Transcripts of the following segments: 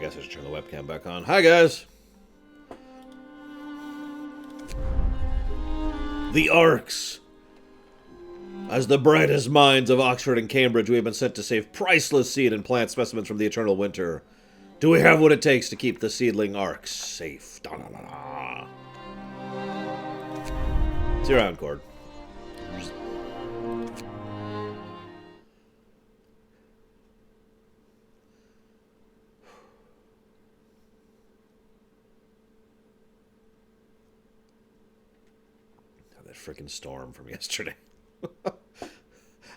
guess I should turn the webcam back on. Hi, guys! The Arks! As the brightest minds of Oxford and Cambridge, we have been sent to save priceless seed and plant specimens from the eternal winter. Do we have what it takes to keep the seedling Arks safe? Da -da -da -da. See you around, Cord. That freaking storm from yesterday.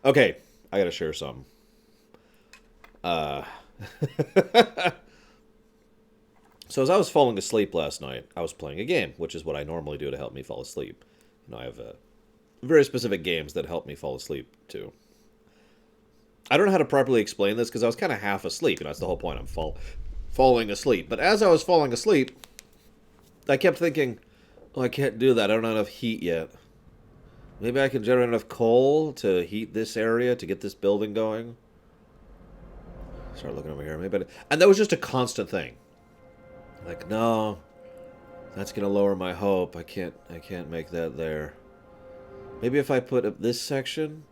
Okay, I gotta share some. So as I was falling asleep last night, I was playing a game, which is what I normally do to help me fall asleep. You know, I have very specific games that help me fall asleep, too. I don't know how to properly explain this, because I was kind of half asleep, and that's the whole point. I'm falling asleep. But as I was falling asleep, I kept thinking, oh, I can't do that. I don't have enough heat yet. Maybe I can generate enough coal to heat this area, to get this building going. Start looking over here. Maybe and that was just a constant thing. Like, no, that's gonna lower my hope. I can't make that there. Maybe if I put up this section,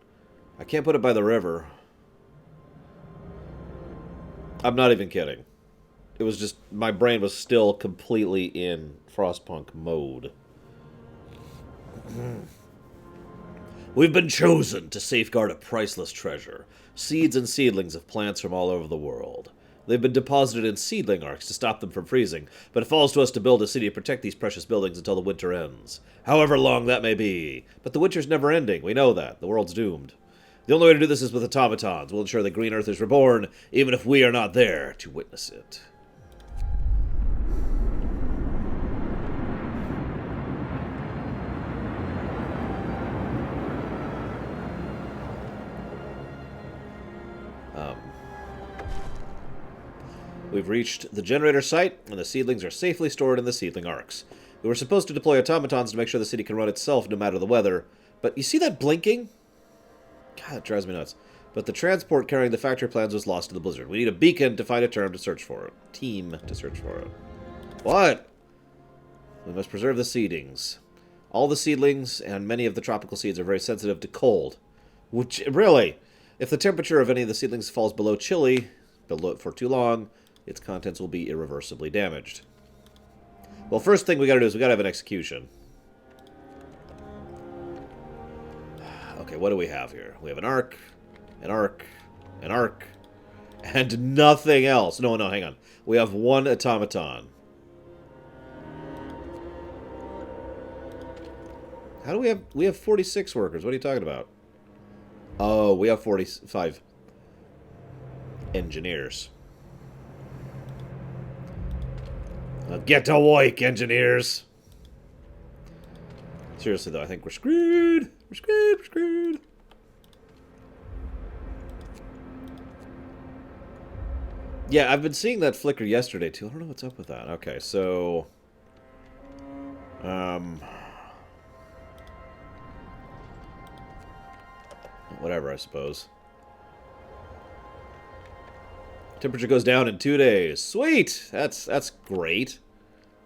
I can't put it by the river. I'm not even kidding. It was just my brain was still completely in Frostpunk mode. We've been chosen to safeguard a priceless treasure, seeds and seedlings of plants from all over the world. They've been deposited in seedling arks to stop them from freezing, but it falls to us to build a city to protect these precious buildings until the winter ends. However long that may be. But the winter's never ending, we know that. The world's doomed. The only way to do this is with automatons. We'll ensure that Green Earth is reborn, even if we are not there to witness it. We've reached the generator site, and the seedlings are safely stored in the seedling arks. We were supposed to deploy automatons to make sure the city can run itself no matter the weather, but you see that blinking? God, it drives me nuts. But the transport carrying the factory plans was lost to the blizzard. We need a beacon to find a term to search for it. Team to search for it. What? We must preserve the seedlings. All the seedlings and many of the tropical seeds are very sensitive to cold. Which, really, if the temperature of any of the seedlings falls below chilly, for too long, its contents will be irreversibly damaged. Well, first thing we gotta do is we gotta have an execution. Okay, what do we have here? We have an arc, an arc, an arc, and nothing else. No, hang on. We have one automaton. How do we have... We have 46 workers. What are you talking about? Oh, we have 45 engineers. Now get to work, engineers! Seriously, though, I think we're screwed! We're screwed, we're screwed! Yeah, I've been seeing that flicker yesterday, too. I don't know what's up with that. Okay, so... whatever, I suppose. Temperature goes down in 2 days. Sweet! That's great.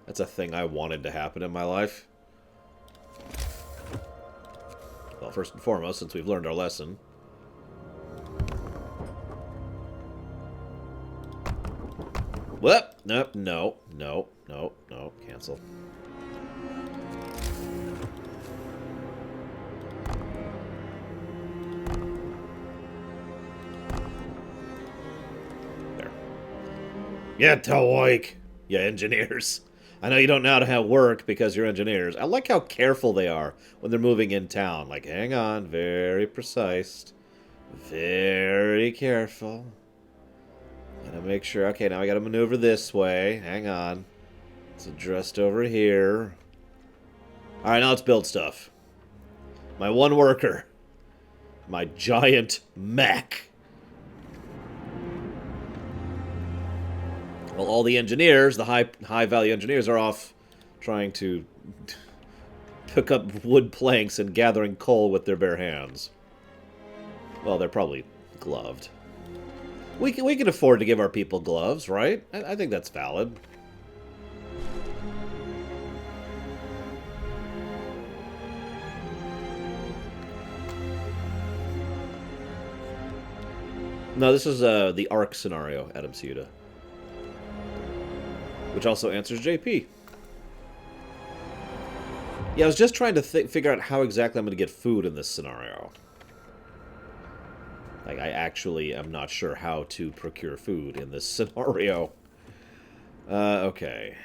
That's a thing I wanted to happen in my life. Well, first and foremost, since we've learned our lesson. What? Nope, no, cancel. Get to work, you engineers. I know you don't know how to work because you're engineers. I like how careful they are when they're moving in town. Like, hang on, very precise. Very careful. Gotta make sure. Okay, now I gotta maneuver this way. Hang on. It's addressed over here. Alright, now let's build stuff. My one worker. My giant mech. Well, all the engineers, the high-value engineers, are off trying to pick up wood planks and gathering coal with their bare hands. Well, they're probably gloved. We can afford to give our people gloves, right? I think that's valid. No, this is the ARC scenario, Adam Ciuta. Which also answers JP. Yeah, I was just trying to figure out how exactly I'm going to get food in this scenario. Like, I actually am not sure how to procure food in this scenario. Okay.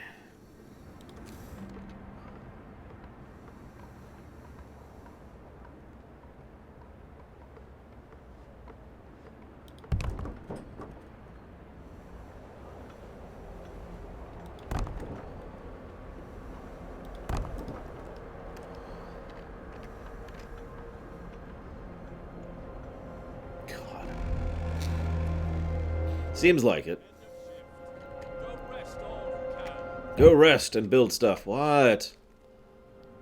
Seems like it. Go rest and build stuff. What?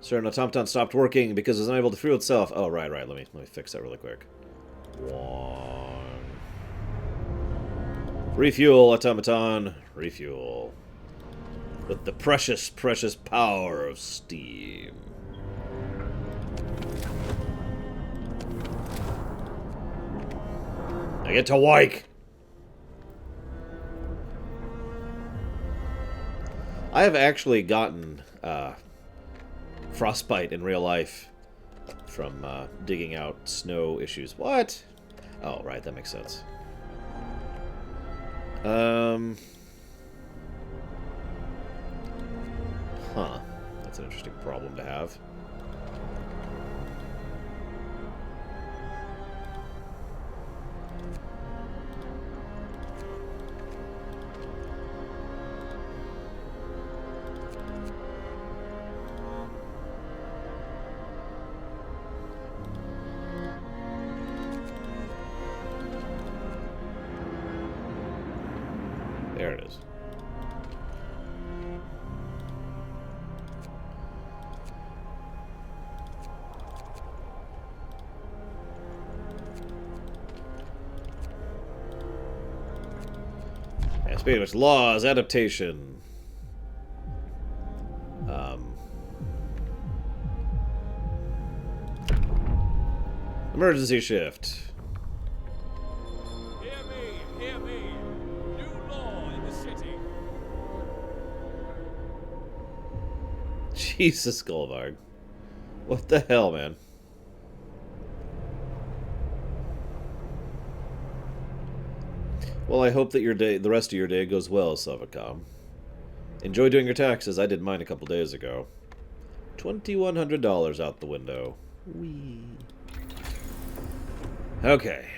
Sir, an automaton stopped working because it's unable to fuel itself. Oh, right. Let me fix that really quick. Refuel, automaton. Refuel. With the precious, precious power of steam. I get to wike. I have actually gotten frostbite in real life from digging out snow issues. What? Oh, right, that makes sense. Huh. That's an interesting problem to have. There it is. Yeah, speaking of which, laws, adaptation. Emergency shift. Hear me. New law in the city. Jesus, Golvarg. What the hell, man? Well, I hope that the rest of your day goes well, Savacom. Enjoy doing your taxes. I did mine a couple days ago. $2,100 out the window. Whee. Okay.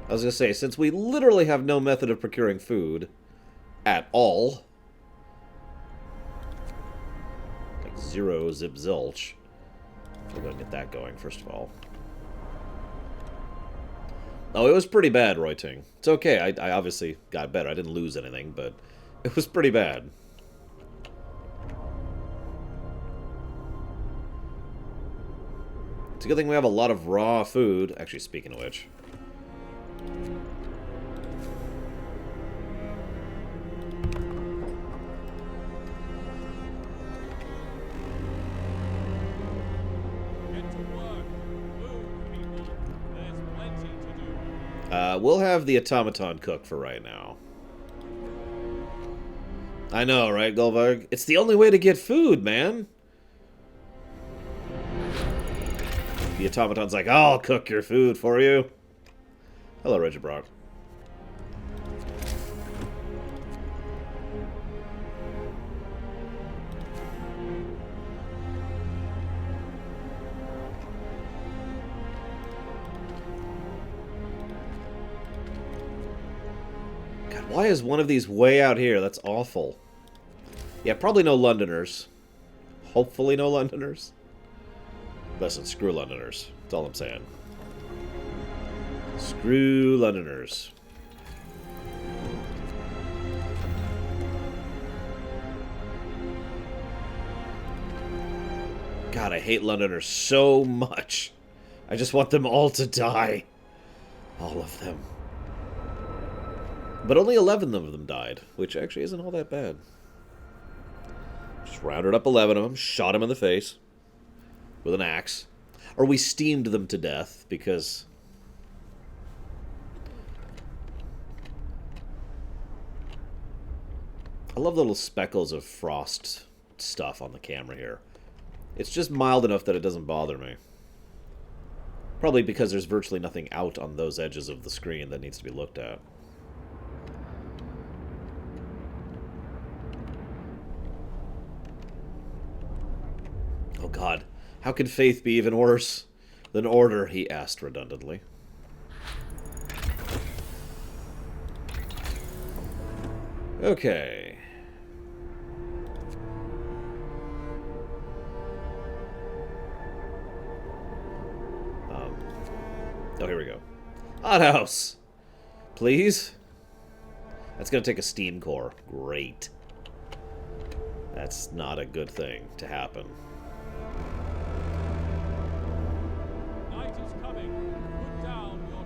I was going to say, since we literally have no method of procuring food at all, like zero zip zilch, we're going to get that going, first of all. Oh, it was pretty bad, Roiting. It's okay, I obviously got better. I didn't lose anything, but it was pretty bad. It's a good thing we have a lot of raw food. Actually, speaking of which. Get to work. Move, people. There's plenty to do. We'll have the automaton cook for right now. I know, right, Golvarg? It's the only way to get food, man. The automaton's like, I'll cook your food for you. Hello, Regibrock. God, why is one of these way out here? That's awful. Yeah, probably no Londoners. Hopefully no Londoners. Listen, screw Londoners. That's all I'm saying. Screw Londoners. God, I hate Londoners so much. I just want them all to die. All of them. But only 11 of them died, which actually isn't all that bad. Just rounded up 11 of them, shot them in the face with an axe. Or we steamed them to death, because... I love the little speckles of frost stuff on the camera here. It's just mild enough that it doesn't bother me. Probably because there's virtually nothing out on those edges of the screen that needs to be looked at. Oh God, how can faith be even worse than order? He asked redundantly. Okay. Oh, here we go. Hothouse! Please? That's gonna take a steam core. Great. That's not a good thing to happen. Night is coming. Put down your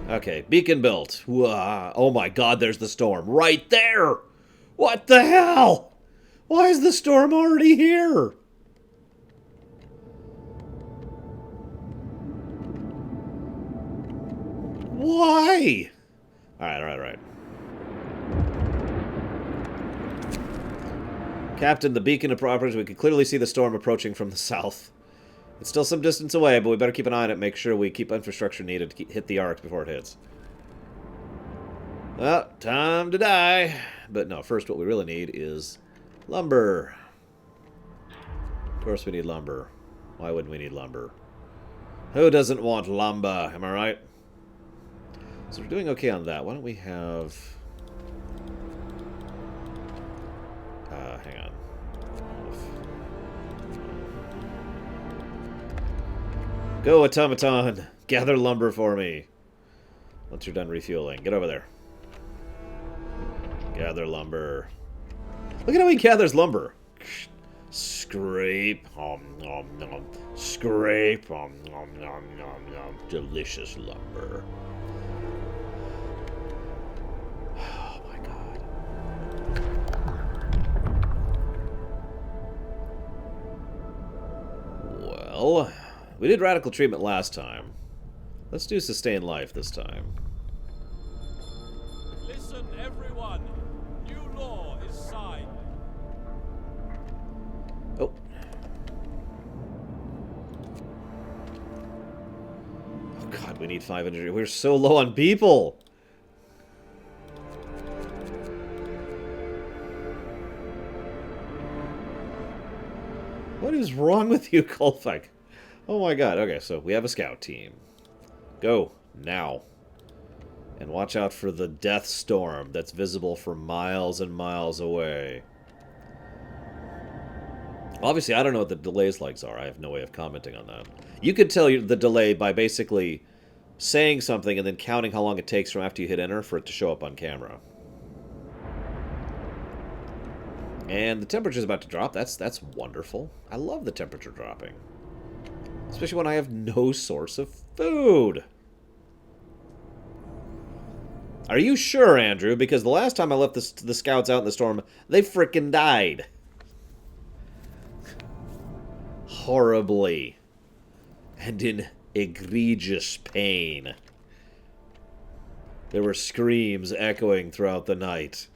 tools. Okay, beacon built. Whoa. Oh my God, there's the storm. Right there! What the hell? Why is the storm already here? Why? Alright. Captain, the beacon approaches. We can clearly see the storm approaching from the south. It's still some distance away, but we better keep an eye on it, make sure we keep infrastructure needed to hit the arcs before it hits. Well, time to die. But no, first what we really need is lumber. Of course we need lumber. Why wouldn't we need lumber? Who doesn't want lumber, am I right? So we're doing okay on that. Why don't we have... hang on. Go, automaton! Gather lumber for me. Once you're done refueling. Get over there. Gather lumber. Look at how he gathers lumber. Scrape. Nom, nom. Scrape. Nom, nom, nom, nom. Delicious lumber. Oh my God. Well, we did radical treatment last time. Let's do sustain life this time. Listen, everyone. New law is signed. Oh. Oh God, we need 5 energy. We're so low on people. What is wrong with you, Kolfak? Oh my God. Okay, so we have a scout team. Go, now. And watch out for the death storm that's visible for miles and miles away. Obviously, I don't know what the delays likes are. I have no way of commenting on that. You could tell the delay by basically saying something and then counting how long it takes from after you hit enter for it to show up on camera. And the temperature's about to drop. That's wonderful. I love the temperature dropping. Especially when I have no source of food. Are you sure, Andrew? Because the last time I left the scouts out in the storm, they frickin' died. Horribly. And in egregious pain. There were screams echoing throughout the night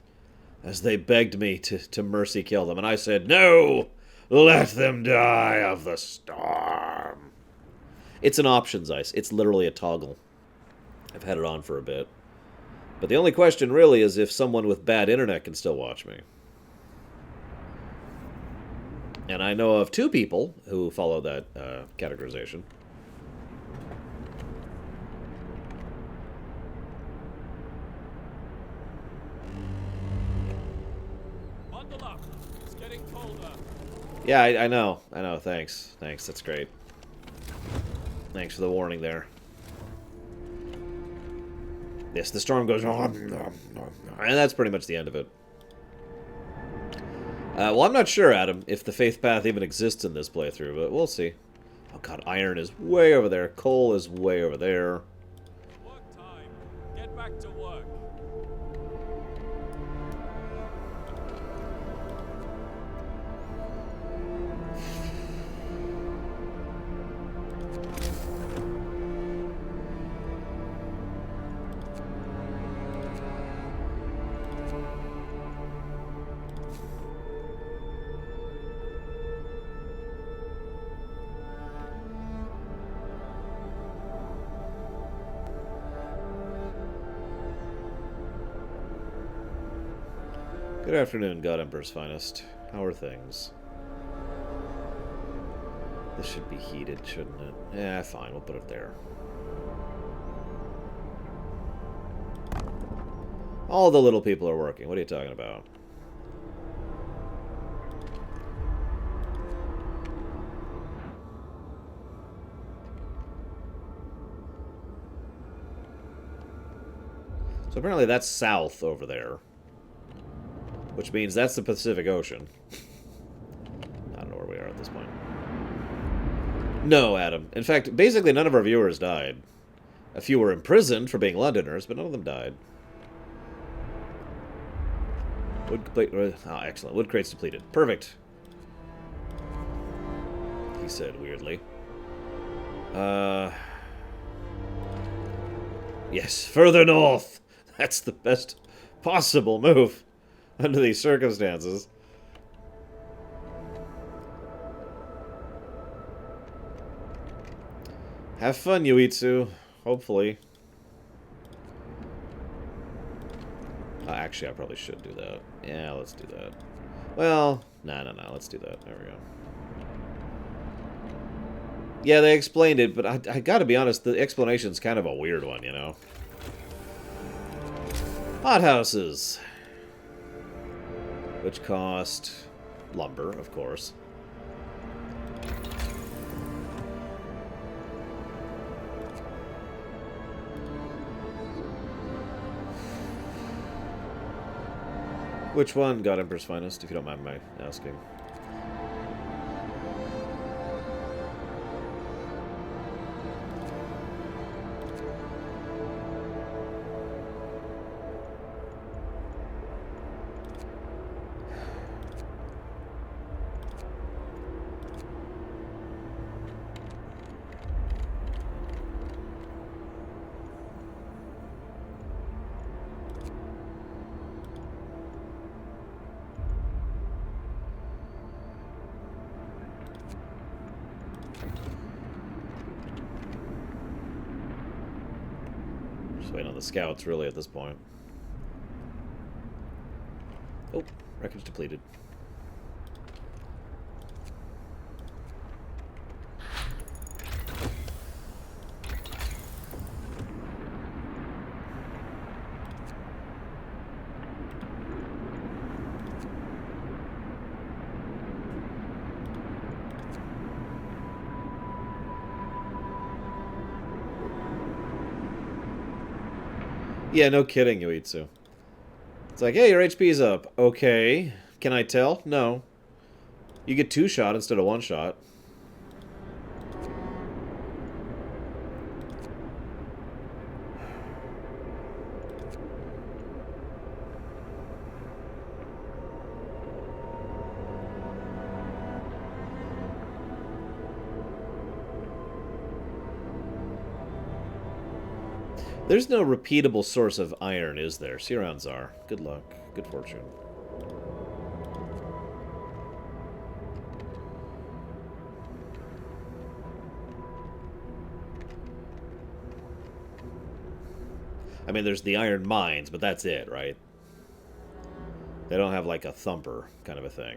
as they begged me to mercy kill them. And I said, no! Let them die of the storm. It's an options ice. It's literally a toggle. I've had it on for a bit. But the only question really is if someone with bad internet can still watch me. And I know of 2 people who follow that categorization. Bundle up. It's getting colder. Yeah, I know. I know. Thanks. Thanks. That's great. Thanks for the warning there. Yes, the storm goes on. And that's pretty much the end of it. Well, I'm not sure, Adam, if the faith path even exists in this playthrough, but we'll see. Oh god, iron is way over there. Coal is way over there. Work time. Get back to work. Good afternoon, God Emperor's finest. How are things? This should be heated, shouldn't it? Yeah, fine, we'll put it there. All the little people are working. What are you talking about? So apparently that's south over there. Which means that's the Pacific Ocean. I don't know where we are at this point. No, Adam. In fact, basically none of our viewers died. A few were imprisoned for being Londoners, but none of them died. Wood plate. Oh, excellent. Wood crates depleted. Perfect. He said weirdly. Yes, further north. That's the best possible move under these circumstances. Have fun, Yuitsu. Hopefully. Actually, I probably should do that. Yeah, let's do that. Well, no. Let's do that. There we go. Yeah, they explained it, but I gotta be honest, the explanation's kind of a weird one, you know? Hothouses. Which cost lumber, of course. Which one, God Emperor's finest, if you don't mind my asking? Waiting on the scouts, really, at this point. Oh, wreckage depleted. Yeah, no kidding, Yuitsu. It's like, hey, your HP's up. Okay. Can I tell? No. You get 2 shot instead of 1 shot. There's no repeatable source of iron, is there? See you around, Czar. Good luck. Good fortune. I mean, there's the iron mines, but that's it, right? They don't have, like, a thumper kind of a thing.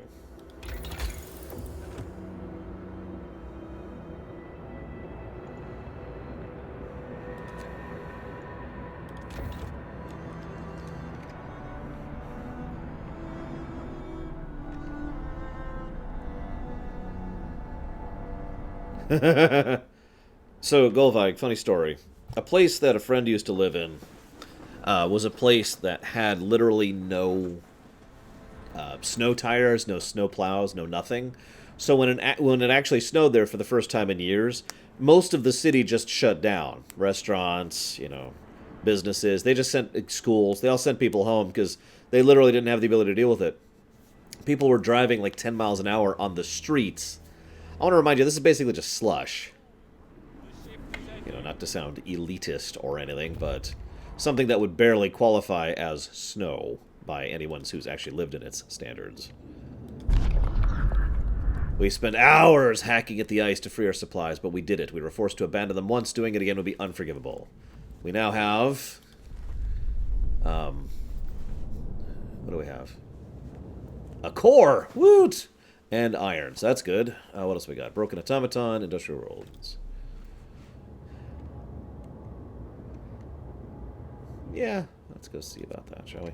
So, Golvig, funny story. A place that a friend used to live in was a place that had literally no snow tires, no snow plows, no nothing. So when it actually snowed there for the first time in years, most of the city just shut down. Restaurants, businesses, they just sent schools. They all sent people home because they literally didn't have the ability to deal with it. People were driving like 10 miles an hour on the streets. I want to remind you, this is basically just slush. Not to sound elitist or anything, but something that would barely qualify as snow by anyone who's actually lived in its standards. We spent hours hacking at the ice to free our supplies, but we did it. We were forced to abandon them once. Doing it again would be unforgivable. We now have... what do we have? A core! Woot! And iron, so that's good. What else we got? Broken automaton, industrial rolls. Yeah, let's go see about that, shall we?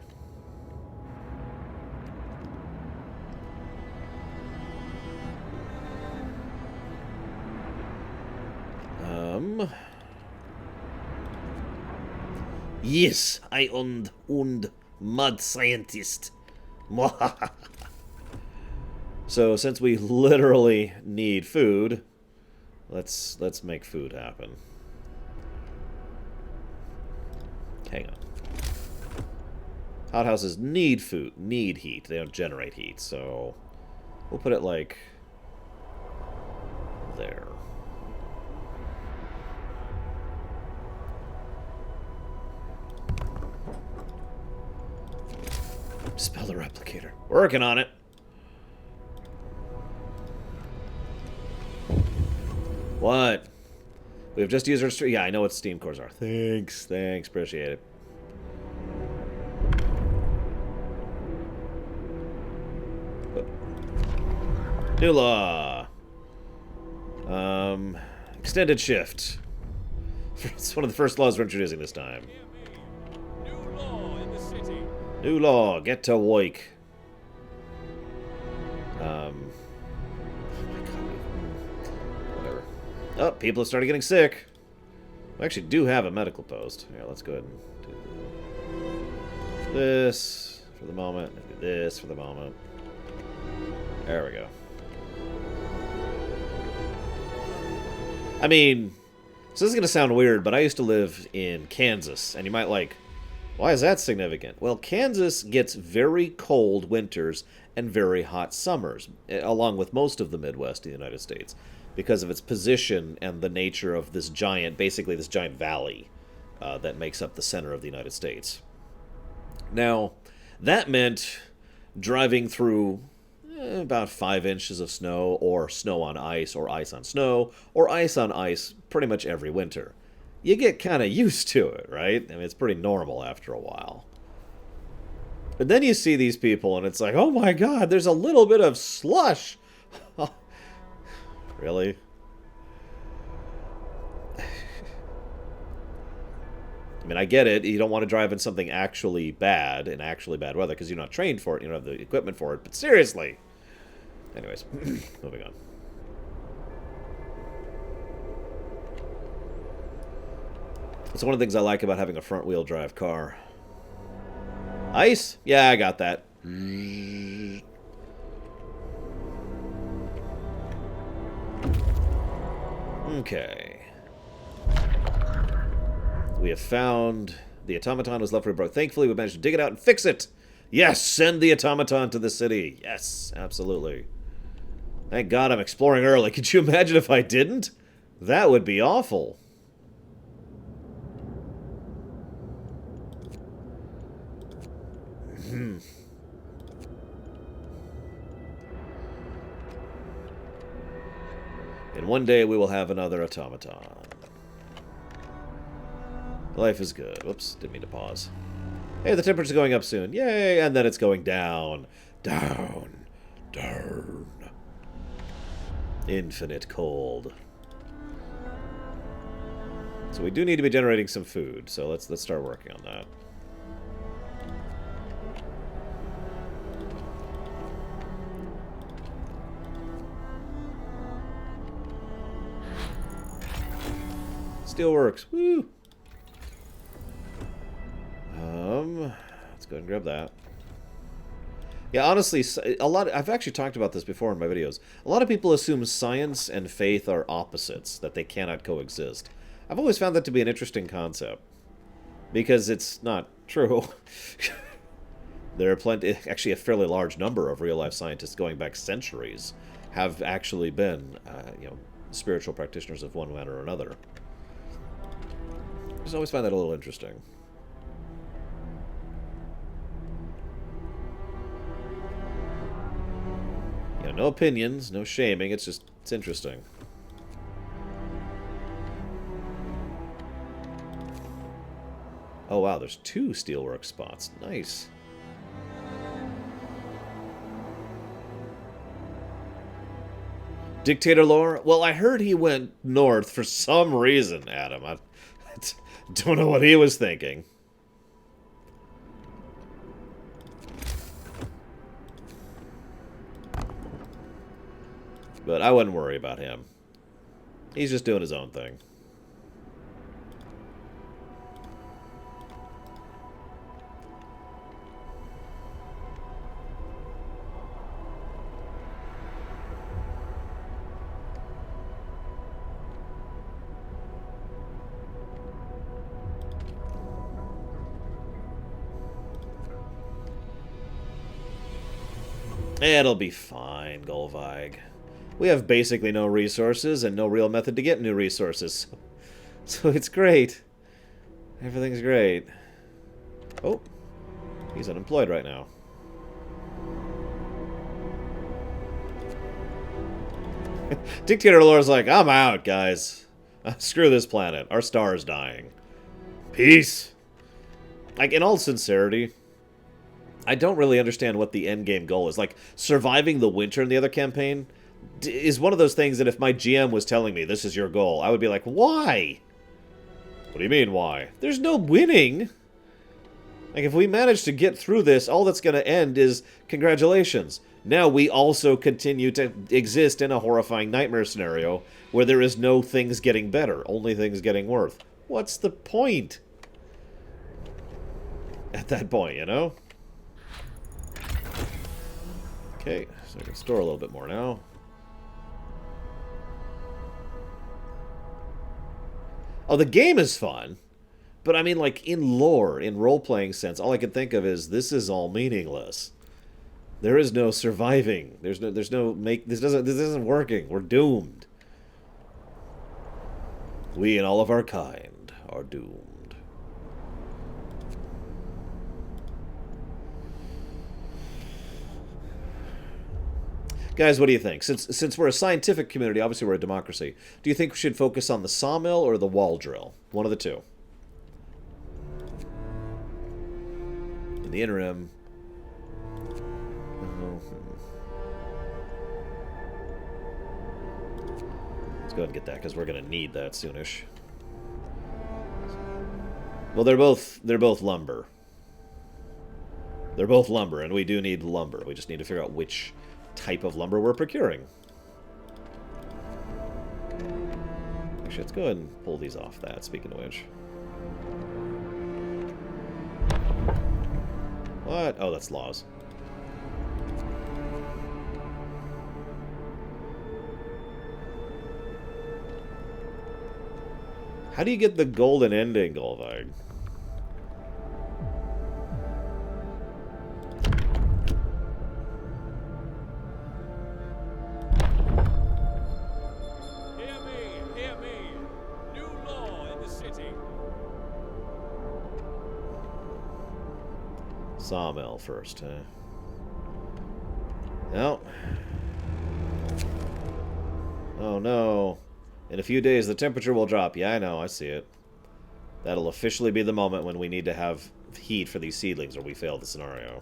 Yes, I owned mud scientist. So since we literally need food, let's make food happen. Hang on. Hothouses need food, need heat. They don't generate heat, so we'll put it like there. Spell the replicator. Working on it. What? We've just used our stream. Yeah, I know what steam cores are. Thanks, appreciate it. New law. Extended shift. It's one of the first laws we're introducing this time. New law in the city. New law. Get to work. Whatever. Oh, people have started getting sick. We actually do have a medical post. Here, let's go ahead and do this for the moment. And do this for the moment. There we go. I mean, so this is going to sound weird, but I used to live in Kansas, and you might like, why is that significant? Well, Kansas gets very cold winters and very hot summers, along with most of the Midwest of the United States, because of its position and the nature of this giant, basically this giant valley that makes up the center of the United States. Now, that meant driving through about 5 inches of snow, or snow on ice, or ice on snow, or ice on ice pretty much every winter. You get kind of used to it, right? I mean, it's pretty normal after a while. But then you see these people, and it's like, oh my god, there's a little bit of slush! Really? I mean, I get it. You don't want to drive in something actually bad, in actually bad weather, because you're not trained for it, you don't have the equipment for it, but seriously! Anyways, moving on. It's one of the things I like about having a front-wheel drive car. Ice? Yeah, I got that. Okay. We have found the automaton was left where it broke. Thankfully, we managed to dig it out and fix it. Yes, send the automaton to the city. Yes, absolutely. Thank God I'm exploring early. Could you imagine if I didn't? That would be awful. And one day we will have another automaton. Life is good. Whoops, didn't mean to pause. Hey, the temperature's going up soon. Yay! And then it's going down. Down. Down. Infinite cold. So we do need to be generating some food, so let's start working on that. Still works. Woo! Let's go ahead and grab that. Yeah, honestly, I've actually talked about this before in my videos. A lot of people assume science and faith are opposites, that they cannot coexist. I've always found that to be an interesting concept, because it's not true. There are plenty, actually a fairly large number of real-life scientists going back centuries have actually been, spiritual practitioners of one manner or another. I just always find that a little interesting. No opinions, no shaming, it's interesting. Oh wow, there's 2 steelwork spots. Nice. Dictator lore? Well, I heard he went north for some reason, Adam. I don't know what he was thinking. But I wouldn't worry about him. He's just doing his own thing. It'll be fine, Golvig. We have basically no resources and no real method to get new resources. So it's great. Everything's great. Oh, he's unemployed right now. Dictator Lore's like, I'm out, guys. Screw this planet. Our star is dying. Peace. Like, in all sincerity, I don't really understand what the endgame goal is. Like, surviving the winter in the other campaign is one of those things that if my GM was telling me this is your goal, I would be like, why? What do you mean, why? There's no winning. Like, if we manage to get through this, all that's going to end is, congratulations. Now we also continue to exist in a horrifying nightmare scenario where there is no things getting better, only things getting worse. What's the point? At that point, you know? Okay, so I can store a little bit more now. Oh, the game is fun. But I mean, like, in lore, in role-playing sense, all I can think of is, this is all meaningless. There is no surviving. This isn't working. We're doomed. We and all of our kind are doomed. Guys, what do you think? Since we're a scientific community, obviously we're a democracy, do you think we should focus on the sawmill or the wall drill? One of the two. In the interim... Let's go ahead and get that, because we're going to need that soonish. Well, they're both lumber. They're both lumber, and we do need lumber. We just need to figure out which type of lumber we're procuring. Actually, let's go ahead and pull these off that, speaking of which. What? Oh, that's laws. How do you get the golden ending, Golvig? Hear me. New law in the city. Sawmill first, huh? No. Oh no. In a few days, the temperature will drop. Yeah, I know. I see it. That'll officially be the moment when we need to have heat for these seedlings, or we fail the scenario.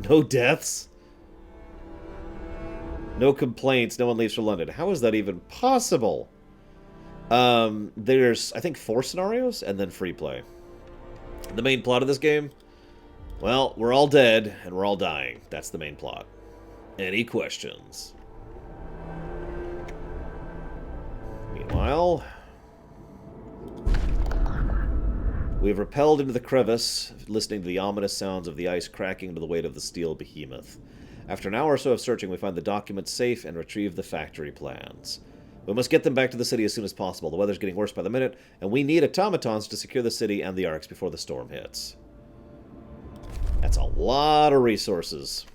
No deaths? No complaints. No one leaves for London. How is that even possible? There's, I think, 4 scenarios, and then free play. The main plot of this game? Well, we're all dead, and we're all dying. That's the main plot. Any questions? Meanwhile, we have repelled into the crevice, listening to the ominous sounds of the ice cracking to the weight of the steel behemoth. After an hour or so of searching, we find the documents safe and retrieve the factory plans. We must get them back to the city as soon as possible. The weather's getting worse by the minute, and we need automatons to secure the city and the Arks before the storm hits. That's a lot of resources.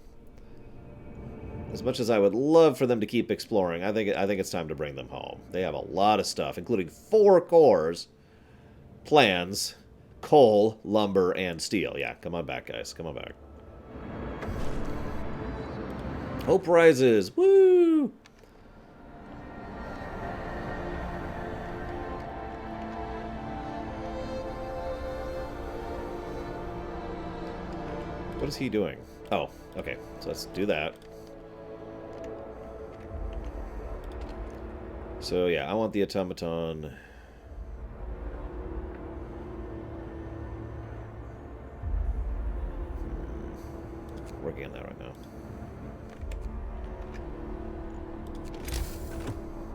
As much as I would love for them to keep exploring, I think it's time to bring them home. They have a lot of stuff, including 4 cores, plans, coal, lumber, and steel. Yeah, come on back, guys. Come on back. Hope rises. Woo! What is he doing? Oh, okay. So let's do that. So yeah, I want the automaton. Working on that right now.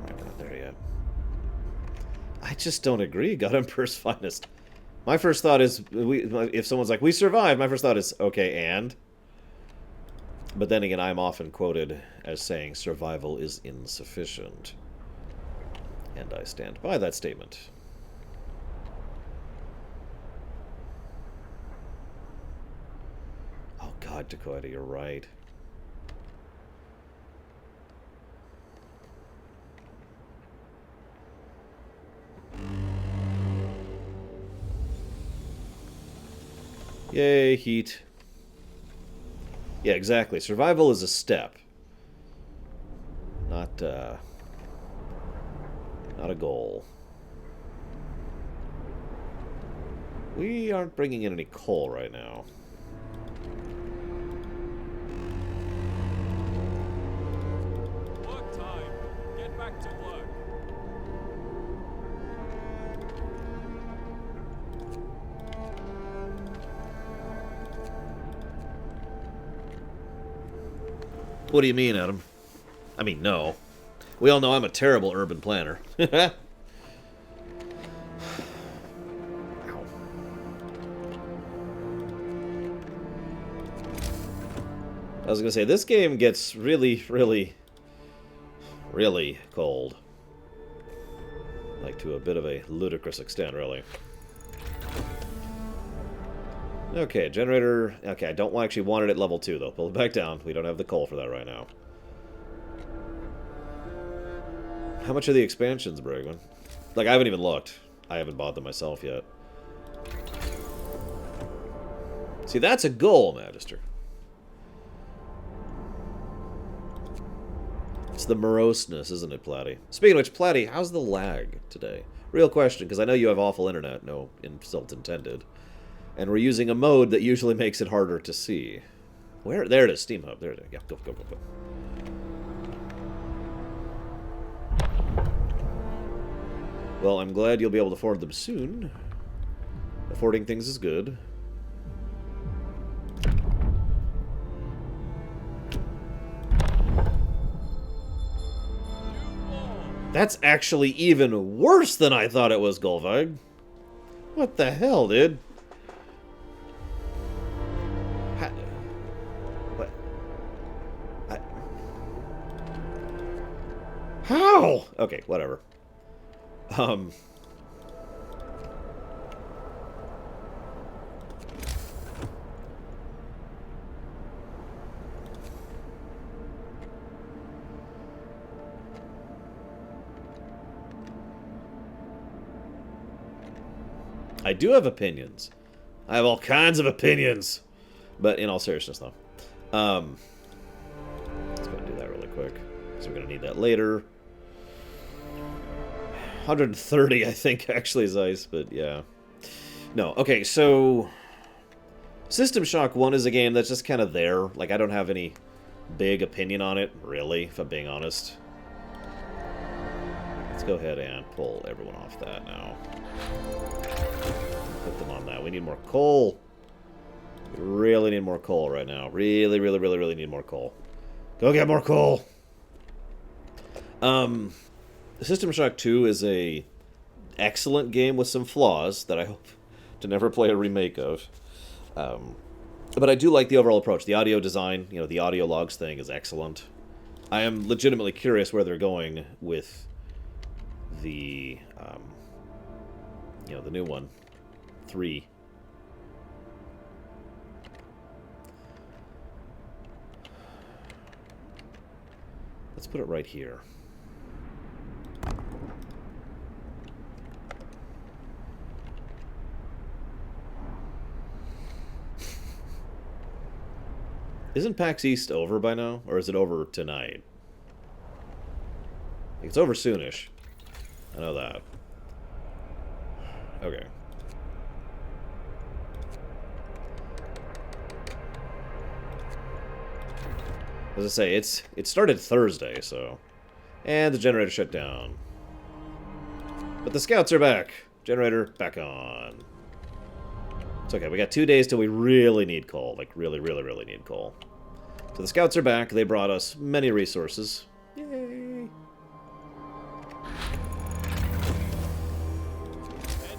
Right, we're not there yet. I just don't agree. God Emperor's finest. My first thought is, if someone's like, "We survived," my first thought is, okay, and? But then again, I'm often quoted as saying, survival is insufficient. And I stand by that statement. Oh god, Dakota, you're right. Yay, heat. Yeah, exactly. Survival is a step. Not a goal. We aren't bringing in any coal right now. Work time. Get back to work. What do you mean, Adam? I mean, no. We all know I'm a terrible urban planner. Ow. I was gonna say, this game gets really, really, really cold. Like, to a bit of a ludicrous extent, really. Okay, generator. Okay, I don't actually want it at level 2, though. Pull it back down. We don't have the coal for that right now. How much are the expansions, Bragman? Like, I haven't even looked. I haven't bought them myself yet. See, that's a goal, Magister. It's the moroseness, isn't it, Platty? Speaking of which, Platty, how's the lag today? Real question, because I know you have awful internet, no insult intended. And we're using a mode that usually makes it harder to see. Where? There it is, Steam Hub. There it is. Yeah, go, go, go, go. Well, I'm glad you'll be able to afford them soon. Affording things is good. That's actually even worse than I thought it was, Golvag. What the hell, dude? What? How? Okay, whatever. I do have opinions. I have all kinds of opinions. But in all seriousness, though. Let's go and do that really quick. Because we're going to need that later. 130, I think, actually, is ice, but yeah. No, okay, so... System Shock 1 is a game that's just kind of there. Like, I don't have any big opinion on it, really, if I'm being honest. Let's go ahead and pull everyone off that now. Put them on that. We need more coal. We really need more coal right now. Really, really, really, really need more coal. Go get more coal! System Shock 2 is a excellent game with some flaws that I hope to never play a remake of. But I do like the overall approach. The audio design, the audio logs thing is excellent. I am legitimately curious where they're going with the, the new one, 3. Let's put it right here. Isn't PAX East over by now? Or is it over tonight? It's over soonish. I know that. Okay. As I say, it started Thursday, so... And the generator shut down. But the scouts are back. Generator back on. It's okay, we got 2 days till we really need coal. Like, really, really, really need coal. So the scouts are back. They brought us many resources. Yay! End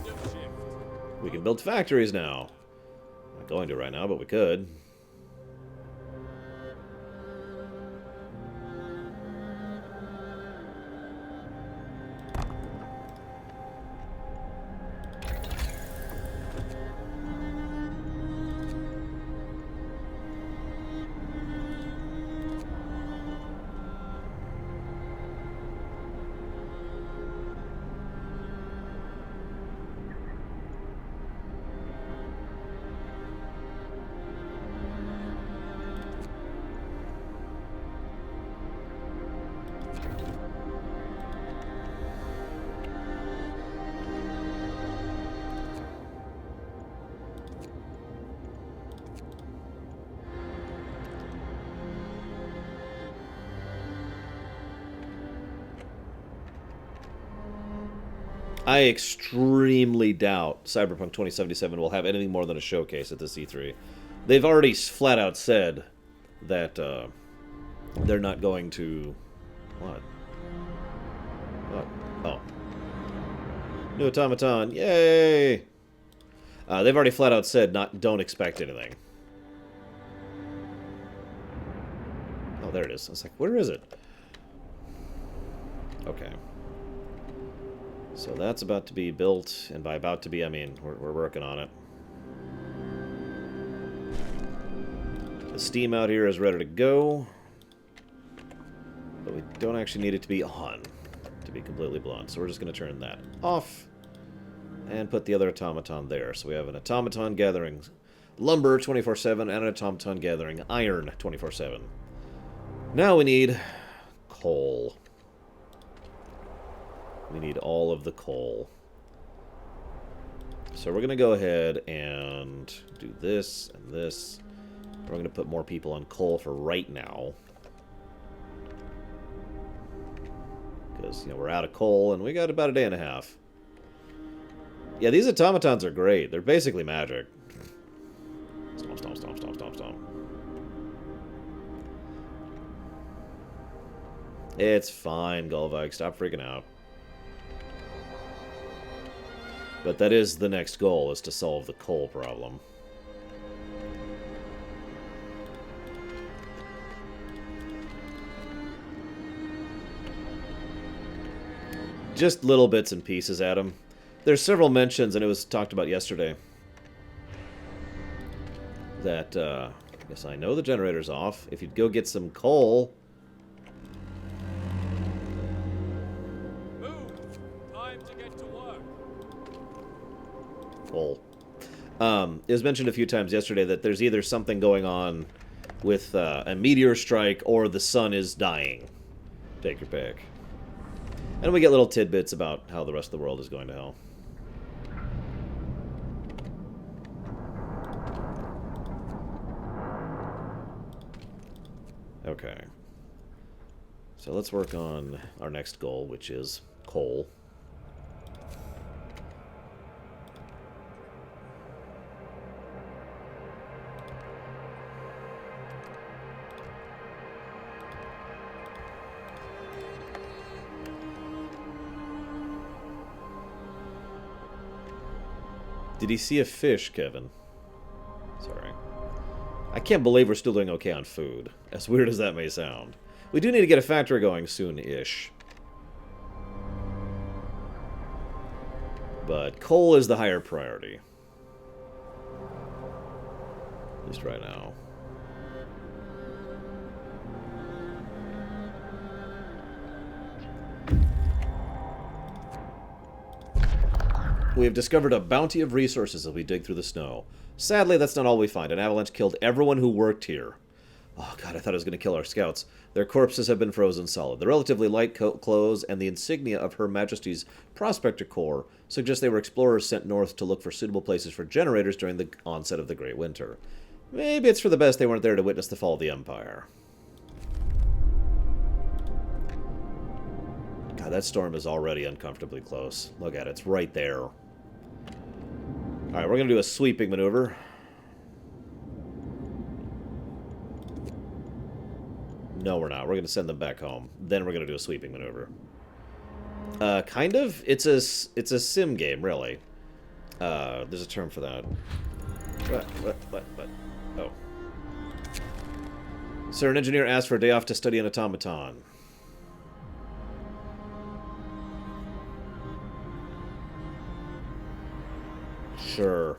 of shift. We can build factories now. Not going to right now, but we could. I extremely doubt Cyberpunk 2077 will have anything more than a showcase at this E3. They've already flat out said that they're not going to... What? What? Oh. New automaton. Yay! They've already flat out said don't expect anything. Oh, there it is. I was like, where is it? Okay. So that's about to be built, and by about to be, I mean, we're working on it. The steam out here is ready to go, but we don't actually need it to be on, to be completely blunt. So we're just going to turn that off, and put the other automaton there. So we have an automaton gathering lumber 24/7, and an automaton gathering iron 24/7. Now we need coal. We need all of the coal. So we're going to go ahead and do this and this. We're going to put more people on coal for right now. Because, we're out of coal and we got about a day and a half. Yeah, these automatons are great. They're basically magic. Stomp, stomp, stomp, stomp, stomp, stomp. It's fine, Golvike. Stop freaking out. But that is the next goal, is to solve the coal problem. Just little bits and pieces, Adam. There's several mentions, and it was talked about yesterday, that, yes, I know the generator's off. If you'd go get some coal... It was mentioned a few times yesterday that there's either something going on with a meteor strike or the sun is dying. Take your pick. And we get little tidbits about how the rest of the world is going to hell. Okay. So let's work on our next goal, which is coal. Did he see a fish, Kevin? Sorry. I can't believe we're still doing okay on food, as weird as that may sound. We do need to get a factory going soon-ish. But coal is the higher priority. At least right now. We have discovered a bounty of resources as we dig through the snow. Sadly, that's not all we find. An avalanche killed everyone who worked here. Oh god, I thought it was going to kill our scouts. Their corpses have been frozen solid. The relatively light clothes and the insignia of Her Majesty's Prospector Corps suggest they were explorers sent north to look for suitable places for generators during the onset of the Great Winter. Maybe it's for the best they weren't there to witness the fall of the Empire. God, that storm is already uncomfortably close. Look at it, it's right there. Alright, we're going to do a sweeping maneuver. No, we're not. We're going to send them back home. Then we're going to do a sweeping maneuver. Kind of. It's a sim game, really. There's a term for that. What? Oh. Sir, an engineer asked for a day off to study an automaton. Sure.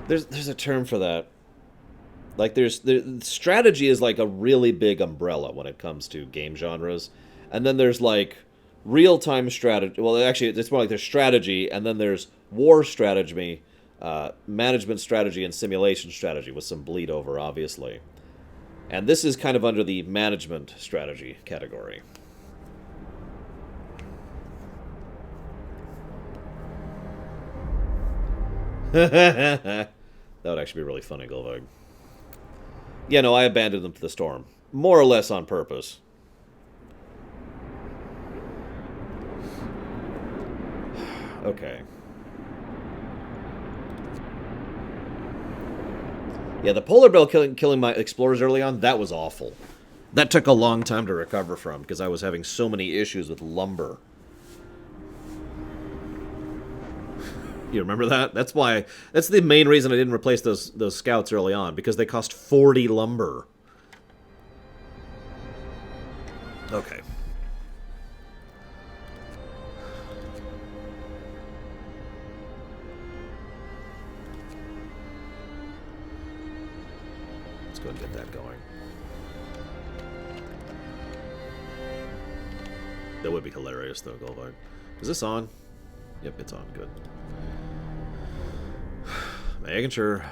There's a term for that. Like, strategy is like a really big umbrella when it comes to game genres. And then there's, like, real-time strategy. Well, actually, it's more like there's strategy, and then there's war strategy, management strategy, and simulation strategy, with some bleed over, obviously. And this is kind of under the management strategy category. That would actually be really funny, Golvag. Yeah, no, I abandoned them to the storm. More or less on purpose. Okay. Yeah, the polar bear killing my explorers early on, that was awful. That took a long time to recover from, because I was having so many issues with lumber. You remember that? That's the main reason I didn't replace those scouts early on, because they cost 40 lumber. Okay. Let's go and get that going. That would be hilarious, though, Golvag. Is this on? Yep, it's on. Good. Making sure.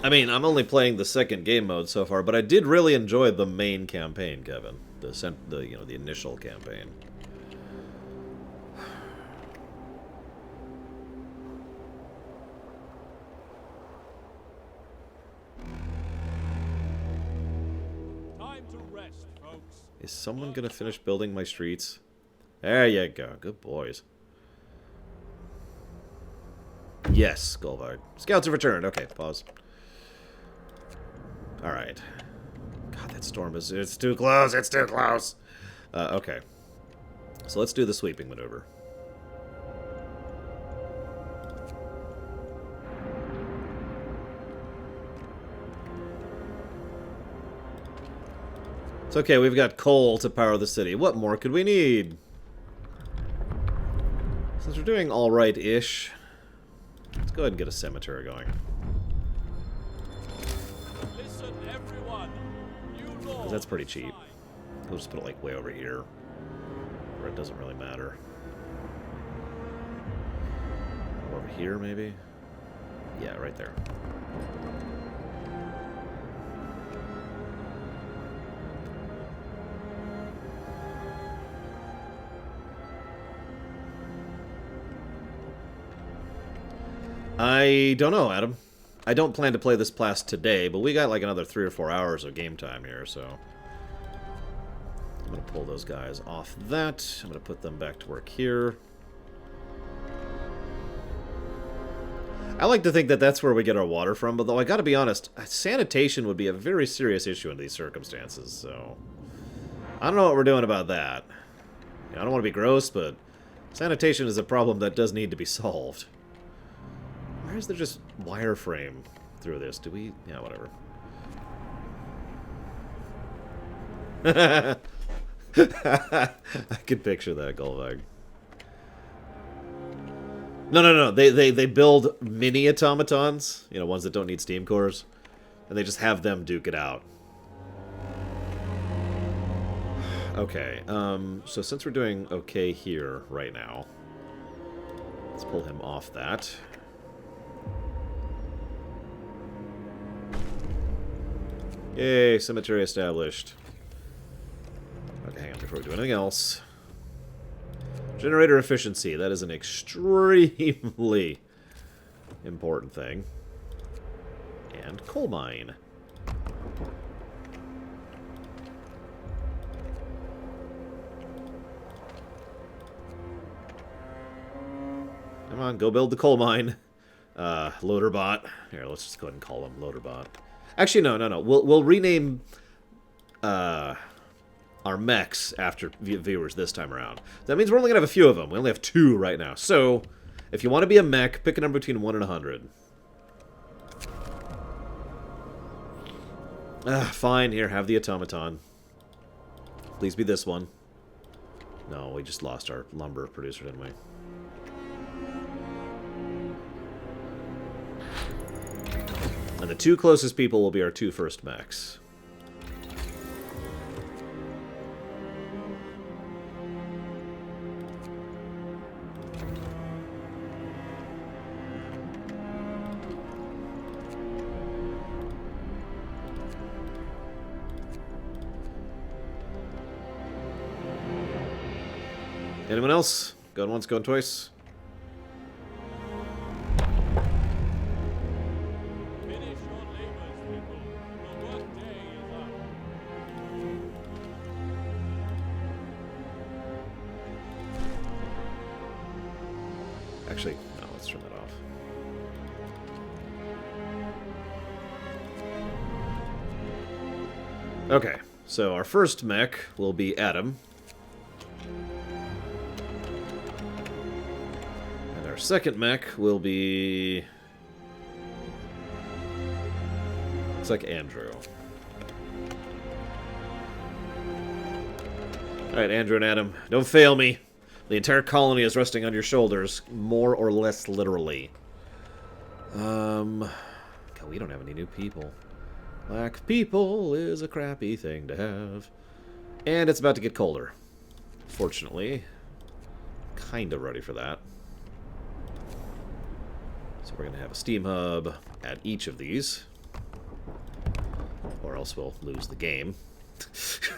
I mean, I'm only playing the second game mode so far, but I did really enjoy the main campaign, Kevin. The initial campaign. Is someone going to finish building my streets? There you go. Good boys. Yes, Golvard. Scouts have returned. Okay, pause. Alright. God, that storm is... It's too close. It's too close. Okay. So let's do the sweeping maneuver. It's okay, we've got coal to power the city. What more could we need? Since we're doing alright-ish, let's go ahead and get a cemetery going. Listen, everyone. Because that's pretty cheap. We'll just put it like way over here, where it doesn't really matter. Over here, maybe? Yeah, right there. I don't know, Adam. I don't plan to play this class today, but we got like another 3 or 4 hours of game time here, so... I'm going to pull those guys off that. I'm going to put them back to work here. I like to think that that's where we get our water from, but though I gotta be honest, sanitation would be a very serious issue in these circumstances, so... I don't know what we're doing about that. I don't want to be gross, but sanitation is a problem that does need to be solved. Why is there just wireframe through this? Do we... yeah, whatever. I can picture that, Golvag. No. They build mini automatons, you know, ones that don't need steam cores, and they just have them duke it out. Okay, so since we're doing okay here right now, let's pull him off that. Yay, cemetery established. Okay, hang on before we do anything else. Generator efficiency, that is an extremely important thing. And coal mine. Come on, go build the coal mine. Loaderbot. Here, let's just go ahead and call him Loaderbot. Actually, no. We'll rename our mechs after viewers this time around. That means we're only going to have a few of them. We only have 2 right now. So, if you want to be a mech, pick a number between 1 and 100. Fine, here, have the automaton. Please be this one. No, we just lost our lumber producer, didn't we? And the 2 closest people will be our 2 first mechs. Anyone else? Going once, going twice? Finish your labors, people. The workday is up. Actually, no, let's turn that off. Okay, so our first mech will be Adam. And our second mech will be... looks like Andrew. Alright, Andrew and Adam, don't fail me. The entire colony is resting on your shoulders, more or less literally. God, we don't have any new people. Lack of people is a crappy thing to have. And it's about to get colder. Fortunately. Kinda ready for that. So we're gonna have a steam hub at each of these. Or else we'll lose the game. So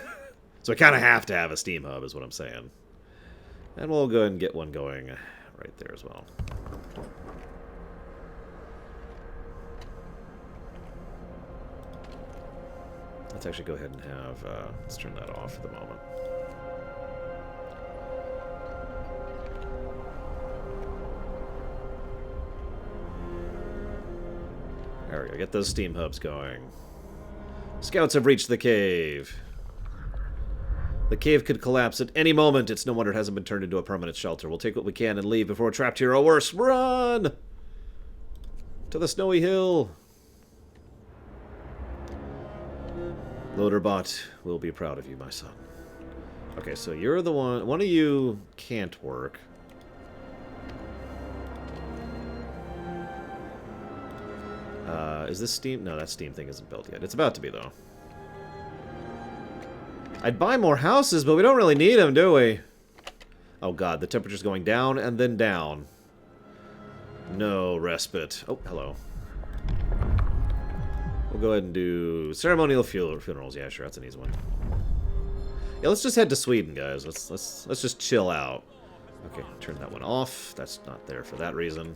we kinda have to have a steam hub, is what I'm saying. And we'll go ahead and get one going right there as well. Let's actually go ahead and have, let's turn that off for the moment. There we go, get those steam hubs going. Scouts have reached the cave. The cave could collapse at any moment. It's no wonder it hasn't been turned into a permanent shelter. We'll take what we can and leave before we're trapped here or worse. Run! To the snowy hill. Loaderbot will be proud of you, my son. Okay, so you're the one... one of you can't work. Is this steam? No, that steam thing isn't built yet. It's about to be, though. I'd buy more houses, but we don't really need them, do we? Oh, God, the temperature's going down and then down. No respite. Oh, hello. We'll go ahead and do ceremonial funerals. Yeah, sure, that's an easy one. Yeah, let's just head to Sweden, guys. Let's just chill out. Okay, turn that one off. That's not there for that reason.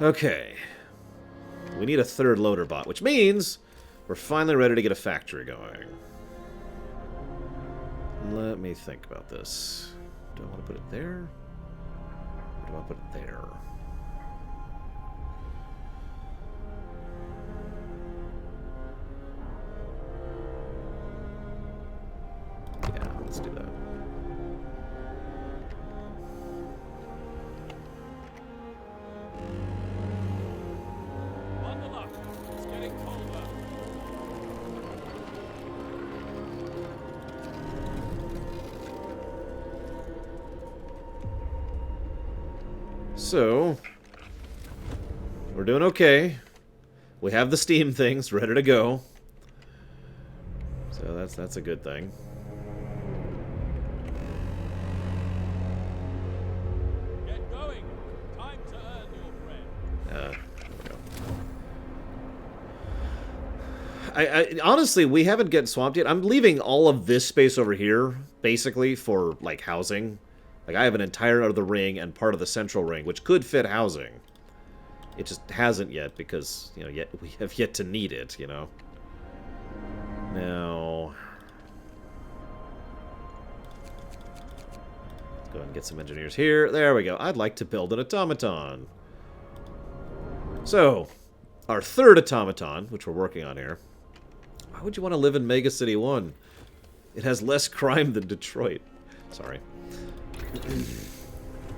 Okay. We need a third loader bot, which means we're finally ready to get a factory going. Let me think about this. Do I want to put it there? Or do I put it there? So, we're doing okay. We have the Steam things ready to go. So that's a good thing. Get going. Time to earn your friend. There we go. I honestly, we haven't gotten swamped yet. I'm leaving all of this space over here, basically, for, like, housing. Like, I have an entire other ring and part of the central ring, which could fit housing. It just hasn't yet because, you know, yet we have yet to need it, you know. Now, let's go ahead and get some engineers here. There we go. I'd like to build an automaton. So, our third automaton, which we're working on here. Why would you want to live in Mega City 1? It has less crime than Detroit. Sorry.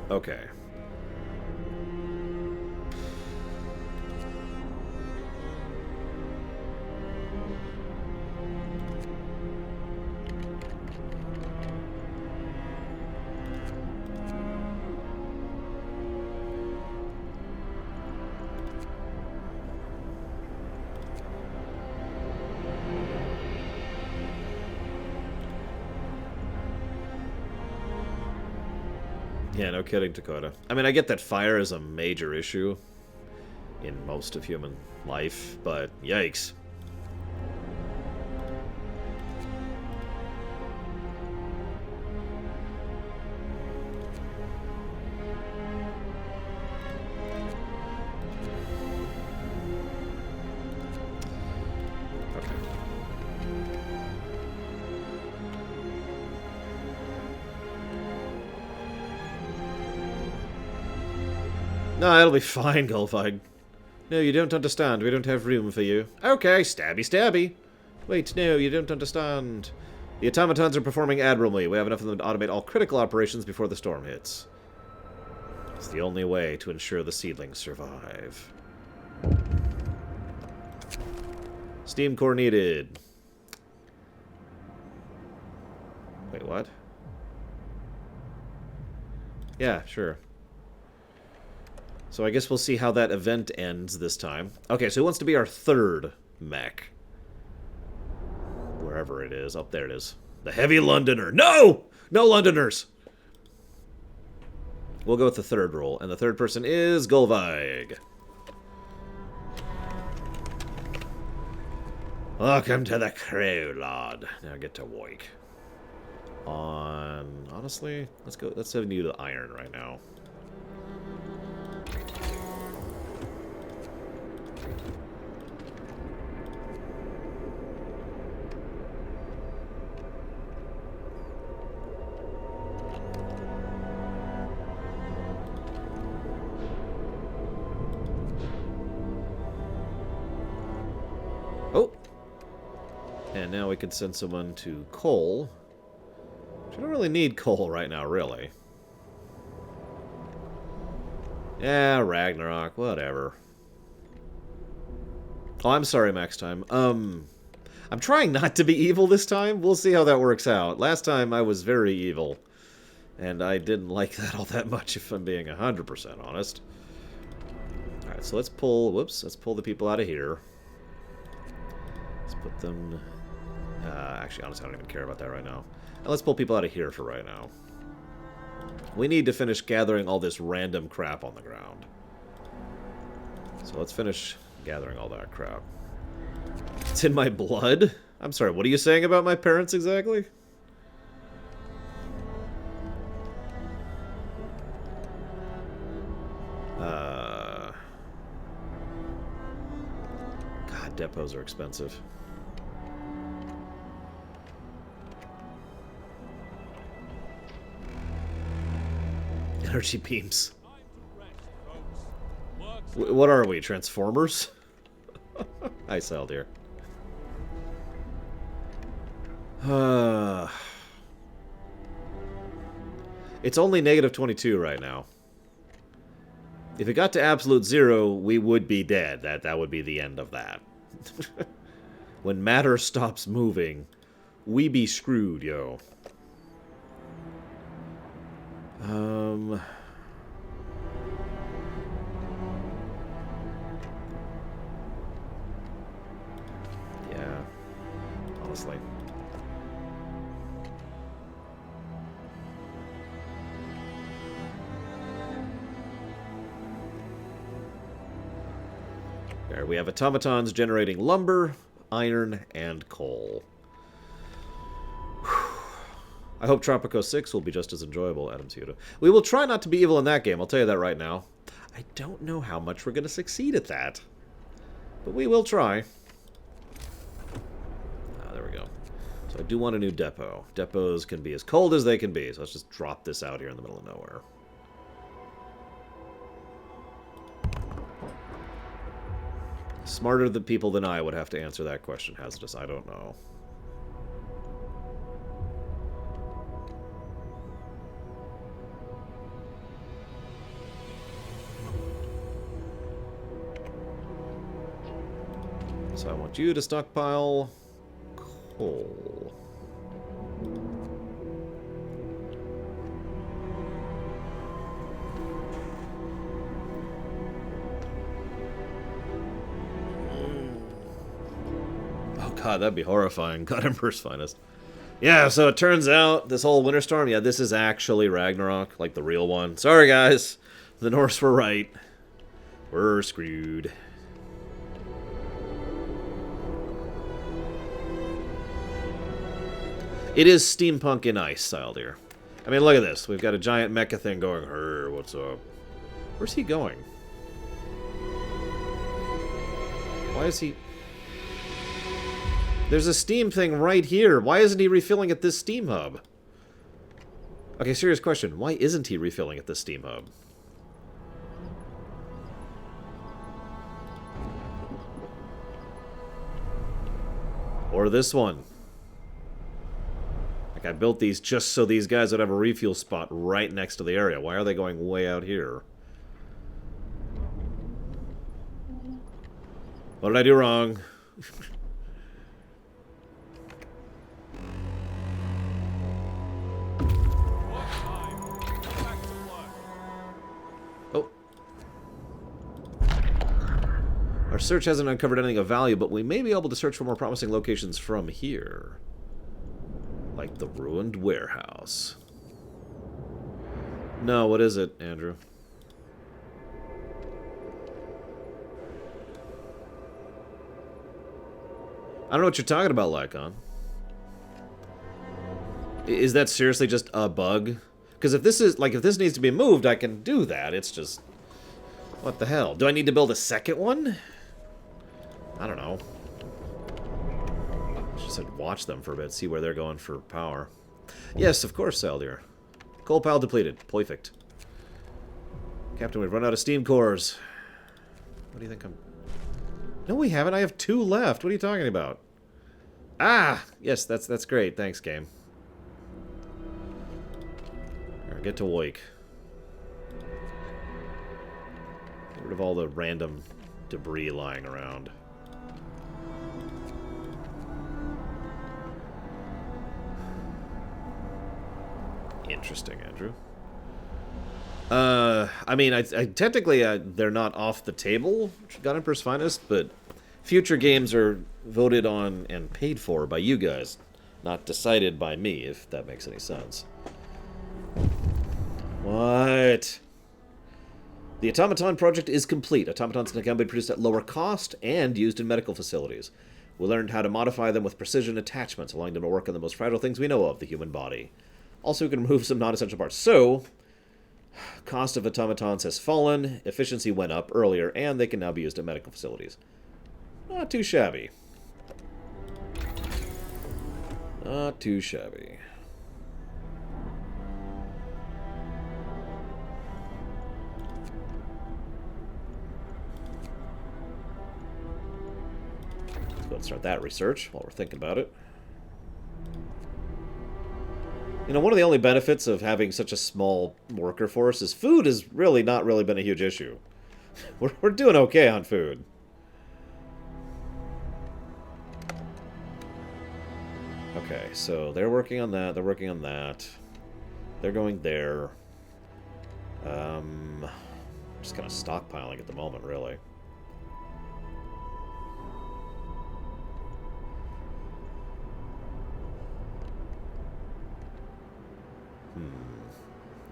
Okay. Yeah, no kidding, Dakota. I mean, I get that fire is a major issue in most of human life, but yikes. No, it'll be fine, Gullfide. No, you don't understand. We don't have room for you. Okay, stabby stabby. Wait, no, you don't understand. The automatons are performing admirably. We have enough of them to automate all critical operations before the storm hits. It's the only way to ensure the seedlings survive. Steam core needed. Wait, what? Yeah, sure. So I guess we'll see how that event ends this time. Okay, so who wants to be our third mech? Wherever it is. Up there it is. The Heavy Londoner. No! No Londoners! We'll go with the third role. And the third person is Gullveig. Welcome to the crew, Lord. Now get to work. Honestly, let's send you to Iron right now. Oh! And now we can send someone to coal. Which I don't really need coal right now, really. Yeah, Ragnarok, whatever. Oh, I'm sorry, Max Time. I'm trying not to be evil this time. We'll see how that works out. Last time I was very evil. And I didn't like that all that much, if I'm being 100% honest. Alright, so let's pull... Whoops, let's pull the people out of here. Let's put them... actually, honestly, I don't even care about that right now. And let's pull people out of here for right now. We need to finish gathering all this random crap on the ground. So let's finish gathering all that crap. It's in my blood? I'm sorry, what are you saying about my parents exactly? God, depots are expensive. Energy beams. What are we, Transformers? Hi, Saldir. It's only negative 22 right now. If it got to absolute zero, we would be dead. That would be the end of that. When matter stops moving, we be screwed, yo. honestly. There, we have automatons generating lumber, iron, and coal. I hope Tropico 6 will be just as enjoyable, Adam Ciuta. We will try not to be evil in that game, I'll tell you that right now. I don't know how much we're going to succeed at that. But we will try. Ah, there we go. So I do want a new depot. Depots can be as cold as they can be, so let's just drop this out here in the middle of nowhere. Smarter people than I would have to answer that question, Hazardous. I don't know. So I want you to stockpile coal. Oh god, that'd be horrifying. God Emperor's finest. Yeah, so it turns out this whole winter storm, yeah, this is actually Ragnarok, like the real one. Sorry guys, the Norse were right. We're screwed. It is steampunk in ice style, dear. I mean, look at this. We've got a giant mecha thing going, "Hey, what's up?" Where's he going? Why is he... There's a steam thing right here. Why isn't he refilling at this steam hub? Okay, serious question. Why isn't he refilling at this steam hub? Or this one. Like, I built these just so these guys would have a refuel spot right next to the area. Why are they going way out here? What did I do wrong? Oh. Our search hasn't uncovered anything of value, but we may be able to search for more promising locations from here. Like the ruined warehouse. No, what is it, Andrew? I don't know what you're talking about, Lycon. Is that seriously just a bug? Because if this is, like, if this needs to be moved, I can do that. It's just... What the hell? Do I need to build a second one? I don't know. Just said watch them for a bit, see where they're going for power. Yes, of course, Saldir. Coal pile depleted. Perfect. Captain, we've run out of steam cores. What do you think I'm... No, we haven't. I have 2 left. What are you talking about? Ah! Yes, that's great. Thanks, game. Here, get to Wake. Get rid of all the random debris lying around. Interesting, Andrew. I mean, I technically, they're not off the table, God Emperor's Finest, but future games are voted on and paid for by you guys, not decided by me, if that makes any sense. What? The Automaton project is complete. Automatons can now be produced at lower cost and used in medical facilities. We learned how to modify them with precision attachments, allowing them to work on the most fragile things we know of, the human body. Also, we can remove some non-essential parts. So, cost of automatons has fallen, efficiency went up earlier, and they can now be used at medical facilities. Not too shabby. Not too shabby. Let's go and start that research while we're thinking about it. You know, one of the only benefits of having such a small worker force is food has really not really been a huge issue. We're doing okay on food. Okay, so they're working on that, they're working on that. They're going there. Just kind of stockpiling at the moment, really.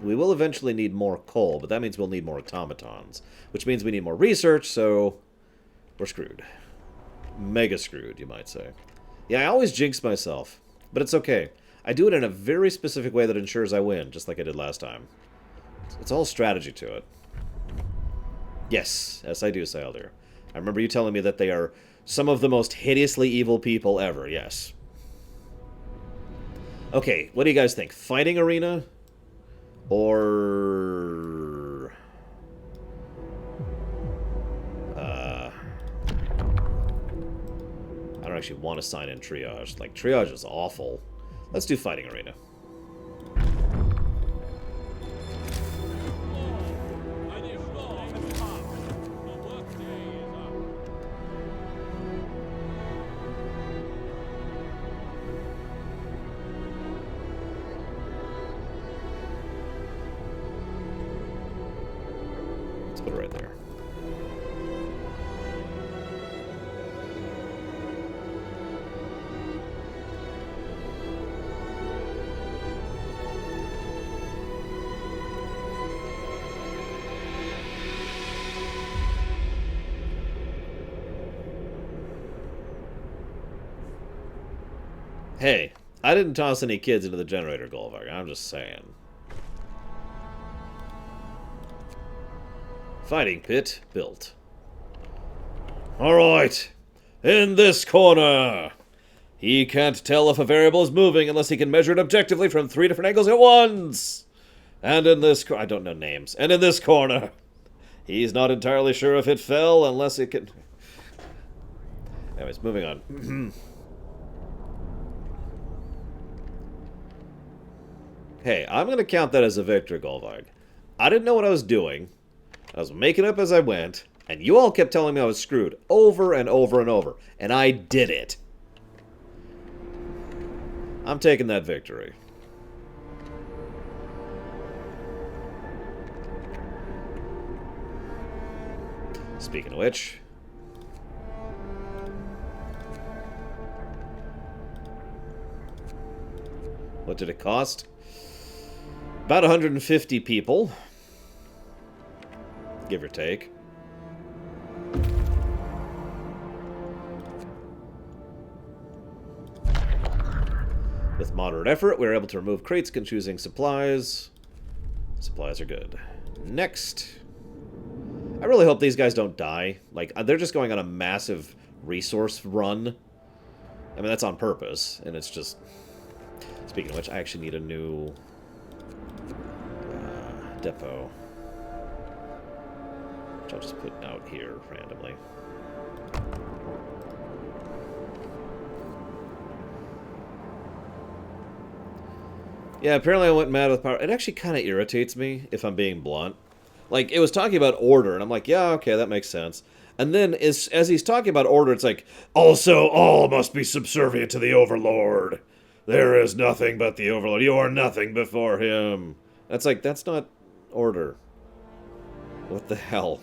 We will eventually need more coal, but that means we'll need more automatons. Which means we need more research, so we're screwed. Mega screwed, you might say. Yeah, I always jinx myself, but it's okay. I do it in a very specific way that ensures I win, just like I did last time. It's all strategy to it. Yes, I do, Saildir. I remember you telling me that they are some of the most hideously evil people ever, yes. Okay, what do you guys think? Fighting arena? Or... I don't actually want to sign in triage. Like, triage is awful. Let's do fighting arena. Let's put it right there. Hey, I didn't toss any kids into the generator, Golvarg. I'm just saying. Fighting pit built. Alright. In this corner. He can't tell if a variable is moving unless he can measure it objectively from 3 different angles at once. And in this I don't know names. And in this corner. He's not entirely sure if it fell unless it can... Anyways, moving on. Hey, I'm going to count that as a victory, Golvarg. I didn't know what I was doing. I was making up as I went, and you all kept telling me I was screwed over and over and over, and I did it. I'm taking that victory. Speaking of which... what did it cost? About 150 people. Give or take. With moderate effort, we were able to remove crates confusing supplies. Supplies are good. Next. I really hope these guys don't die. Like, they're just going on a massive resource run. I mean, that's on purpose, and it's just... Speaking of which, I actually need a new... depot. Which I'll just put out here randomly. Yeah, apparently I went mad with power. It actually kind of irritates me, if I'm being blunt. Like, it was talking about order, and I'm like, yeah, okay, that makes sense. And then, as he's talking about order, it's like, also, all must be subservient to the Overlord. There is nothing but the Overlord. You are nothing before him. That's like, that's not order. What the hell?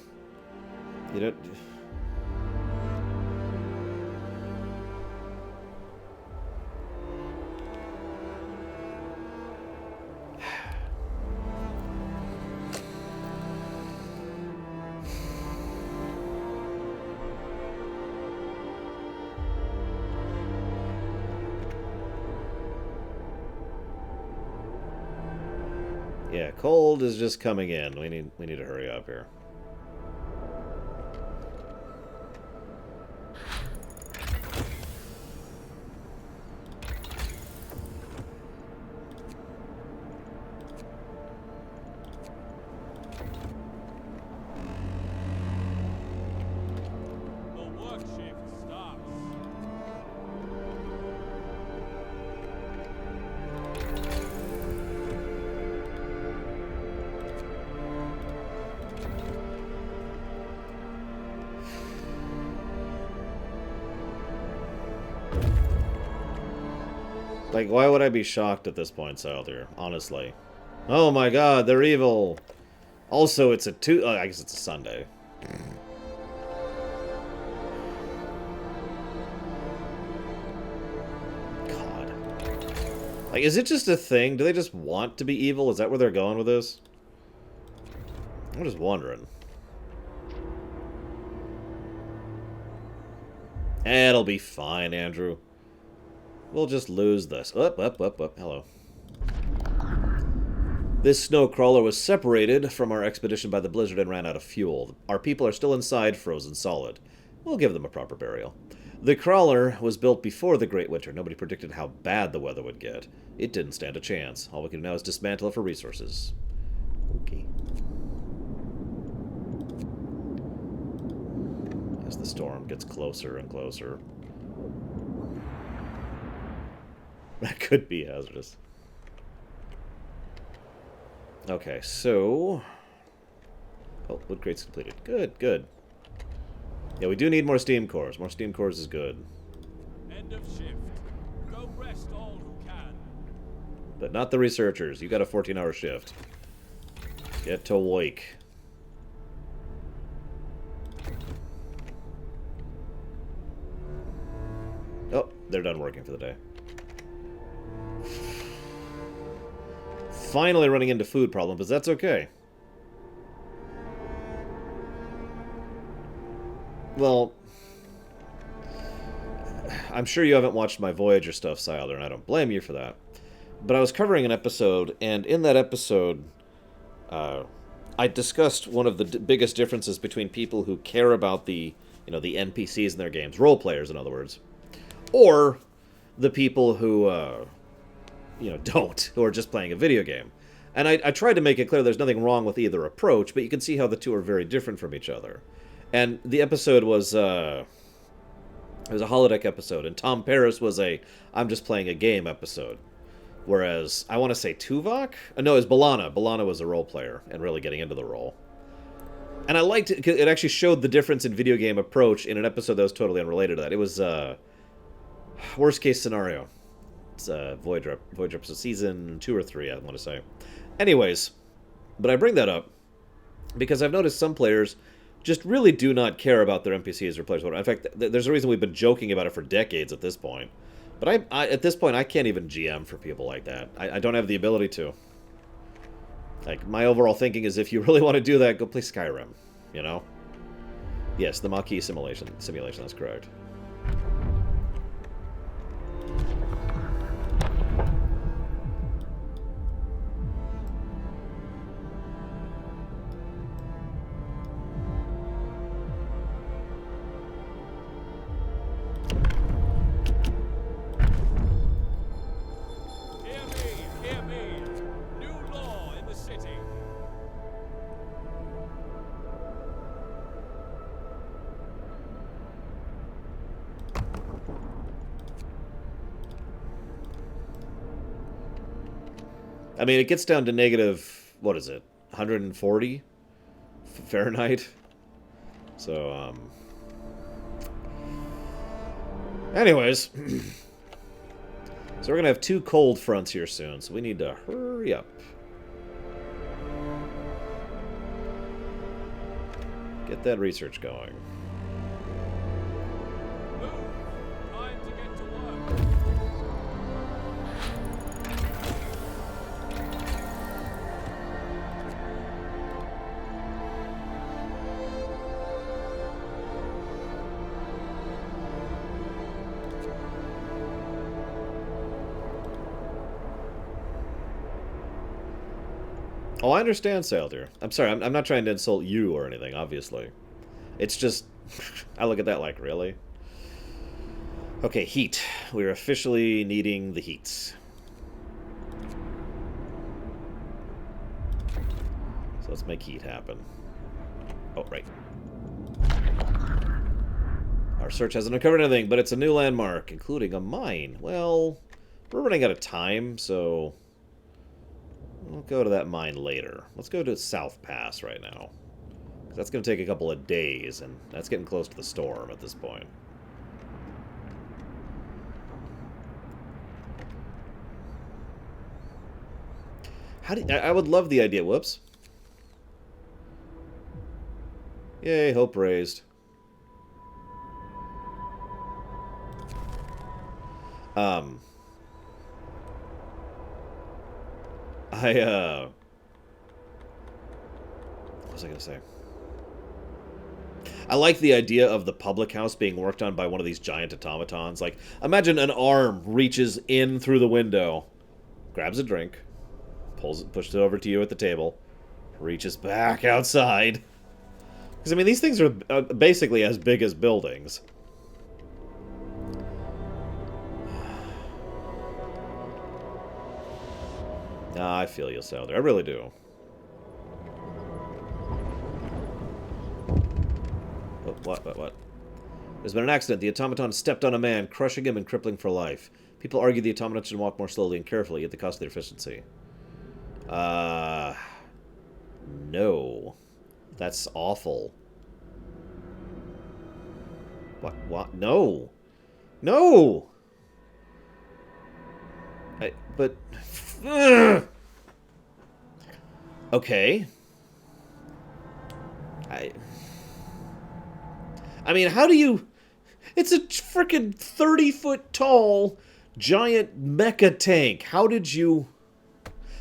You don't... Yeah, cold is just coming in. We need to hurry up here. The work shift starts. Like, why would I be shocked at this point, Saildir? Honestly. Oh my god, they're evil! Also, it's a I guess it's a Sunday. God. Like, is it just a thing? Do they just want to be evil? Is that where they're going with this? I'm just wondering. It'll be fine, Andrew. We'll just lose this. Up. Hello. This snow crawler was separated from our expedition by the blizzard and ran out of fuel. Our people are still inside, frozen solid. We'll give them a proper burial. The crawler was built before the Great Winter. Nobody predicted how bad the weather would get. It didn't stand a chance. All we can do now is dismantle it for resources. Okay. As the storm gets closer and closer. That could be hazardous. Okay, so... Oh, wood crate's completed. Good. Yeah, we do need more steam cores. More steam cores is good. End of shift. Go rest all who can. But not the researchers. You got a 14-hour shift. Get to wake. Oh, they're done working for the day. Finally running into food problem, but that's okay. Well, I'm sure you haven't watched my Voyager stuff, Siler, and I don't blame you for that. But I was covering an episode, and in that episode, I discussed one of the biggest differences between people who care about the NPCs in their games, role players, in other words, or the people who, don't, who are just playing a video game. And I tried to make it clear there's nothing wrong with either approach, but you can see how the two are very different from each other. And the episode was, it was a holodeck episode, and Tom Paris was a I'm just playing a game episode. Whereas, I want to say Tuvok? No, it was B'Elanna. B'Elanna was a role player, and really getting into the role. And I liked it, because it actually showed the difference in video game approach in an episode that was totally unrelated to that. It was, worst case scenario. It's Voyager episode, season 2 or 3, I want to say. Anyways, but I bring that up because I've noticed some players just really do not care about their NPCs or players. In fact, there's a reason we've been joking about it for decades at this point. But I at this point, I can't even GM for people like that. I don't have the ability to. Like, my overall thinking is if you really want to do that, go play Skyrim, you know? Yes, the Maquis simulation, that's correct. Hear me. New law in the city. I mean, it gets down to negative, what is it, 140 Fahrenheit? So, anyways. So we're going to have 2 cold fronts here soon, so we need to hurry up. Get that research going. Move. Time to get to work. Oh, I understand, Sailor. I'm sorry, I'm not trying to insult you or anything, obviously. It's just, I look at that like, really? Okay, heat. We're officially needing the heats. So let's make heat happen. Oh, right. Our search hasn't uncovered anything, but it's a new landmark, including a mine. Well, we're running out of time, so we'll go to that mine later. Let's go to South Pass right now. That's going to take a couple of days, and that's getting close to the storm at this point. I would love the idea. Whoops. Yay, hope raised. What was I gonna say? I like the idea of the public house being worked on by one of these giant automatons. Like, imagine an arm reaches in through the window, grabs a drink, pushes it over to you at the table, reaches back outside. Because, I mean, these things are basically as big as buildings. Nah, I feel you, Souther. I really do. What? There's been an accident. The automaton stepped on a man, crushing him and crippling for life. People argue the automaton should walk more slowly and carefully at the cost of their efficiency. No. That's awful. What? No. No! But... Okay. I mean, how do you... It's a freaking 30-foot tall giant mecha tank. How did you...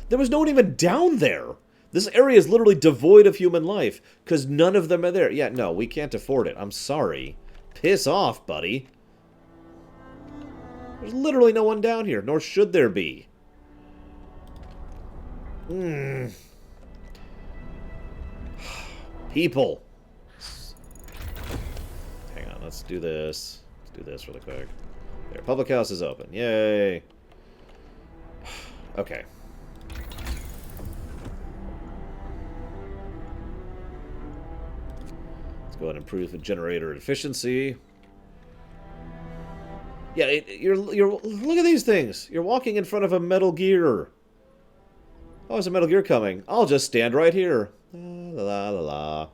There was no one even down there. This area is literally devoid of human life, because none of them are there. Yeah, no, we can't afford it. I'm sorry. Piss off, buddy. There's literally no one down here, nor should there be. People. Hang on, let's do this. Let's do this really quick. There, public house is open. Yay. Okay. Let's go ahead and improve the generator efficiency. Yeah, you're look at these things. You're walking in front of a Metal Gear. Oh, there's a Metal Gear coming. I'll just stand right here. La la la la.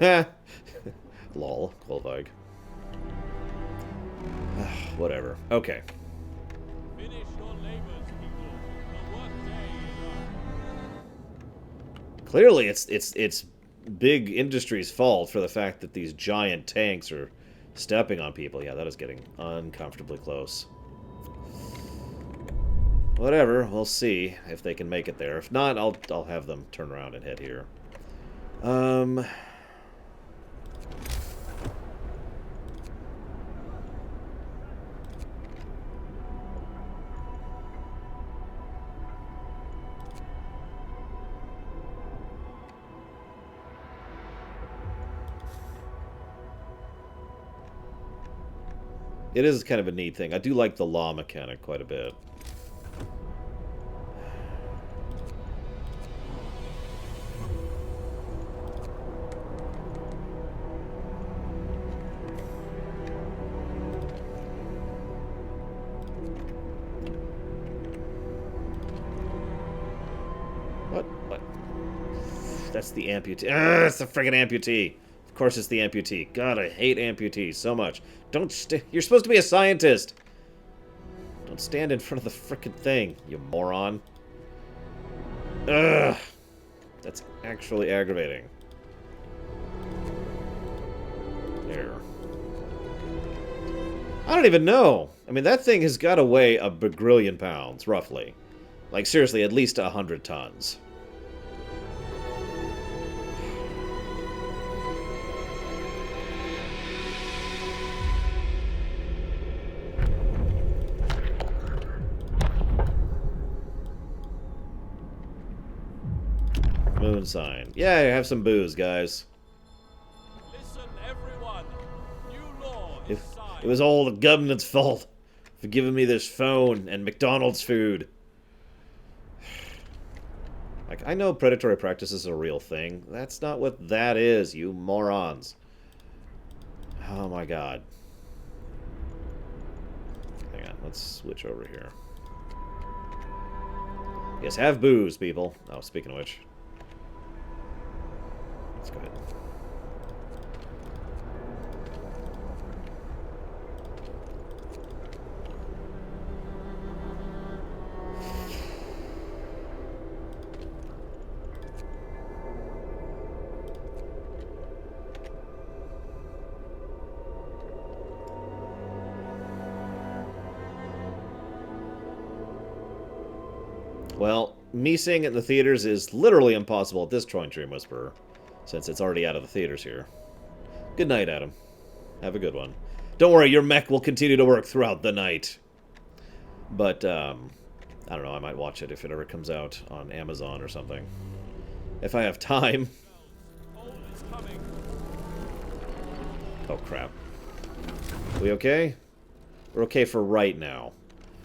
Ha. Lol, Kolvig. Whatever. Okay. Finish your labors, people. The workday is up. Clearly, it's big industry's fault for the fact that these giant tanks are stepping on people. Yeah, that is getting uncomfortably close. Whatever, we'll see if they can make it there. If not, I'll have them turn around and head here. It is kind of a neat thing. I do like the law mechanic quite a bit. What? That's the amputee. Ah, it's the friggin' amputee. Of course it's the amputee. God, I hate amputees so much. You're supposed to be a scientist. Don't stand in front of the frickin' thing, you moron. Ugh. That's actually aggravating. There. I don't even know. I mean, that thing has got to weigh a bagrillion pounds, roughly. Like, seriously, at least 100 tons. Moon sign. Yeah, have some booze, guys. Listen, everyone. New law is signed. It was all the government's fault for giving me this phone and McDonald's food. Like, I know predatory practice is a real thing. That's not what that is, you morons. Oh my god. Hang on, let's switch over here. Yes, have booze, people. Oh, speaking of which. Let's go ahead. Well, me seeing it in the theaters is literally impossible at this point, Dream Whisperer, since it's already out of the theaters here. Good night, Adam. Have a good one. Don't worry, your mech will continue to work throughout the night. But, I don't know, I might watch it if it ever comes out on Amazon or something. If I have time. Hold is coming. Oh, crap. We okay? We're okay for right now.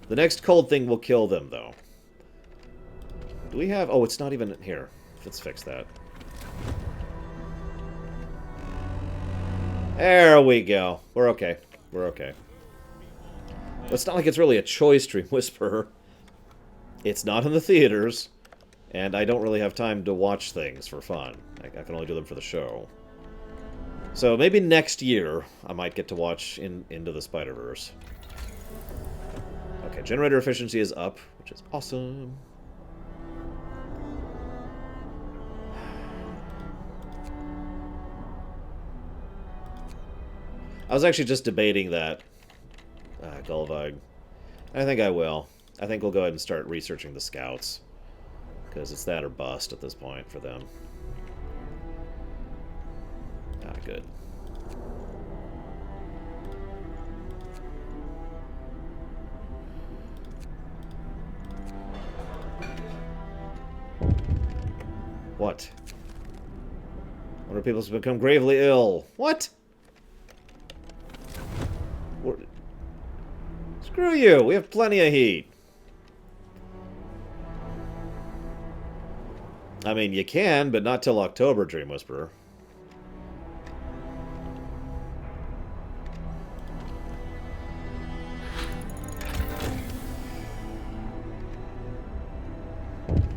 The next cold thing will kill them, though. Do we have... Oh, it's not even here. Let's fix that. There we go. We're okay. We're okay. But it's not like it's really a choice, Dream Whisperer. It's not in the theaters, and I don't really have time to watch things for fun. I can only do them for the show. So maybe next year I might get to watch Into the Spider-Verse. Okay, generator efficiency is up, which is awesome. I was actually just debating that, Gulvag. I think I will. I think we'll go ahead and start researching the scouts. Because it's that or bust at this point for them. Ah, good. What? One of the people's become gravely ill. What? Screw you! We have plenty of heat. I mean, you can, but not till October, Dream Whisperer.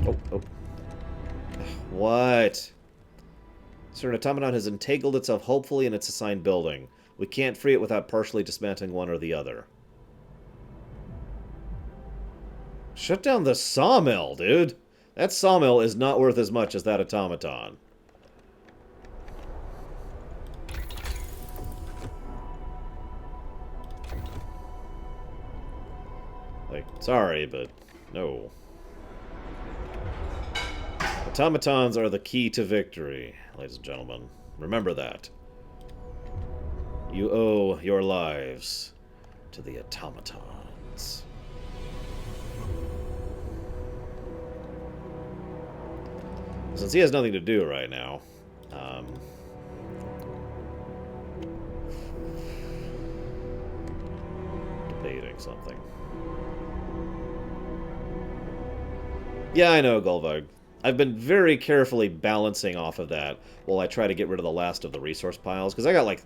Oh, oh. What? Certain automaton has entangled itself hopefully in its assigned building. We can't free it without partially dismantling one or the other. Shut down the sawmill, dude. That sawmill is not worth as much as that automaton. Like, sorry, but no. Automatons are the key to victory, ladies and gentlemen. Remember that. You owe your lives to the automatons. Since he has nothing to do right now, debating something. Yeah, I know, Gulvag. I've been very carefully balancing off of that while I try to get rid of the last of the resource piles, because I got like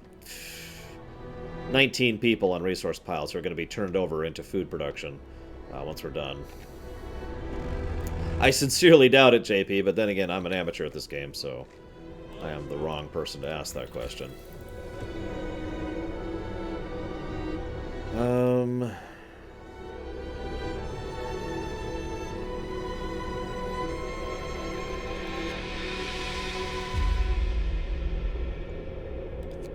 19 people on resource piles who are going to be turned over into food production once we're done. I sincerely doubt it, JP, but then again, I'm an amateur at this game, so I am the wrong person to ask that question.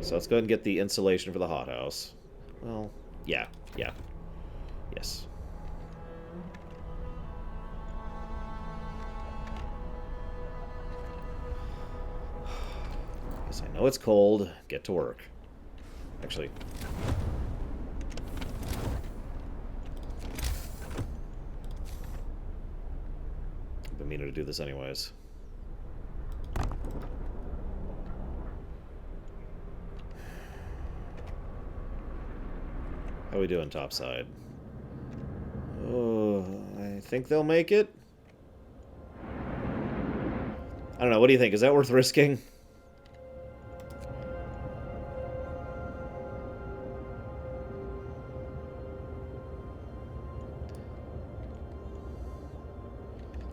So let's go ahead and get the insulation for the hothouse. Well, yeah, yes. Yes, I know it's cold. Get to work. Actually... I've been meaning to do this anyways. How are we doing topside? Oh, I think they'll make it. I don't know, what do you think? Is that worth risking?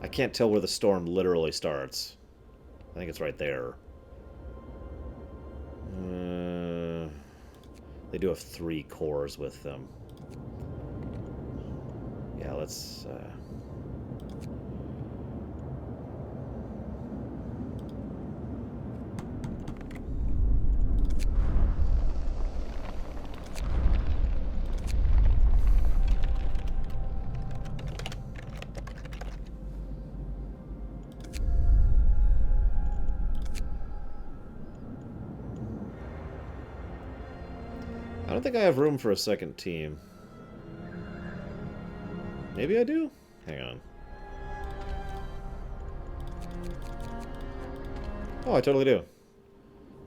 I can't tell where the storm literally starts. I think it's right there. They do have 3 cores with them. Yeah, let's... don't think I have room for a second team. Maybe I do? Hang on. Oh, I totally do.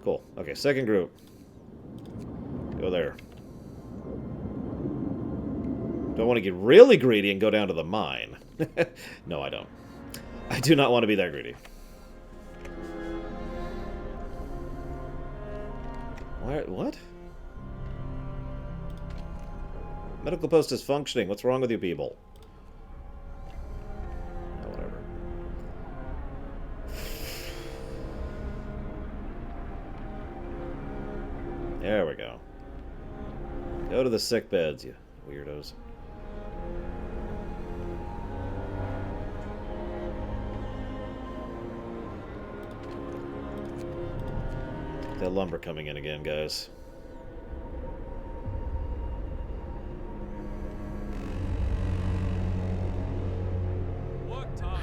Cool. Okay, second group. Go there. Do I want to get really greedy and go down to the mine? No, I don't. I do not want to be that greedy. What? Medical post is functioning. What's wrong with you people? Oh, whatever. There we go. Go to the sick beds, you weirdos. That lumber coming in again, guys. Work time.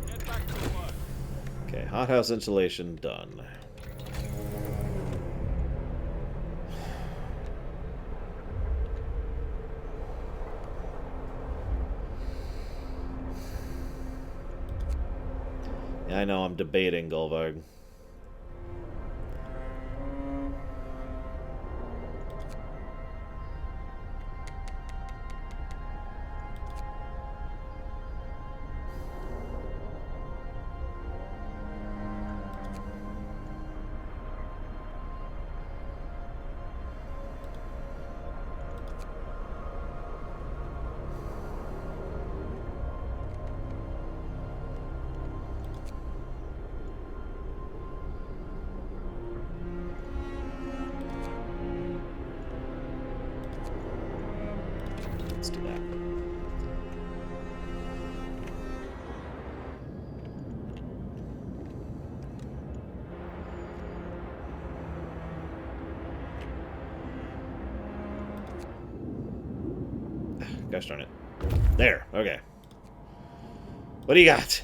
Get back to work. Okay, hothouse insulation done. Yeah, I know I'm debating, Golvag. Let's do that. Gosh darn it. There, okay. What do you got?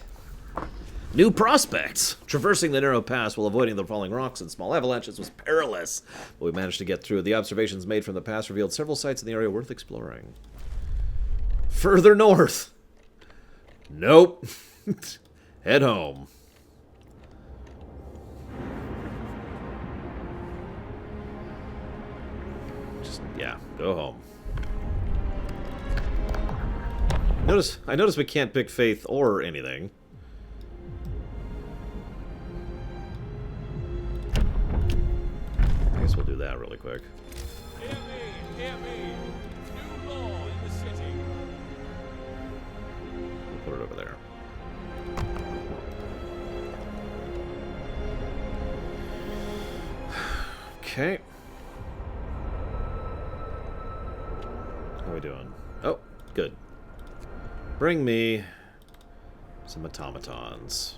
New prospects! Traversing the narrow pass while avoiding the falling rocks and small avalanches was perilous, but we managed to get through. The observations made from the pass revealed several sites in the area worth exploring. Further north! Nope. Head home. Just, yeah, go home. I notice we can't pick faith or anything. I guess we'll do that really quick. Hear me, hear me. New law in the city. We'll put it over there. Okay. How are we doing? Oh, good. Bring me some automatons.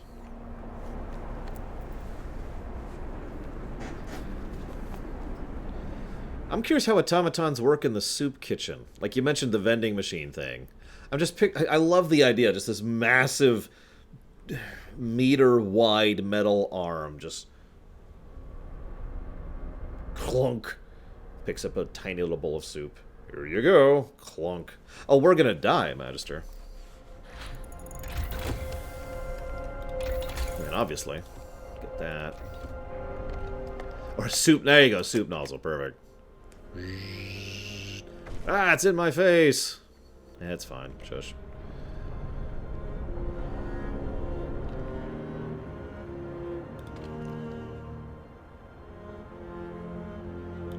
I'm curious how automatons work in the soup kitchen. Like you mentioned the vending machine thing. I love the idea, just this massive meter-wide metal arm just clunk. Picks up a tiny little bowl of soup. Here you go. Clunk. Oh, we're gonna die, Magister. I mean, obviously. Get that. Or soup. There you go. Soup nozzle. Perfect. Ah, it's in my face. Yeah, it's fine. Shush.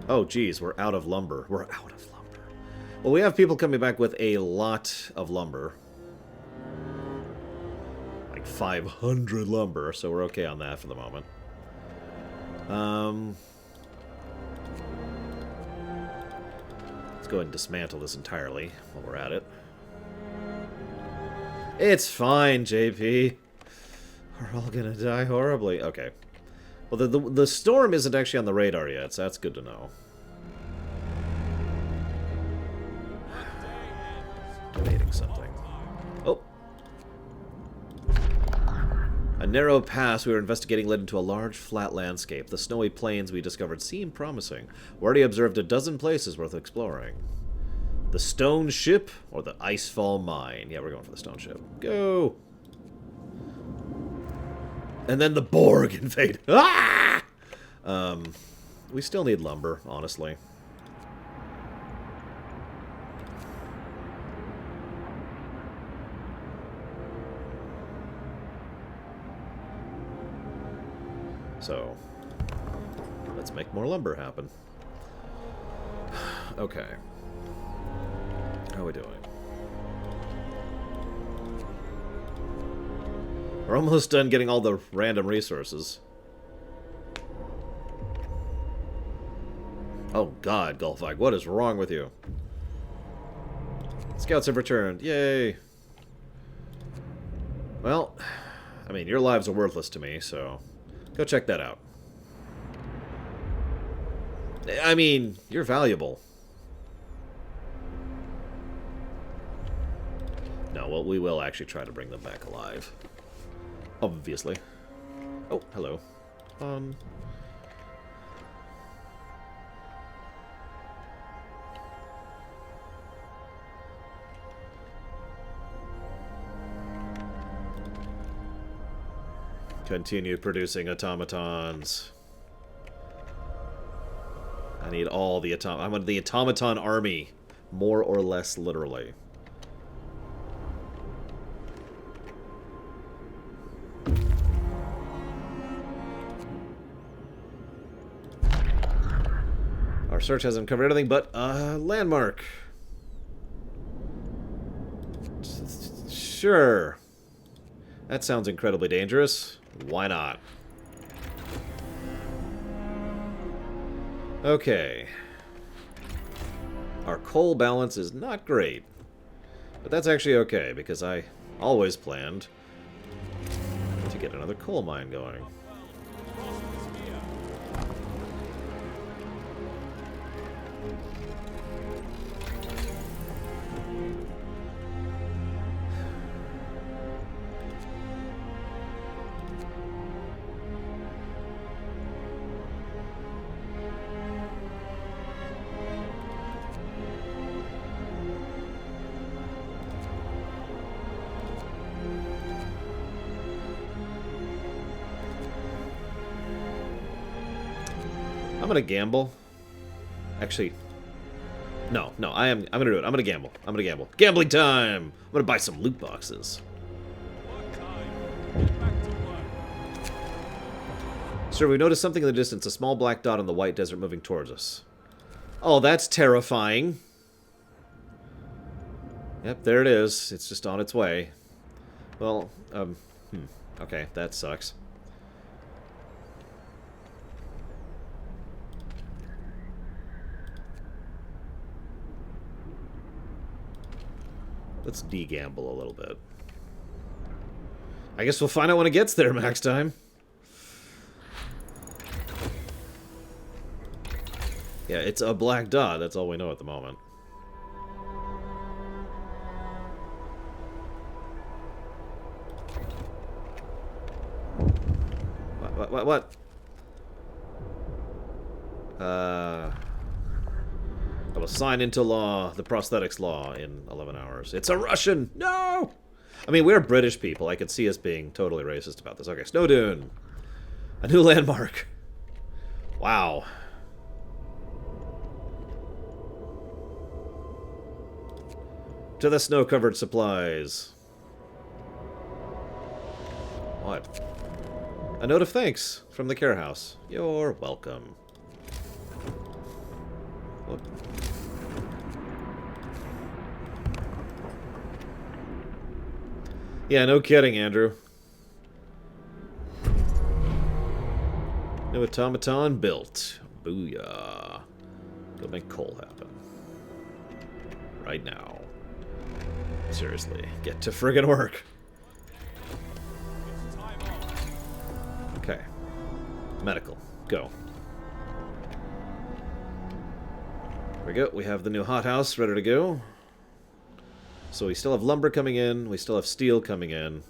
Oh, geez. We're out of lumber. We're out of lumber. Well, we have people coming back with a lot of lumber. 500 lumber, so we're okay on that for the moment. Let's go ahead and dismantle this entirely while we're at it. It's fine, JP. We're all gonna die horribly. Okay. Well, the storm isn't actually on the radar yet, so that's good to know. Debating something. Oh. A narrow pass we were investigating led into a large, flat landscape. The snowy plains we discovered seemed promising. We already observed a dozen places worth exploring. The stone ship or the icefall mine? Yeah, we're going for the stone ship. Go! And then the Borg invade. Ah! We still need lumber, honestly. So, let's make more lumber happen. Okay. How are we doing? We're almost done getting all the random resources. Oh god, Gulfag, what is wrong with you? Scouts have returned. Yay! Well, I mean, your lives are worthless to me, so go check that out. I mean, you're valuable. No, well, we will actually try to bring them back alive. Obviously. Oh, hello. Continue producing automatons. I need all the I want the automaton army, more or less literally. Our search hasn't covered anything but a landmark. Sure. That sounds incredibly dangerous. Why not? Okay. Our coal balance is not great. But that's actually okay, because I always planned to get another coal mine going. I'm gonna gamble. Actually, no, I'm gonna do it. I'm gonna gamble. I'm gonna gamble. Gambling time! I'm gonna buy some loot boxes. Work time. Get back to work. Sir, we noticed something in the distance, a small black dot on the white desert moving towards us. Oh, that's terrifying. Yep, there it is. It's just on its way. Well, okay, that sucks. Let's de-gamble a little bit. I guess we'll find out when it gets there, max time. Yeah, it's a black dot. That's all we know at the moment. What? I will sign into law the prosthetics law in 11 hours. It's a Russian! No! I mean, we're British people. I could see us being totally racist about this. Okay, Snowdune. A new landmark. Wow. To the snow-covered supplies. What? A note of thanks from the care house. You're welcome. What? Yeah, no kidding, Andrew. New automaton built. Booyah. Go make coal happen. Right now. Seriously, get to friggin' work. It's time off. Okay. Medical. Go. There we go. We have the new hothouse ready to go. So we still have lumber coming in. We still have steel coming in.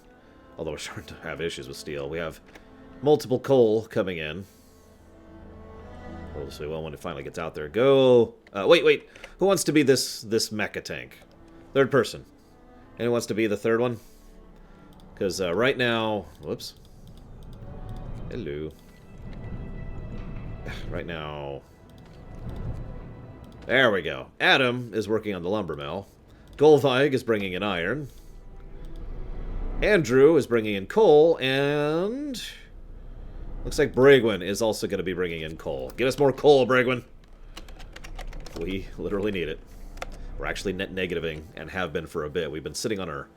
Although we're starting to have issues with steel. We have multiple coal coming in. We'll see well when it finally gets out there. Go! Wait! Who wants to be this mecha tank? Third person. Anyone wants to be the third one? Because right now... Whoops. Hello. Right now... There we go. Adam is working on the lumber mill. Golveig is bringing in iron. Andrew is bringing in coal, and... Looks like Bragwin is also going to be bringing in coal. Get us more coal, Bragwin! We literally need it. We're actually net negativing, and have been for a bit. We've been sitting on our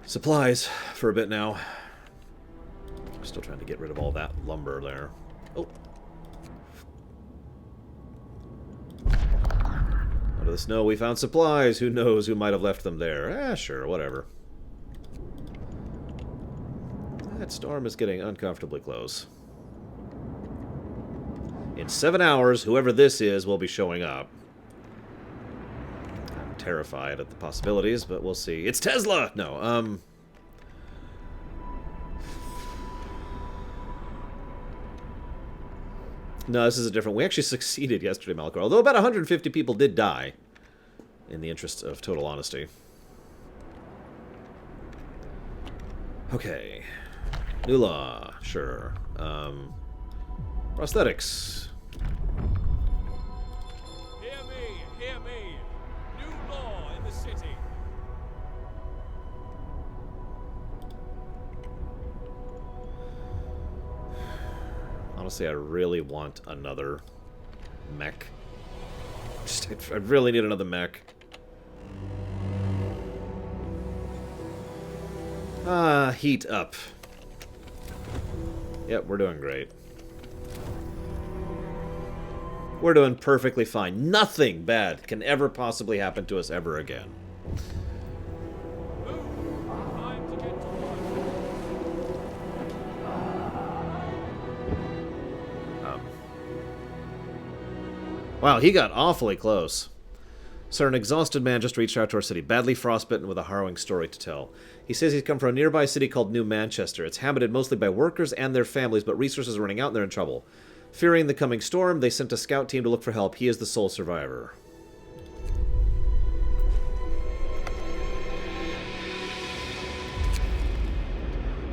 supplies for a bit now. Still trying to get rid of all that lumber there. Oh. Out of the snow we found supplies. Who knows who might have left them there? Sure, whatever. That storm is getting uncomfortably close. In 7 hours, whoever this is will be showing up. I'm terrified at the possibilities, but we'll see. It's Tesla! No, No, this is a different... We actually succeeded yesterday, Malkor. Although about 150 people did die. In the interest of total honesty. Okay. New law. Sure. Prosthetics. Hear me, hear me. New law in the city. Honestly, I really want another mech. I really need another mech. Heat up. Yep, we're doing great. We're doing perfectly fine. Nothing bad can ever possibly happen to us ever again. Move. Time to get to work. Wow, he got awfully close. Sir, an exhausted man just reached out to our city, badly frostbitten with a harrowing story to tell. He says he's come from a nearby city called New Manchester. It's habited mostly by workers and their families, but resources are running out and they're in trouble. Fearing the coming storm, they sent a scout team to look for help. He is the sole survivor.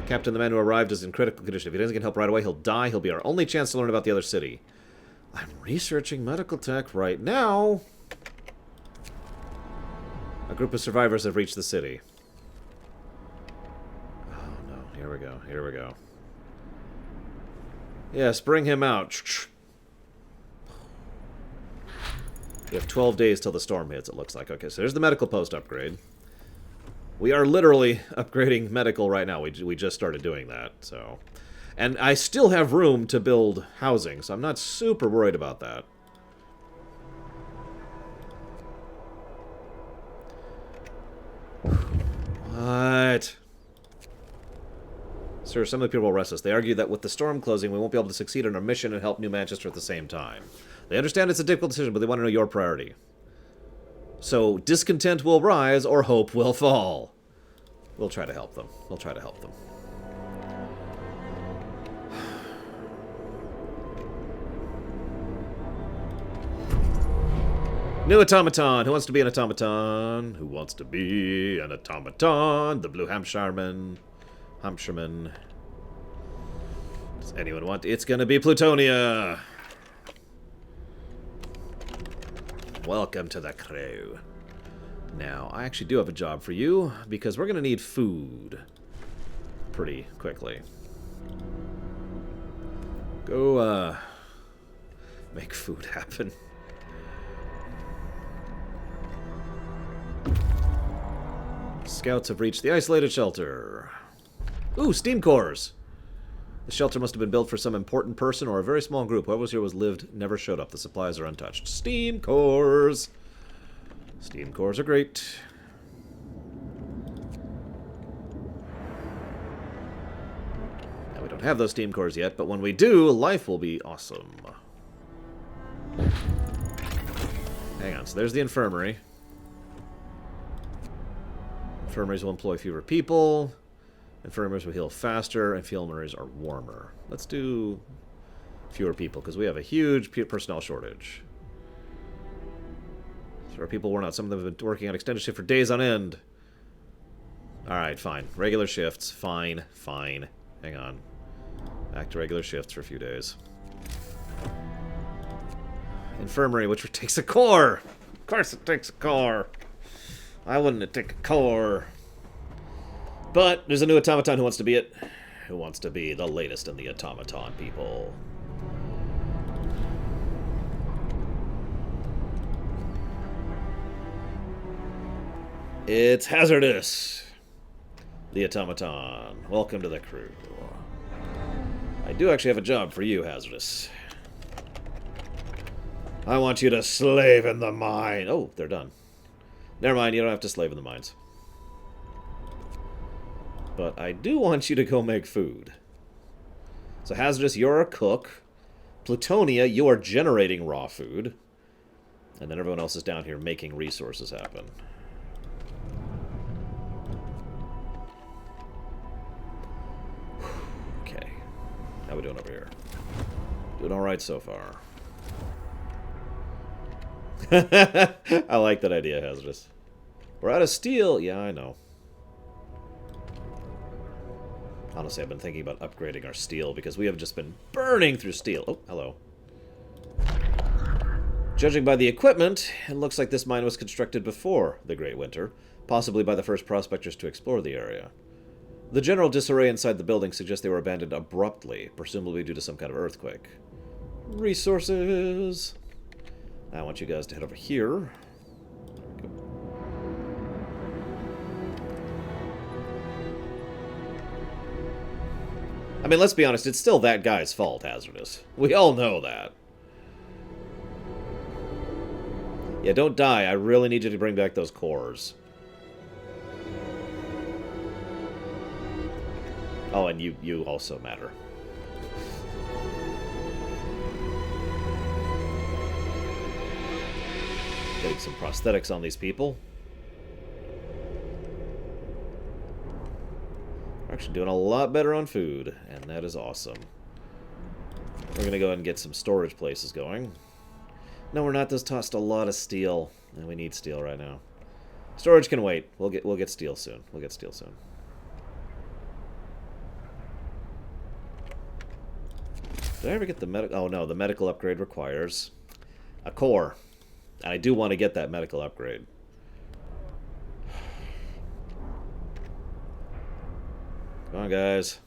Captain, the man who arrived is in critical condition. If he doesn't get help right away, he'll die. He'll be our only chance to learn about the other city. I'm researching medical tech right now. A group of survivors have reached the city. Oh no, here we go, here we go. Yes, bring him out. We have 12 days till the storm hits, it looks like. Okay, so there's the medical post upgrade. We are literally upgrading medical right now. We just started doing that, so... And I still have room to build housing, so I'm not super worried about that. What? Sir, some of the people are restless. They argue that with the storm closing, we won't be able to succeed in our mission and help New Manchester at the same time. They understand it's a difficult decision, but they want to know your priority. So, discontent will rise, or hope will fall. We'll try to help them. We'll try to help them. New automaton. Who wants to be an automaton? Who wants to be an automaton? The Blue Hampshireman. Hampshireman. Does anyone want? It's gonna be Plutonia. Welcome to the crew. Now, I actually do have a job for you, because we're gonna need food pretty quickly. Go, make food happen. Scouts have reached the isolated shelter. Ooh, steam cores! The shelter must have been built for some important person or a very small group. Whoever was here was lived, never showed up. The supplies are untouched. Steam cores! Steam cores are great. Now, we don't have those steam cores yet, but when we do, life will be awesome. Hang on, so there's the infirmary. Infirmaries will employ fewer people. Infirmaries will heal faster, infirmaries are warmer. Let's do fewer people, because we have a huge personnel shortage. So our people worn out. Some of them have been working on extended shift for days on end. Alright, fine. Regular shifts. Fine. Fine. Hang on. Back to regular shifts for a few days. Infirmary, which takes a core! Of course it takes a core! Why wouldn't it take a core? But there's a new automaton who wants to be it. Who wants to be the latest in the automaton people. It's Hazardous, the automaton. Welcome to the crew. I do actually have a job for you, Hazardous. I want you to slave in the mine. Oh, they're done. Never mind, you don't have to slave in the mines. But I do want you to go make food. So Hazardous, you're a cook. Plutonia, you are generating raw food. And then everyone else is down here making resources happen. Okay. How we doing over here? Doing alright so far. I like that idea, Hazardous. We're out of steel. Yeah, I know. Honestly, I've been thinking about upgrading our steel because we have just been burning through steel. Oh, hello. Judging by the equipment, it looks like this mine was constructed before the Great Winter, possibly by the first prospectors to explore the area. The general disarray inside the building suggests they were abandoned abruptly, presumably due to some kind of earthquake. Resources. I want you guys to head over here. I mean, let's be honest, it's still that guy's fault, Hazardous. We all know that. Yeah, don't die. I really need you to bring back those cores. Oh, and you also matter. Getting some prosthetics on these people. We're actually doing a lot better on food, and that is awesome. We're going to go ahead and get some storage places going. No, we're not. Those tossed a lot of steel, and we need steel right now. Storage can wait. We'll get steel soon. We'll get steel soon. Did I ever get the medical? Oh no, the medical upgrade requires a core. And I do want to get that medical upgrade. Come on, guys.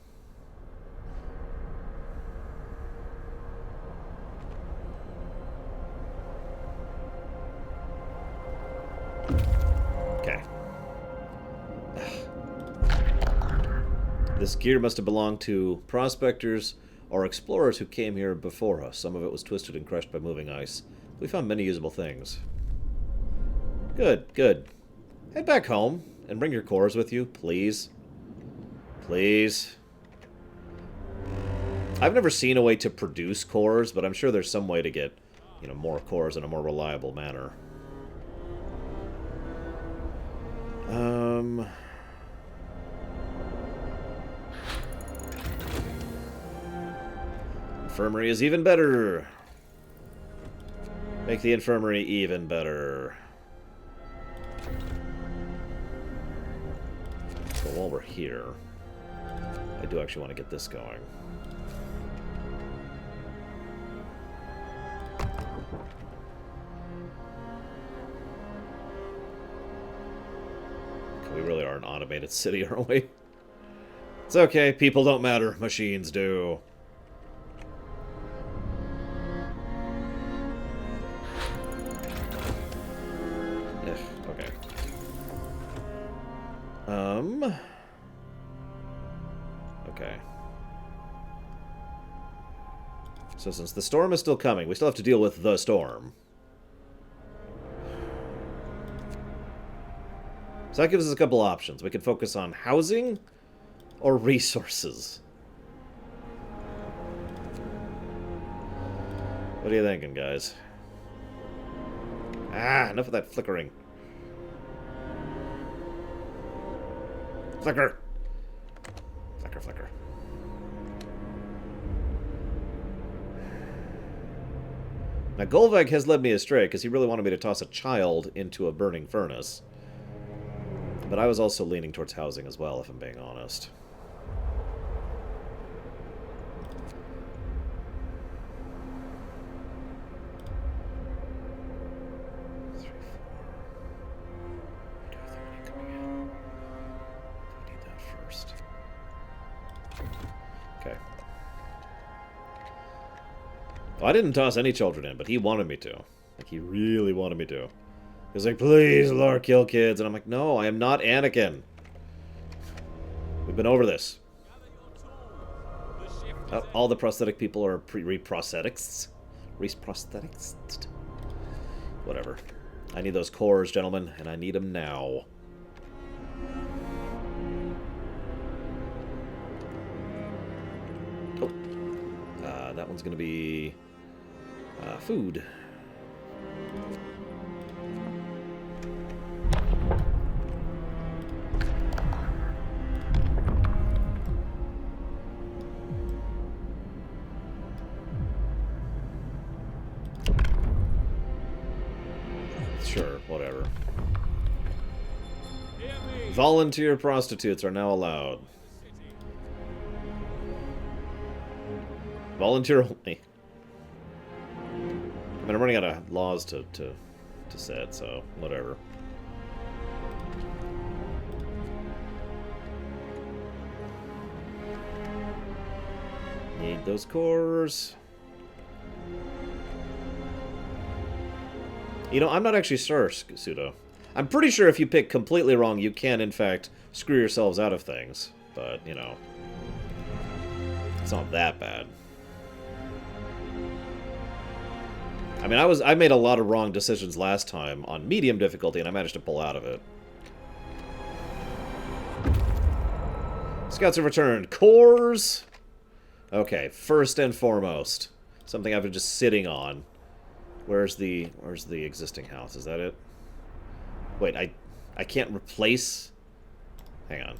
Okay. This gear must have belonged to prospectors or explorers who came here before us. Some of it was twisted and crushed by moving ice. We found many usable things. Good, good. Head back home and bring your cores with you, please. Please. I've never seen a way to produce cores, but I'm sure there's some way to get, you know, more cores in a more reliable manner. Infirmary is even better. Make the infirmary even better. But while we're here, I do actually want to get this going. We really are an automated city, aren't we? It's okay, people don't matter, machines do. Okay. Okay. So since the storm is still coming, we still have to deal with the storm. So that gives us a couple options. We can focus on housing or resources. What are you thinking, guys? Ah, enough of that flickering. Flicker! Now, Golvag has led me astray because he really wanted me to toss a child into a burning furnace. But I was also leaning towards housing as well, if I'm being honest. Okay. Well, I didn't toss any children in, but he wanted me to. Like, he really wanted me to. He was like, please, Lord, kill kids. And I'm like, no, I am not Anakin. We've been over this. All the prosthetic people are re-prosthetics. Re-prosthetics? Whatever. I need those cores, gentlemen, and I need them now. Oh. That one's going to be food. Sure, whatever. Volunteer prostitutes are now allowed. Volunteer only. I mean, I'm running out of laws to set, so whatever. Need those cores. You know, I'm not actually sure, Pseudo. I'm pretty sure if you pick completely wrong, you can, in fact, screw yourselves out of things. But, you know, it's not that bad. I mean, I made a lot of wrong decisions last time on medium difficulty, and I managed to pull out of it. Scouts have returned. Cores! Okay, first and foremost. Something I've been just sitting on. Where's the existing house? Is that it? Wait, I can't replace... Hang on.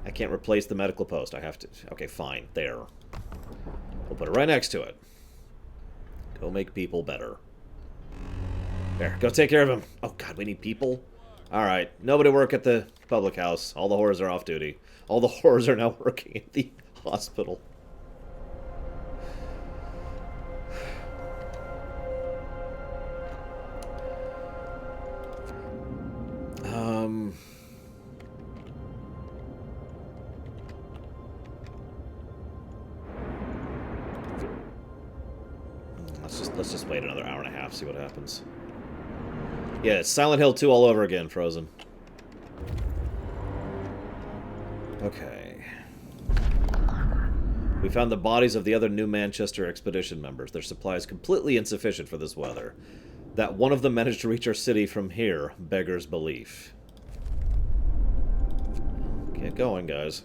I can't replace the medical post. I have to... Okay, fine. There. We'll put it right next to it. Go make people better. There, go take care of him. Oh, God, we need people? Alright, nobody work at the public house. All the whores are off duty. All the whores are now working at the hospital. Let's just wait another hour and a half, see what happens. Yeah, it's Silent Hill 2 all over again, Frozen. Okay. We found the bodies of the other New Manchester expedition members. Their supplies completely insufficient for this weather. That one of them managed to reach our city from here beggars belief. Get going, guys.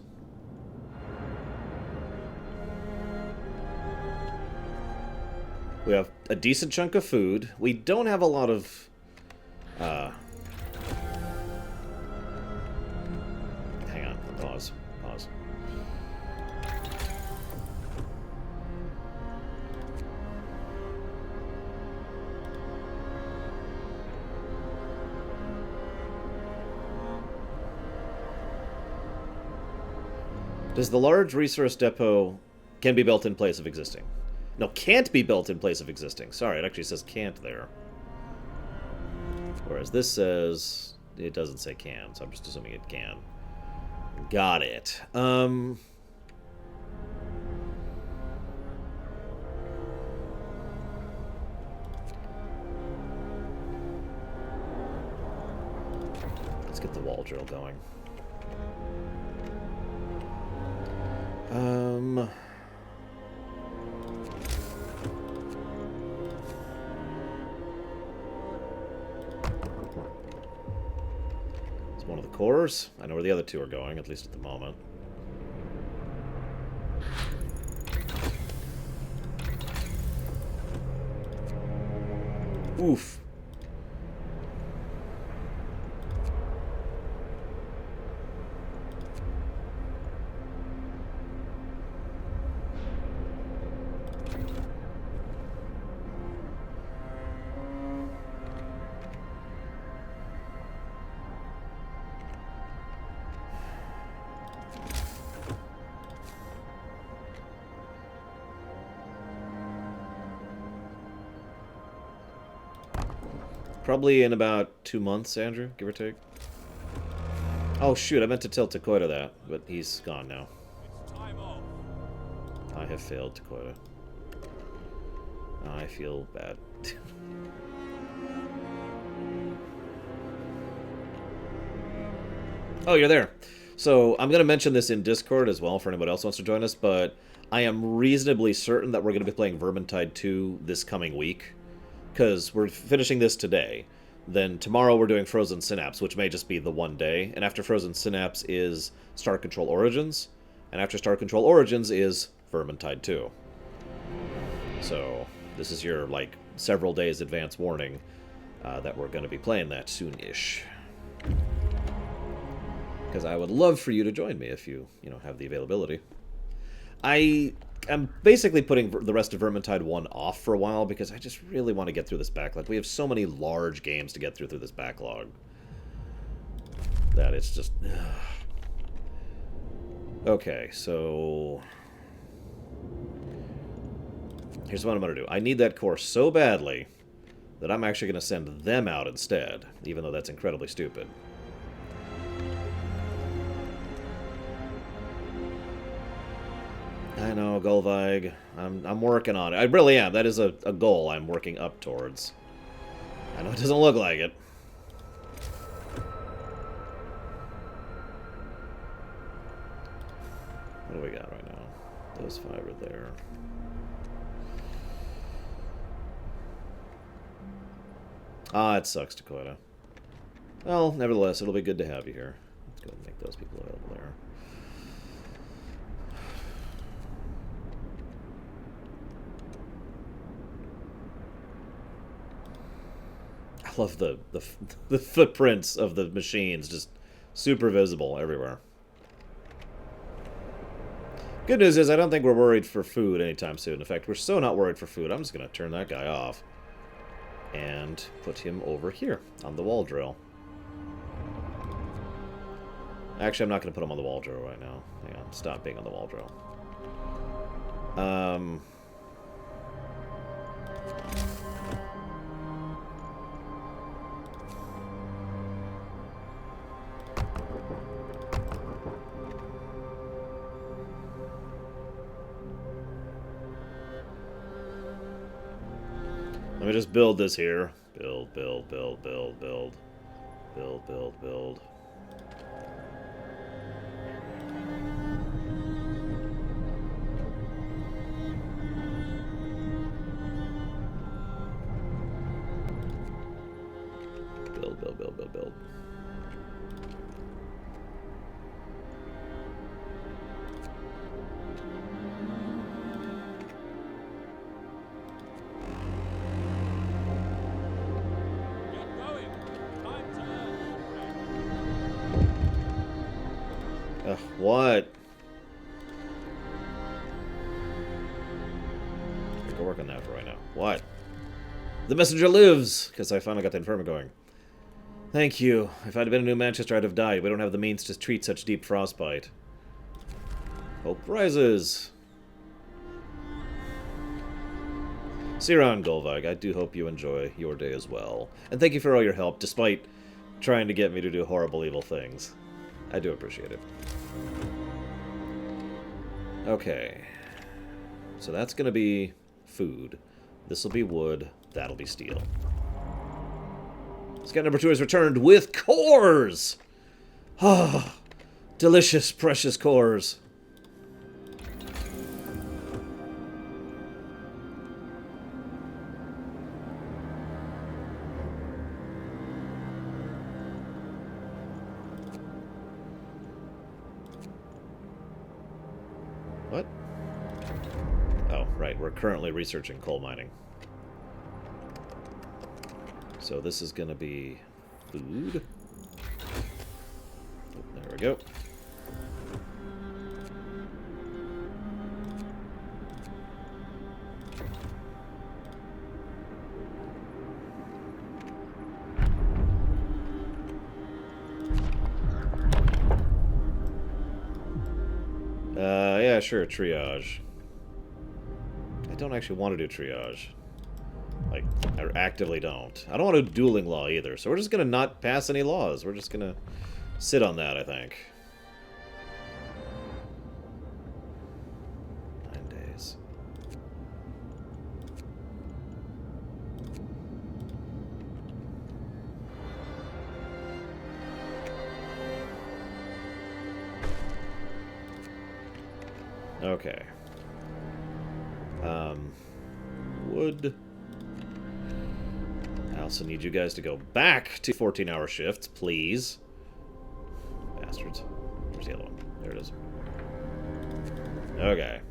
We have a decent chunk of food. We don't have a lot of... Hang on. Pause. Pause. Does the large resource depot can be built in place of existing? No, can't be built in place of existing. Sorry, it actually says can't there. Whereas this says... It doesn't say can, so I'm just assuming it can. Got it. Let's get the wall drill going. It's one of the cores. I know where the other two are going, at least at the moment. Oof. Probably in about 2 months, Andrew, give or take. Oh, shoot, I meant to tell Takoida that, but he's gone now. It's time off. I have failed Takoida. I feel bad. Oh, you're there. So, I'm going to mention this in Discord as well for anybody else who wants to join us, but I am reasonably certain that we're going to be playing Vermintide 2 this coming week, because we're finishing this today. Then tomorrow we're doing Frozen Synapse, which may just be the one day, and after Frozen Synapse is Star Control Origins, and after Star Control Origins is Vermintide 2. So, this is your, like, several days advance warning that we're going to be playing that soon-ish. Because I would love for you to join me if you have the availability. I'm basically putting the rest of Vermintide 1 off for a while because I just really want to get through this backlog. We have so many large games to get through this backlog that it's just... Okay, so... Here's what I'm going to do. I need that course so badly that I'm actually going to send them out instead, even though that's incredibly stupid. I know, Golvig. I'm working on it. I really am. That is a goal I'm working up towards. I know it doesn't look like it. What do we got right now? Those 5 are there. Ah, it sucks, Dakota. Well, nevertheless, it'll be good to have you here. Let's go and make those people available there. I love the footprints of the machines, just super visible everywhere. Good news is I don't think we're worried for food anytime soon. In fact, we're so not worried for food, I'm just going to turn that guy off and put him over here on the wall drill. Actually, I'm not going to put him on the wall drill right now. Hang on, stop being on the wall drill. Let me just build this here. Build, build, build, build, build. Build, build, build. Build, build, build, build, build. Get going. Time to earn. Ugh, what? Go work on that for right now. What? The messenger lives! Because I finally got the infirmary going. Thank you. If I'd been in New Manchester, I'd have died. We don't have the means to treat such deep frostbite. Hope rises. Siran Golvig, I do hope you enjoy your day as well. And thank you for all your help, despite trying to get me to do horrible, evil things. I do appreciate it. Okay. So that's going to be food. This will be wood. That'll be steel. Scout number 2 has returned with cores! Ah, delicious, precious cores. What? Oh, right. We're currently researching coal mining. So this is going to be food. Oh, there we go. Yeah, sure, triage. I don't actually want to do triage. Like, I actively don't. I don't want a dueling law either, so we're just gonna not pass any laws. We're just gonna sit on that, I think. 9 days. Okay. Wood. I also need you guys to go back to 14-hour shifts, please. Bastards. Where's the other one? There it is. Okay.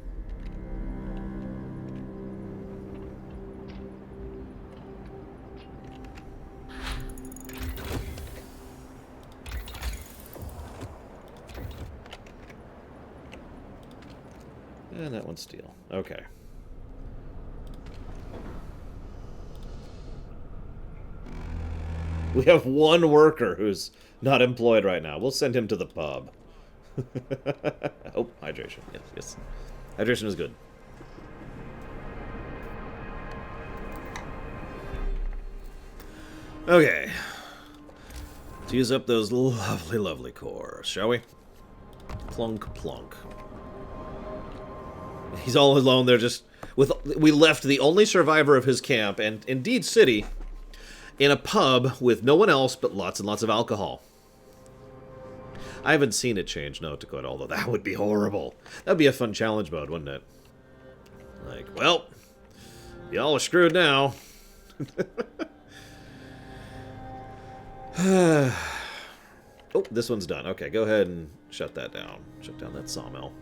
And that one's steel. Okay. We have one worker who's not employed right now. We'll send him to the pub. Oh, hydration. Yes, yes. Hydration is good. Okay. Let's use up those lovely, lovely cores, shall we? Plunk, plunk. He's all alone there just... We left the only survivor of his camp, and indeed city, in a pub with no one else but lots and lots of alcohol. I haven't seen it change note to code, although that would be horrible. That'd be a fun challenge mode, wouldn't it? Like, well, y'all are screwed now. Oh, this one's done. Okay, go ahead and shut that down. Shut down that sawmill.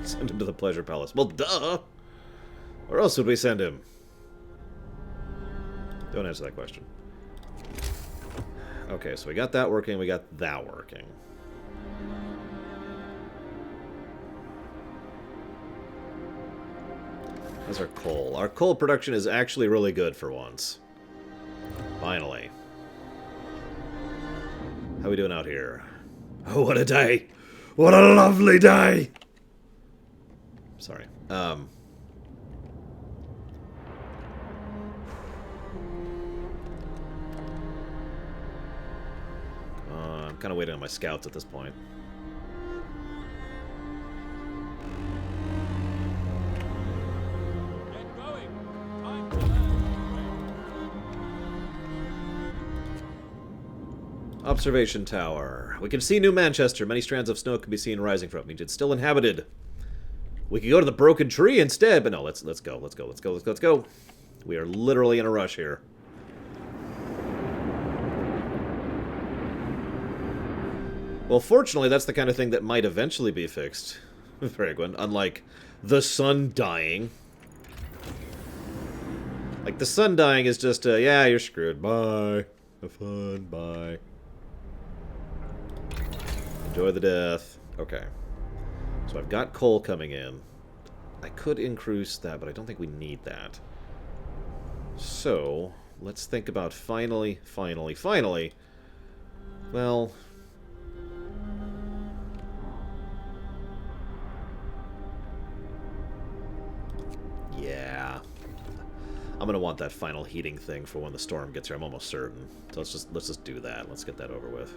Send him to the Pleasure Palace. Well, duh! Where else would we send him? Don't answer that question. Okay, so we got that working, we got that working. How's our coal? Our coal production is actually really good for once. Finally. How we doing out here? Oh, what a day! What a lovely day! Sorry. I'm kind of waiting on my scouts at this point. Get going. Time to land. Observation tower. We can see New Manchester. Many strands of snow can be seen rising from it. Means it's still inhabited. We could go to the broken tree instead, but no, let's go. We are literally in a rush here. Well, fortunately, that's the kind of thing that might eventually be fixed, Faragwin, unlike the sun dying. Like, the sun dying is just yeah, you're screwed. Bye. Have fun. Bye. Enjoy the death. Okay. So I've got coal coming in. I could increase that, but I don't think we need that. So, let's think about finally... Well... Yeah. I'm gonna want that final heating thing for when the storm gets here, I'm almost certain. So let's just do that. Let's get that over with.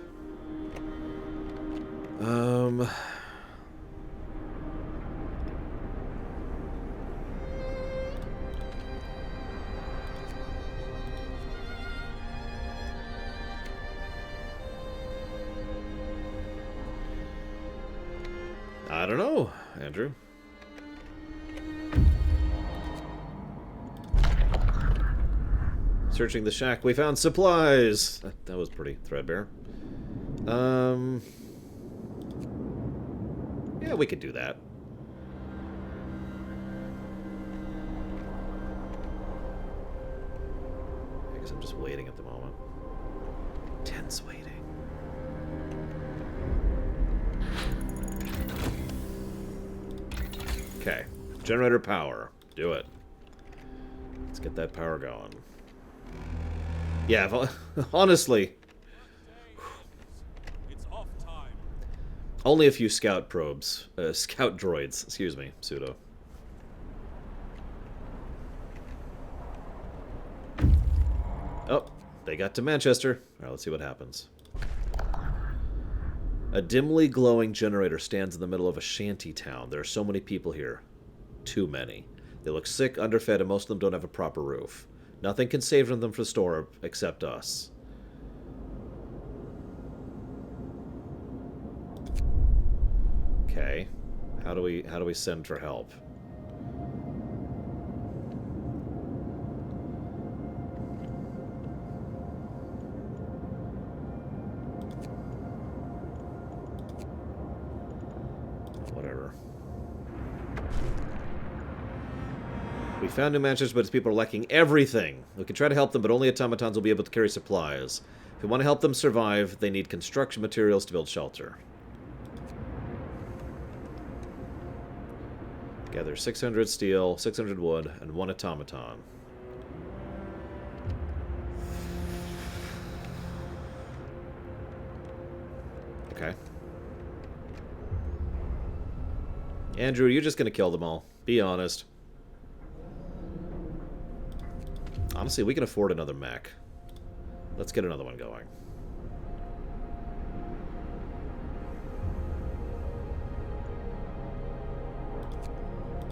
I don't know, Andrew. Searching the shack, we found supplies! That was pretty threadbare. Yeah, we could do that. I guess I'm just waiting at the moment. Tense waiting. Okay. Generator power. Do it. Let's get that power going. Yeah, honestly, It's off time. only a few scout probes. Scout droids, excuse me, pseudo. Oh, they got to Manchester. Alright, let's see what happens. A dimly glowing generator stands in the middle of a shanty town. There are so many people here. Too many. They look sick, underfed, and most of them don't have a proper roof. Nothing can save them from the storm except us. Okay. How do we send for help? Whatever. We found New Manchester, but its people are lacking everything. We can try to help them, but only automatons will be able to carry supplies. If we want to help them survive, they need construction materials to build shelter. Gather 600 steel, 600 wood, and 1 automaton. Okay. Andrew, you're just gonna kill them all. Be honest. Honestly, we can afford another mech. Let's get another one going.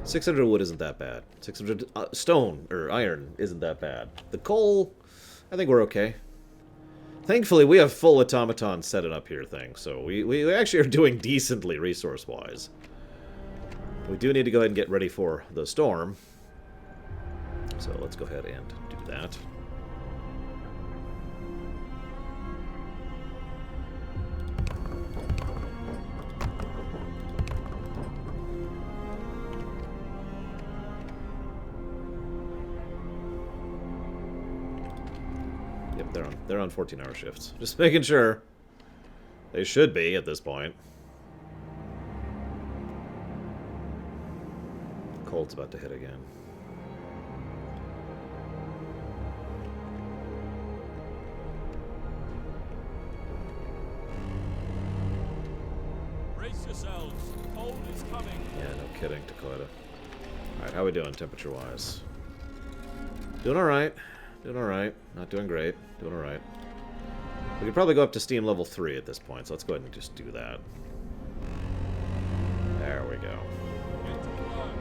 $600 wood isn't that bad. 600 stone, or iron, isn't that bad. The coal, I think we're okay. Thankfully, we have full automaton set it up here thing, so we actually are doing decently resource-wise. We do need to go ahead and get ready for the storm. So let's go ahead and do that. Yep, they're on 14-hour shifts. Just making sure. They should be at this point. Cold's about to hit again. Brace yourselves. Cold is coming. Yeah, no kidding, Dakota. Alright, how we doing temperature-wise? Doing alright. Doing alright. Not doing great. Doing alright. We could probably go up to steam level 3 at this point, so let's go ahead and just do that. There we go. Get to work.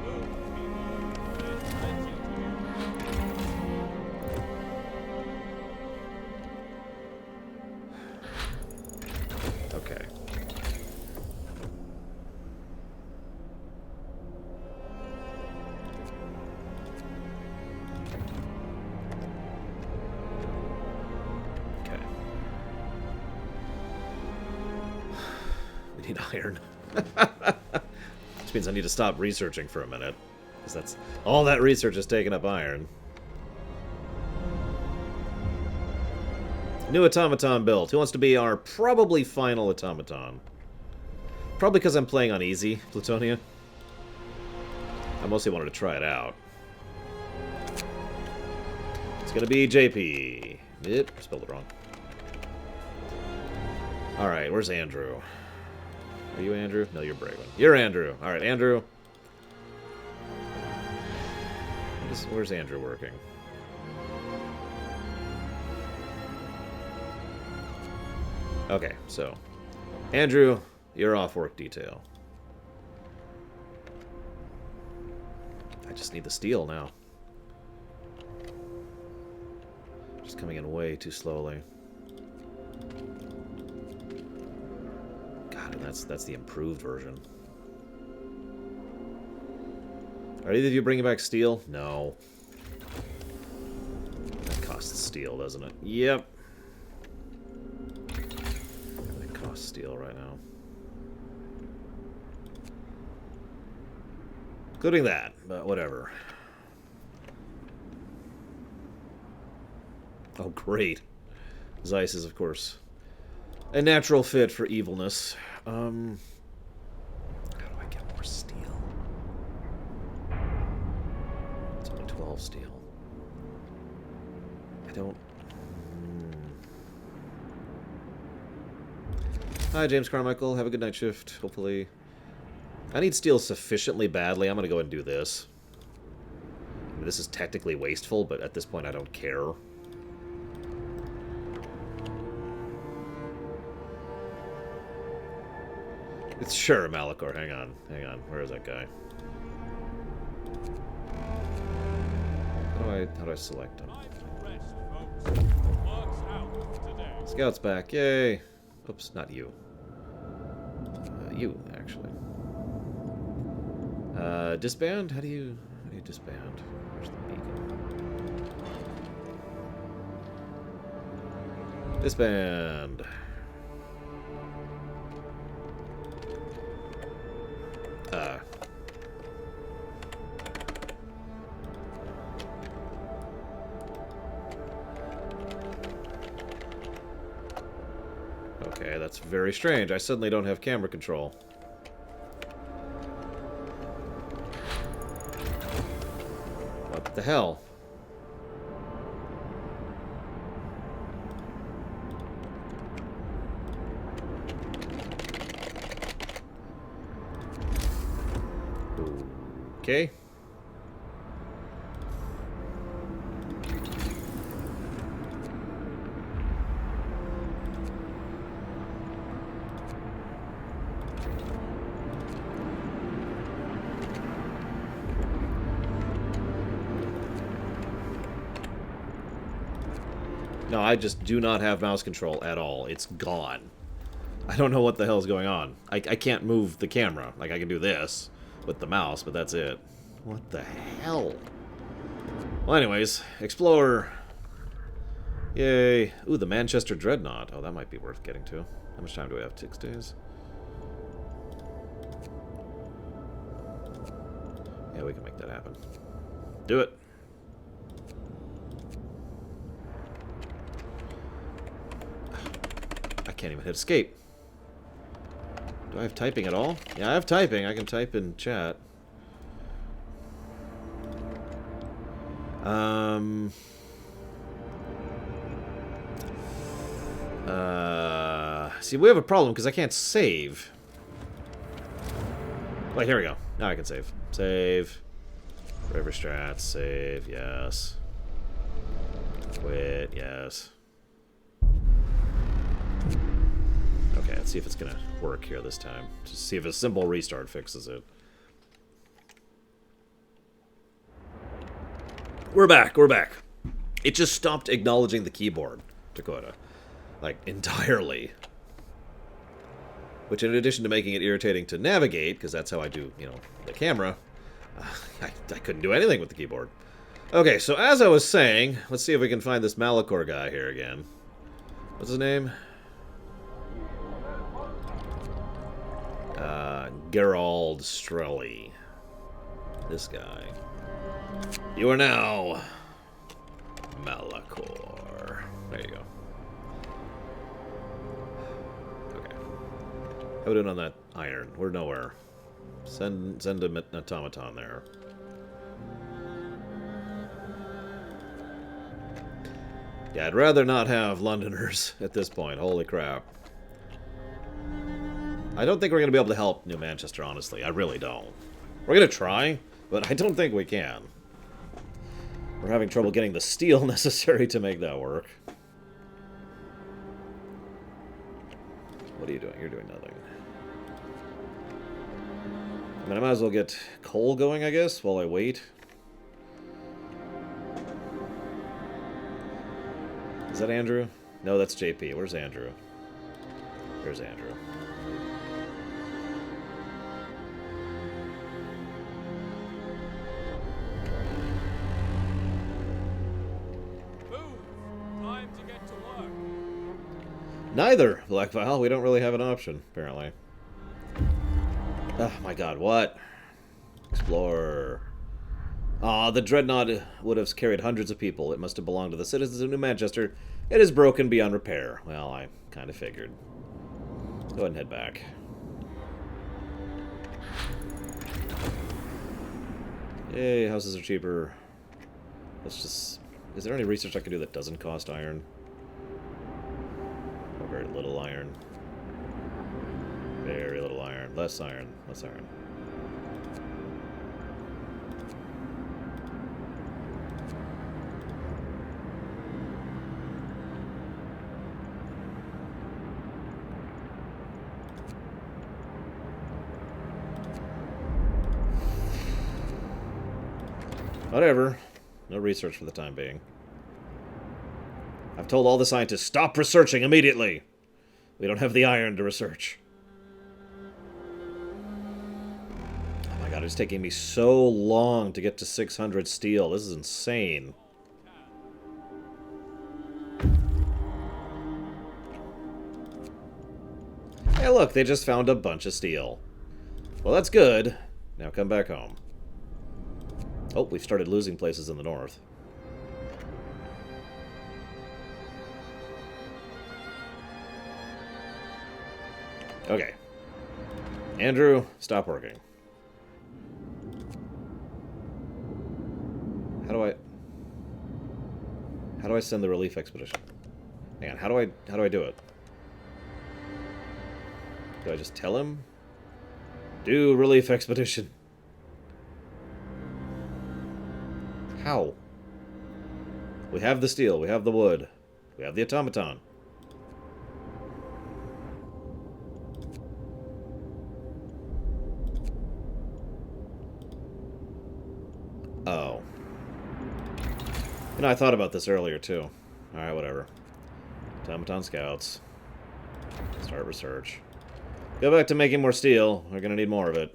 Move, people. There's plenty to do. Okay. Okay. We need iron. Which means I need to stop researching for a minute. Because that's all that research is taking up iron. New automaton built. Who wants to be our probably final automaton? Probably because I'm playing on easy, Plutonia. I mostly wanted to try it out. It's gonna be JP. Yep, spelled it wrong. Alright, where's Andrew? Are you Andrew? No, you're Braven. You're Andrew. Alright, Andrew. Where's Andrew working? Okay, so Andrew, you're off work detail. I just need the steel now. Just coming in way too slowly. God, and that's the improved version. Are either of you bringing back steel? No. That costs steel, doesn't it? Yep. Steel right now. Including that, but whatever. Oh, great. Zeiss is, of course, a natural fit for evilness. How do I get more steel? It's only 12 steel. I don't... Hi, James Carmichael. Have a good night shift, hopefully. I need steel sufficiently badly. I'm going to go ahead and do this. I mean, this is technically wasteful, but at this point I don't care. It's sure Malachor. Hang on. Where is that guy? How do I select him? Time to rest, folks. Work's out today. Scout's back. Yay. Oops, not you. You, actually. Disband? How do you disband? Where's the beacon? Disband. Okay, that's very strange. I suddenly don't have camera control. What the hell? Okay. No, I just do not have mouse control at all. It's gone. I don't know what the hell is going on. I can't move the camera. Like, I can do this with the mouse, but that's it. What the hell? Well, anyways, Explorer. Yay. Ooh, the Manchester Dreadnought. Oh, that might be worth getting to. How much time do we have? 6 days? Yeah, we can make that happen. Do it. I can't even hit escape. Do I have typing at all? Yeah, I have typing. I can type in chat. See, we have a problem because I can't save. Wait, here we go. Now I can save. Save. River strats. Save. Yes. Quit. Yes. Okay, let's see if it's gonna work here this time. Just see if a simple restart fixes it. We're back. It just stopped acknowledging the keyboard, Dakota. Like, entirely. Which, in addition to making it irritating to navigate, because that's how I do, you know, the camera, I couldn't do anything with the keyboard. Okay, so as I was saying, let's see if we can find this Malachor guy here again. What's his name? Gerald Strelly. This guy. You are now Malachor. There you go. Okay. How we doing on that iron? We're nowhere. Send an automaton there. Yeah, I'd rather not have Londoners at this point. Holy crap. I don't think we're going to be able to help New Manchester, honestly. I really don't. We're going to try, but I don't think we can. We're having trouble getting the steel necessary to make that work. What are you doing? You're doing nothing. I mean, I might as well get coal going, I guess, while I wait. Is that Andrew? No, that's JP. Where's Andrew? There's Andrew. Neither, Black Vial. We don't really have an option, apparently. Oh my god, what? Explorer. Ah, the Dreadnought would have carried hundreds of people. It must have belonged to the citizens of New Manchester. It is broken beyond repair. Well, I kind of figured. Go ahead and head back. Yay, houses are cheaper. Let's just... Is there any research I can do that doesn't cost iron? Very little iron. Very little iron. Less iron. Less iron. Whatever. No research for the time being. I've told all the scientists, stop researching immediately! We don't have the iron to research. Oh my god, it's taking me so long to get to 600 steel. This is insane. Hey look, they just found a bunch of steel. Well, that's good. Now come back home. Oh, we've started losing places in the north. Okay. Andrew, stop working. How do I send the relief expedition? Hang on, how do I do it? Do I just tell him? Do relief expedition. How? We have the steel, we have the wood, we have the automaton. Oh. You know, I thought about this earlier, too. Alright, whatever. Automaton scouts. Start research. Go back to making more steel. We're gonna need more of it.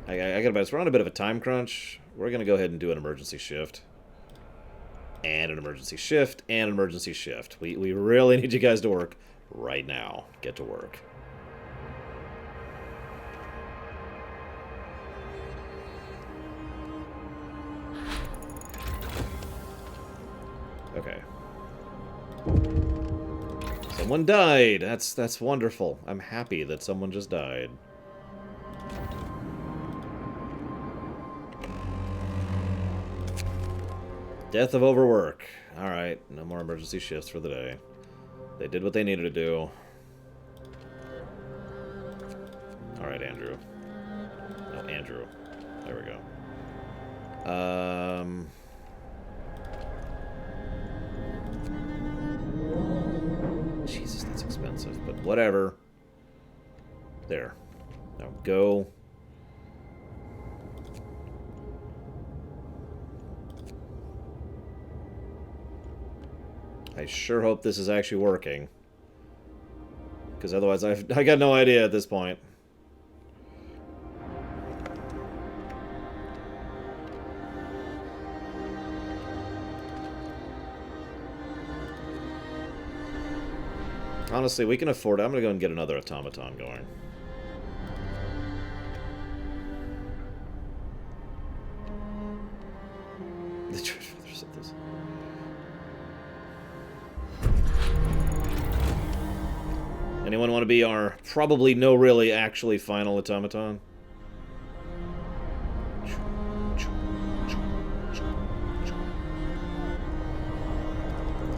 I gotta bet we're on a bit of a time crunch. We're gonna go ahead and do an emergency shift. And an emergency shift, and an emergency shift. We really need you guys to work right now. Get to work. Okay. Someone died. That's wonderful. I'm happy that someone just died. Death of overwork. Alright, no more emergency shifts for the day. They did what they needed to do. Alright, Andrew. No, Andrew. There we go. Jesus, that's expensive, but whatever. There. Now go. I sure hope this is actually working. Because otherwise I got no idea at this point. Honestly, we can afford it. I'm going to go and get another automaton going. The Church Fathers said this. Anyone want to be our probably no really actually final automaton?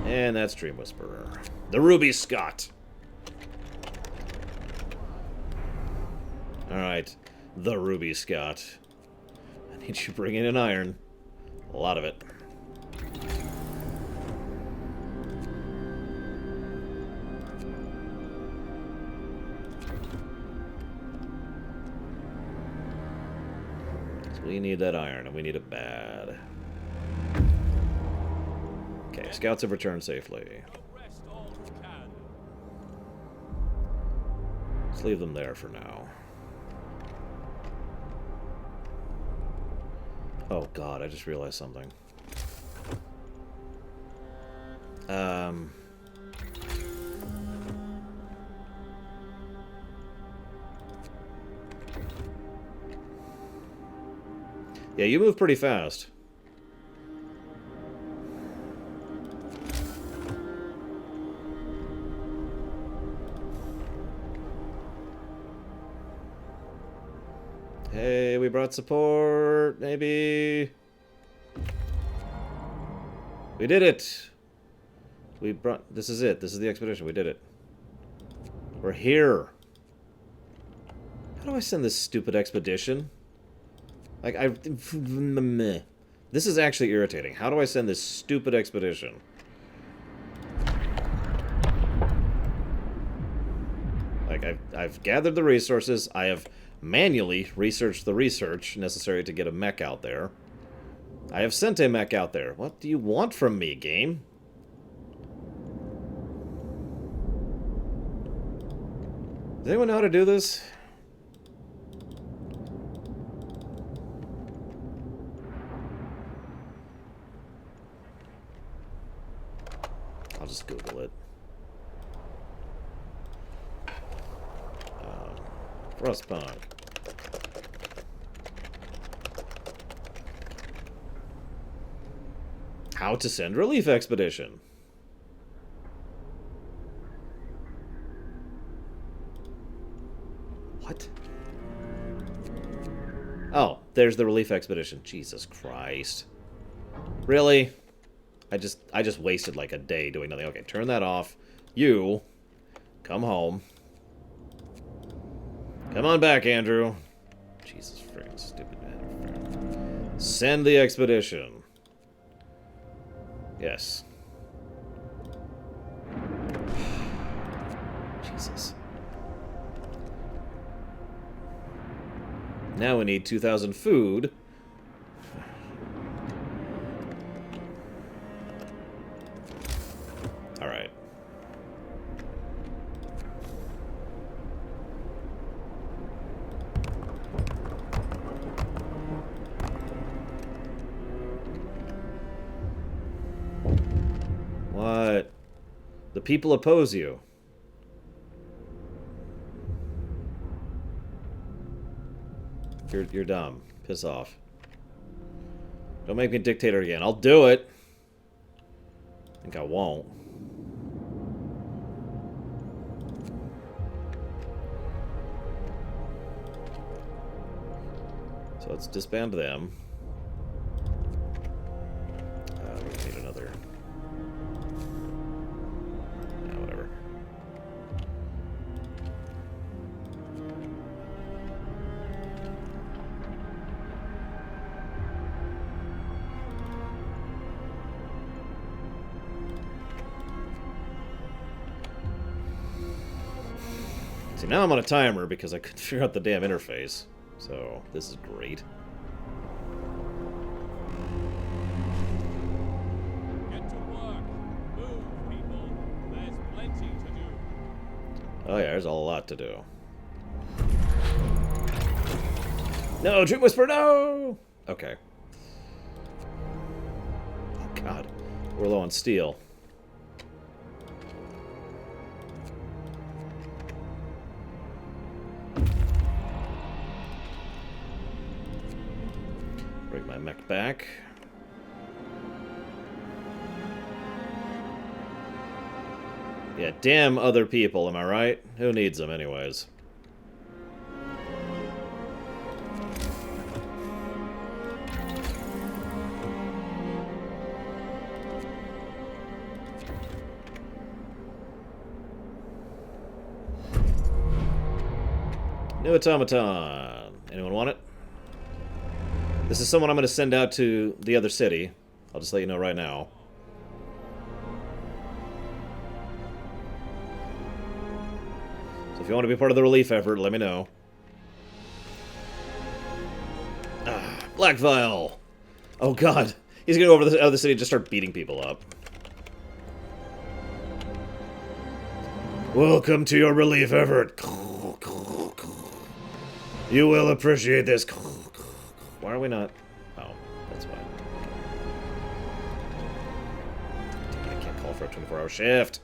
And that's Dream Whisperer. The Ruby Scott. Alright. The Ruby Scott. I need you bringing in iron. A lot of it. So we need that iron, and we need it bad. Okay, scouts have returned safely. Let's leave them there for now. Oh god, I just realized something. Yeah, you move pretty fast. Hey, we brought support, maybe. We did it. We brought, this is it. This is the expedition. We did it. We're here. How do I send this stupid expedition? Like, this is actually irritating. How do I send this stupid expedition? Like, I've gathered the resources. I have manually research the research necessary to get a mech out there. I have sent a mech out there. What do you want from me, game? Does anyone know how to do this? I'll just Google it. Frostpunk. How to send relief expedition. What? Oh, there's the relief expedition. Jesus Christ. Really? I just wasted like a day doing nothing. Okay, turn that off. You come home. Come on back, Andrew. Jesus freaking stupid man. Send the expedition. Yes. Jesus. Now we need 2,000 food. Alright. What? The people oppose you. You're dumb. Piss off. Don't make me dictator again. I'll do it. I think I won't. So let's disband them. We need another. Yeah, whatever. See, now I'm on a timer because I couldn't figure out the damn interface. So, this is great. Get to work. Move, people. There's plenty to do. Oh yeah, there's a lot to do. No, Dream Whisper, no! Okay. Oh god. We're low on steel. Bring my mech back. Yeah, damn other people, am I right? Who needs them anyways? New automaton. Anyone want it? This is someone I'm going to send out to the other city. I'll just let you know right now. So if you want to be part of the relief effort, let me know. Ah, Black Vial! Oh god. He's going to go over to the other city and just start beating people up. Welcome to your relief effort. You will appreciate this. Why are we not? Oh, that's why. I can't call for a 24-hour shift.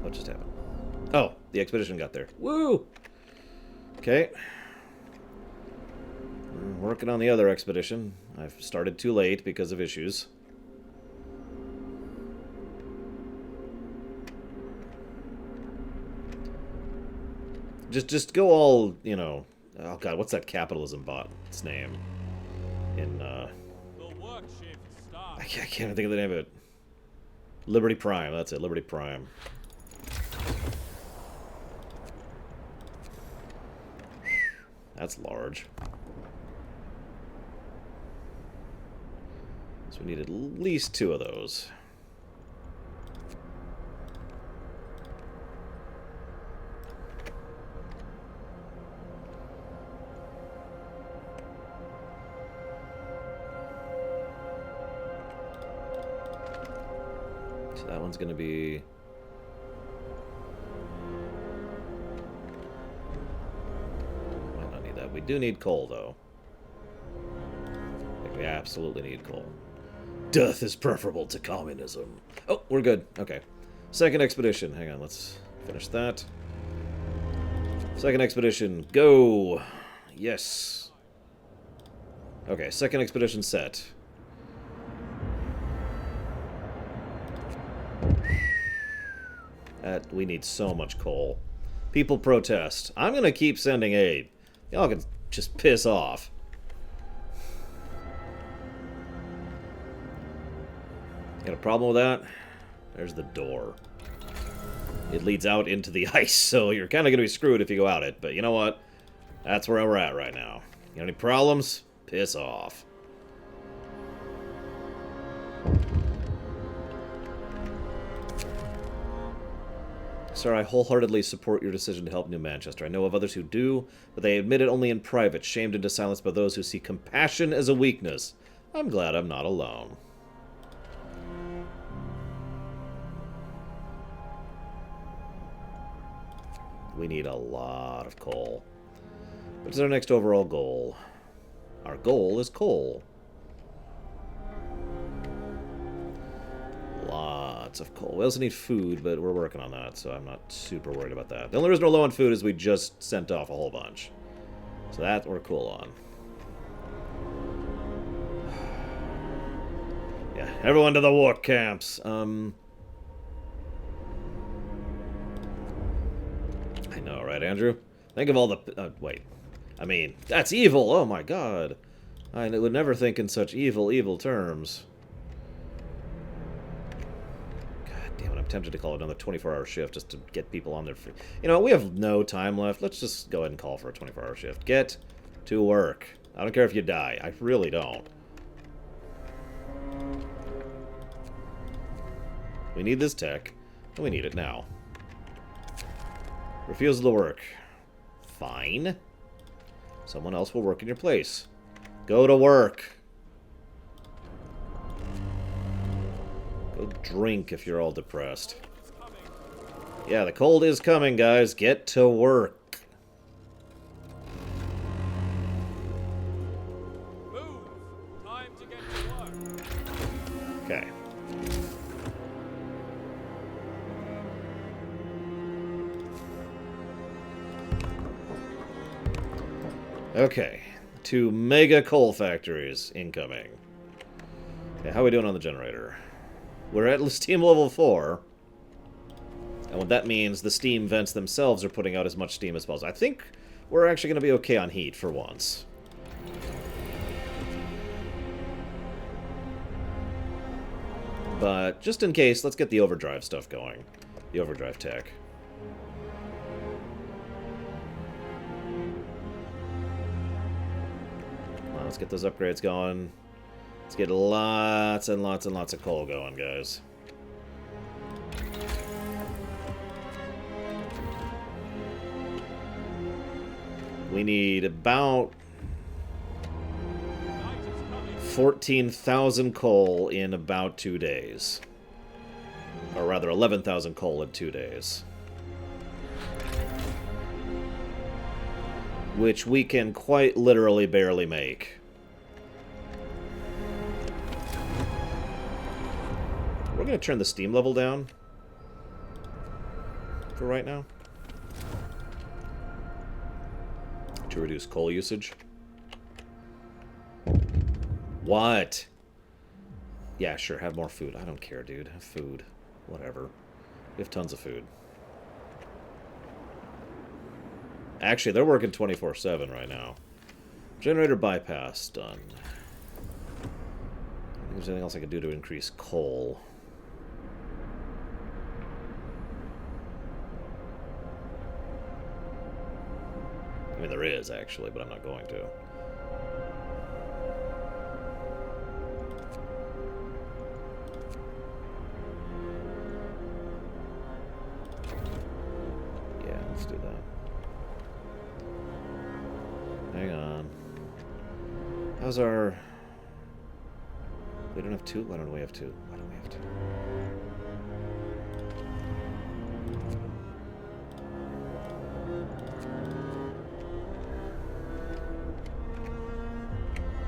What just happened? Oh, the expedition got there. Woo! Okay. I'm working on the other expedition. I've started too late because of issues. Just go all, you know, Oh god, what's that capitalism bot's name? In, The work shift I starts. can't even think of the name of it. Liberty Prime, that's it, Liberty Prime. That's large. So we need at least 2 of those. So that one's gonna be... Might not need that. We do need coal, though. Like, we absolutely need coal. Death is preferable to communism. Oh, we're good. Okay. Second expedition. Hang on, let's finish that. Second expedition, go! Yes. Okay, second expedition set. We need so much coal. People protest. I'm gonna keep sending aid. Y'all can just piss off. Got a problem with that? There's the door. It leads out into the ice, so you're kind of going to be screwed if you go out it. But you know what? That's where we're at right now. You got any problems? Piss off. Sir, I wholeheartedly support your decision to help New Manchester. I know of others who do, but they admit it only in private, shamed into silence by those who see compassion as a weakness. I'm glad I'm not alone. We need a lot of coal. What's our next overall goal? Our goal is coal. Lots of coal. We also need food, but we're working on that, so I'm not super worried about that. The only reason we're low on food is we just sent off a whole bunch. So that we're cool on. Yeah, everyone to the war camps. I know, right, Andrew? Think of all the... wait. I mean, that's evil! Oh my god. I would never think in such evil terms. God damn it, I'm tempted to call it another 24-hour shift just to get people on their feet. You know, we have no time left. Let's just go ahead and call for a 24-hour shift. Get to work. I don't care if you die. I really don't. We need this tech, and we need it now. Refusal to work. Fine. Someone else will work in your place. Go to work. Go drink if you're all depressed. Yeah, the cold is coming, guys. Get to work. Move! Time to get to work. Okay. Okay. 2 mega coal factories incoming. Okay, how are we doing on the generator? We're at steam level 4. And what that means, the steam vents themselves are putting out as much steam as possible. I think we're actually going to be okay on heat for once. But just in case, let's get the overdrive stuff going. The overdrive tech. Well, let's get those upgrades going. Let's get lots and lots and lots of coal going, guys. We need about Night is coming. 14,000 coal in about 2 days. Or rather, 11,000 coal in 2 days. Which we can quite literally barely make. We're going to turn the steam level down for right now to reduce coal usage. What? Yeah, sure, have more food. I don't care, dude. Have food. Whatever. We have tons of food. Actually, they're working 24/7 right now. Generator bypass done. I think there's anything else I can do to increase coal. I mean, there is, actually, but I'm not going to. Yeah, let's do that. Hang on. How's our... We don't have two? Why don't we have two? Why don't we have two?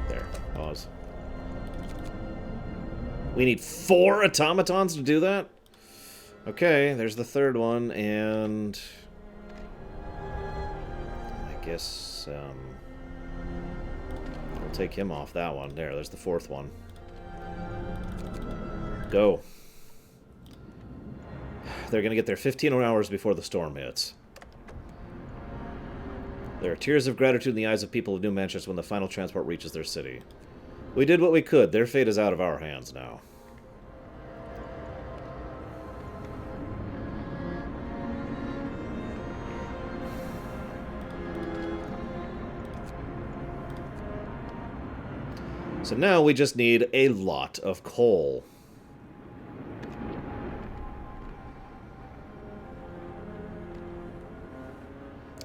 There. Pause. We need 4 automatons to do that? Okay, there's the third one, and... I guess, we'll take him off that one. There's the 4th one. Go. They're going to get there 15 hours before the storm hits. There are tears of gratitude in the eyes of people of New Manchester when the final transport reaches their city. We did what we could. Their fate is out of our hands now. So now we just need a lot of coal.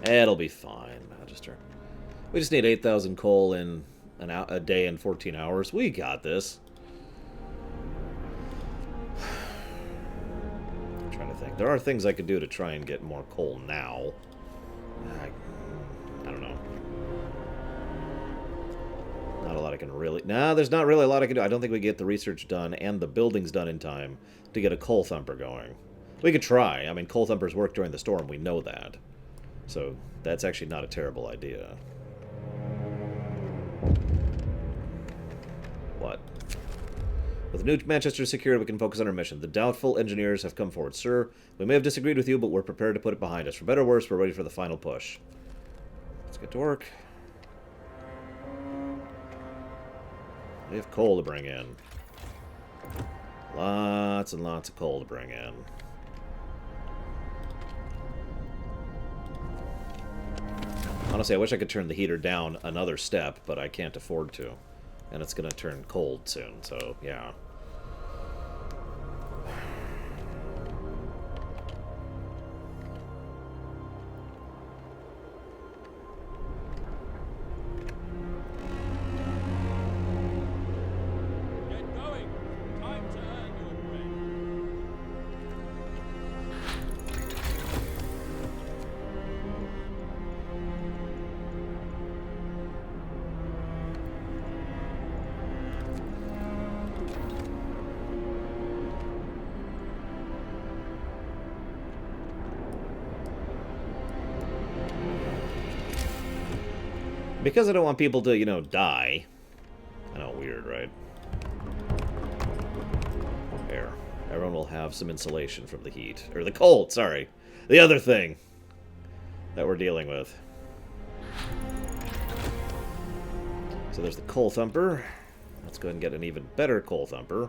It'll be fine, Magister. We just need 8,000 coal in a day and 14 hours. We got this. I'm trying to think. There are things I could do to try and get more coal now. I don't know. Not a lot I can really... Nah, there's not really a lot I can do. I don't think we get the research done and the buildings done in time to get a coal thumper going. We could try. I mean, coal thumpers work during the storm. We know that. So that's actually not a terrible idea. What? With New Manchester secured, we can focus on our mission. The doubtful engineers have come forward. Sir, we may have disagreed with you, but we're prepared to put it behind us. For better or worse, we're ready for the final push. Let's get to work. We have coal to bring in. Lots and lots of coal to bring in. Honestly, I wish I could turn the heater down another step, but I can't afford to. And it's going to turn cold soon, so yeah. Get going. Time to earn your bread. Because I don't want people to, you know, die. I know, weird, right? There. Everyone will have some insulation from the heat. Or the cold, sorry. The other thing that we're dealing with. So there's the coal thumper. Let's go ahead and get an even better coal thumper.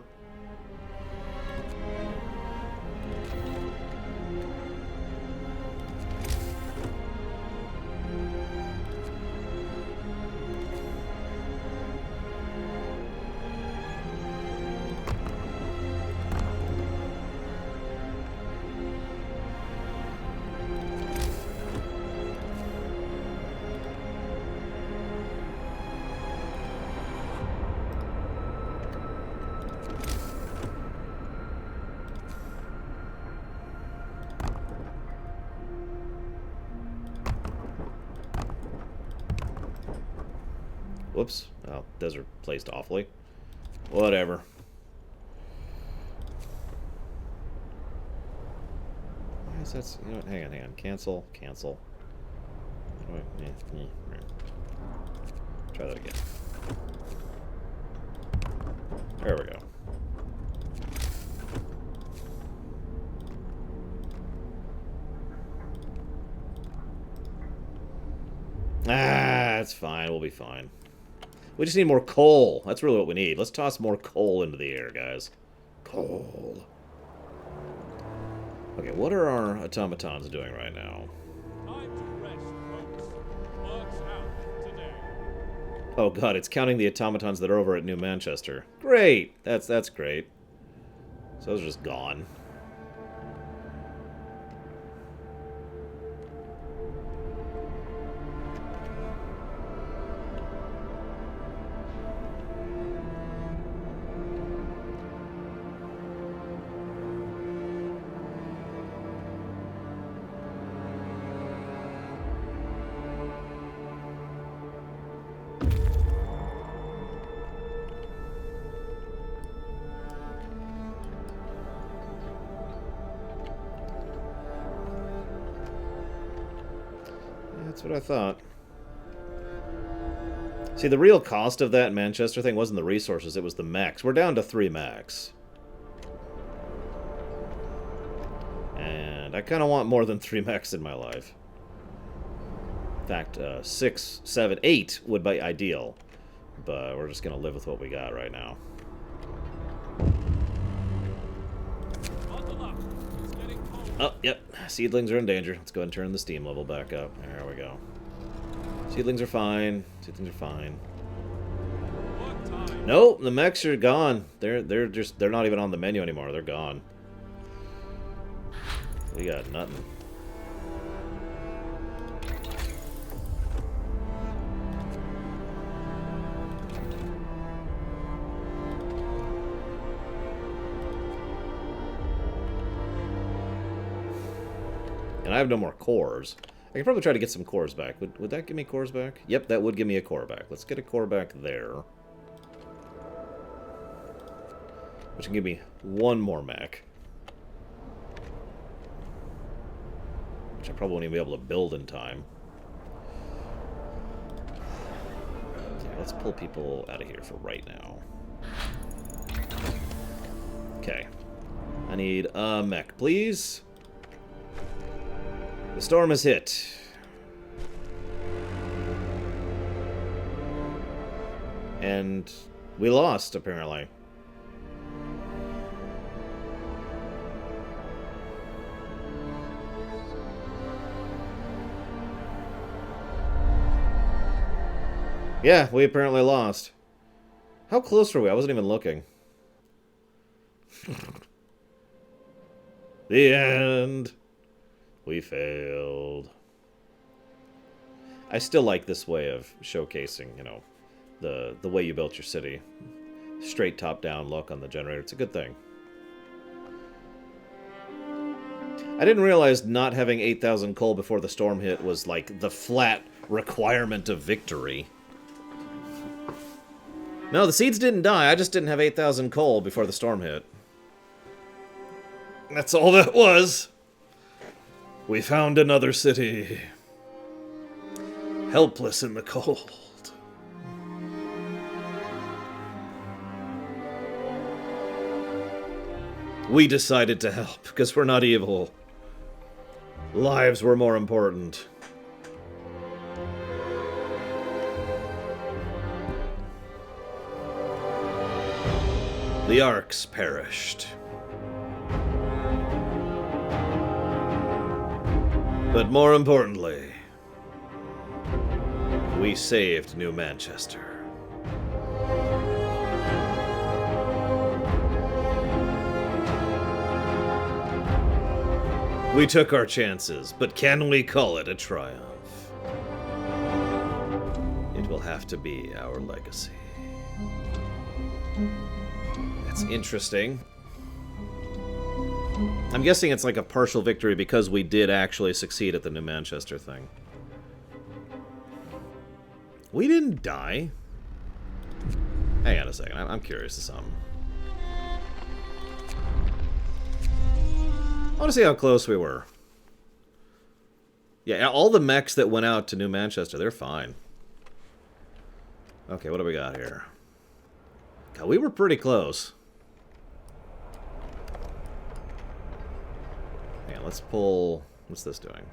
Whoops. Oh, those are placed awfully. Whatever. Why is that? You know what? Hang on. Cancel. Cancel. Try that again. There we go. Ah, that's fine. We'll be fine. We just need more coal. That's really what we need. Let's toss more coal into the air, guys. Coal. Okay, what are our automatons doing right now? Time to rest, folks. Work's out today. Oh god, it's counting the automatons that are over at New Manchester. Great! That's great. So those are just gone. That's what I thought. See, the real cost of that Manchester thing wasn't the resources, it was the mechs. We're down to 3 mechs. And I kind of want more than 3 mechs in my life. In fact, 6, 7, 8 would be ideal. But we're just going to live with what we got right now. Bundle up. It's getting cold. Oh, yep. Seedlings are in danger. Let's go ahead and turn the steam level back up. There we go. Seedlings are fine. Seedlings are fine. Work time. Nope, the mechs are gone. They're not even on the menu anymore. They're gone. We got nothing. And I have no more cores. I can probably try to get some cores back. Would that give me cores back? Yep, that would give me a core back. Let's get a core back there. Which can give me 1 more mech. Which I probably won't even be able to build in time. Okay, let's pull people out of here for right now. Okay. I need a mech, please. The storm has hit. And we lost, apparently. Yeah, we apparently lost. How close were we? I wasn't even looking. The end. We failed. I still like this way of showcasing, you know, the way you built your city. Straight top-down look on the generator. It's a good thing. I didn't realize not having 8,000 coal before the storm hit was like the flat requirement of victory. No, the seeds didn't die. I just didn't have 8,000 coal before the storm hit. That's all that was. We found another city. Helpless in the cold. We decided to help because we're not evil. Lives were more important. The Arks perished. But more importantly, we saved New Manchester. We took our chances, but can we call it a triumph? It will have to be our legacy. That's interesting. I'm guessing it's like a partial victory because we did actually succeed at the New Manchester thing. We didn't die. Hang on a second, I'm curious to something. I want to see how close we were. Yeah, all the mechs that went out to New Manchester, they're fine. Okay, what do we got here? God, we were pretty close. Hang on, let's pull... What's this doing?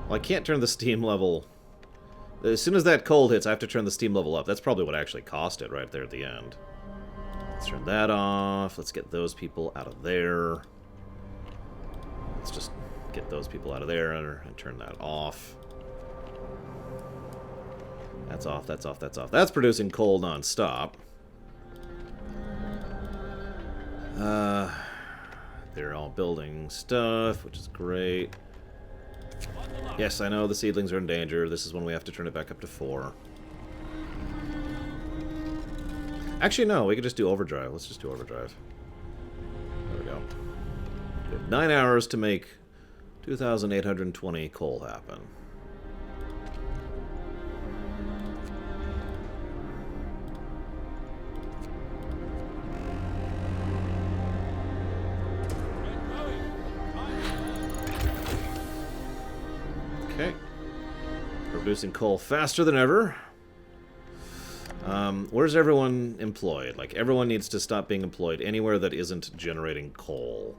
Well, I can't turn the steam level... As soon as that cold hits, I have to turn the steam level up. That's probably what actually cost it right there at the end. Let's turn that off. Let's get those people out of there. Let's just get those people out of there and turn that off. That's off, that's off, that's off. That's producing coal non-stop. They're all building stuff, which is great. Yes, I know the seedlings are in danger. This is when we have to turn it back up to 4. Actually, no, we could just do overdrive. Let's just do overdrive. There we go. We have 9 hours to make 2,820 coal happen. Okay. Producing coal faster than ever. Where's everyone employed? Like, everyone needs to stop being employed anywhere that isn't generating coal.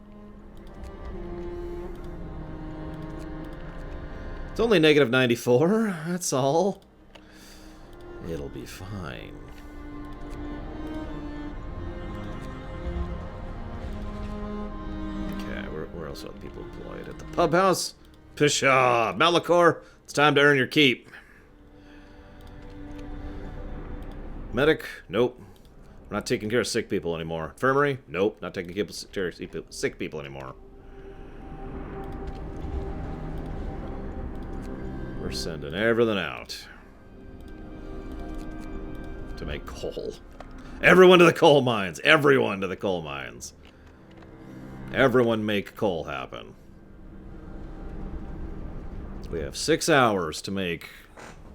It's only negative 94, that's all. It'll be fine. Okay, where else are the people employed? At the pub house? Pshaw! Malachor, it's time to earn your keep. Medic? Nope. We're not taking care of sick people anymore. Infirmary? Nope. Not taking care of sick people anymore. We're sending everything out to make coal. Everyone to the coal mines. Everyone to the coal mines. Everyone make coal happen. We have 6 hours to make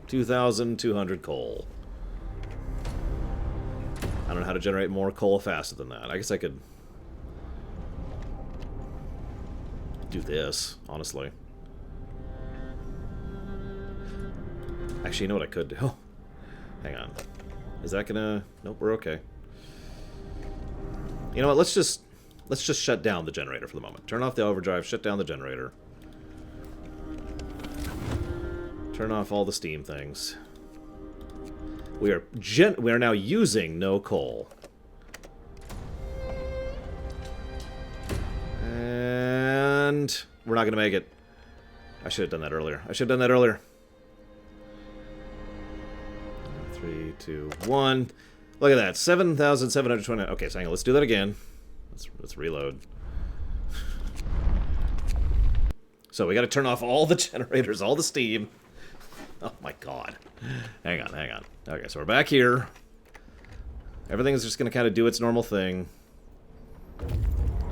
2,200 coal. I don't know how to generate more coal faster than that. I guess I could do this, honestly. Actually, you know what I could do? Hang on. Is that gonna... Nope, we're okay. You know what, let's just shut down the generator for the moment. Turn off the overdrive, shut down the generator. Turn off all the steam things. We are now using no coal. And we're not going to make it. I should have done that earlier. 3, 2, 1. Look at that. 7,720. Okay, so hang on. Let's do that again. Let's reload. So we got to turn off all the generators, all the steam. Oh my god. Hang on. Okay, so we're back here. Everything's just going to kind of do its normal thing.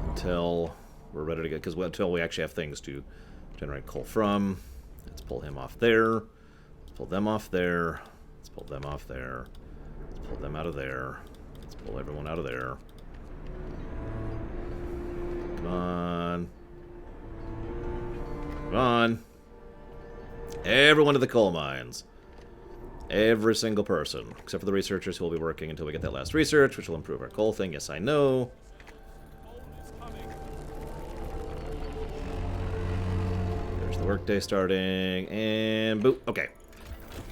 Until we're ready to go. Until we actually have things to generate coal from. Let's pull him off there. Let's pull them off there. Let's pull them off there. Let's pull them out of there. Let's pull everyone out of there. Come on. Come on. Everyone to the coal mines. Every single person. Except for the researchers who will be working until we get that last research, which will improve our coal thing. Yes, I know. There's the workday starting. And boop. Okay.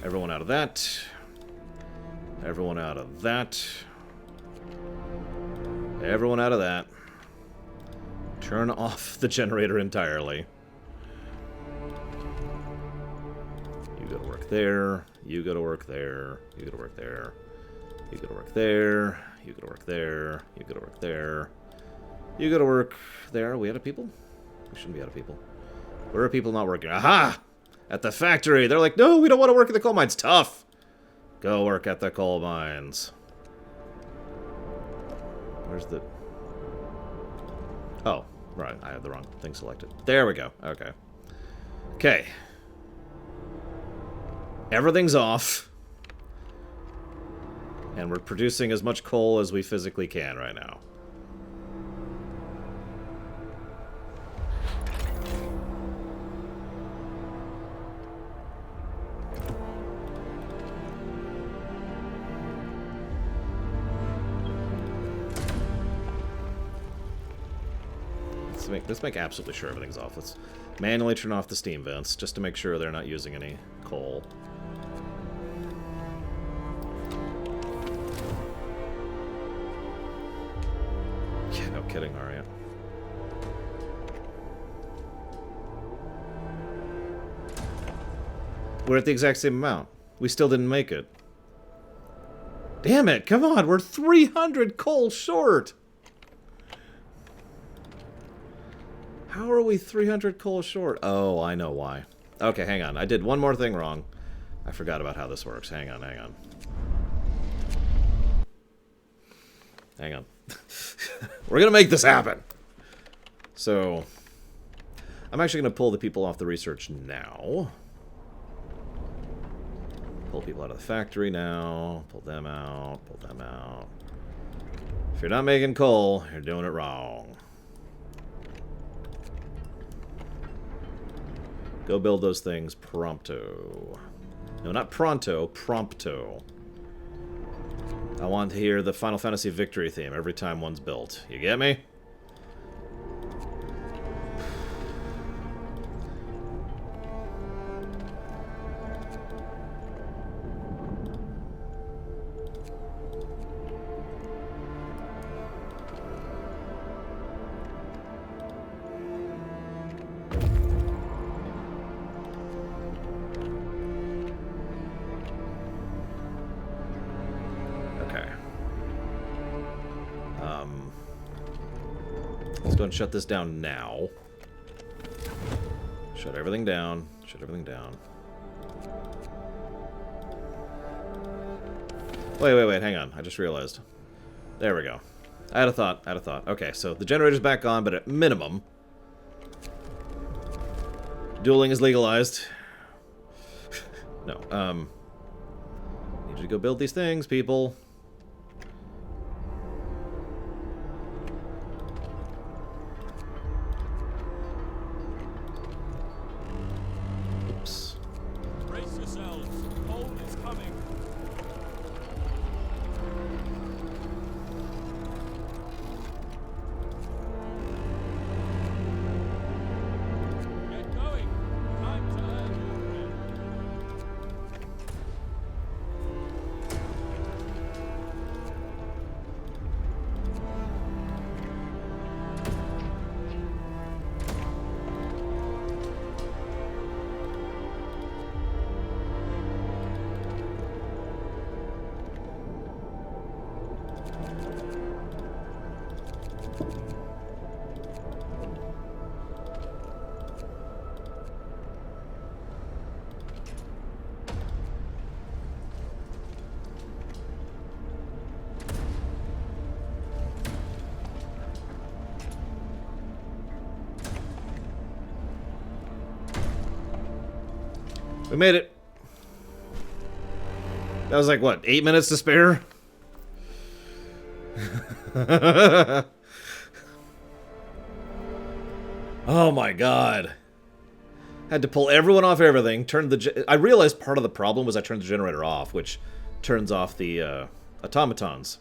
Everyone out of that. Everyone out of that. Everyone out of that. Turn off the generator entirely. You go to work there. You go to work there. You go to work there. You go to work there. You go to work there. You go to work there. You go to work there. Are we out of people? We shouldn't be out of people. Where are people not working? Aha! At the factory. They're like, no, we don't want to work at the coal mines. Tough. Go work at the coal mines. Where's the... Oh, right. I have the wrong thing selected. There we go. Okay. Okay. Everything's off. And we're producing as much coal as we physically can right now. let's make absolutely sure everything's off. Let's manually turn off the steam vents just to make sure they're not using any coal. Yeah, no kidding, are you? We're at the exact same amount. We still didn't make it. Damn it, come on, we're 300 coal short! How are we 300 coal short? Oh, I know why. Okay, hang on. I did one more thing wrong. I forgot about how this works. Hang on, hang on. Hang on. We're gonna make this happen! So, I'm actually gonna pull the people off the research now. Pull people out of the factory now. Pull them out. Pull them out. If you're not making coal, you're doing it wrong. Go build those things prompto. No, not pronto, prompto. I want to hear the Final Fantasy victory theme every time one's built. You get me? Let's go and shut this down now. Shut everything down. Shut everything down. Wait, hang on. I just realized. There we go. I had a thought. Okay, so the generator's back on, but at minimum, dueling is legalized. No, need you to go build these things, people. Brace yourselves. Coal is coming. Get going. Time to earn your bread. We made it. That was like, what, 8 minutes to spare? Oh my god. Had to pull everyone off everything, I realized part of the problem was I turned the generator off, which turns off the automatons.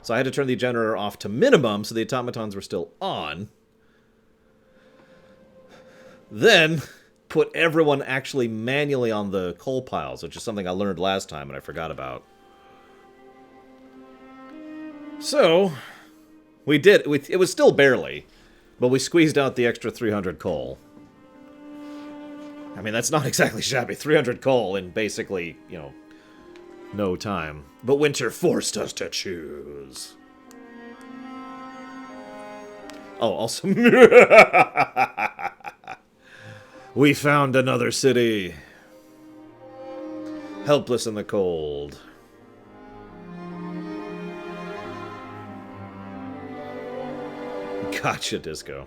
So I had to turn the generator off to minimum so the automatons were still on. Then put everyone actually manually on the coal piles, which is something I learned last time and I forgot about. So, we did. It was still barely, but we squeezed out the extra 300 coal. I mean, that's not exactly shabby. 300 coal in basically, you know, no time. But winter forced us to choose. Oh, also... We found another city. Helpless in the cold. Gotcha, Disco.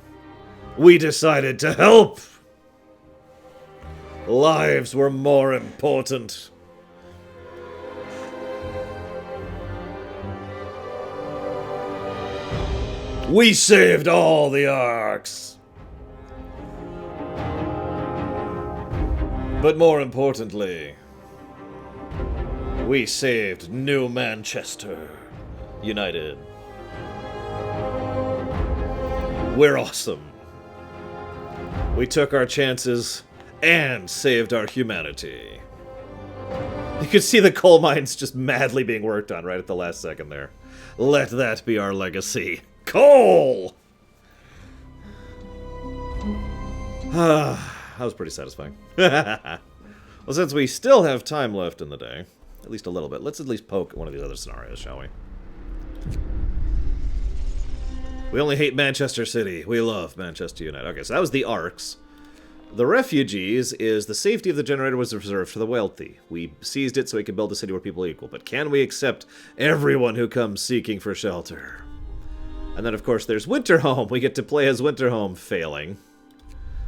We decided to help! Lives were more important. We saved all the Arks! But more importantly, we saved New Manchester United. We're awesome. We took our chances and saved our humanity. You could see the coal mines just madly being worked on right at the last second there. Let that be our legacy. Coal! That was pretty satisfying. Well, since we still have time left in the day, at least a little bit, let's at least poke one of these other scenarios, shall we? We only hate Manchester City. We love Manchester United. Okay, so that was the Arcs. The refugees is the safety of the generator was reserved for the wealthy. We seized it so we could build a city where people are equal. But can we accept everyone who comes seeking for shelter? And then, of course, there's Winterhome. We get to play as Winterhome, failing.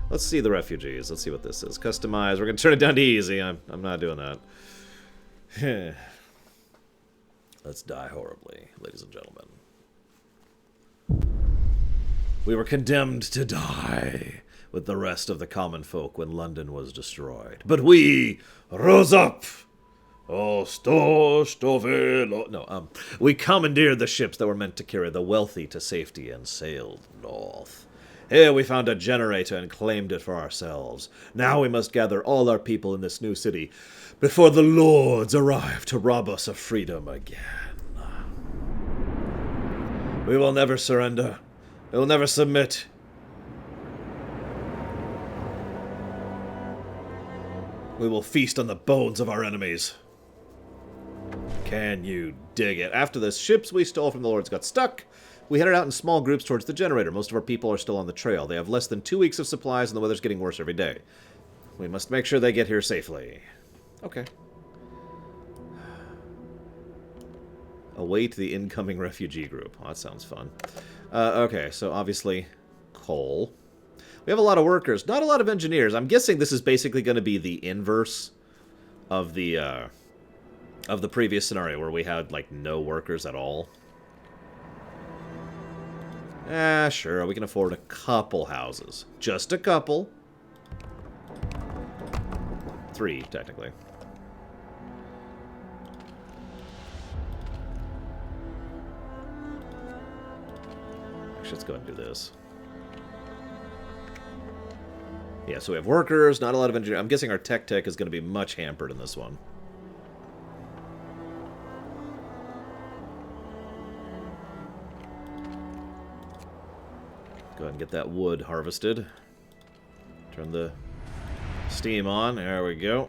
Let's see the refugees. Let's see what this is. Customize. We're going to turn it down to easy. I'm not doing that. Let's die horribly, ladies and gentlemen. We were condemned to die with the rest of the common folk when London was destroyed. But we rose up. We commandeered the ships that were meant to carry the wealthy to safety and sailed north. Here we found a generator and claimed it for ourselves. Now we must gather all our people in this new city before the lords arrive to rob us of freedom again. We will never surrender. We will never submit. We will feast on the bones of our enemies. Can you dig it? After the ships we stole from the lords got stuck, we headed out in small groups towards the generator. Most of our people are still on the trail. They have less than 2 weeks of supplies, and the weather's getting worse every day. We must make sure they get here safely. Okay. Await the incoming refugee group. Oh, that sounds fun. Okay, so obviously coal. We have a lot of workers, not a lot of engineers. I'm guessing this is basically going to be the inverse of the previous scenario where we had like no workers at all. Sure, we can afford a couple houses. Just a couple. 3, technically. Actually, let's go ahead and do this. Yeah, so we have workers, not a lot of engineers. I'm guessing our tech is going to be much hampered in this one. Go ahead and get that wood harvested. Turn the steam on. There we go.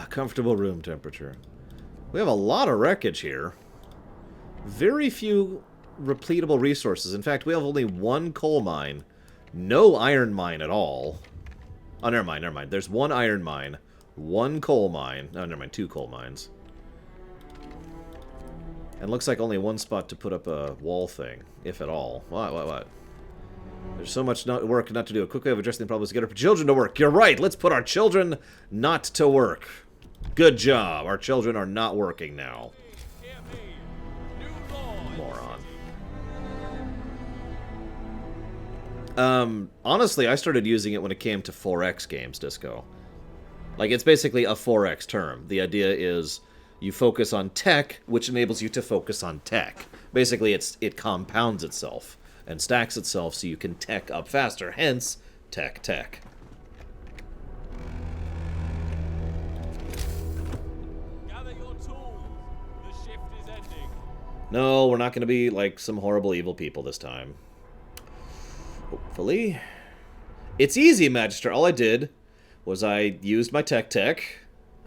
Comfortable room temperature. We have a lot of wreckage here. Very few repletable resources. In fact, we have only 1 coal mine. No iron mine at all. Oh, never mind, never mind. There's 1 iron mine, 1 coal mine. Oh, never mind, 2 coal mines. And looks like only 1 spot to put up a wall thing, if at all. What? There's so much work not to do. A quick way of addressing the problem is to get our children to work. You're right, let's put our children not to work. Good job. Our children are not working now. Moron. Honestly, I started using it when it came to 4X games, Disco. Like, it's basically a 4X term. The idea is you focus on tech, which enables you to focus on tech. Basically, it compounds itself and stacks itself so you can tech up faster. Hence, tech. Gather your tools. The shift is ending. No, we're not going to be like some horrible evil people this time. Hopefully. It's easy, Magister. All I did was I used my tech.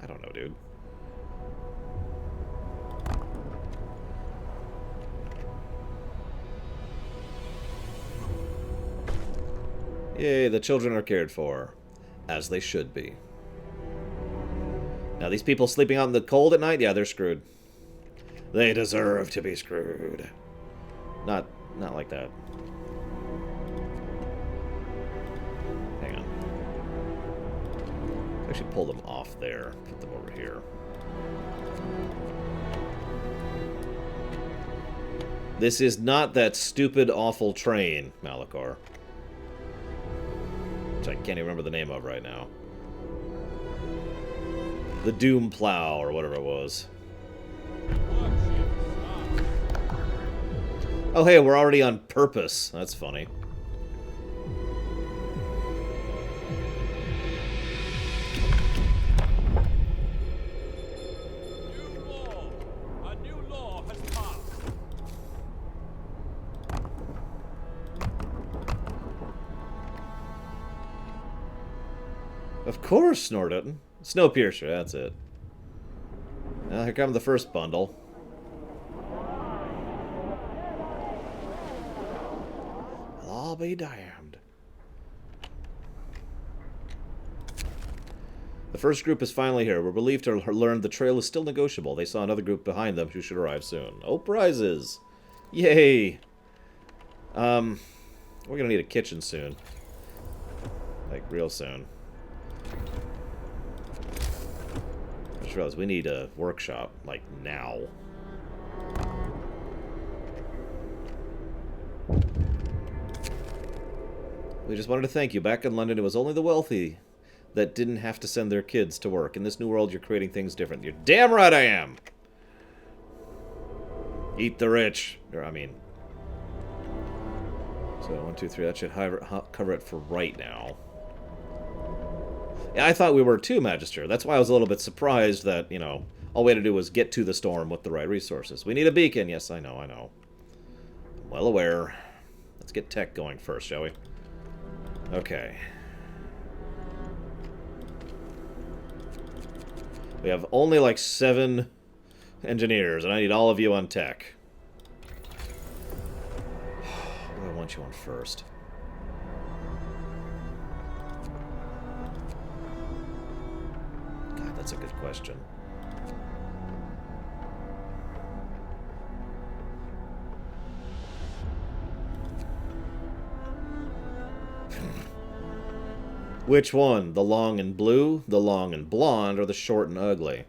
I don't know, dude. Yay, the children are cared for. As they should be. Now, these people sleeping out in the cold at night? Yeah, they're screwed. They deserve to be screwed. Not like that. Hang on. I should pull them off there. Put them over here. This is not that stupid, awful train, Malachor. Which I can't even remember the name of right now. The Doom Plow, or whatever it was. Work shift starts. Oh, hey, we're already on purpose. That's funny. New law! A new law has passed! Of course, Snordotin. Snowpiercer, that's it. Now, here comes the first bundle. I'll be damned. The first group is finally here. We're relieved to learn the trail is still negotiable. They saw another group behind them who should arrive soon. Oh, prizes! Yay! We're gonna need a kitchen soon. Like, real soon. I just realized we need a workshop, like, now. We just wanted to thank you. Back in London, it was only the wealthy that didn't have to send their kids to work. In this new world, you're creating things different. You're damn right I am! Eat the rich. Or, I mean... So, 1, 2, 3. That should cover it for right now. Yeah, I thought we were too, Magister. That's why I was a little bit surprised that, you know, all we had to do was get to the storm with the right resources. We need a beacon. Yes, I know, I know. I'm well aware. Let's get tech going first, shall we? Okay. We have only like 7 engineers, and I need all of you on tech. What do I want you on first? God, that's a good question. Which one? The long and blue, the long and blonde, or the short and ugly?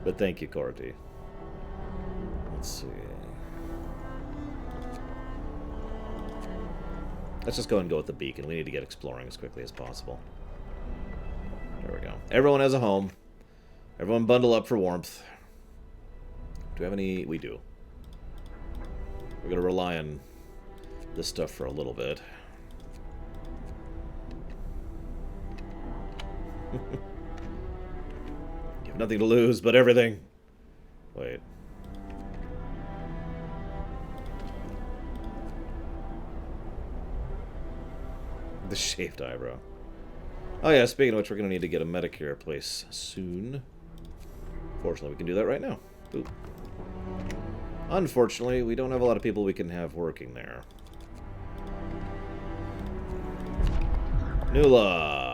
But thank you, Corty. Let's see. Let's just go and go with the beacon. We need to get exploring as quickly as possible. There we go. Everyone has a home. Everyone bundle up for warmth. Do we have any? We do. We're going to rely on this stuff for a little bit. You have nothing to lose, but everything. Wait. The shaved eyebrow. Oh yeah, speaking of which, we're going to need to get a Medicare place soon. Fortunately, we can do that right now. Boop. Unfortunately, we don't have a lot of people we can have working there. Nula.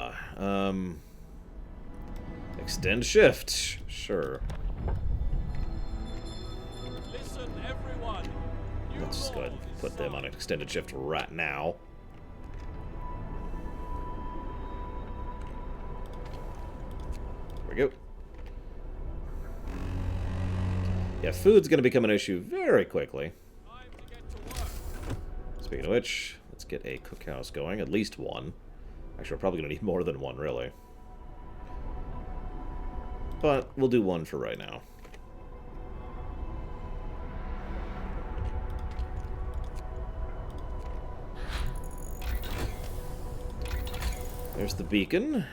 Extend shift. Sure. Listen, everyone. New Let's just go ahead law and is put them on an extended shift right now. There we go. Yeah, food's going to become an issue very quickly. time to get to work. Speaking of which, let's get a cookhouse going. At least one. Actually, we're probably going to need more than one, really. But we'll do one for right now. There's the beacon.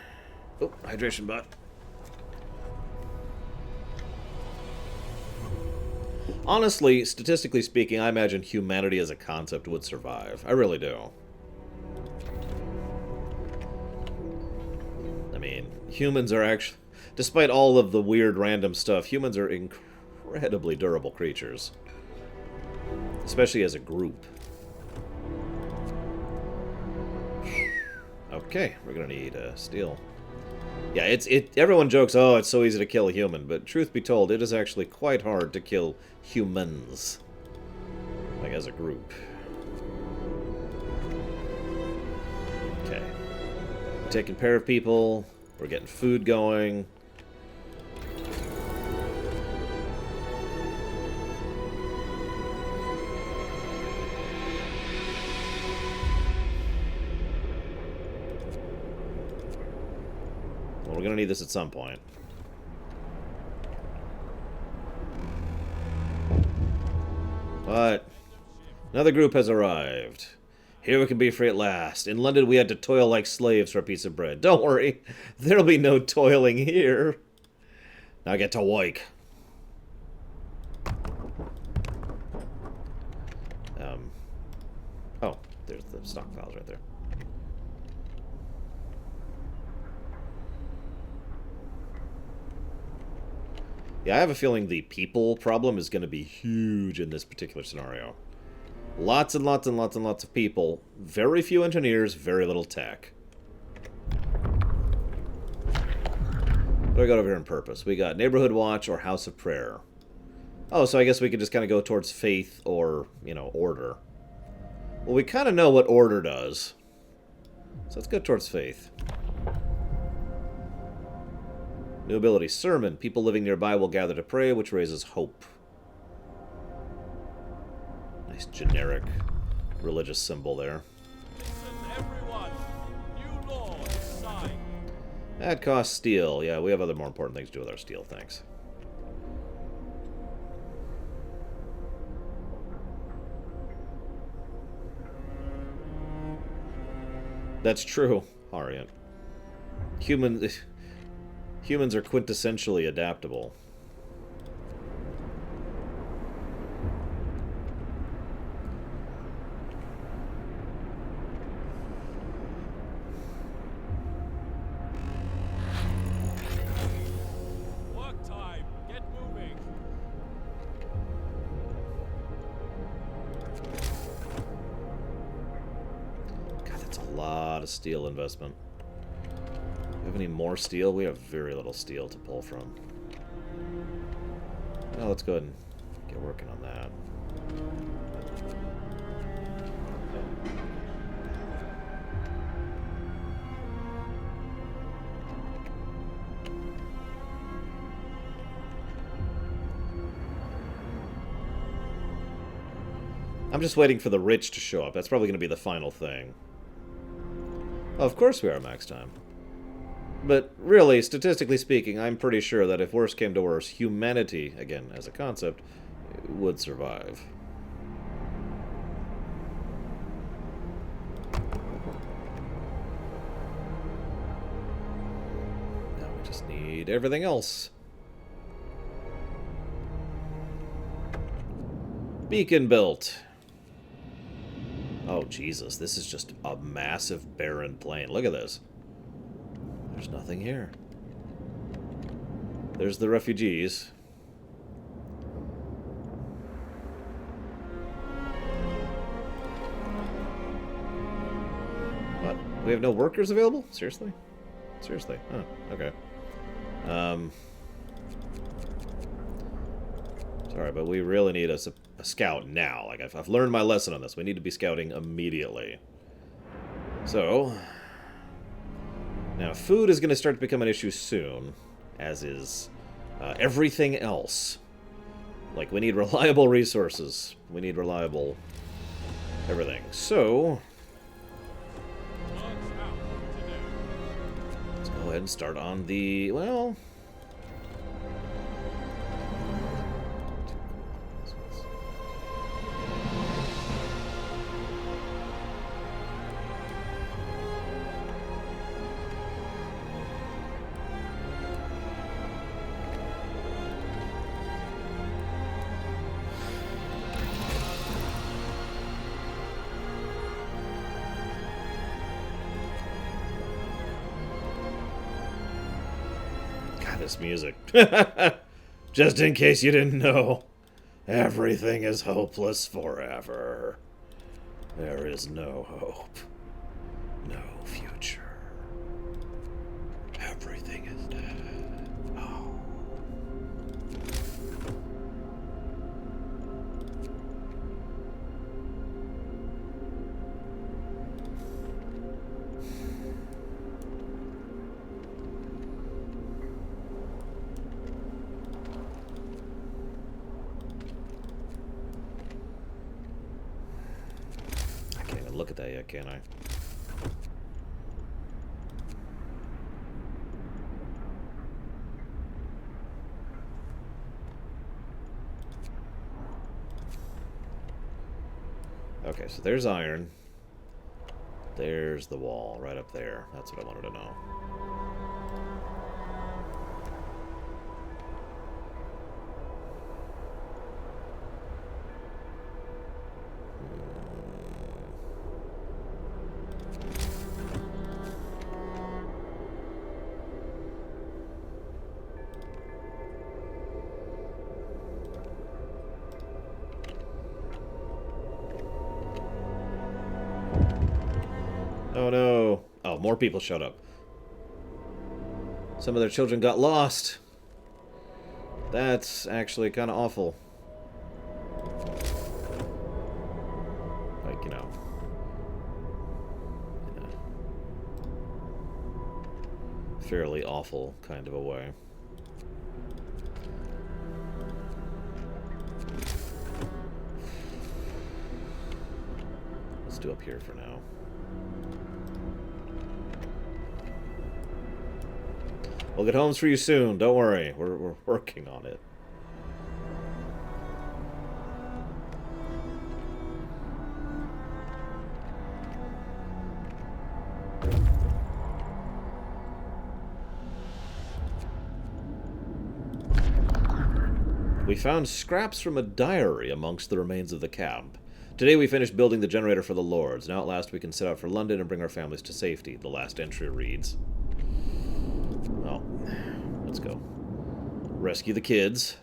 Oh, hydration bot. Honestly, statistically speaking, I imagine humanity as a concept would survive. I really do. I mean, humans are actually... Despite all of the weird random stuff, humans are incredibly durable creatures. Especially as a group. Okay, we're gonna need steel. Yeah, everyone jokes, oh, it's so easy to kill a human, but truth be told, it is actually quite hard to kill humans. Like, as a group. Okay. We're taking care of people. We're getting food going. Well, we're gonna need this at some point. But Another group has arrived. Here we can be free at last. In London, we had to toil like slaves for a piece of bread. Don't worry, there'll be no toiling here. Now get to work. Oh, there's the stockpiles right there. Yeah, I have a feeling the people problem is going to be huge in this particular scenario. Lots and lots and lots and lots of people. Very few engineers, very little tech. What do I got over here on purpose? We got Neighborhood Watch or House of Prayer. Oh, so I guess we could just kind of go towards faith or, you know, order. Well, we kind of know what order does. So let's go towards faith. New ability, sermon. People living nearby will gather to pray, which raises hope. Nice generic religious symbol there. Listen, everyone. New law is signed. That costs steel. Yeah, we have other more important things to do with our steel, thanks. That's true, Ariant. Humans are quintessentially adaptable. Work time. Get moving. God, that's a lot of steel investment. Do we have any more steel? We have very little steel to pull from. Well, let's go ahead and get working on that. I'm just waiting for the rich to show up. That's probably going to be the final thing. Oh, of course we are max time. But really, statistically speaking, I'm pretty sure that if worse came to worse, humanity, again, as a concept, would survive. Now we just need everything else. Beacon built. Oh, Jesus, this is just a massive barren plain. Look at this. There's nothing here. There's the refugees. What? We have no workers available? Seriously? Seriously? Oh, okay. Sorry, but we really need a scout now. Like, I've learned my lesson on this. We need to be scouting immediately. So, now food is going to start to become an issue soon, as is everything else. Like, we need reliable resources. We need reliable everything. So, Work's out today. let's go ahead and start on the, well... This music. Just in case you didn't know, everything is hopeless forever. There is no hope. No future. Everything is dead. Oh. Look at that yet, can I? Okay, so there's iron. There's the wall right up there. That's what I wanted to know. Oh no. Oh, more people showed up. Some of their children got lost. That's actually kind of awful. Like, you know. In a fairly awful kind of a way. Let's do up here for now. We'll get homes for you soon. Don't worry. We're working on it. We found scraps from a diary amongst the remains of the camp. Today we finished building the generator for the Lords. Now at last we can set out for London and bring our families to safety, the last entry reads. Well, let's go. Rescue the kids.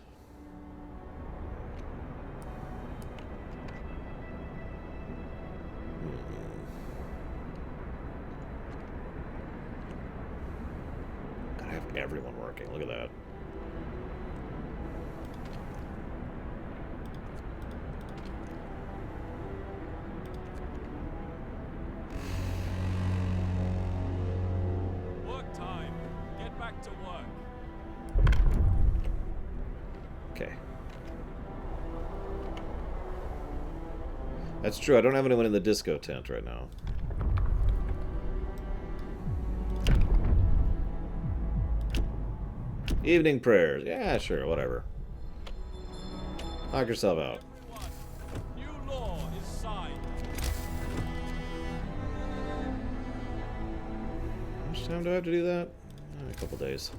Gotta have everyone working. Look at that. Work time. Get back to work. Okay. That's true. I don't have anyone in the disco tent right now. Evening prayers. Yeah, sure, whatever. Knock yourself out. Everyone, new law is signed. How much time do I have to do that? A couple days.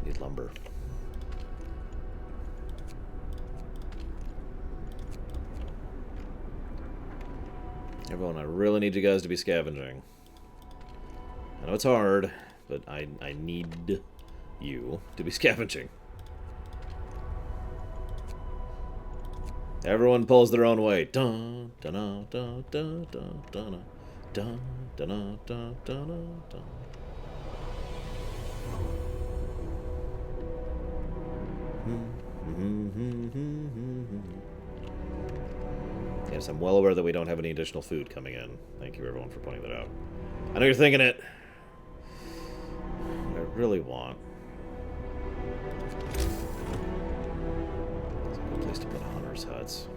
Need lumber. Everyone, I really need you guys to be scavenging. I know it's hard, but I need you to be scavenging. Everyone pulls their own way. Dun dun dun dun dun dun dun dun dun dun dun dun. Yes, I'm well aware that we don't have any additional food coming in. Thank you, everyone, for pointing that out. I know you're thinking it. What I really want. It's a good place to put hunters' huts.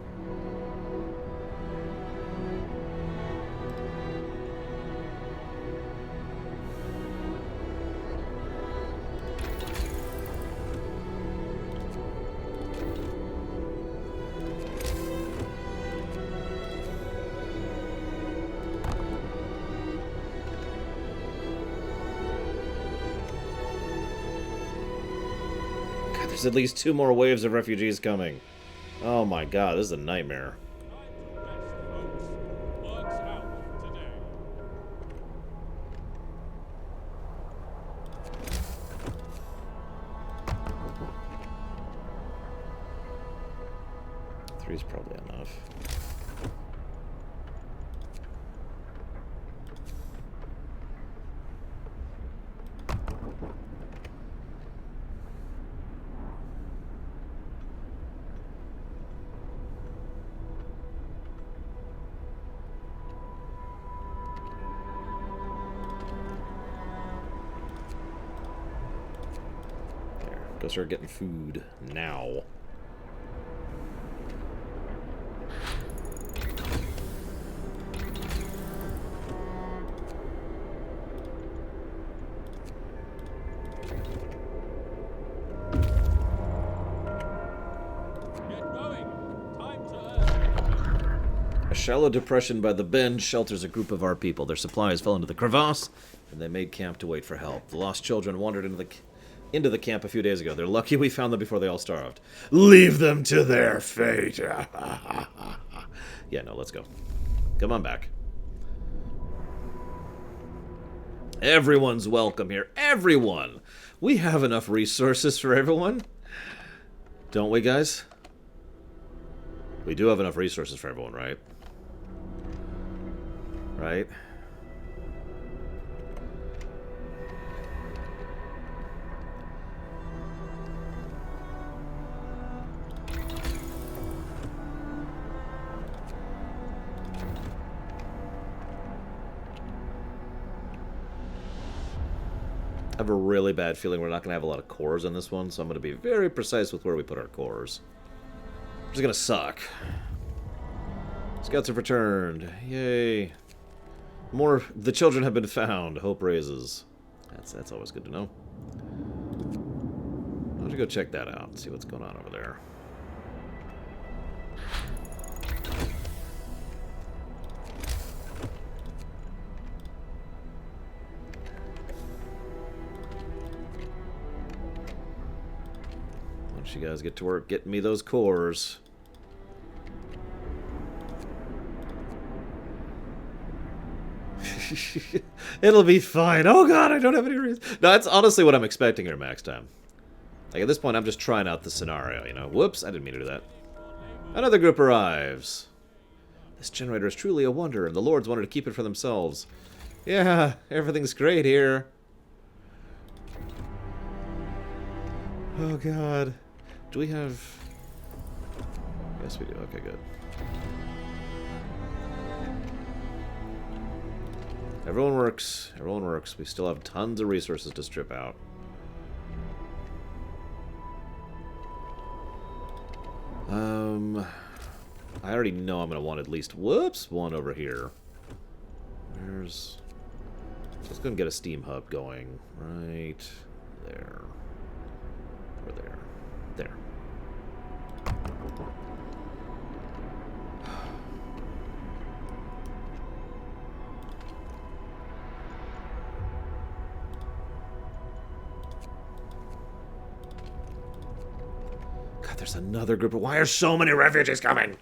There's at least 2 more waves of refugees coming. Oh my god, this is a nightmare. Time to rest, folks. Work's out today. Three's probably enough. Go start getting food now. A shallow depression by the bend shelters a group of our people. Their supplies fell into the crevasse, and they made camp to wait for help. The lost children wandered into the camp a few days ago. They're lucky we found them before they all starved. Leave them to their fate. Yeah, no, let's go. Come on back. Everyone's welcome here. Everyone. We have enough resources for everyone. Don't we, guys? We do have enough resources for everyone, right? Right? I have a really bad feeling we're not going to have a lot of cores on this one, so I'm going to be very precise with where we put our cores. Which is going to suck. Scouts have returned. Yay. More. The children have been found. Hope raises. That's always good to know. I'm going to go check that out and see what's going on over there. You guys get to work getting me those cores. It'll be fine. Oh god, I don't have any reason. No, that's honestly what I'm expecting here max time. Like at this point, I'm just trying out the scenario, you know. Whoops, I didn't mean to do that. Another group arrives. This generator is truly a wonder, and the lords wanted to keep it for themselves. Yeah, everything's great here. Oh god. Do we have... Yes, we do. Okay, good. Everyone works. Everyone works. We still have tons of resources to strip out. I already know I'm going to want at least... Whoops! One over here. There's... Let's go and get a steam hub going. Right there. Over there. There. God, there's another group of... Why are so many refugees coming?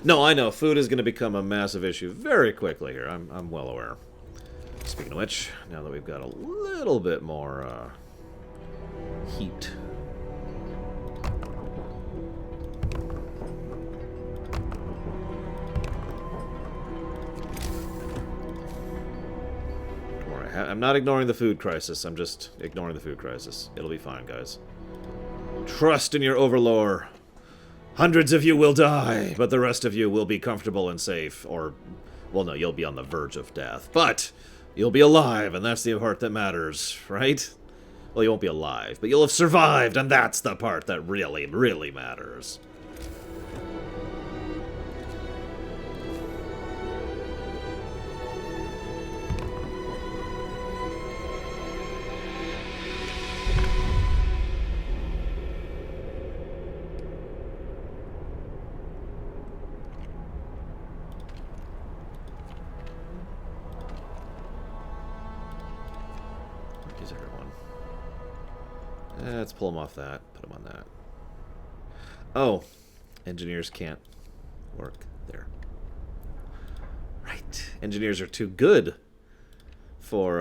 No, I know. Food is going to become a massive issue very quickly here. I'm well aware. Speaking of which, now that we've got a little bit more heat... I'm not ignoring the food crisis. I'm just ignoring the food crisis. It'll be fine, guys. Trust in your overlord. Hundreds of you will die, but the rest of you will be comfortable and safe. Or, well, no, you'll be on the verge of death. But you'll be alive, and that's the part that matters, right? Well, you won't be alive, but you'll have survived, and that's the part that really, really matters. Let's pull them off that. Put them on that. Oh, engineers can't work there. Right. Engineers are too good for,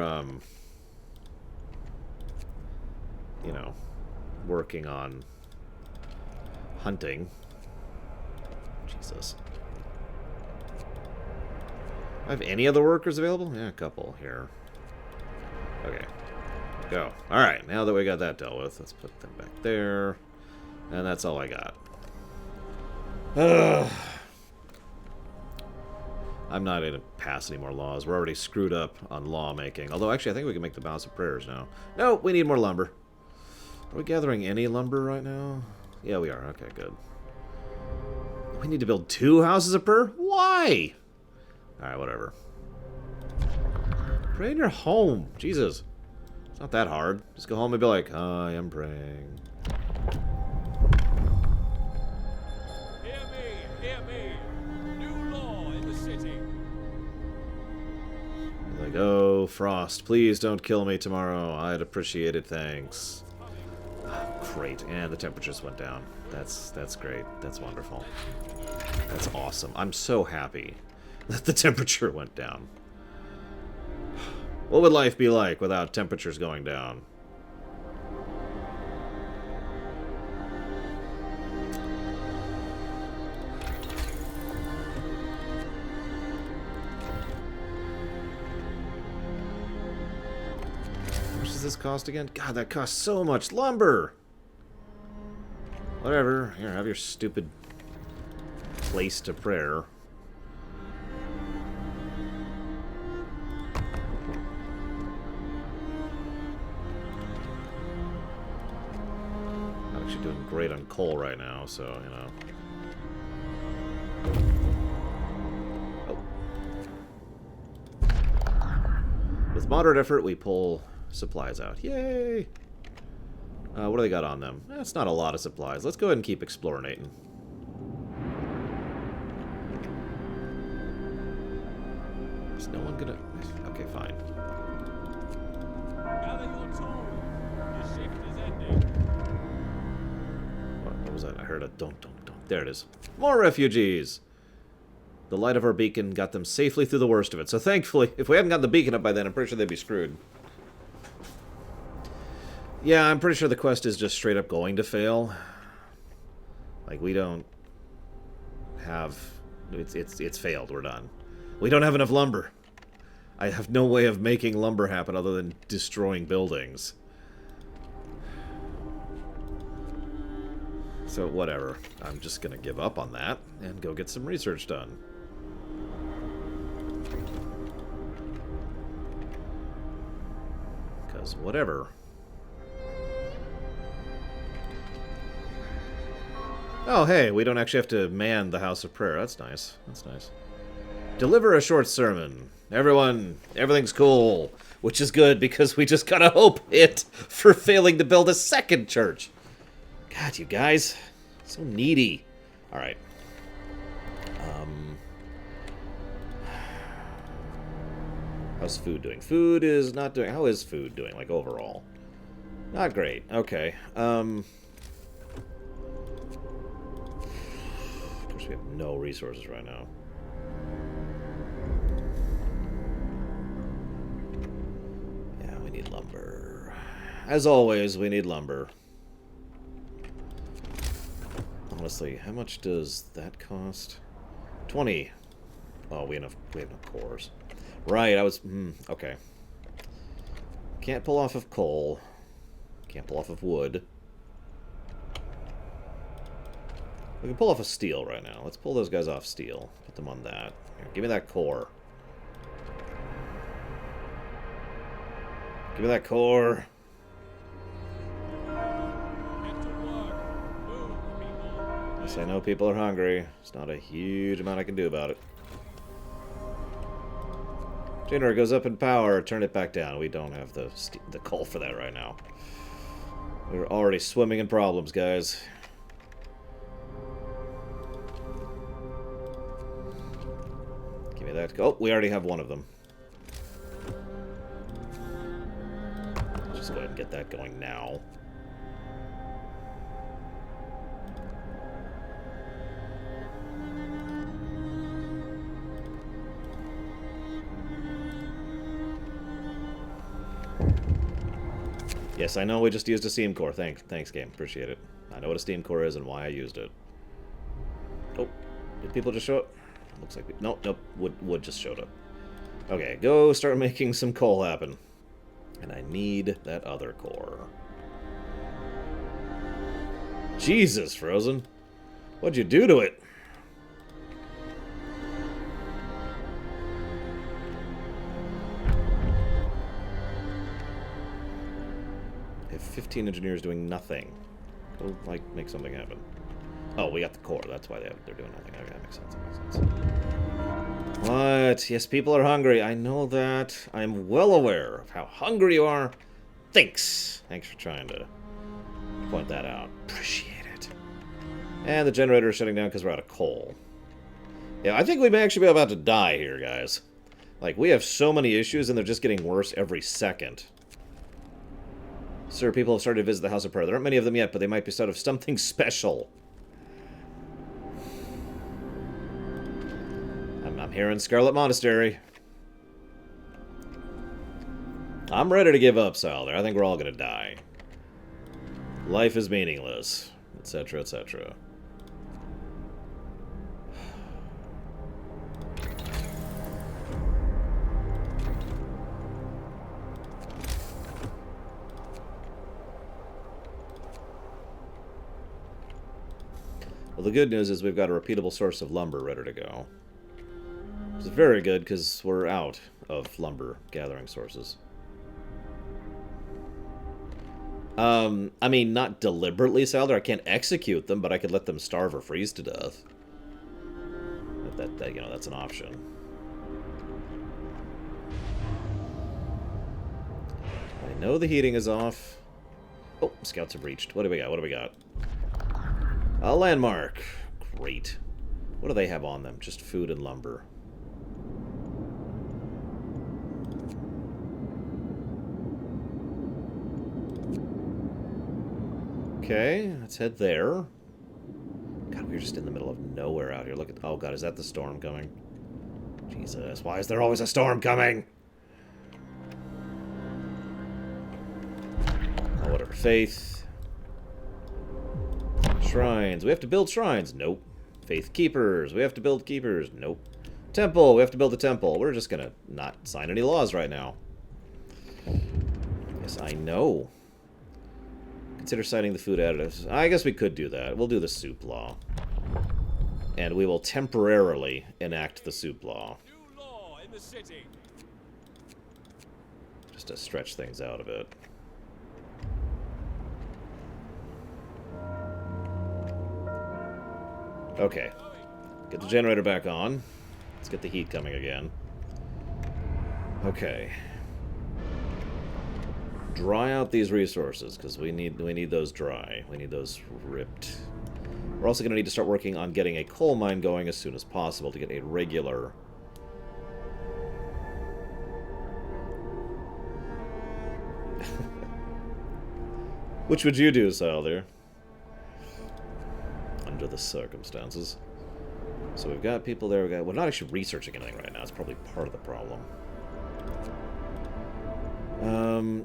you know, working on hunting. Jesus. I have any other workers available? Yeah, a couple here. Okay. Go. Alright, now that we got that dealt with, let's put them back there. And that's all I got. I'm not going to pass any more laws. We're already screwed up on lawmaking. Although, actually, I think we can make the House of Prayers now. No, we need more lumber. Are we gathering any lumber right now? Yeah, we are. Okay, good. We need to build 2 houses of prayer? Why? Alright, whatever. Pray in your home. Jesus. It's not that hard. Just go home and be like, I am praying. Hear me, hear me. New law in the Frost. Please don't kill me tomorrow. I'd appreciate it, thanks. Oh, great, and the temperatures went down. That's great. That's wonderful. That's awesome. I'm so happy that the temperature went down. What would life be like without temperatures going down? How much does this cost again? God, that costs so much lumber! Whatever. Here, have your stupid place to prayer. I'm actually doing great on coal right now, so, you know. Oh. With moderate effort, we pull supplies out. Yay! What do they got on them? That's not a lot of supplies. Let's go ahead and keep exploring. Is no one gonna... Okay, fine. Gather your tools. The shift is ending. What was that? I heard a don't. There it is. More refugees! The light of our beacon got them safely through the worst of it. So thankfully, if we hadn't gotten the beacon up by then, I'm pretty sure they'd be screwed. Yeah, I'm pretty sure the quest is just straight up going to fail. Like, we don't have... It's failed. We're done. We don't have enough lumber. I have no way of making lumber happen other than destroying buildings. So, whatever. I'm just gonna give up on that and go get some research done. Because whatever. Oh, hey, we don't actually have to man the House of Prayer. That's nice. That's nice. Deliver a short sermon. Everyone, everything's cool. Which is good, because we just got a hope hit for failing to build a second church. God, you guys. So needy. Alright. How's food doing? Food is not doing... How is food doing, like, overall? Not great. Okay. Of course, we have no resources right now. Yeah, we need lumber. As always, we need lumber. Honestly, how much does that cost? 20. Oh, we have enough cores. Right, I was... okay. Can't pull off of coal. Can't pull off of wood. We can pull off of steel right now. Let's pull those guys off steel. Put them on that. Here, give me that core. Give me that core. Get to work. Move, people. Yes, I know people are hungry. There's not a huge amount I can do about it. Generator goes up in power. Turn it back down. We don't have the coal for that right now. We're already swimming in problems, guys. Give me that. Oh, we already have one of them. Just go ahead and get that going now. Yes, I know we just used a steam core. Thanks, game. Appreciate it. I know what a steam core is and why I used it. Oh, did people just show up? Looks like... Nope. Wood just showed up. Okay, go start making some coal happen. And I need that other core. Jesus, Frozen. What'd you do to it? I have 15 engineers doing nothing. Go, like, make something happen. Oh, we got the core. That's why they're doing nothing. Okay, that makes sense. That makes sense. What? Yes, people are hungry. I know that. I'm well aware of how hungry you are. Thanks. Thanks for trying to point that out. Appreciate it. And the generator is shutting down because we're out of coal. Yeah, I think we may actually be about to die here, guys. Like, we have so many issues, and they're just getting worse every second. Sir, people have started to visit the House of Prayer. There aren't many of them yet, but they might be sort of something special. I'm here in Scarlet Monastery. I'm ready to give up, Salder. I think we're all gonna die. Life is meaningless, etc., etc. Well, the good news is we've got a repeatable source of lumber ready to go. It's very good because we're out of lumber gathering sources. I mean, not deliberately, Salder. I can't execute them, but I could let them starve or freeze to death. That you know, that's an option. I know the heating is off. Oh, scouts have reached. What do we got? What do we got? A landmark. Great. What do they have on them? Just food and lumber. Okay, let's head there. God, we're just in the middle of nowhere out here. Look at... Oh, God, is that the storm coming? Jesus, why is there always a storm coming? Oh, whatever. Faith. Shrines. We have to build shrines. Nope. Faith keepers. We have to build keepers. Nope. Temple. We have to build a temple. We're just gonna not sign any laws right now. Yes, I know. Consider citing the food additives. I guess we could do that. We'll do the soup law. And we will temporarily enact the soup law. New law in the city. Just to stretch things out a bit. Okay. Get the generator back on. Let's get the heat coming again. Okay. Dry out these resources, because we need those dry. We need those ripped. We're also going to need to start working on getting a coal mine going as soon as possible to get a regular... Which would you do, Salder? Under the circumstances. So we've got people there. We're not actually researching anything right now. It's probably part of the problem.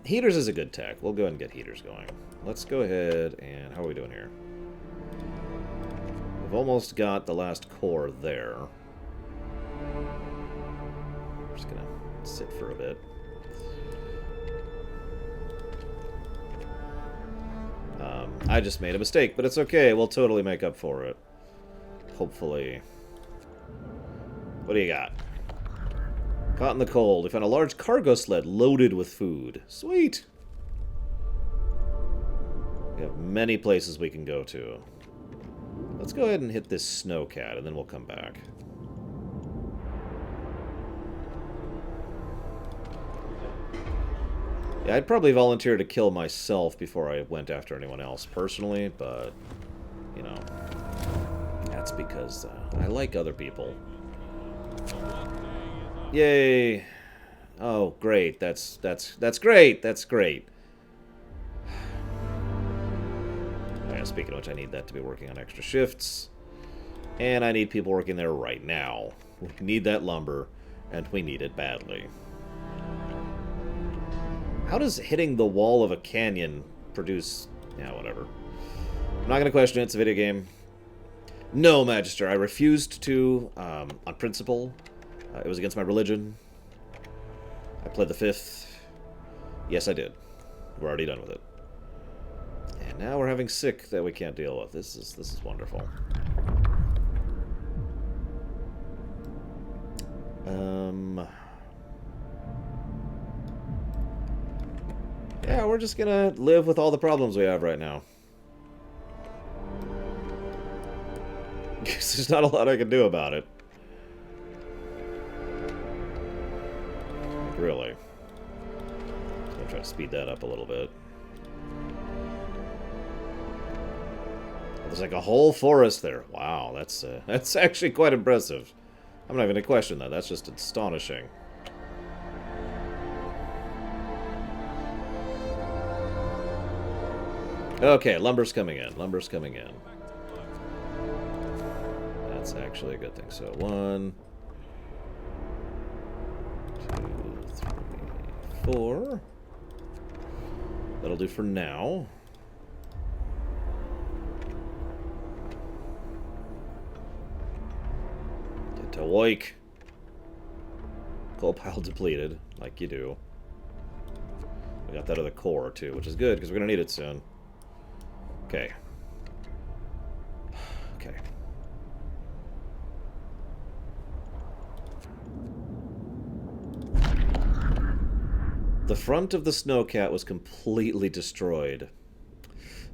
Heaters is a good tech. We'll go ahead and get heaters going. Let's go ahead and... How are we doing here? We've almost got the last core there. I'm just gonna sit for a bit. I just made a mistake, but it's okay. We'll totally make up for it. Hopefully. What do you got? Caught in the cold. We found a large cargo sled loaded with food. Sweet! We have many places we can go to. Let's go ahead and hit this snowcat, and then we'll come back. Yeah, I'd probably volunteer to kill myself before I went after anyone else personally, but, you know, that's because I like other people. Yay! Oh, great. That's great. That's great. Yeah, speaking of which, I need that to be working on extra shifts. And I need people working there right now. We need that lumber, and we need it badly. How does hitting the wall of a canyon produce... Yeah, whatever. I'm not going to question it. It's a video game. No, Magister. I refused to, on principle. It was against my religion. I pled the fifth. Yes, I did. We're already done with it. And now we're having sick that we can't deal with. This is wonderful. Yeah, we're just gonna live with all the problems we have right now. There's not a lot I can do about it. Really. I'm gonna try to speed that up a little bit. There's like a whole forest there. Wow, that's actually quite impressive. I'm not even gonna question that. That's just astonishing. Okay, lumber's coming in. Lumber's coming in. That's actually a good thing. So 1, 2, 3, 4. That'll do for now. Get to work. Coal pile depleted, like you do. We got that other core, too, which is good, because we're going to need it soon. Okay. Okay. The front of the Snowcat was completely destroyed.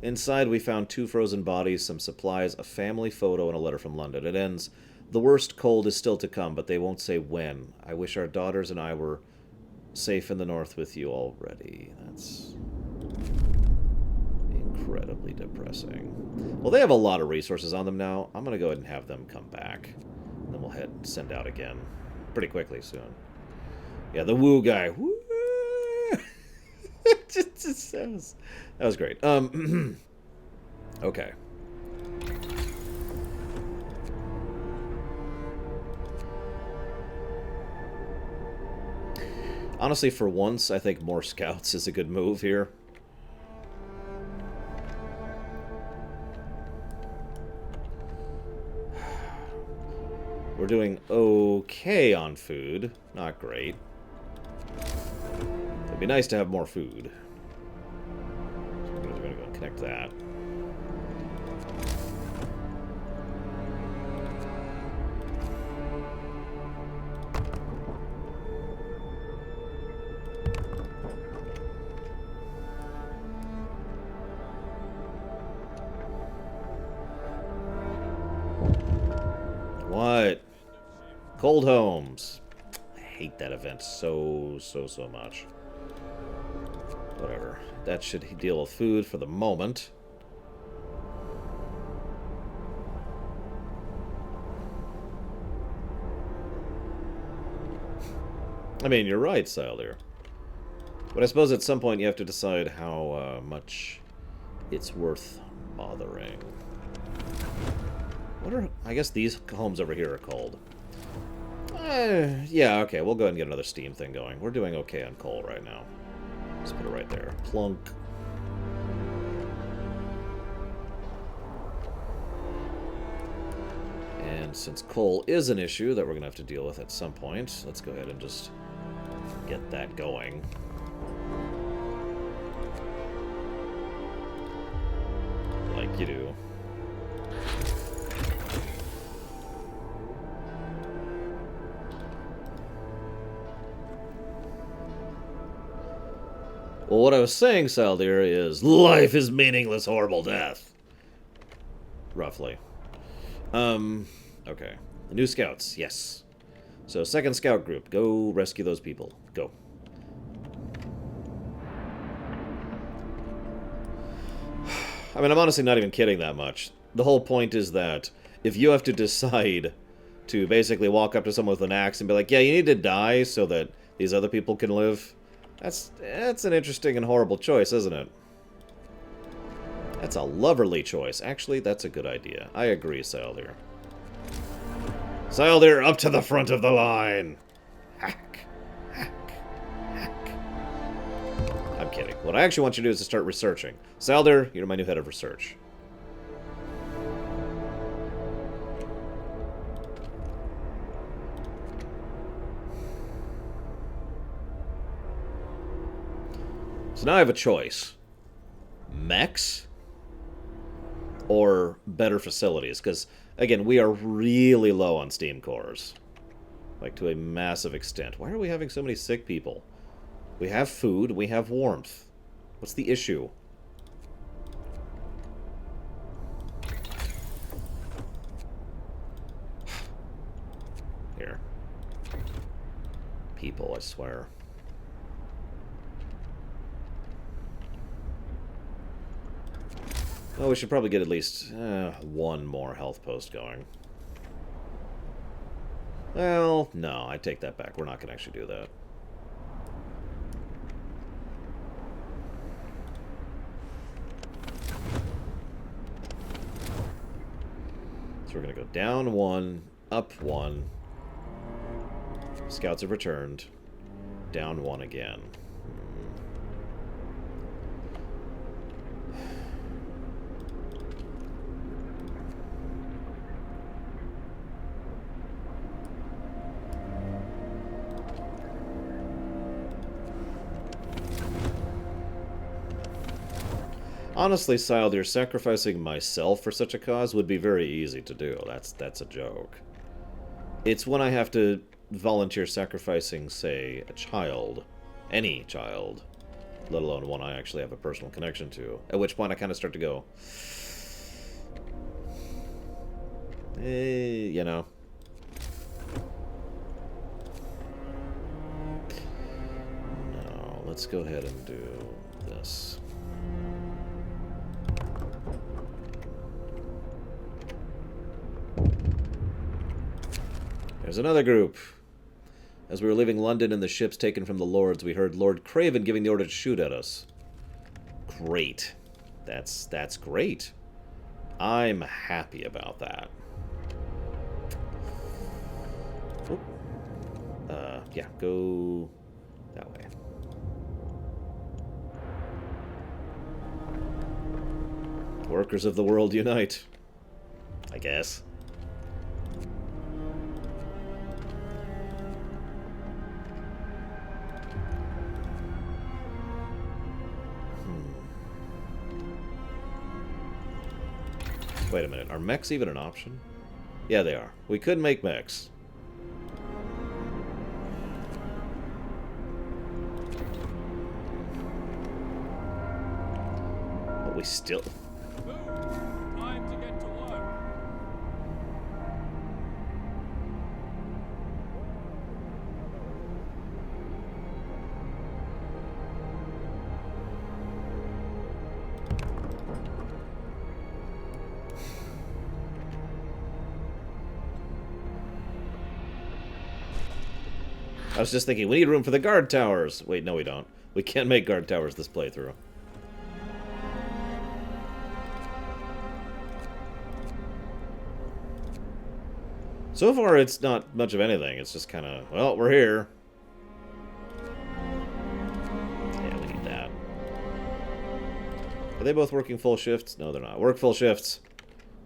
Inside, we found 2 frozen bodies, some supplies, a family photo, and a letter from London. It ends, "The worst cold is still to come, but they won't say when. I wish our daughters and I were safe in the north with you already." That's incredibly depressing. Well, they have a lot of resources on them now. I'm going to go ahead and have them come back. And then we'll send out again pretty quickly soon. Yeah, the woo guy. Woo! That was great. Okay. Honestly, for once, I think more scouts is a good move here. We're doing okay on food. Not great. It'd be nice to have more food. So we're going to go and connect that. What? Cold Homes. I hate that event so much. Whatever. That should deal with food for the moment. I mean, you're right, Sildir. But I suppose at some point you have to decide how much it's worth bothering. I guess these homes over here are cold. Yeah, okay, we'll go ahead and get another steam thing going. We're doing okay on coal right now. Let's put it right there. Plunk. And since coal is an issue that we're going to have to deal with at some point, let's go ahead and just get that going. Like you do. Well, what I was saying, Saldir, is life is meaningless, horrible death. Roughly. Okay. The new scouts, yes. So, second scout group, go rescue those people. Go. I mean, I'm honestly not even kidding that much. The whole point is that if you have to decide to basically walk up to someone with an axe and be like, yeah, you need to die so that these other people can live, that's an interesting and horrible choice, isn't it? That's a loverly choice. Actually, that's a good idea. I agree, Saldir. Saldir, up to the front of the line! Hack. Hack. Hack. I'm kidding. What I actually want you to do is to start researching. Saldir, you're my new head of research. So now I have a choice. Mechs? Or better facilities? Because, again, we are really low on steam cores. Like, to a massive extent. Why are we having so many sick people? We have food, we have warmth. What's the issue? Here. People, I swear. Well, we should probably get at least one more health post going. Well, no, I take that back. We're not going to actually do that. So we're going to go down 1, up 1. Scouts have returned. Down 1 again. Honestly, Sildir, sacrificing myself for such a cause would be very easy to do. That's a joke. It's when I have to volunteer sacrificing, say, a child, any child, let alone one I actually have a personal connection to, at which point I kind of start to go, you know. No, let's go ahead and do this. There's another group. As we were leaving London in the ships taken from the Lords, we heard Lord Craven giving the order to shoot at us. Great. That's great. I'm happy about that. Oh. Yeah, go that way. Workers of the world unite. I guess. Wait a minute, are mechs even an option? Yeah, they are. We could make mechs. But we still... Move! Time to get to work. I was just thinking, we need room for the guard towers. Wait, no we don't. We can't make guard towers this playthrough. So far, it's not much of anything. It's just kind of, well, we're here. Yeah, we need that. Are they both working full shifts? No, they're not. Work full shifts.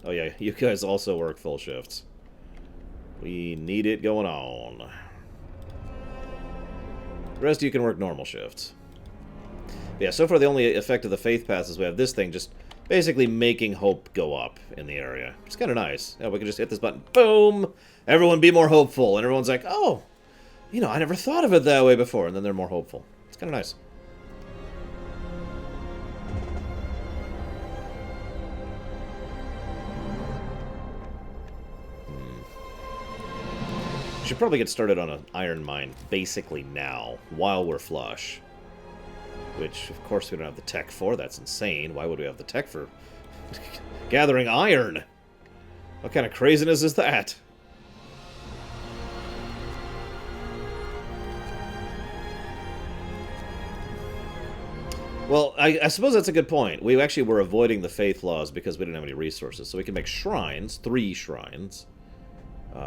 Oh yeah, you guys also work full shifts. We need it going on. The rest of you can work normal shifts. But yeah, so far the only effect of the Faith Pass is we have this thing just basically making hope go up in the area. It's kind of nice. Yeah, we can just hit this button. Boom! Everyone be more hopeful. And everyone's like, oh, you know, I never thought of it that way before. And then they're more hopeful. It's kind of nice. Should probably get started on an iron mine basically now, while we're flush. Which, of course, we don't have the tech for. That's insane. Why would we have the tech for gathering iron? What kind of craziness is that? Well, I suppose that's a good point. We actually were avoiding the faith laws because we didn't have any resources. So we can make shrines, 3 shrines.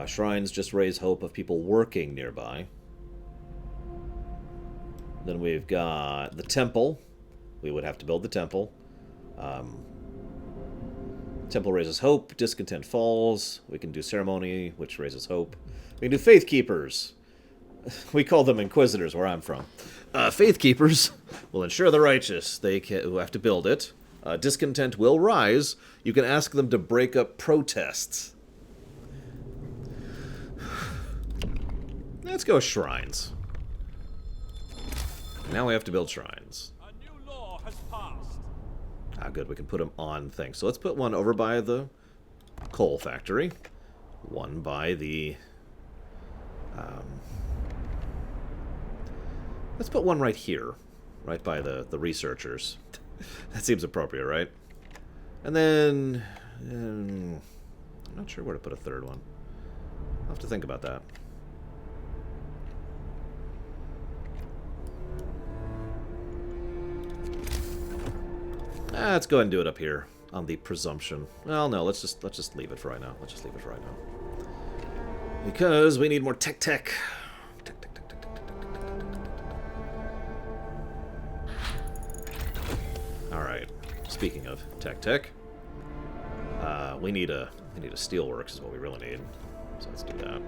Shrines just raise hope of people working nearby. Then we've got the temple. We would have to build the temple. Temple raises hope. Discontent falls. We can do ceremony, which raises hope. We can do faith keepers. We call them inquisitors where I'm from. Faith keepers will ensure the righteous. They who have to build it. Discontent will rise. You can ask them to break up protests. Let's go shrines. Now we have to build shrines. A new law has passed. Ah, good. We can put them on things. So let's put one over by the coal factory. One by the... let's put one right here. Right by the researchers. That seems appropriate, right? And then... I'm not sure where to put a third one. I'll have to think about that. Let's go ahead and do it up here. on the presumption. Well, no, let's just leave it for right now. Let's just leave it for right now. Because we need more tech. Tech. All right. Speaking of tech, we need a steelworks is what we really need. So let's do that.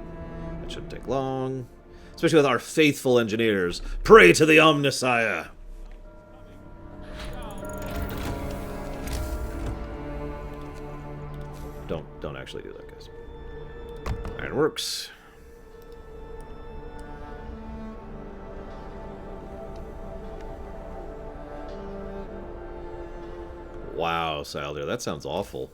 That shouldn't take long, especially with our faithful engineers. Pray to the Omnissiah. Don't actually do that, guys. Ironworks. Wow, Salder, that sounds awful.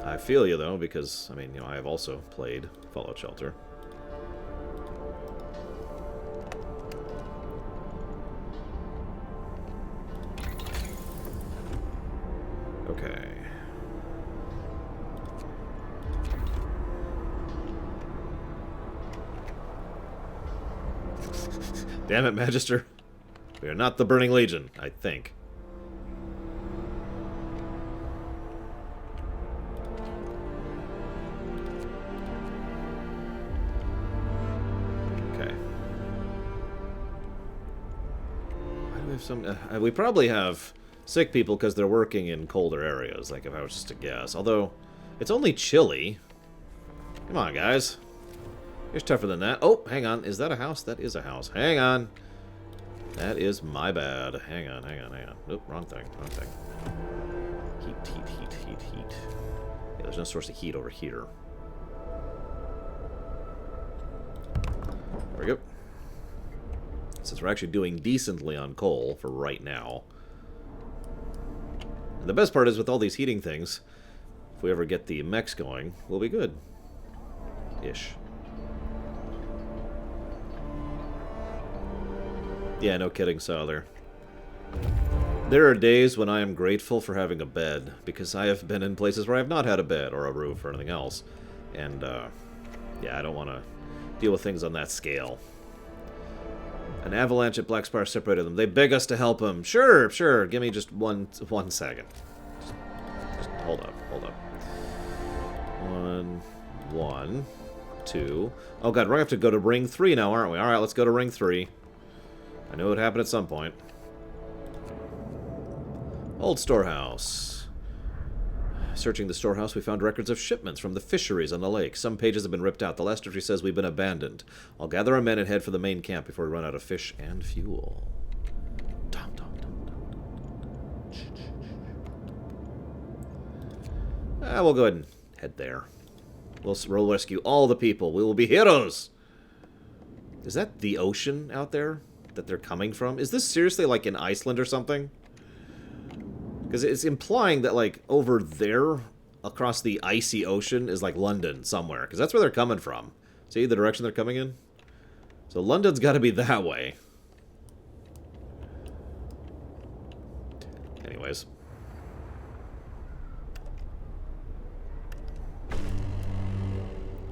I feel you, though, because, I mean, you know, I have also played Fallout Shelter. Okay. Damn it, Magister. We are not the Burning Legion, I think. Okay. Why do we have some... we probably have sick people because they're working in colder areas, like if I was just to guess. Although, it's only chilly. Come on, guys. It's tougher than that. Oh, hang on. Is that a house? That is a house. Hang on. That is my bad. Hang on. Oop, wrong thing. Heat. Yeah, there's no source of heat over here. There we go. Since we're actually doing decently on coal for right now. And the best part is with all these heating things, if we ever get the mechs going, we'll be good. Ish. Yeah, no kidding, Souther. There are days when I am grateful for having a bed, because I have been in places where I have not had a bed or a roof or anything else. And, yeah, I don't want to deal with things on that scale. An avalanche at Blackspire separated them. They beg us to help them. Sure. Give me just one second. Just hold up. 1, 2. Oh, God, we're going to have to go to Ring 3 now, aren't we? All right, let's go to Ring 3. I knew it would happen at some point. Old storehouse. Searching the storehouse, we found records of shipments from the fisheries on the lake. Some pages have been ripped out. The last entry says we've been abandoned. I'll gather our men and head for the main camp before we run out of fish and fuel. We'll go ahead and head there. We'll rescue all the people. We will be heroes! Is that the ocean out there that they're coming from? Is this seriously like in Iceland or something? Because it's implying that, like, over there, across the icy ocean, is, like, London somewhere. Because that's where they're coming from. See the direction they're coming in? So London's got to be that way. Anyways.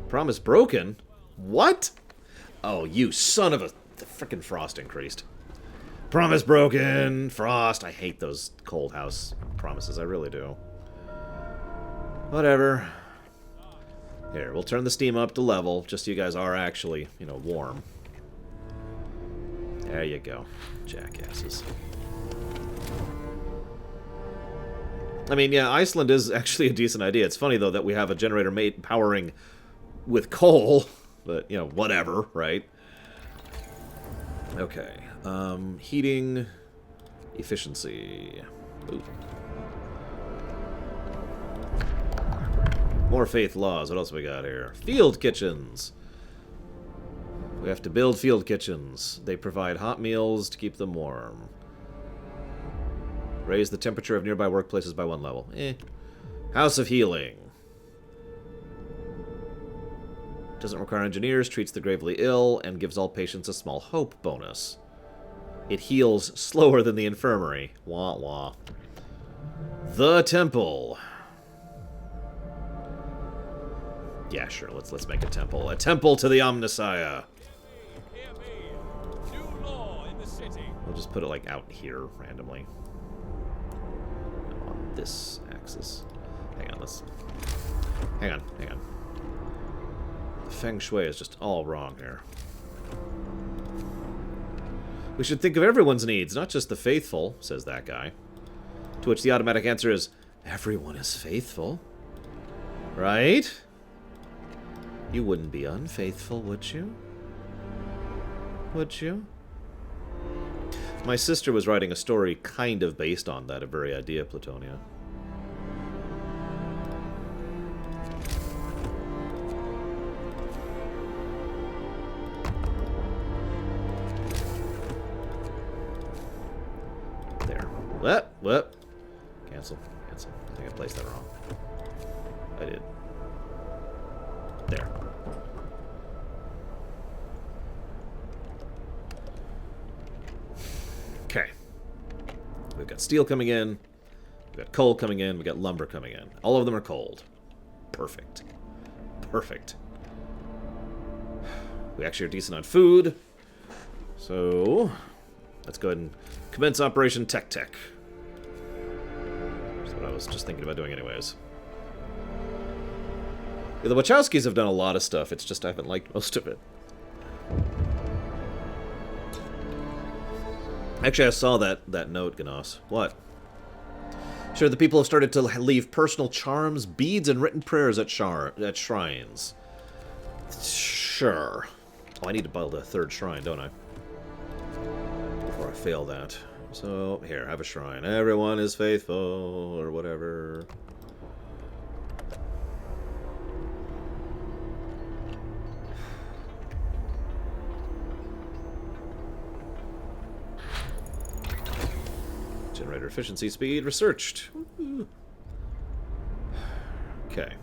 Promise broken? What? Oh, you son of a... The frickin' frost increased. Promise broken! Frost! I hate those cold house promises. I really do. Whatever. Here, we'll turn the steam up to level, just so you guys are actually, you know, warm. There you go. Jackasses. I mean, yeah, Iceland is actually a decent idea. It's funny, though, that we have a generator powering with coal. But, you know, whatever, right? Okay. Heating efficiency. Ooh. More faith laws. What else we got here? Field kitchens. We have to build field kitchens. They provide hot meals to keep them warm. Raise the temperature of nearby workplaces by 1 level. House of Healing. Doesn't require engineers, treats the gravely ill, and gives all patients a small hope bonus. It heals slower than the infirmary. Wah wah. The temple. Yeah, sure. Let's make a temple. A temple to the Omnissiah. Hear me. New law in the city. We'll just put it like out here randomly. this axis. Hang on, let's... Hang on. The feng shui is just all wrong here. We should think of everyone's needs, not just the faithful, says that guy. To which the automatic answer is, everyone is faithful. Right? You wouldn't be unfaithful, would you? Would you? My sister was writing a story kind of based on that very idea, Plutonia. There. What? Cancel. I think I placed that wrong. I did. There. Okay. We've got steel coming in. We've got coal coming in. We've got lumber coming in. All of them are cold. Perfect. Perfect. We actually are decent on food. So, let's go ahead and commence Operation Tech. That's what I was just thinking about doing anyways. Yeah, the Wachowskis have done a lot of stuff. It's just I haven't liked most of it. Actually, I saw that note, Gnos. What? Sure, the people have started to leave personal charms, beads, and written prayers at shrines. Sure. Oh, I need to build a third shrine, don't I? Before I fail that. So, here, have a shrine. Everyone is faithful, or whatever. Generator efficiency speed researched. Woo-hoo. Okay.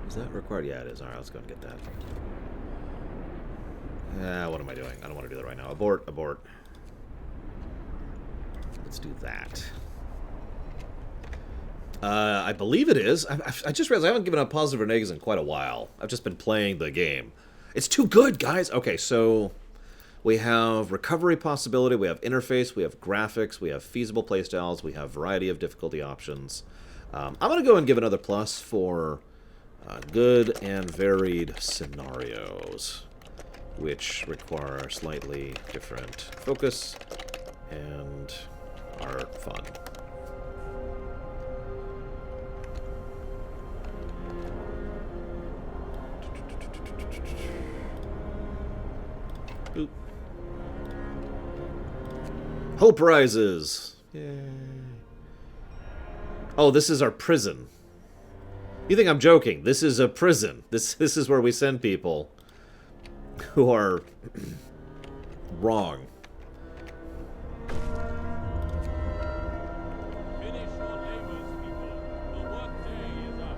Is that required? Yeah, it is. Alright, let's go and get that. What am I doing? I don't want to do that right now. Abort. Let's do that. I believe it is. I just realized I haven't given up positive or negatives in quite a while. I've just been playing the game. It's too good, guys! Okay, so we have recovery possibility, we have interface, we have graphics, we have feasible playstyles, we have variety of difficulty options. I'm going to go and give another plus for good and varied scenarios, which require slightly different focus and are fun. Boop. Hope rises. Yay. Oh, this is our prison. You think I'm joking? This is a prison. This is where we send people who are wrong. Finish your labors, people. The workday is up.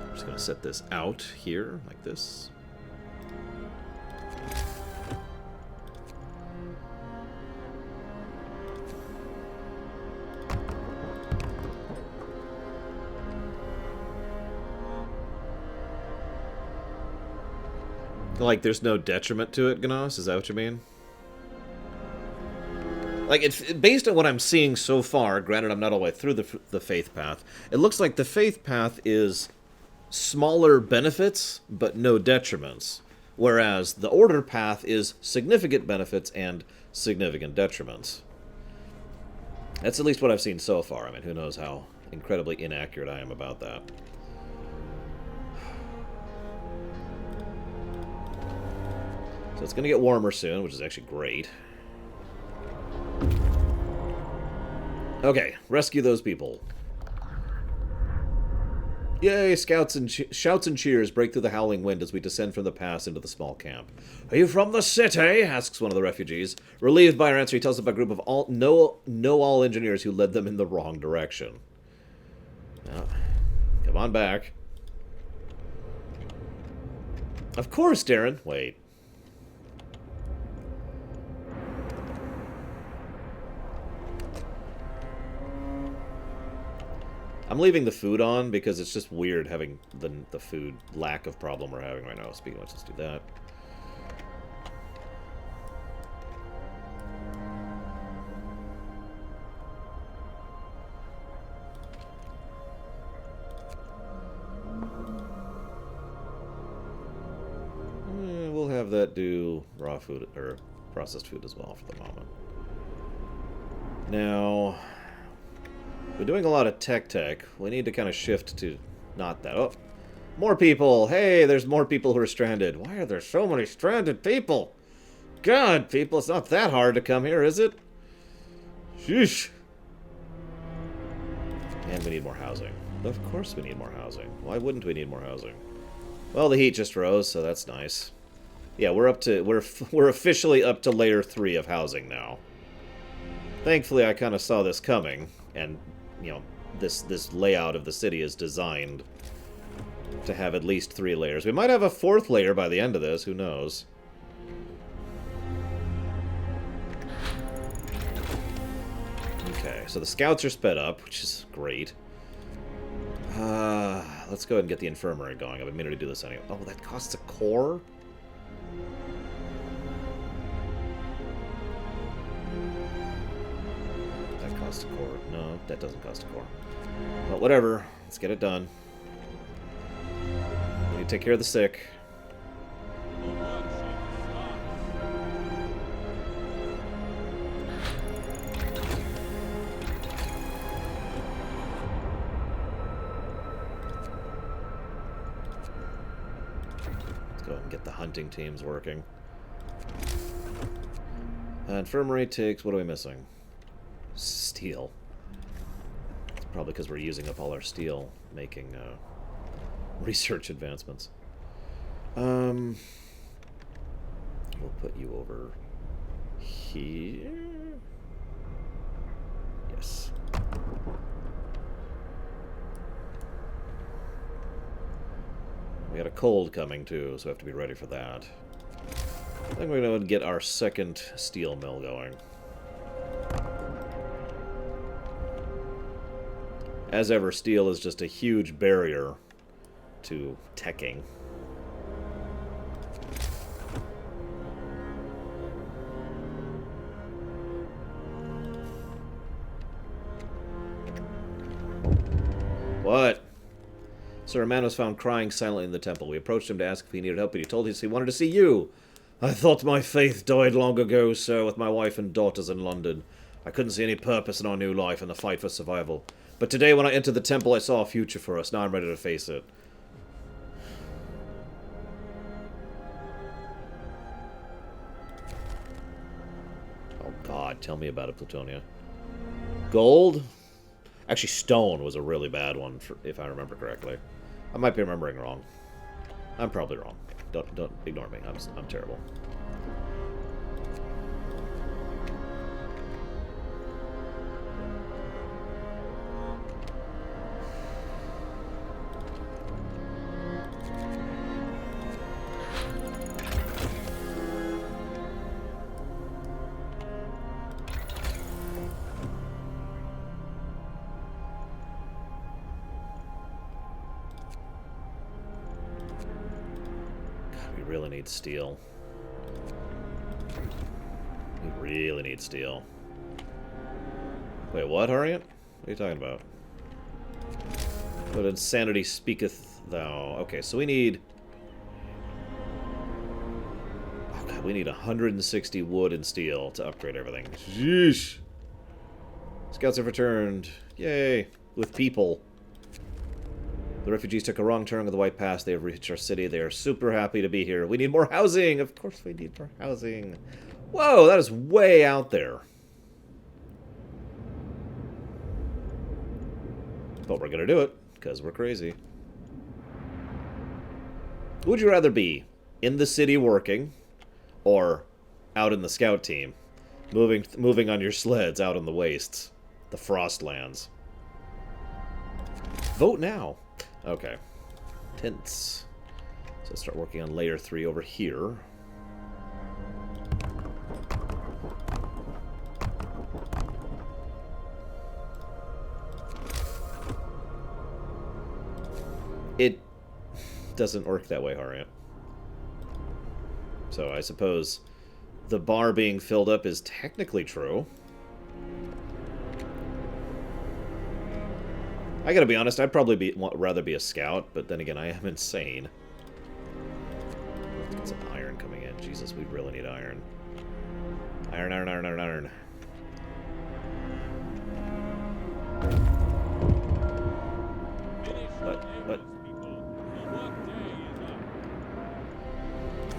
I'm just going to set this out here, like this. Like, there's no detriment to it, Gnos? Is that what you mean? Like, it's based on what I'm seeing so far. Granted, I'm not all the way through the faith path. It looks like the faith path is smaller benefits, but no detriments. Whereas the order path is significant benefits and significant detriments. That's at least what I've seen so far. I mean, who knows how incredibly inaccurate I am about that. So it's going to get warmer soon, which is actually great. Okay, rescue those people. Yay, shouts and cheers break through the howling wind as we descend from the pass into the small camp. Are you from the city? Asks one of the refugees. Relieved by our answer, he tells us about a group of all engineers who led them in the wrong direction. Now, come on back. Of course, Darren. Wait. I'm leaving the food on because it's just weird having the food lack of problem we're having right now. Speaking of which, let's do that. We'll have that do raw food, or processed food as well for the moment. Now, we're doing a lot of tech. We need to kind of shift to not that. Oh, more people! Hey, there's more people who are stranded. Why are there so many stranded people? God, people, it's not that hard to come here, is it? Sheesh. And we need more housing. Of course we need more housing. Why wouldn't we need more housing? Well, the heat just rose, so that's nice. Yeah, we're officially up to layer 3 of housing now. Thankfully, I kind of saw this coming, and you know, this layout of the city is designed to have at least 3 layers. We might have a 4th layer by the end of this. Who knows? Okay, so the scouts are sped up, which is great. Let's go ahead and get the infirmary going. I've been meaning to do this anyway. Oh, that costs a core? That costs a core. No, that doesn't cost a core. But whatever. Let's get it done. We need to take care of the sick. For one, she stops. Let's go ahead and get the hunting teams working. Infirmary takes... What are we missing? Steel. It's probably because we're using up all our steel making research advancements. We'll put you over here. Yes. We got a cold coming too, so we have to be ready for that. I think we're going to get our second steel mill going. As ever, steel is just a huge barrier to teching. What? Sir, a man was found crying silently in the temple. We approached him to ask if he needed help, but he told us he wanted to see you. I thought my faith died long ago, sir, with my wife and daughters in London. I couldn't see any purpose in our new life and the fight for survival. But today when I entered the temple, I saw a future for us. Now I'm ready to face it. Oh god, tell me about it, Plutonia. Gold? Actually, stone was a really bad one, if I remember correctly. I might be remembering wrong. I'm probably wrong. Don't ignore me. I'm terrible. Really need steel. We really need steel. Wait, what, Harriet? What are you talking about? What insanity speaketh thou? Okay, so we need... Oh god, we need 160 wood and steel to upgrade everything. Sheesh! Scouts have returned. Yay! With people. The refugees took a wrong turn of the White Pass. They have reached our city. They are super happy to be here. We need more housing! Of course we need more housing. Whoa, that is way out there. But we're gonna do it, because we're crazy. Who would you rather be? In the city working, or out in the scout team? Moving on your sleds out in the wastes. The Frostlands. Vote now! Okay. Tents. So let's start working on layer 3 over here. it doesn't work that way, Harriet. So I suppose the bar being filled up is technically true. I gotta be honest, I'd probably rather be a scout, but then again, I am insane. Let's get some iron coming in. Jesus, we really need iron. Iron, iron, iron, iron, iron. Finish your What? labors, people. The workday is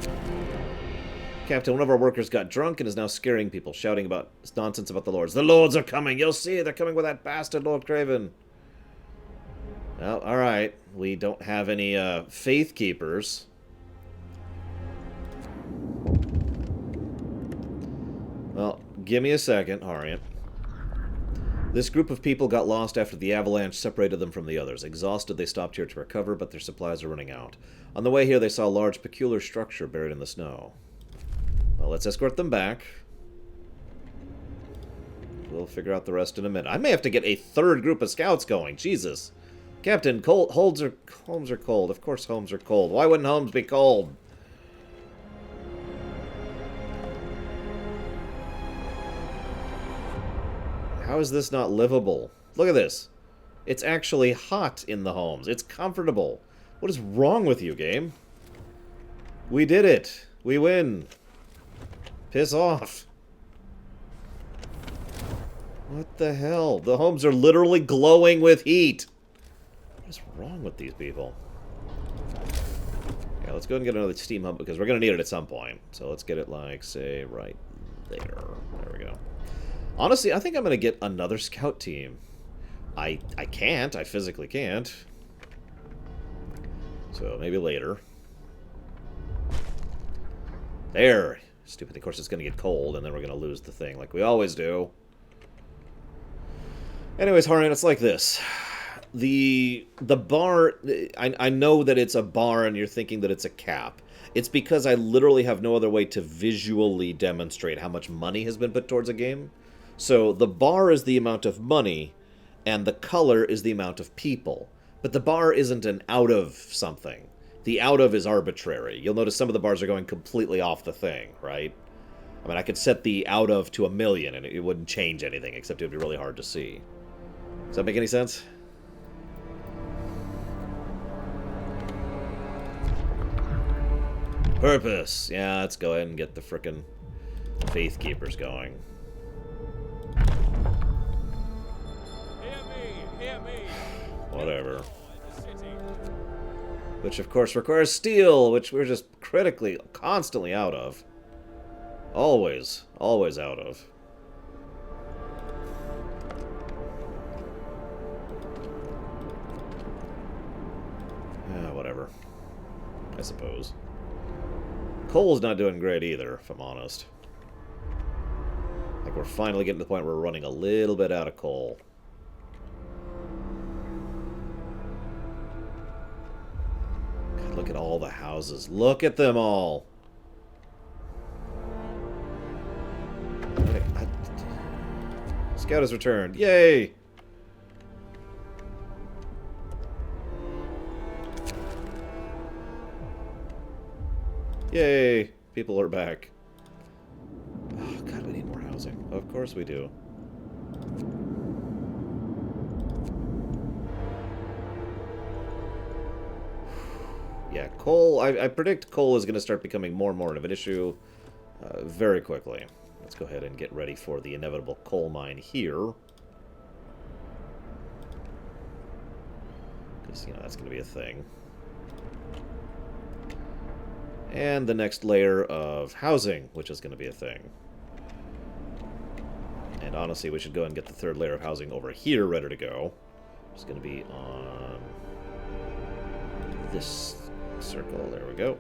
up. Captain, one of our workers got drunk and is now scaring people, shouting about nonsense about the lords. The lords are coming! You'll see! They're coming with that bastard Lord Craven! Well, alright. We don't have any, faith keepers. Well, give me a second, Harriet. This group of people got lost after the avalanche separated them from the others. Exhausted, they stopped here to recover, but their supplies are running out. On the way here, they saw a large, peculiar structure buried in the snow. Well, let's escort them back. We'll figure out the rest in a minute. I may have to get a third group of scouts going. Jesus. Captain, homes are cold. Of course homes are cold. Why wouldn't homes be cold? How is this not livable? Look at this. It's actually hot in the homes. It's comfortable. What is wrong with you, game? We did it. We win. Piss off. What the hell? The homes are literally glowing with heat. What is wrong with these people? Yeah, let's go and get another steam hub because we're going to need it at some point. So let's get it like, say, right there. There we go. Honestly, I think I'm going to get another scout team. I can't. I physically can't. So maybe later. There. Stupid. Of course, it's going to get cold, and then we're going to lose the thing like we always do. Anyways, Harriet, it's like this. The bar, I know that it's a bar and you're thinking that it's a cap. It's because I literally have no other way to visually demonstrate how much money has been put towards a game. So the bar is the amount of money, and the color is the amount of people. But the bar isn't an out of something. The out of is arbitrary. You'll notice some of the bars are going completely off the thing, right? I mean, I could set the out of to 1,000,000 and it wouldn't change anything, except it would be really hard to see. Does that make any sense? Purpose. Yeah, let's go ahead and get the frickin' Faith Keepers going. Hear me. Whatever. The city. Which, of course, requires steel, which we're just critically, constantly out of. Always. Always out of. Whatever. I suppose. Coal's not doing great either, if I'm honest. Like, we're finally getting to the point where we're running a little bit out of coal. God, look at all the houses. Look at them all! Scout has returned. Yay! Yay! People are back. Oh, God, we need more housing. Of course we do. Yeah, coal... I predict coal is going to start becoming more and more of an issue very quickly. Let's go ahead and get ready for the inevitable coal mine here. Because, you know, that's going to be a thing. And the next layer of housing, which is going to be a thing. And honestly, we should go and get the third layer of housing over here ready to go. It's going to be on this circle. There we go.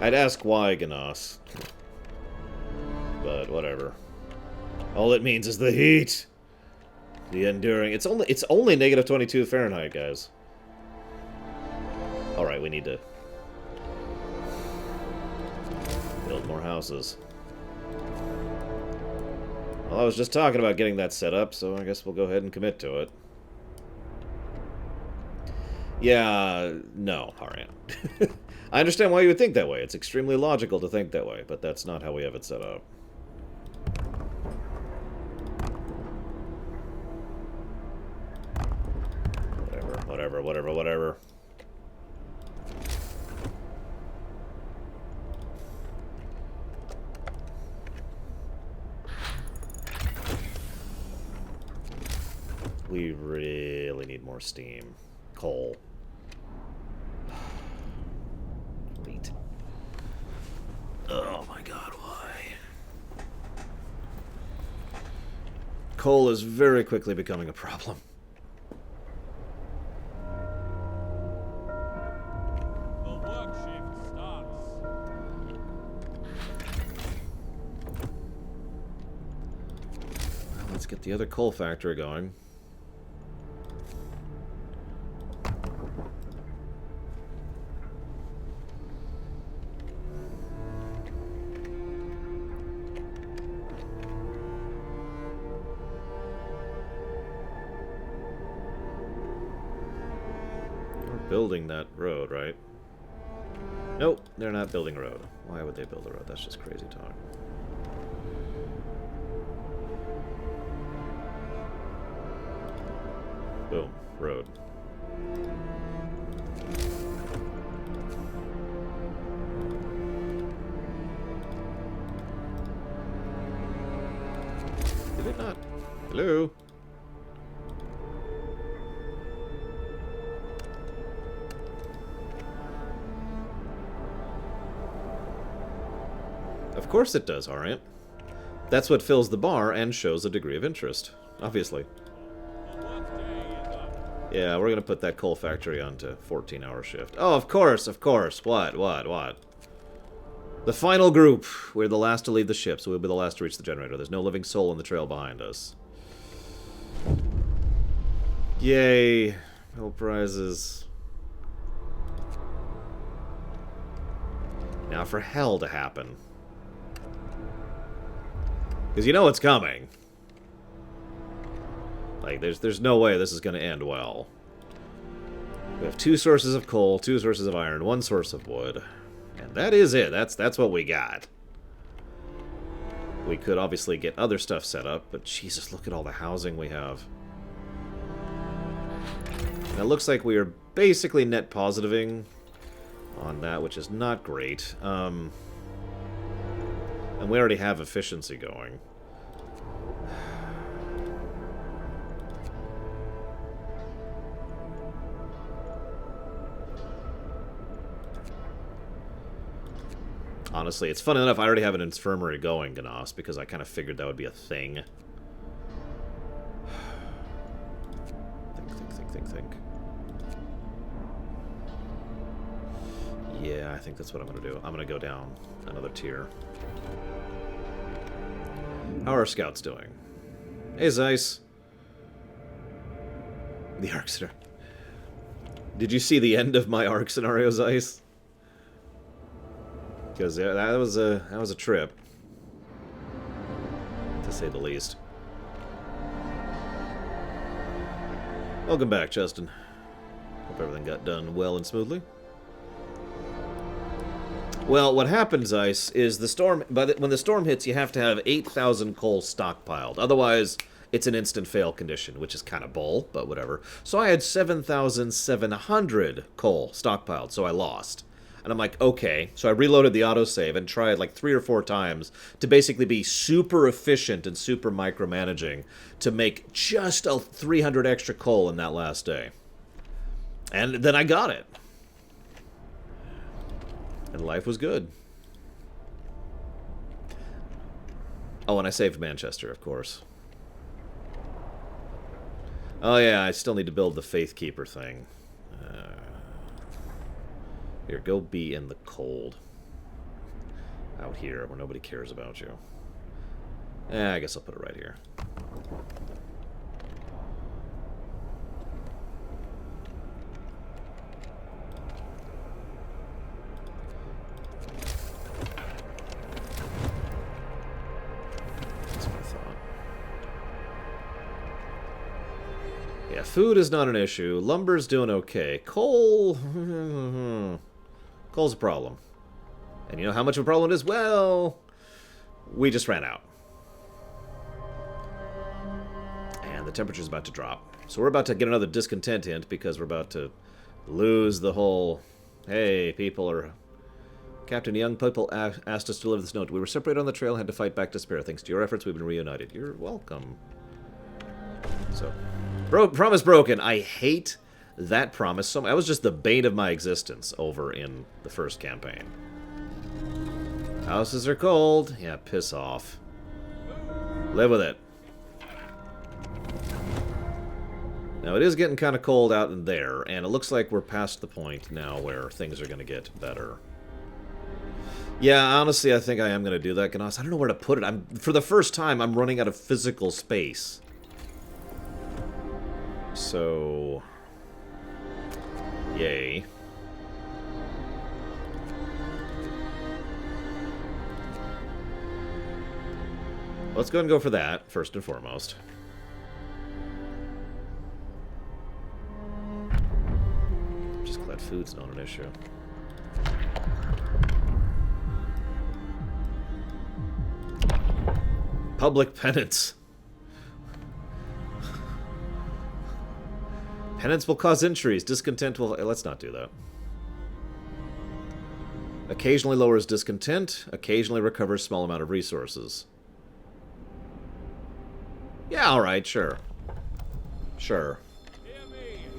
I'd ask why, Ganas. But whatever. All it means is the heat. The enduring. It's only negative 22 Fahrenheit, guys. All right, we need to build more houses. Well, I was just talking about getting that set up, so I guess we'll go ahead and commit to it. Yeah, no, Harian. I understand why you would think that way. It's extremely logical to think that way, but that's not how we have it set up. Whatever. We really need more steam. Coal. Wheat. Oh my god, why? Coal is very quickly becoming a problem. The work shift starts. Well, let's get the other coal factory going. Building that road, right? Nope, they're not building a road. Why would they build a road? That's just crazy talk. Boom, road. Did it not? Hello? Of course it does, Ariant. That's what fills the bar and shows a degree of interest, obviously. The work day is up. Yeah, we're gonna put that coal factory onto 14-hour shift. Oh, of course. What? The final group. We're the last to leave the ship, so we'll be the last to reach the generator. There's no living soul in the trail behind us. Yay. No prizes. Now for hell to happen. Because you know it's coming. Like, there's no way this is going to end well. We have 2 sources of coal, 2 sources of iron, 1 source of wood. And that is it. That's what we got. We could obviously get other stuff set up, but Jesus, look at all the housing we have. And it looks like we are basically net positiving on that, which is not great. And we already have efficiency going. Honestly, it's fun enough. I already have an infirmary going, Ganos, because I kind of figured that would be a thing. Think. Yeah, I think that's what I'm going to do. I'm going to go down another tier. How are our scouts doing? Hey, Zeiss. The arc scenario. Did you see the end of my arc scenario, Zeiss? Because that was a trip, to say the least. Welcome back, Justin. Hope everything got done well and smoothly. Well, what happens, Ice, is the storm. When the storm hits, you have to have 8,000 coal stockpiled. Otherwise, it's an instant fail condition, which is kind of bull, but whatever. So I had 7,700 coal stockpiled, so I lost. And I'm like, okay. So I reloaded the autosave and tried like 3 or 4 times to basically be super efficient and super micromanaging to make just 300 extra coal in that last day. And then I got it. And life was good. Oh, and I saved Manchester, of course. Oh yeah, I still need to build the Faith Keeper thing. Here, go be in the cold. Out here, where nobody cares about you. I guess I'll put it right here. That's what I thought. Yeah, food is not an issue. Lumber's doing okay. Coal... Coal's a problem. And you know how much of a problem it is? Well, we just ran out. And the temperature's about to drop. So we're about to get another discontent hint because we're about to lose the whole... Hey, people are... Captain Young people asked us to deliver this note. We were separated on the trail and had to fight back despair. Thanks to your efforts, we've been reunited. You're welcome. So, promise broken. I hate that promise. So that was just the bane of my existence over in the first campaign. Houses are cold. Yeah, piss off. Live with it. Now, it is getting kind of cold out in there, and it looks like we're past the point now where things are going to get better. Yeah, honestly, I think I am going to do that, Gnos. I don't know where to put it. For the first time, I'm running out of physical space. So... Yay. Let's go ahead and go for that, first and foremost. I'm just glad food's not an issue. Public penance. Penance will cause injuries. Discontent will... Let's not do that. Occasionally lowers discontent. Occasionally recovers small amount of resources. Yeah, alright, sure. Sure.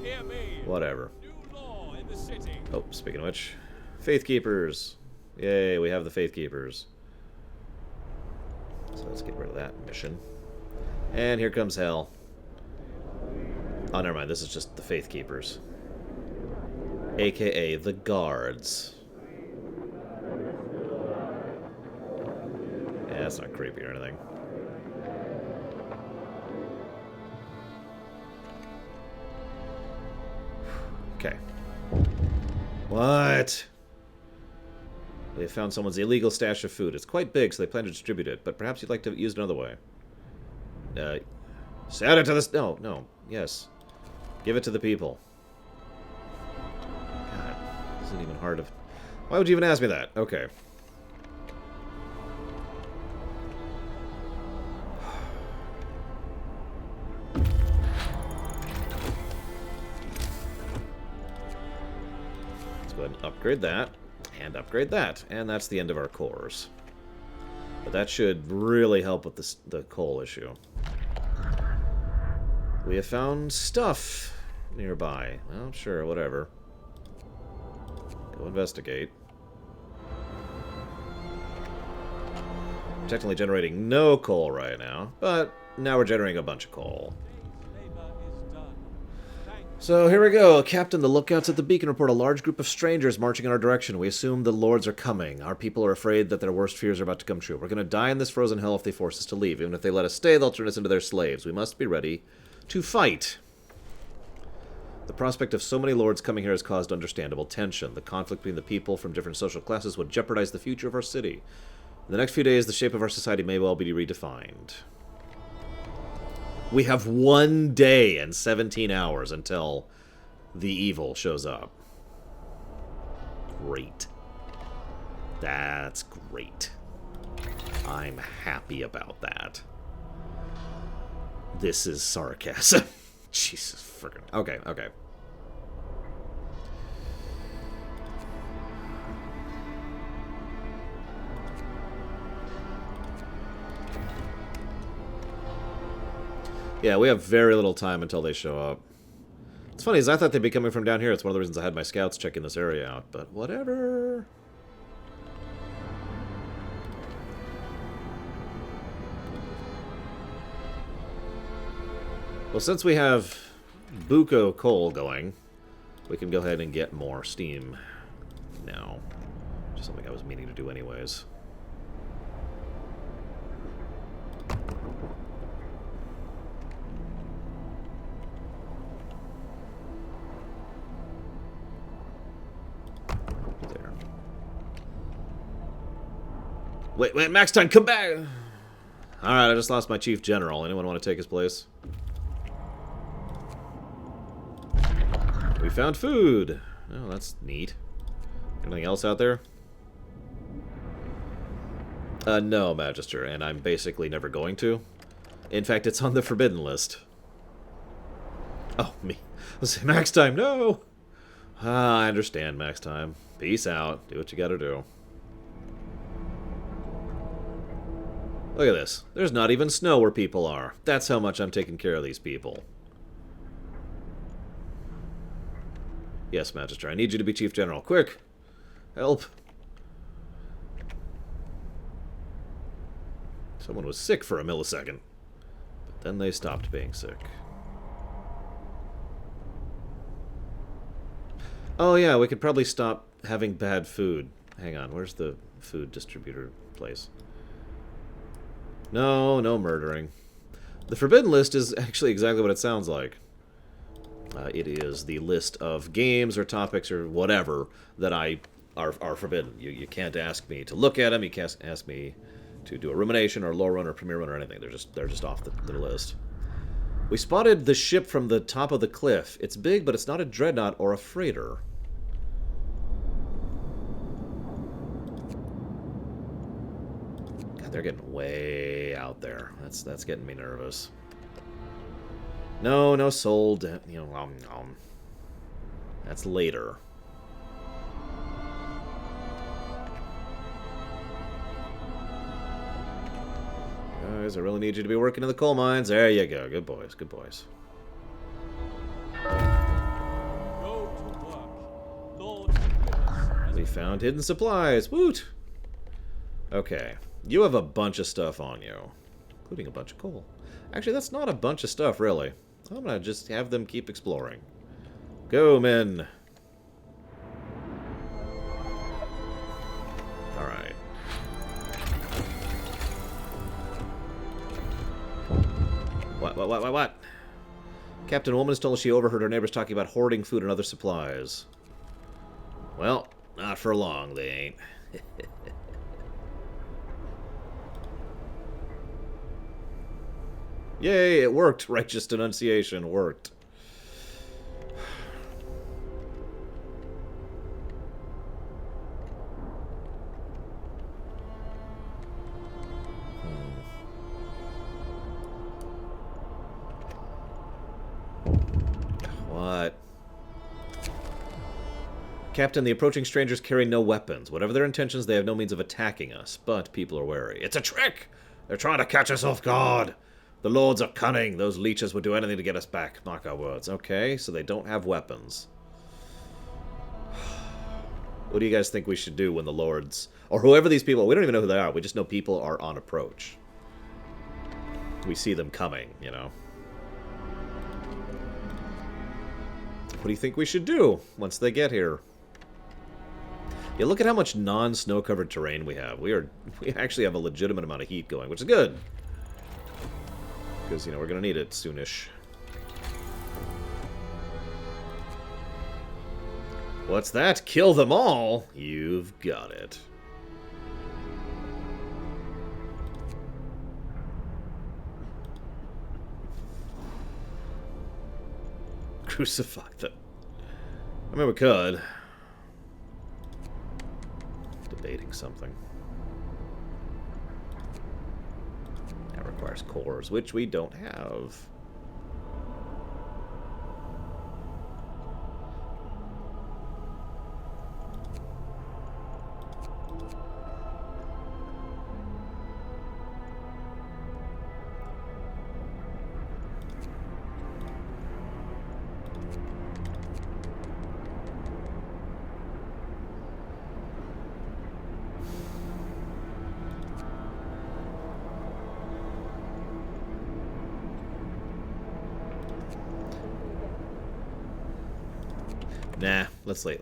Hear me. Whatever. New law in the city. Oh, speaking of which. Faith Keepers. Yay, we have the Faith Keepers. So let's get rid of that mission. And here comes hell. Oh, never mind. This is just the Faith Keepers. AKA the Guards. Yeah, that's not creepy or anything. Okay. What? They have found someone's illegal stash of food. It's quite big, so they plan to distribute it, but perhaps you'd like to use it another way. Send it to the... No. Yes. Give it to the people. God, this isn't even hard to... Why would you even ask me that? Okay. Let's go ahead and upgrade that. And upgrade that. And that's the end of our cores. But that should really help with the coal issue. We have found stuff nearby. Well, sure, whatever. Go investigate. Technically generating no coal right now, but now we're generating a bunch of coal. So here we go. Captain, the lookouts at the beacon report a large group of strangers marching in our direction. We assume the lords are coming. Our people are afraid that their worst fears are about to come true. We're going to die in this frozen hell if they force us to leave. Even if they let us stay, they'll turn us into their slaves. We must be ready to fight. The prospect of so many lords coming here has caused understandable tension. The conflict between the people from different social classes would jeopardize the future of our city. In the next few days, the shape of our society may well be redefined. We have 1 day and 17 hours until the evil shows up. Great. That's great. I'm happy about that. This is sarcasm. Jesus friggin'. Okay. Yeah, we have very little time until they show up. It's funny, is I thought they'd be coming from down here. It's one of the reasons I had my scouts checking this area out, but whatever. Well, since we have Buko coal going, we can go ahead and get more steam now. Just something I was meaning to do anyways. There. Wait, Maxstein, come back! Alright, I just lost my chief general. Anyone want to take his place? found food. Oh, that's neat. Anything else out there? No, Magister, and I'm basically never going to. In fact, it's on the forbidden list. Oh, me. Let's say max time, no! Ah, I understand, max time. Peace out. Do what you gotta do. Look at this. There's not even snow where people are. That's how much I'm taking care of these people. Yes, Magister, I need you to be Chief General. Quick! Help! Someone was sick for a millisecond. But then they stopped being sick. Oh yeah, we could probably stop having bad food. Hang on, where's the food distributor place? No, no murdering. The forbidden list is actually exactly what it sounds like. It is the list of games or topics or whatever that are forbidden. You can't ask me to look at them. You can't ask me to do a rumination or lore run or premiere run or anything. They're just off the list. We spotted the ship from the top of the cliff. It's big, but it's not a dreadnought or a freighter. God, they're getting way out there. That's getting me nervous. No sold. You know, that's later. Guys, I really need you to be working in the coal mines. There you go. Good boys, good boys. Go to work. Lord, be with us. We found hidden supplies. Woot! Okay. You have a bunch of stuff on you. Including a bunch of coal. Actually, that's not a bunch of stuff, really. I'm gonna just have them keep exploring. Go, men! Alright. What? Captain Woman has told us she overheard her neighbors talking about hoarding food and other supplies. Well, not for long, they ain't. Yay, it worked. Righteous denunciation worked. What? Captain, the approaching strangers carry no weapons. Whatever their intentions, they have no means of attacking us. But people are wary. It's a trick! They're trying to catch us off guard! The lords are cunning. Those leeches would do anything to get us back. Mark our words. Okay, so they don't have weapons. What do you guys think we should do when the lords... Or whoever these people... We don't even know who they are. We just know people are on approach. We see them coming, you know. What do you think we should do once they get here? Yeah, look at how much non-snow-covered terrain we have. We actually have a legitimate amount of heat going, which is good. Because, you know, we're going to need it soonish. What's that? Kill them all? You've got it. Crucify them. I mean, we could. Debating something. That requires cores, which we don't have. Nah, let's wait.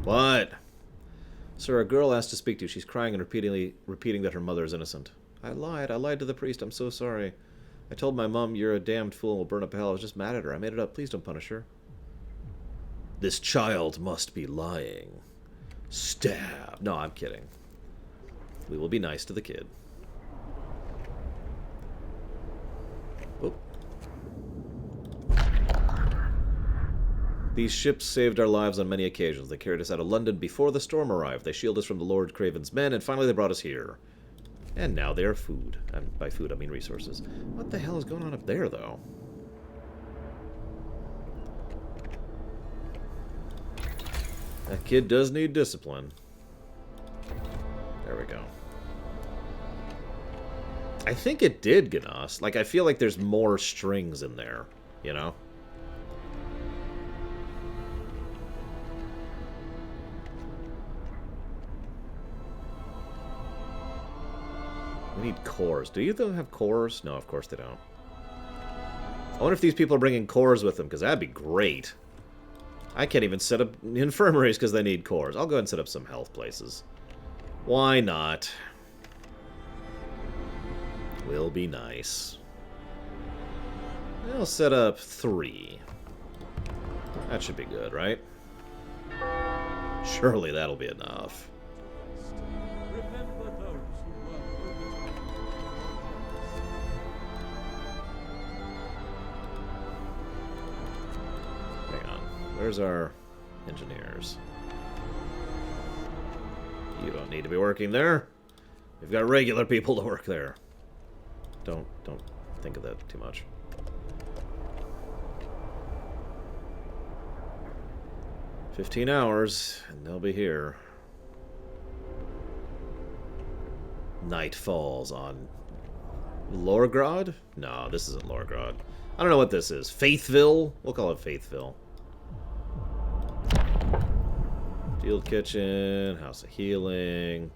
What? Sir, a girl asked to speak to you. She's crying and repeating that her mother is innocent. I lied to the priest. I'm so sorry. I told my mom you're a damned fool and will burn up hell. I was just mad at her. I made it up. Please don't punish her. This child must be lying. Stab. No, I'm kidding. We will be nice to the kid. These ships saved our lives on many occasions. They carried us out of London before the storm arrived. They shielded us from the Lord Craven's men, and finally they brought us here. And now they are food. And by food, I mean resources. What the hell is going on up there, though? That kid does need discipline. There we go. I think it did, Ganas. Like, I feel like there's more strings in there, you know? We need cores. Do you though have cores? No, of course they don't. I wonder if these people are bringing cores with them, because that'd be great. I can't even set up infirmaries because they need cores. I'll go ahead and set up some health places. Why not? Will be nice. I'll set up 3. That should be good, right? Surely that'll be enough. Remember those who were overtime. Hang on. Where's our engineers? You don't need to be working there. We've got regular people to work there. Don't think of that too much. "15 hours, and they'll be here." Night falls on Lorgrad? No, this isn't Lorgrad. I don't know what this is. Faithville? We'll call it Faithville. Field kitchen, house of healing.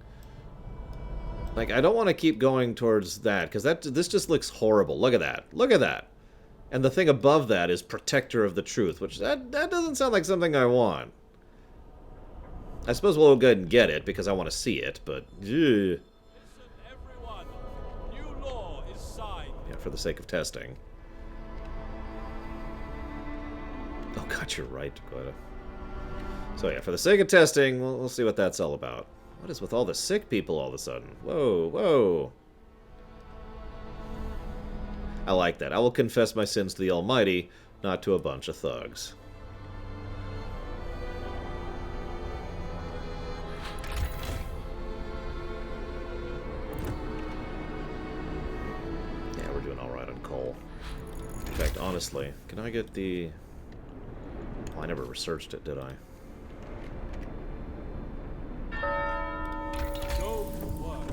Like, I don't want to keep going towards that, because this just looks horrible. Look at that. Look at that. And the thing above that is Protector of the Truth, which that doesn't sound like something I want. I suppose we'll go ahead and get it, because I want to see it, but... Ugh. Listen, everyone. New law is signed. Yeah, for the sake of testing. Oh god, you're right, Dakota. So yeah, for the sake of testing, we'll see what that's all about. What is with all the sick people all of a sudden? Whoa, whoa. I like that. I will confess my sins to the Almighty, not to a bunch of thugs. Yeah, we're doing alright on coal. In fact, honestly, can I get the... Oh, I never researched it, did I? Go to work.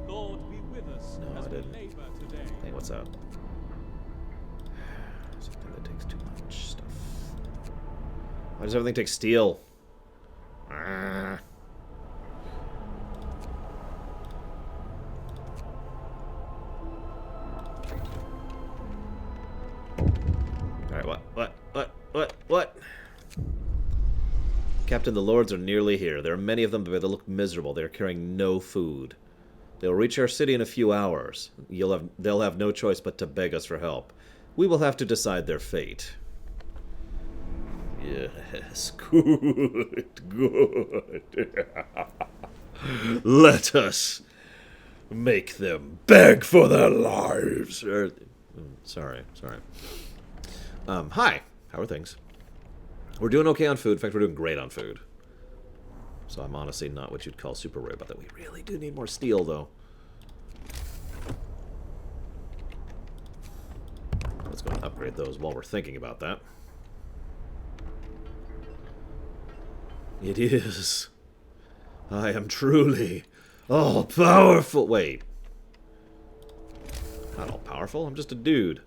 Lord be with us No, as I we didn't. labor today. Hey, what's up? Something that takes too much stuff. Why does everything take steel? Ah. Alright, what? Captain, the lords are nearly here. There are many of them, but they look miserable. They are carrying no food. They will reach our city in a few hours. They'll have no choice but to beg us for help. We will have to decide their fate. Yes, good. Let us make them beg for their lives. Sorry. Hi. How are things? We're doing okay on food. In fact, we're doing great on food. So I'm honestly not what you'd call super worried about that. We really do need more steel, though. Let's go and upgrade those while we're thinking about that. It is. I am truly all-powerful. Wait. Not all-powerful. I'm just a dude.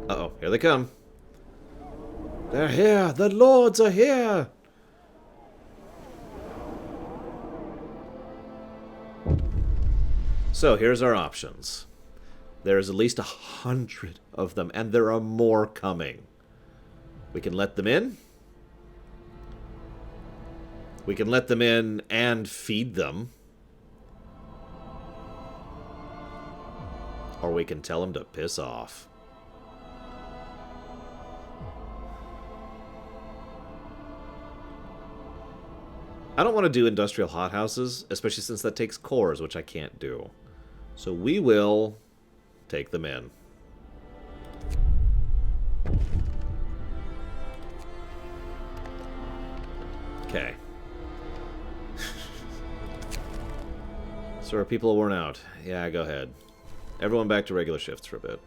Uh-oh. Here they come. They're here! The lords are here! So, here's our options. There's at least 100 of them, and there are more coming. We can let them in. We can let them in and feed them. Or we can tell them to piss off. I don't want to do industrial hothouses, especially since that takes cores, which I can't do. So we will take them in. Okay. So are people worn out? Yeah, go ahead. Everyone back to regular shifts for a bit.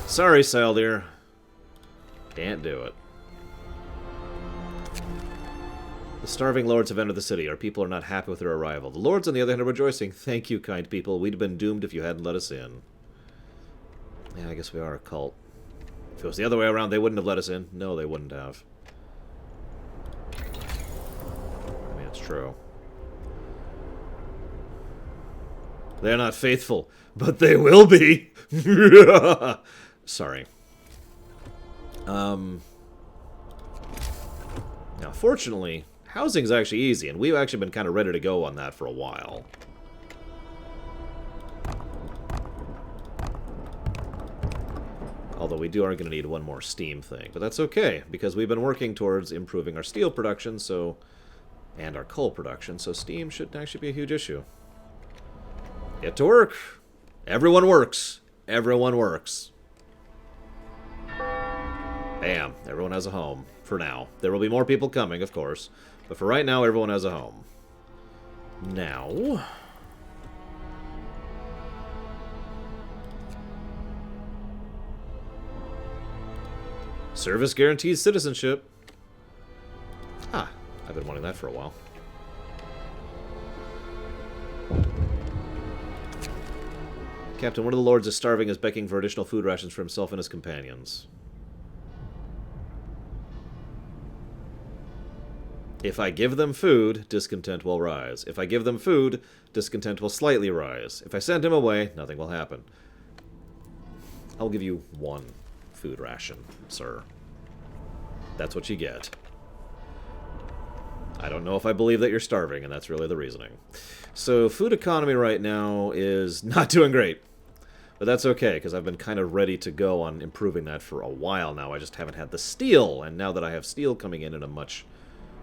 Sorry, Saldir. Can't do it. The starving lords have entered the city. Our people are not happy with their arrival. The lords, on the other hand, are rejoicing. Thank you, kind people. We'd have been doomed if you hadn't let us in. Yeah, I guess we are a cult. If it was the other way around, they wouldn't have let us in. No, they wouldn't have. I mean, it's true. They're not faithful, but they will be. Sorry. Now, fortunately, housing's actually easy, and we've actually been kind of ready to go on that for a while. Although we are going to need one more steam thing, but that's okay, because we've been working towards improving our steel production, so, and our coal production, so steam shouldn't actually be a huge issue. Get to work. Everyone works. Everyone works. Bam. Everyone has a home. For now. There will be more people coming, of course. But for right now, everyone has a home. Now... Service guarantees citizenship. Ah, I've been wanting that for a while. Captain, one of the lords is starving, is begging for additional food rations for himself and his companions. If I give them food, discontent will rise. If I give them food, discontent will slightly rise. If I send him away, nothing will happen. I'll give you one food ration, sir. That's what you get. I don't know if I believe that you're starving, and that's really the reasoning. So, food economy right now is not doing great. But that's okay, because I've been kind of ready to go on improving that for a while now. I just haven't had the steel, and now that I have steel coming in at a much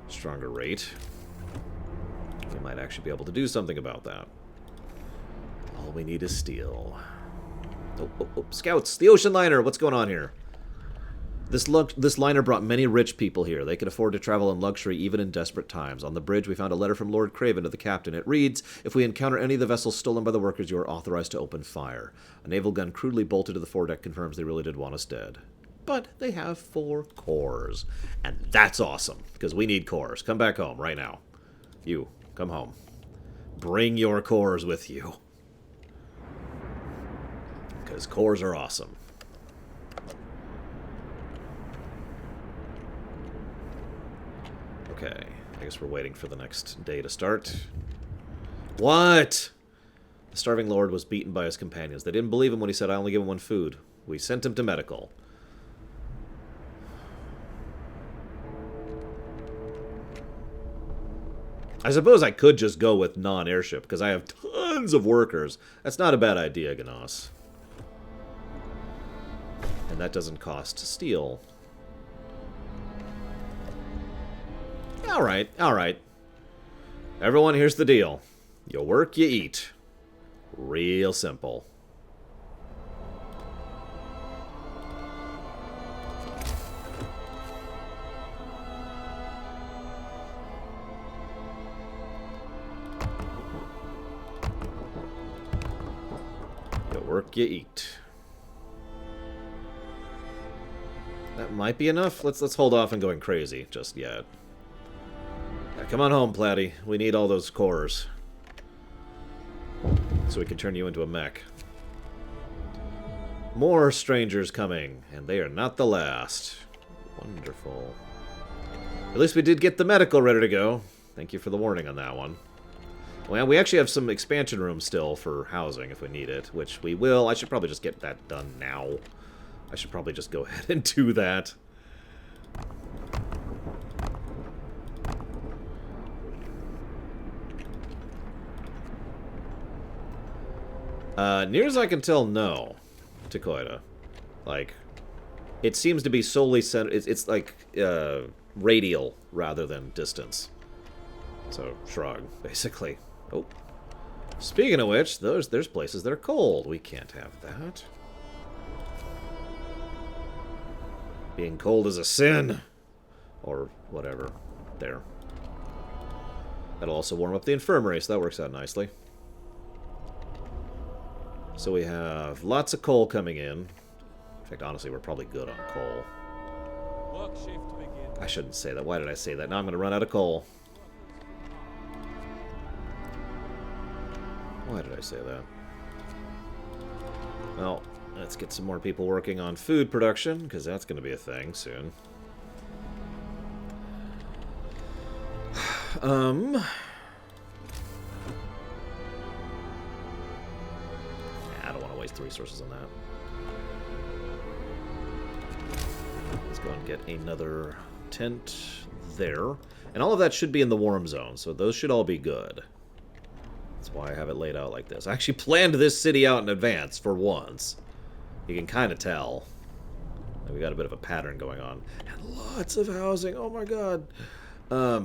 stronger rate, we might actually be able to do something about that. All we need is steel. Oh, scouts! The ocean liner! What's going on here? This liner brought many rich people here. They could afford to travel in luxury even in desperate times. On the bridge, we found a letter from Lord Craven to the captain. It reads, "If we encounter any of the vessels stolen by the workers, you are authorized to open fire." A naval gun crudely bolted to the foredeck confirms they really did want us dead. But they have 4 cores. And that's awesome, because we need cores. Come back home right now. You, come home. Bring your cores with you. Because cores are awesome. Okay, I guess we're waiting for the next day to start. What? The starving lord was beaten by his companions. They didn't believe him when he said, "I only give him one food." We sent him to medical. I suppose I could just go with non-airship, because I have tons of workers. That's not a bad idea, Ganos. And that doesn't cost steel. Alright, alright. Everyone, here's the deal. You work, you eat. Real simple. You work, you eat. That might be enough. Let's hold off on going crazy just yet. Yeah, come on home, Platy. We need all those cores. So we can turn you into a mech. More strangers coming, and they are not the last. Wonderful. At least we did get the medical ready to go. Thank you for the warning on that one. Well, we actually have some expansion rooms still for housing if we need it, which we will. I should probably just get that done now. I should probably just go ahead and do that. Near as I can tell, no. To Koida. Like, it seems to be solely centered. It's like radial rather than distance. So, shrug, basically. Oh. Speaking of which, there's places that are cold. We can't have that. Being cold is a sin. Or whatever. There. That'll also warm up the infirmary, so that works out nicely. So we have lots of coal coming in. In fact, honestly, we're probably good on coal. Work shift begin. I shouldn't say that. Why did I say that? Now I'm going to run out of coal. Why did I say that? Well, let's get some more people working on food production, because that's going to be a thing soon. Nah, I don't want to waste resources on that. Let's go and get another tent there. And all of that should be in the warm zone, so those should all be good. That's why I have it laid out like this. I actually planned this city out in advance, for once. You can kind of tell. We got a bit of a pattern going on. And lots of housing, oh my god. I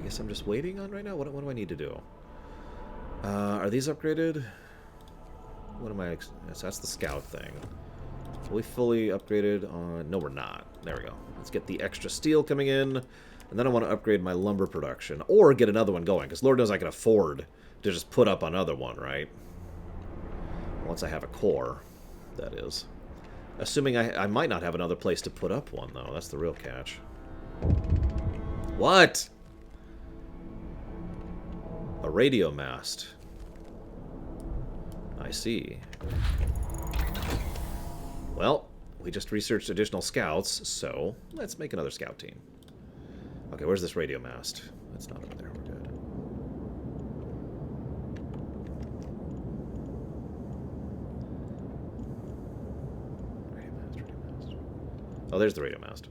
guess I'm just waiting on right now. What do I need to do? Are these upgraded? What am I... Yes, that's the scout thing. Are we fully upgraded on... No, we're not. There we go. Let's get the extra steel coming in. And then I want to upgrade my lumber production. Or get another one going. Because Lord knows I can afford to just put up another one, right? Once I have a core, that is. Assuming I might not have another place to put up one, though. That's the real catch. What? A radio mast. I see. Well, we just researched additional scouts, so let's make another scout team. Okay, where's this radio mast? It's not over there. We're good. Radio mast. Oh, there's the radio mast.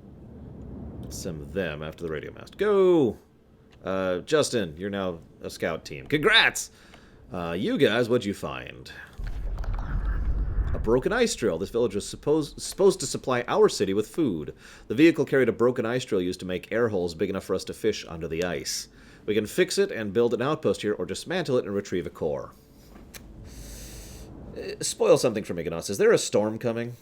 Let's send them after the radio mast. Go! Justin, you're now a scout team. Congrats! You guys, what'd you find? A broken ice drill. This village was supposed to supply our city with food. The vehicle carried a broken ice drill used to make air holes big enough for us to fish under the ice. We can fix it and build an outpost here, or dismantle it and retrieve a core. Spoil something for Mykonos. Is there a storm coming?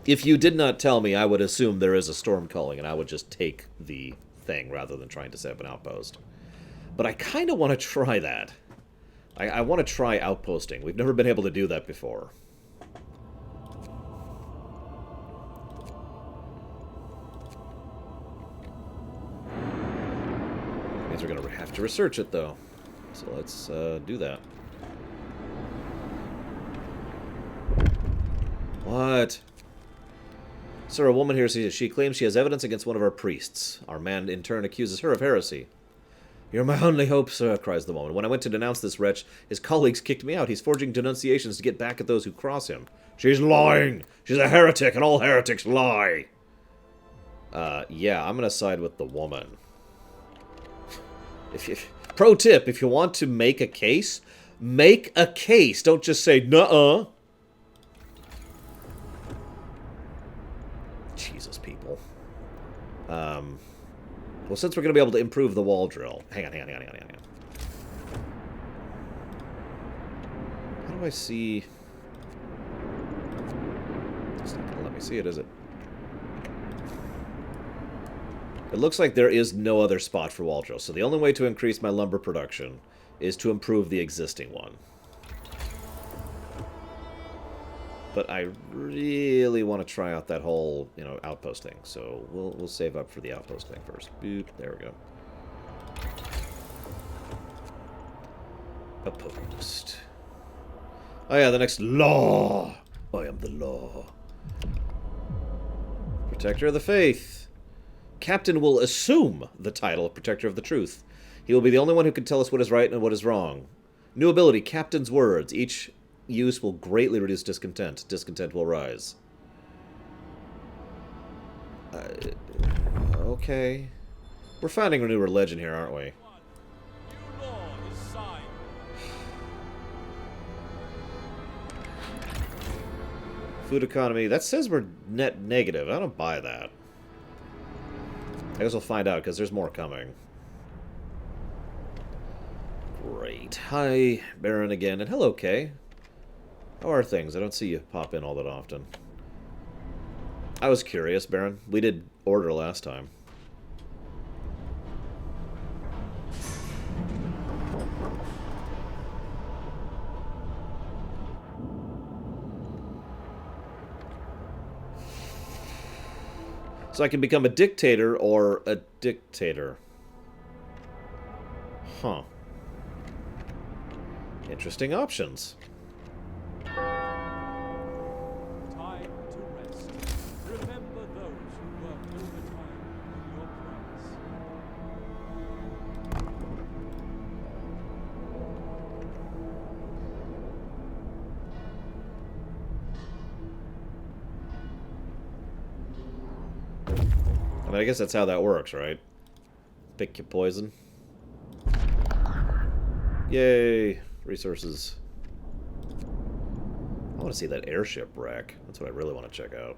If you did not tell me, I would assume there is a storm calling, and I would just take the thing rather than trying to set up an outpost. But I kind of want to try that. I want to try outposting. We've never been able to do that before. Means we're going to have to research it, though. So let's do that. What? Sir, a woman here says she claims she has evidence against one of our priests. Our man, in turn, accuses her of heresy. You're my only hope, sir, cries the woman. When I went to denounce this wretch, his colleagues kicked me out. He's forging denunciations to get back at those who cross him. She's lying! She's a heretic, and all heretics lie! Yeah, I'm gonna side with the woman. Pro tip, if you want to make a case, make a case. Don't just say, nuh-uh. Jesus, people. Well, since we're going to be able to improve the wall drill... Hang on. How do I see... It's not going to let me see it, is it? It looks like there is no other spot for wall drill, so the only way to increase my lumber production is to improve the existing one. But I really want to try out that whole, outpost thing. So we'll save up for the outpost thing first. Boop. There we go. Outpost. Oh yeah, the next law. I am the law. Protector of the Faith. Captain will assume the title of Protector of the Truth. He will be the only one who can tell us what is right and what is wrong. New ability, Captain's Words. Each use will greatly reduce discontent. Discontent will rise. Okay. We're finding a new religion here, aren't we? New law is signed. Food economy. That says we're net negative. I don't buy that. I guess we'll find out, because there's more coming. Great. Hi, Baron again. And hello, Kay. How are things? I don't see you pop in all that often. I was curious, Baron. We did order last time. So I can become a dictator or a dictator. Huh. Interesting options. Time to rest. Remember those who worked overtime in your praise. I mean, I guess that's how that works, right? Pick your poison. Yay! Resources. I want to see that airship wreck. That's what I really want to check out.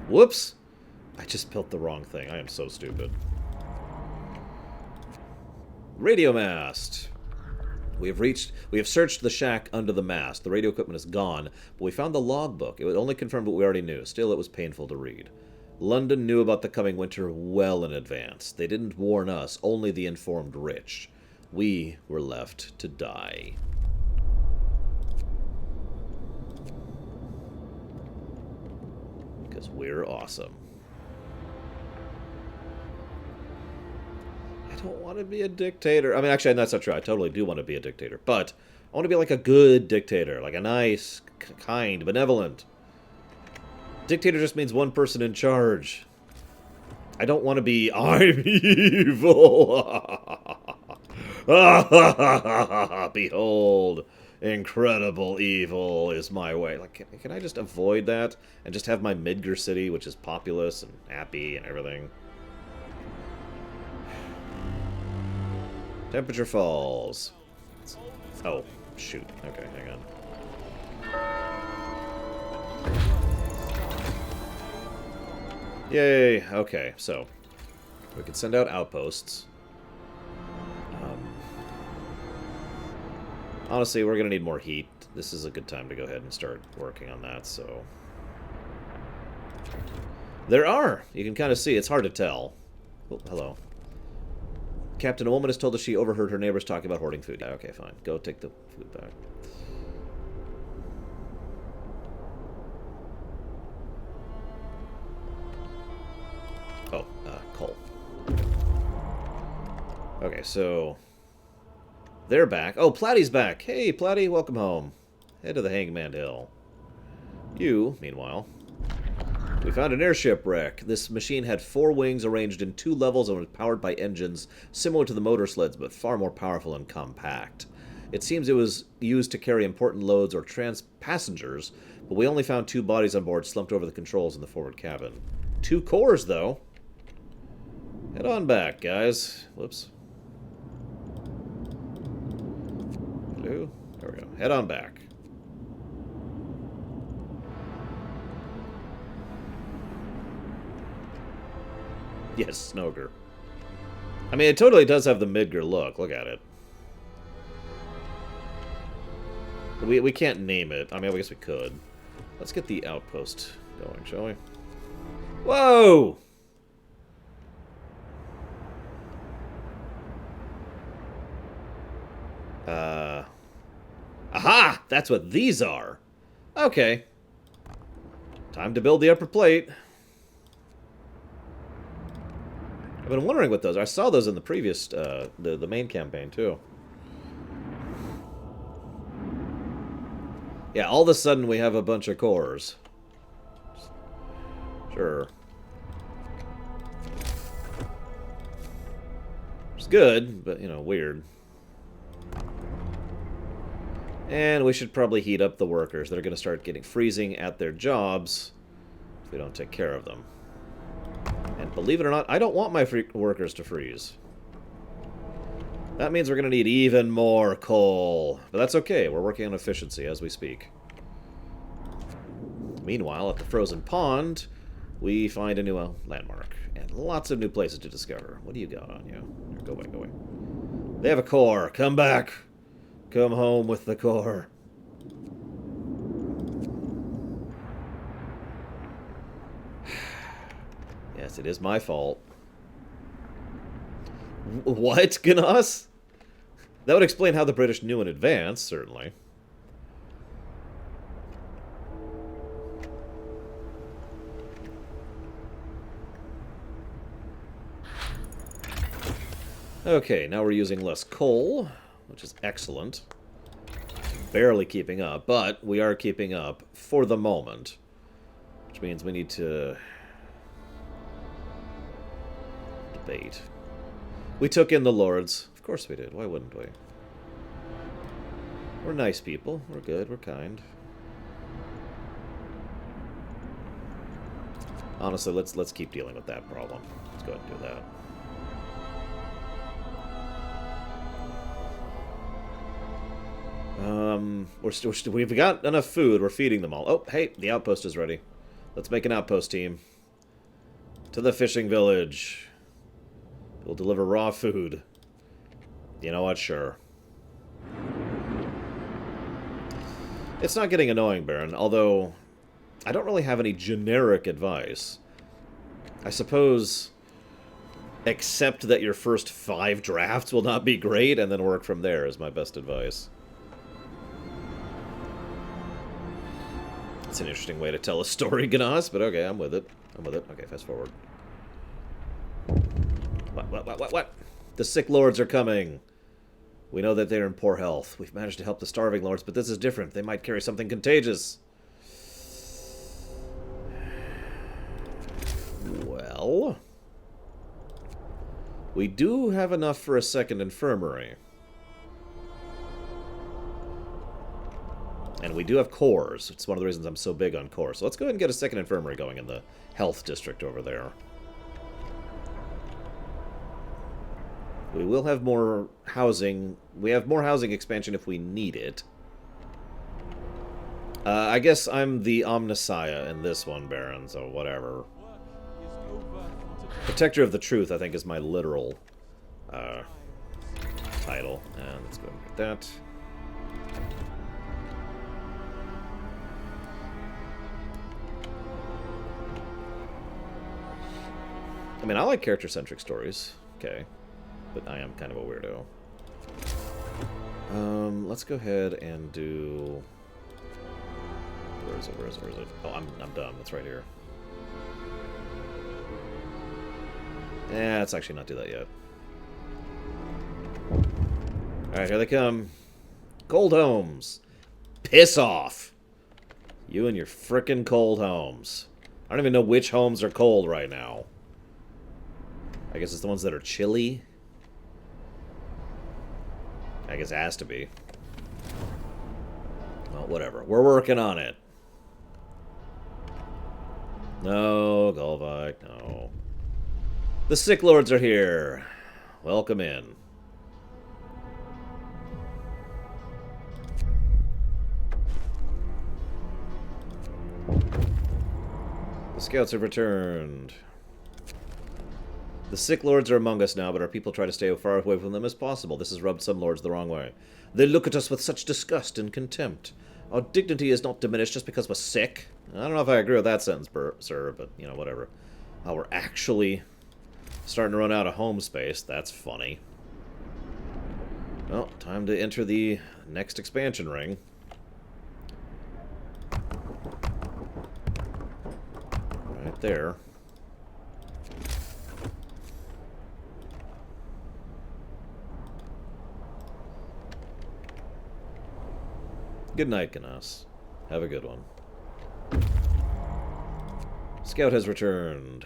Whoops! I just built the wrong thing. I am so stupid. Radio mast. We have searched the shack under the mast. The radio equipment is gone, but we found the logbook. It only confirmed what we already knew. Still, it was painful to read. London knew about the coming winter well in advance. They didn't warn us, only the informed rich. We were left to die. Because we're awesome. I don't want to be a dictator. I mean, actually, that's not true. I totally do want to be a dictator. But I want to be like a good dictator. Like a nice, kind, benevolent. Dictator just means one person in charge. I don't want to be, I'm evil. Behold, incredible evil is my way. Like, can I just avoid that and just have my Midgar city, which is populous and happy and everything? Temperature falls. Oh, shoot. Okay, hang on. Yay! Okay, so we can send out outposts. Honestly, we're going to need more heat. This is a good time to go ahead and start working on that, so... There are! You can kind of see. It's hard to tell. Oh, hello. Captain, a woman has told us she overheard her neighbors talking about hoarding food. Yeah, okay, fine. Go take the food back. Oh, coal. Okay, so... They're back. Oh, Platy's back. Hey, Platy, welcome home. Head to the Hangman Hill. You, meanwhile... We found an airship wreck. This machine had 4 wings arranged in 2 levels and was powered by engines similar to the motor sleds, but far more powerful and compact. It seems it was used to carry important loads or passengers, but we only found 2 bodies on board slumped over the controls in the forward cabin. 2 cores, though. Head on back, guys. Whoops. Hello? There we go. Head on back. Yes, Snoger. I mean, it totally does have the Midgar look. Look at it. We can't name it. I mean, I guess we could. Let's get the outpost going, shall we? Whoa! Aha! That's what these are! Okay. Time to build the upper plate. I've been wondering what those are. I saw those in the previous, the main campaign, too. Yeah, all of a sudden we have a bunch of cores. Sure. It's good, but, you know, weird. And we should probably heat up the workers. They're going to start getting freezing at their jobs if we don't take care of them. And believe it or not, I don't want my workers to freeze. That means we're going to need even more coal. But that's okay. We're working on efficiency as we speak. Meanwhile, at the frozen pond, we find a new landmark. And lots of new places to discover. What do you got on you? Here, go away, go away. They have a core. Come back. Come home with the core. Yes, it is my fault. What, Gnas? That would explain how the British knew in advance, certainly. Okay, now we're using less coal, which is excellent. Barely keeping up, but we are keeping up for the moment. Which means we need to debate. We took in the lords. Of course we did. Why wouldn't we? We're nice people. We're good. We're kind. Honestly, let's keep dealing with that problem. Let's go ahead and do that. We've got enough food. We're feeding them all. Oh, hey, the outpost is ready. Let's make an outpost team. To the fishing village. We'll deliver raw food. You know what? Sure. It's not getting annoying, Baron, although I don't really have any generic advice. I suppose accept that your first 5 drafts will not be great, and then work from there is my best advice. It's an interesting way to tell a story, Gnas, but okay, I'm with it. I'm with it. Okay, fast forward. What? The sick lords are coming. We know that they're in poor health. We've managed to help the starving lords, but this is different. They might carry something contagious. Well, we do have enough for a second infirmary. And we do have cores. It's one of the reasons I'm so big on cores. So let's go ahead and get a second infirmary going in the health district over there. We will have more housing. We have more housing expansion if we need it. I guess I'm the Omnissiah in this one, Baron, so whatever. Protector of the Truth, I think, is my literal title. And let's go ahead and get that. I mean, I like character-centric stories. Okay. But I am kind of a weirdo. Let's go ahead and do... Where is it? Oh, I'm done. It's right here. Yeah, let's actually not do that yet. Alright, here they come. Cold homes. Piss off. You and your frickin' cold homes. I don't even know which homes are cold right now. I guess it's the ones that are chilly. I guess it has to be. Well, whatever. We're working on it. No, Golvok, no. The sick lords are here. Welcome in. The scouts have returned. The sick lords are among us now, but our people try to stay as far away from them as possible. This has rubbed some lords the wrong way. They look at us with such disgust and contempt. Our dignity is not diminished just because we're sick. I don't know if I agree with that sentence, sir, but, you know, whatever. Oh, we're actually starting to run out of home space. That's funny. Well, time to enter the next expansion ring. Right there. Good night, Gnas. Have a good one. Scout has returned.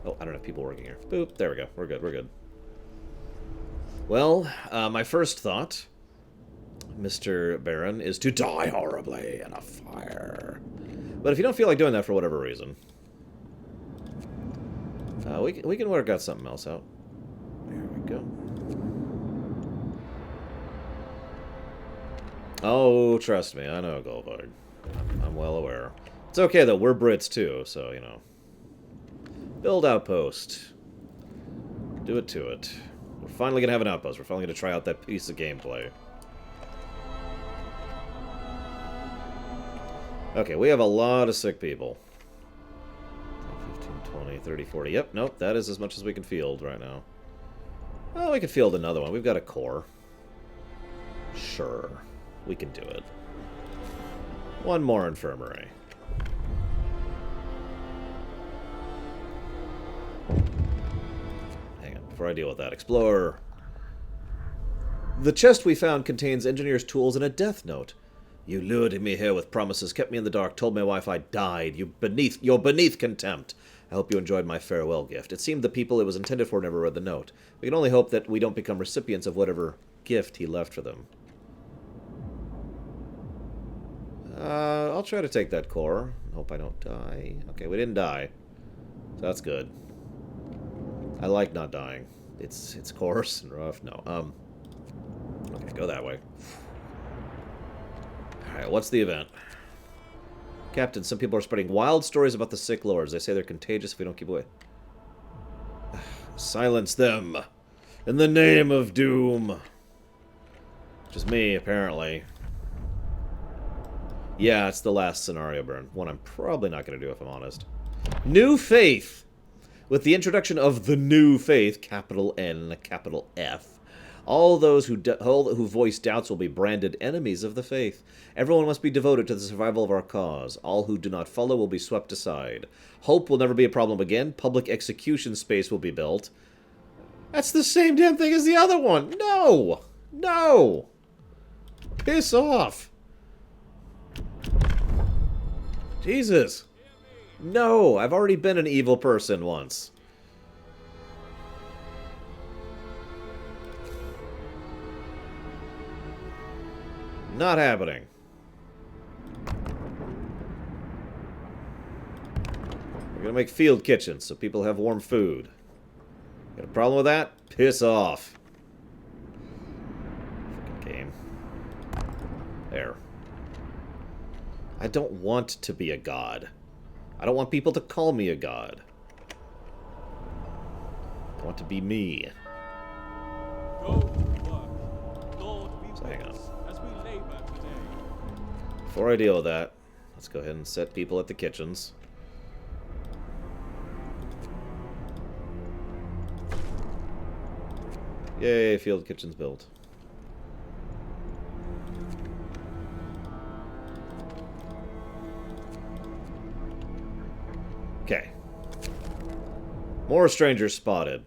Oh, I don't have people working here. Boop. There we go. We're good. We're good. Well, my first thought, Mr. Baron, is to die horribly in a fire. But if you don't feel like doing that for whatever reason, we can work out something else out. There we go. Oh, trust me, I know, Golvard. I'm well aware. It's okay, though. We're Brits, too, so, you know. Build outpost. Do it to it. We're finally going to have an outpost. We're finally going to try out that piece of gameplay. Okay, we have a lot of sick people. 15, 20, 30, 40. Yep, nope, that is as much as we can field right now. Well, we can field another one. We've got a core. Sure, we can do it. One more infirmary. Hang on, before I deal with that. Explorer. The chest we found contains engineer's tools and a death note. You lured me here with promises, kept me in the dark, told my wife I died. You're beneath contempt. I hope you enjoyed my farewell gift. It seemed the people it was intended for never read the note. We can only hope that we don't become recipients of whatever gift he left for them. I'll try to take that core. Hope I don't die. Okay, we didn't die. So that's good. I like not dying. It's coarse and rough. No. Okay, go that way. Alright, what's the event? Captain, some people are spreading wild stories about the sick lords. They say they're contagious if we don't keep away. Silence them. In the name of doom. Just me, apparently. Yeah, it's the last scenario burn. One I'm probably not going to do, if I'm honest. New Faith! With the introduction of the New Faith, capital N, capital F, all those who voice doubts will be branded enemies of the faith. Everyone must be devoted to the survival of our cause. All who do not follow will be swept aside. Hope will never be a problem again. Public execution space will be built. That's the same damn thing as the other one. No! No! Piss off. Jesus. No, I've already been an evil person once. Not happening. We're gonna make field kitchens so people have warm food. Got a problem with that? Piss off. Freaking game. There. I don't want to be a god. I don't want people to call me a god. I want to be me. Go to work. Lord, be So hang with on. us as we labor today. Before I deal with that, let's go ahead and set people at the kitchens. Yay, field kitchens built. Okay. More strangers spotted.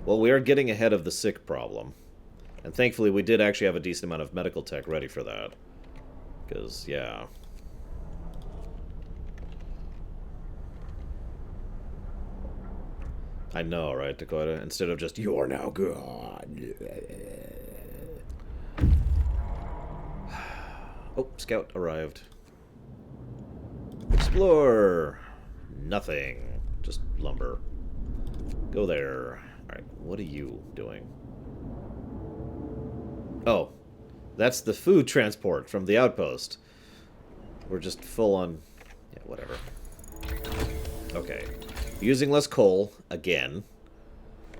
Well, we are getting ahead of the sick problem. And thankfully we did actually have a decent amount of medical tech ready for that. Because, yeah. I know, right, Dakota? Instead of just, you are now God. Oh, scout arrived. Explore. Nothing. Just lumber. Go there. Alright, what are you doing? Oh, that's the food transport from the outpost. We're just full on... Yeah, whatever. Okay. Using less coal, again.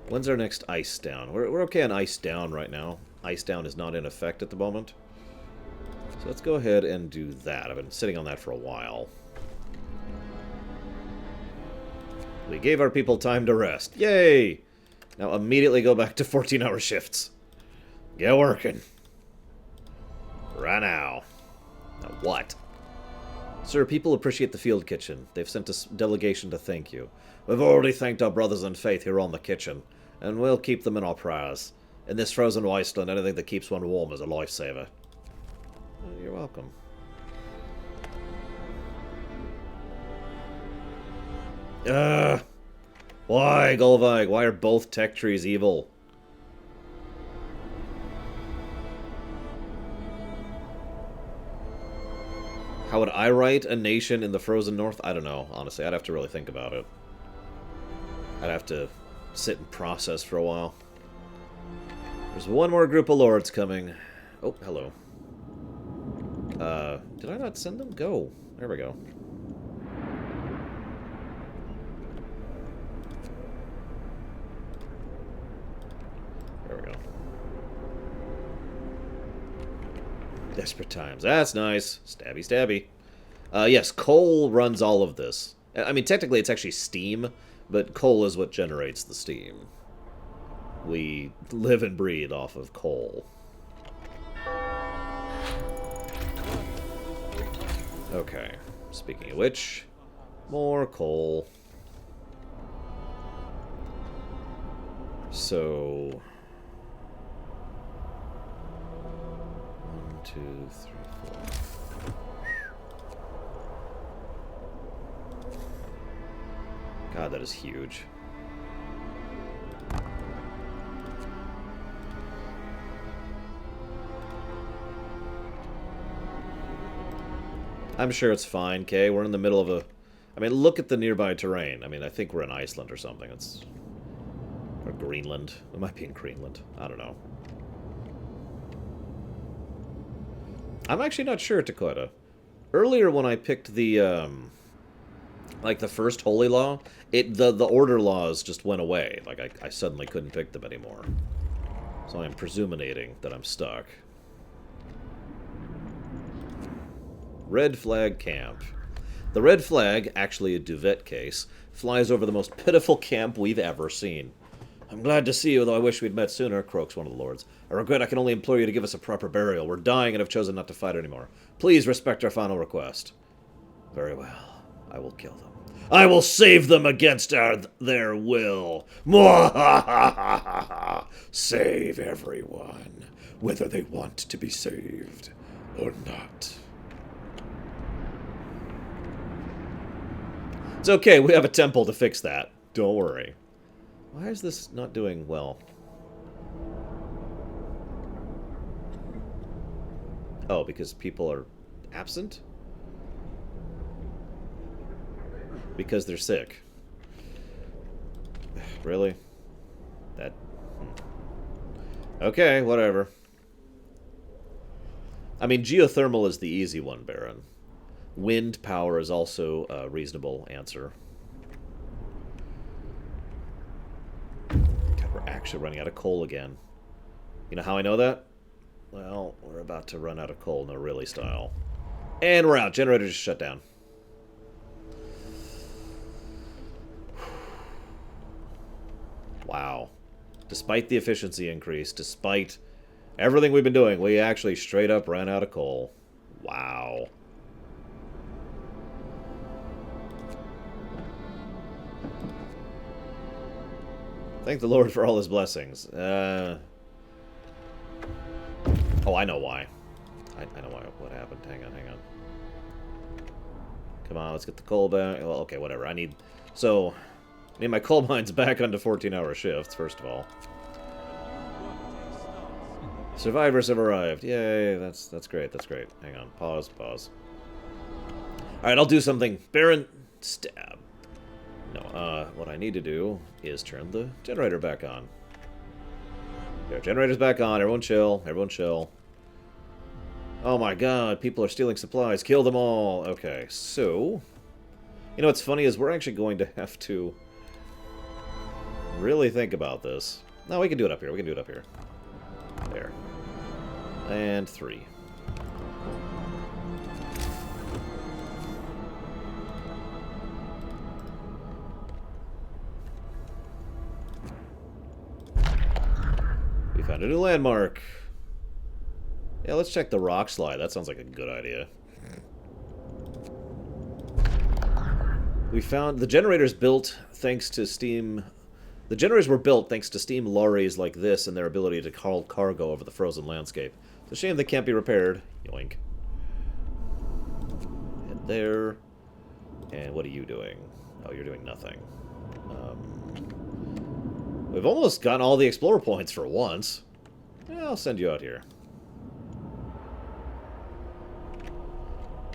When's our next ice down? We're okay on ice down right now. Ice down is not in effect at the moment. So let's go ahead and do that. I've been sitting on that for a while. We gave our people time to rest. Yay! Now immediately go back to 14-hour shifts. Get working. Right now. Now what? Sir, people appreciate the field kitchen. They've sent a delegation to thank you. We've already thanked our brothers in faith here on the kitchen, and we'll keep them in our prayers. In this frozen wasteland, anything that keeps one warm is a lifesaver. You're welcome. Why, Golvag? Why are both tech trees evil? How would I write a nation in the frozen north? I don't know, honestly. I'd have to really think about it. I'd have to sit and process for a while. There's one more group of lords coming. Oh, hello. Did I not send them? Go. There we go. There we go. Desperate times. That's nice. Stabby, stabby. Yes, coal runs all of this. I mean, technically it's actually steam, but coal is what generates the steam. We live and breathe off of coal. Okay. Speaking of which, more coal. So... 1, 2, 3, 4. God, that is huge. I'm sure it's fine, Kay. We're in the middle of a... I mean, look at the nearby terrain. I mean, I think we're in Iceland or something. It's... Or Greenland. We might be in Greenland. I don't know. I'm actually not sure, Dakota. Earlier when I picked the, like, the first Holy Law, the Order laws just went away. Like, I suddenly couldn't pick them anymore. So I'm presuming that I'm stuck. Red Flag Camp. The red flag, actually a duvet case, flies over the most pitiful camp we've ever seen. I'm glad to see you, though I wish we'd met sooner, croaks one of the lords. I regret I can only implore you to give us a proper burial. We're dying and have chosen not to fight anymore. Please respect our final request. Very well. I will kill them. I will save them against their will. Save everyone, whether they want to be saved or not. It's okay, we have a temple to fix that. Don't worry. Why is this not doing well? Oh, because people are absent? Because they're sick. Really? That... Okay, whatever. I mean, geothermal is the easy one, Baron. Wind power is also a reasonable answer. God, we're actually running out of coal again. You know how I know that? Well, we're about to run out of coal, no really style. And we're out. Generator just shut down. Wow. Despite the efficiency increase, despite everything we've been doing, we actually straight up ran out of coal. Wow. Thank the Lord for all his blessings. Oh, I know why. I know why. What happened. Hang on. Come on, let's get the coal back. Well, okay, whatever. I need my coal mines back onto 14-hour shifts, first of all. Survivors have arrived. Yay, that's great, that's great. Hang on, pause. Alright, I'll do something. Baron, stab. No, what I need to do is turn the generator back on. There, generator's back on. Everyone chill. Oh my god, people are stealing supplies. Kill them all. Okay, so... You know what's funny is we're actually going to have to really think about this. No, we can do it up here. There. And 3. We found a new landmark. Yeah, let's check the rock slide. That sounds like a good idea. We found the generators built thanks to steam... The generators were built thanks to steam lorries like this and their ability to haul cargo over the frozen landscape. It's a shame they can't be repaired. Yoink. And there. And what are you doing? Oh, you're doing nothing. We've almost gotten all the explorer points for once. Yeah, I'll send you out here.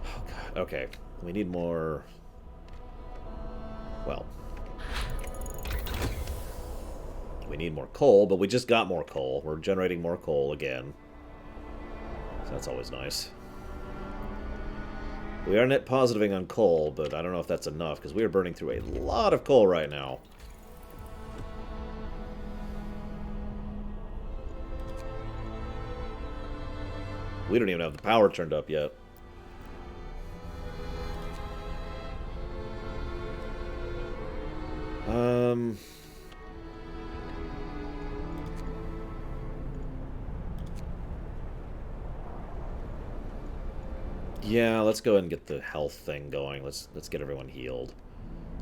Oh, God. Okay. We need more... Well... We need more coal, but we just got more coal. We're generating more coal again. So that's always nice. We are net positiving on coal, but I don't know if that's enough, because we are burning through a lot of coal right now. We don't even have the power turned up yet. Yeah, let's go ahead and get the health thing going. Let's get everyone healed,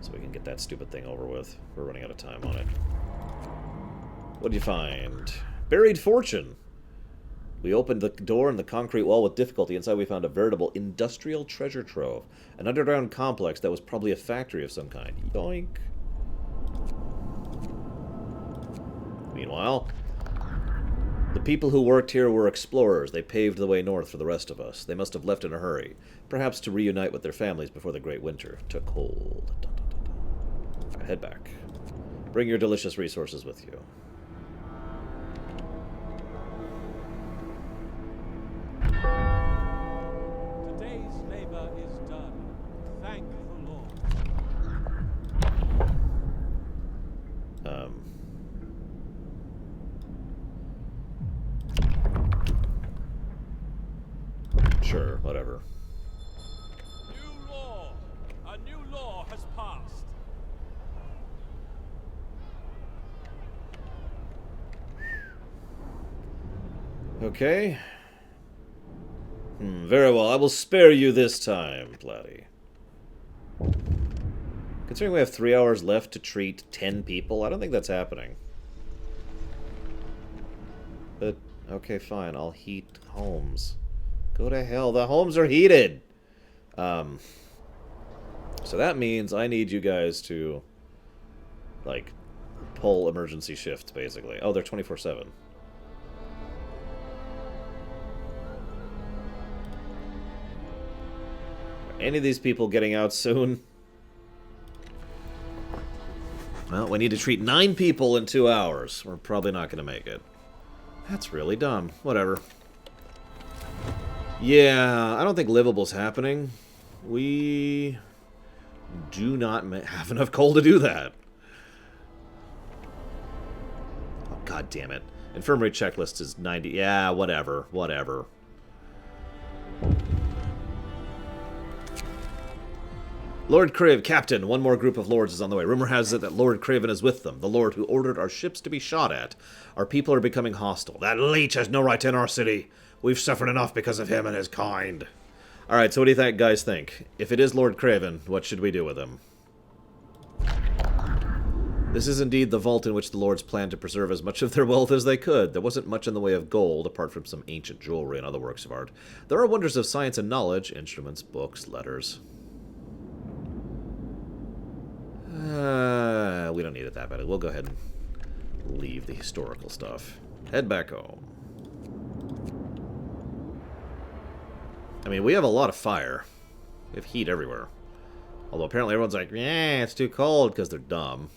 so we can get that stupid thing over with. We're running out of time on it. What did you find? Buried fortune. We opened the door in the concrete wall with difficulty. Inside we found a veritable industrial treasure trove. An underground complex that was probably a factory of some kind. Yoink. Meanwhile, the people who worked here were explorers. They paved the way north for the rest of us. They must have left in a hurry, perhaps to reunite with their families before the Great Winter took hold. Dun, dun, dun, dun. Right, head back. Bring your delicious resources with you. Today's labor is done. Thank the Lord. Sure, whatever. New law. A new law has passed. Okay. Very well. I will spare you this time, Platy. Considering we have 3 hours left to treat 10 people, I don't think that's happening. But, okay, fine. I'll heat homes. Go to hell. The homes are heated! So that means I need you guys to, like, pull emergency shifts, basically. Oh, they're 24/7. Any of these people getting out soon? Well, we need to treat 9 people in 2 hours. We're probably not going to make it. That's really dumb. Whatever. Yeah, I don't think livable's happening. We do not have enough coal to do that. Oh, god damn it. Infirmary checklist is 90. Yeah, whatever. Whatever. Lord Criv, Captain, one more group of lords is on the way. Rumor has it that Lord Craven is with them, the lord who ordered our ships to be shot at. Our people are becoming hostile. That leech has no right in our city. We've suffered enough because of him and his kind. Alright, so what do you guys think? If it is Lord Craven, what should we do with him? This is indeed the vault in which the lords planned to preserve as much of their wealth as they could. There wasn't much in the way of gold, apart from some ancient jewelry and other works of art. There are wonders of science and knowledge, instruments, books, letters. We don't need it that badly. We'll go ahead and leave the historical stuff. Head back home. I mean, we have a lot of fire. We have heat everywhere. Although apparently everyone's like, yeah, it's too cold because they're dumb.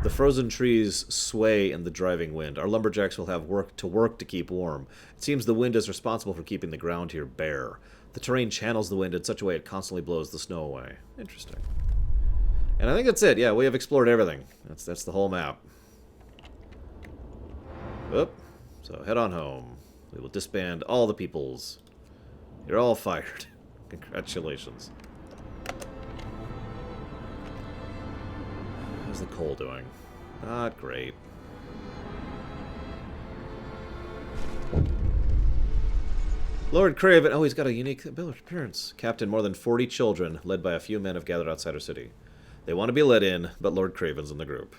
The frozen trees sway in the driving wind. Our lumberjacks will have work to keep warm. It seems the wind is responsible for keeping the ground here bare. The terrain channels the wind in such a way it constantly blows the snow away. Interesting. And I think that's it. Yeah, we have explored everything. That's the whole map. Oop. So head on home. We will disband all the peoples. You're all fired. Congratulations. How's the coal doing? Not great. Lord Craven. Oh, he's got a unique appearance. Captain, more than 40 children, led by a few men, have gathered outside our city. They want to be let in, but Lord Craven's in the group.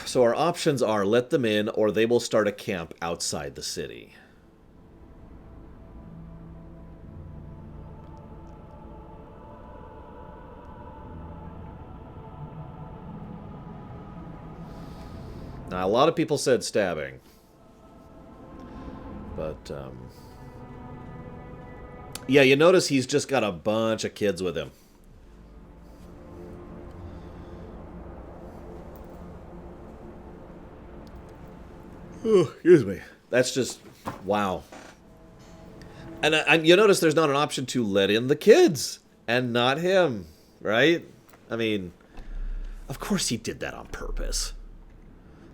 So our options are let them in, or they will start a camp outside the city. Now, a lot of people said stabbing. But, Yeah, you notice he's just got a bunch of kids with him. Oh, excuse me. That's just... wow. And you notice there's not an option to let in the kids. And not him. Right? I mean... of course he did that on purpose.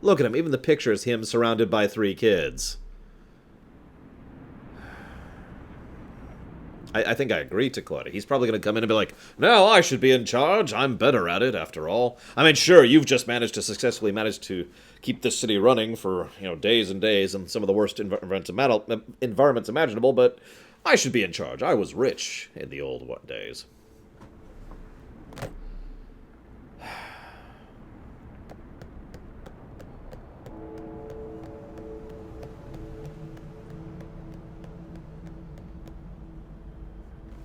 Look at him. Even the picture is him surrounded by 3 kids. I think I agree to Claudia. He's probably going to come in and be like, "No, I should be in charge. I'm better at it, after all. I mean, sure, you've just managed to successfully manage to keep this city running for, days and days in some of the worst environments imaginable, but I should be in charge. I was rich in the old days."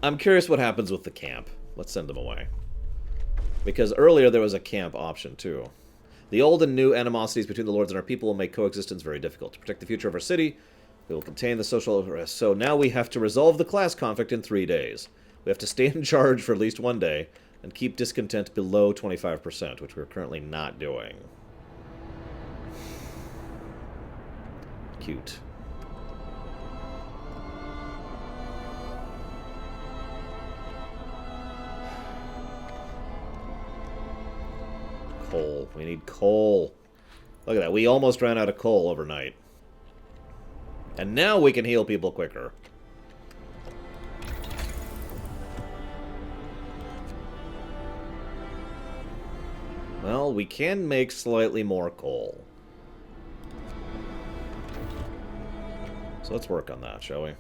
I'm curious what happens with the camp. Let's send them away. Because earlier there was a camp option, too. The old and new animosities between the lords and our people will make coexistence very difficult. To protect the future of our city, we will contain the social unrest. So now we have to resolve the class conflict in 3 days. We have to stay in charge for at least 1 day, and keep discontent below 25%, which we're currently not doing. Cute. Coal. We need coal. Look at that. We almost ran out of coal overnight. And now we can heal people quicker. Well, we can make slightly more coal. So let's work on that, shall we?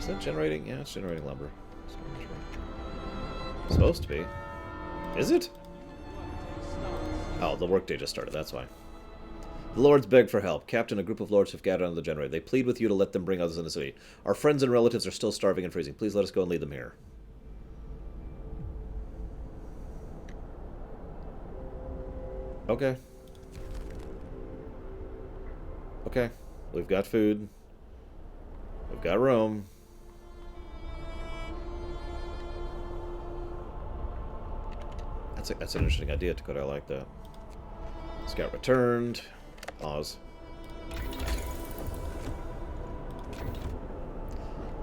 Is that generating? Yeah, it's generating lumber. Supposed to be. Is it? Oh, the workday just started, that's why. The lords beg for help. Captain, a group of lords have gathered on the generator. They plead with you to let them bring others in the city. Our friends and relatives are still starving and freezing. Please let us go and lead them here. Okay. Okay. We've got food. We've got room. That's an interesting idea, Dakota. I like that. Scout returned. Pause.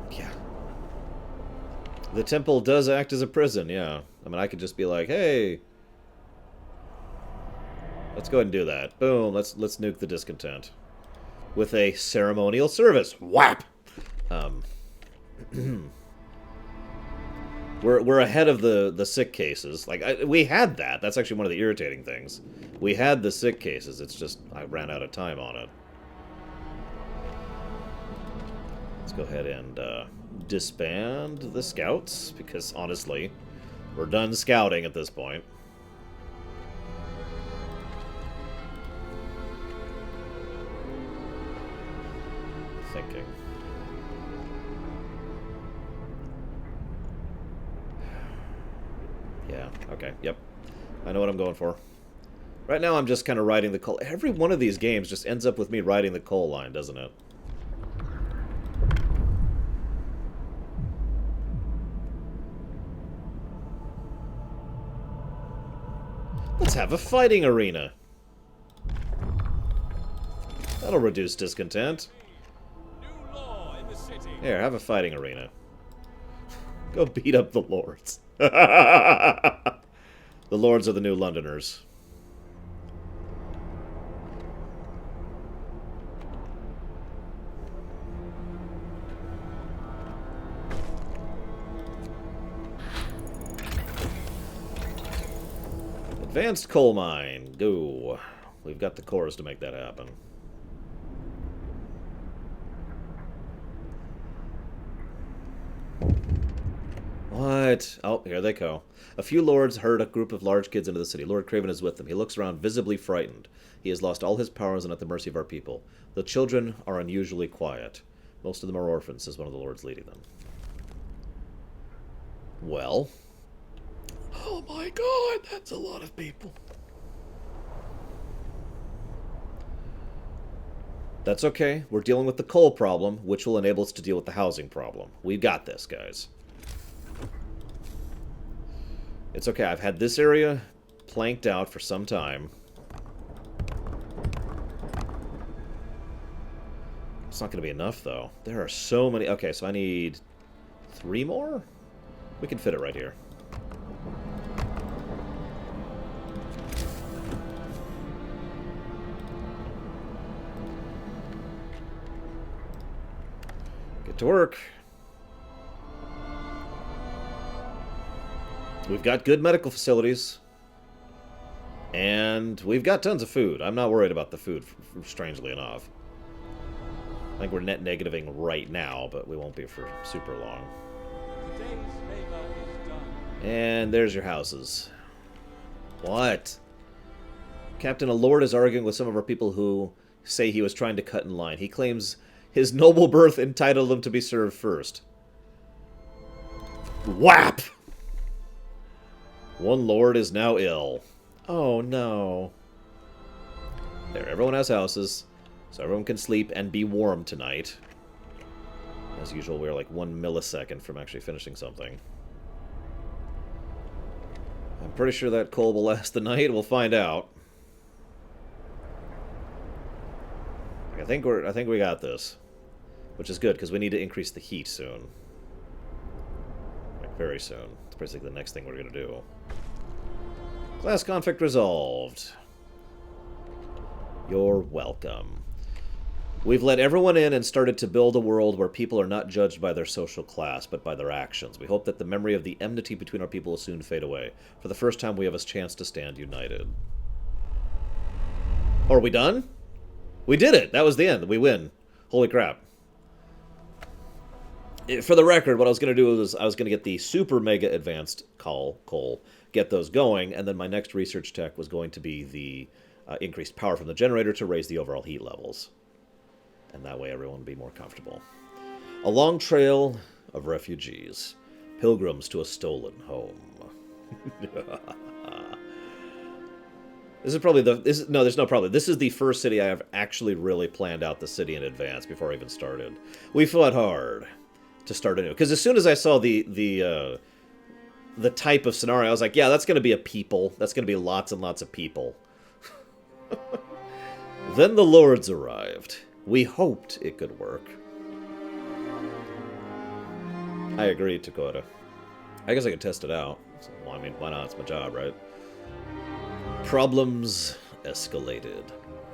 Yeah. The temple does act as a prison, yeah. I mean, I could just be like, hey, let's go ahead and do that. Boom, let's nuke the discontent. With a ceremonial service. Whap! We're ahead of the sick cases. Like, we had that. That's actually one of the irritating things. We had the sick cases. It's just I ran out of time on it. Let's go ahead and disband the scouts, because honestly, we're done scouting at this point. Thinking. Yeah, okay, yep. I know what I'm going for. Right now I'm just kind of riding the coal. Every one of these games just ends up with me riding the coal line, doesn't it? Let's have a fighting arena. That'll reduce discontent. New law in the city. Here, have a fighting arena. Go beat up the lords. The lords are the new Londoners. Advanced coal mine. Go. We've got the cores to make that happen. What? Oh, here they go. A few lords herd a group of large kids into the city. Lord Craven is with them. He looks around visibly frightened. He has lost all his powers and at the mercy of our people. The children are unusually quiet. Most of them are orphans, says one of the lords leading them. Well. Oh my god, that's a lot of people. That's okay. We're dealing with the coal problem, which will enable us to deal with the housing problem. We got this, guys. It's okay. I've had this area planked out for some time. It's not going to be enough, though. There are so many... Okay, so I need 3 more? We can fit it right here. Get to work. We've got good medical facilities. And we've got tons of food. I'm not worried about the food, strangely enough. I think we're net negativing right now, but we won't be for super long. Today's labor is done. And there's your houses. What? Captain Allord is arguing with some of our people who say he was trying to cut in line. He claims his noble birth entitled him to be served first. Whap! One lord is now ill. Oh no. There, everyone has houses, so everyone can sleep and be warm tonight. As usual, we're like 1 millisecond from actually finishing something. I'm pretty sure that coal will last the night. We'll find out. I think we got this, which is good because we need to increase the heat soon. Like very soon. It's basically the next thing we're gonna do. Class conflict resolved. You're welcome. We've let everyone in and started to build a world where people are not judged by their social class, but by their actions. We hope that the memory of the enmity between our people will soon fade away. For the first time, we have a chance to stand united. Are we done? We did it! That was the end. We win. Holy crap. For the record, what I was going to do was I was going to get the super mega advanced coal, get those going, and then my next research tech was going to be the increased power from the generator to raise the overall heat levels. And that way everyone would be more comfortable. A long trail of refugees. Pilgrims to a stolen home. This is probably the... No, there's no problem. This is the first city I have actually really planned out the city in advance before I even started. We fought hard to start anew. Because as soon as I saw the type of scenario, I was like, yeah, that's going to be a people. That's going to be lots and lots of people. Then the lords arrived. We hoped it could work. I agree, Dakota. I guess I could test it out. Well, I mean, why not? It's my job, right? Problems escalated.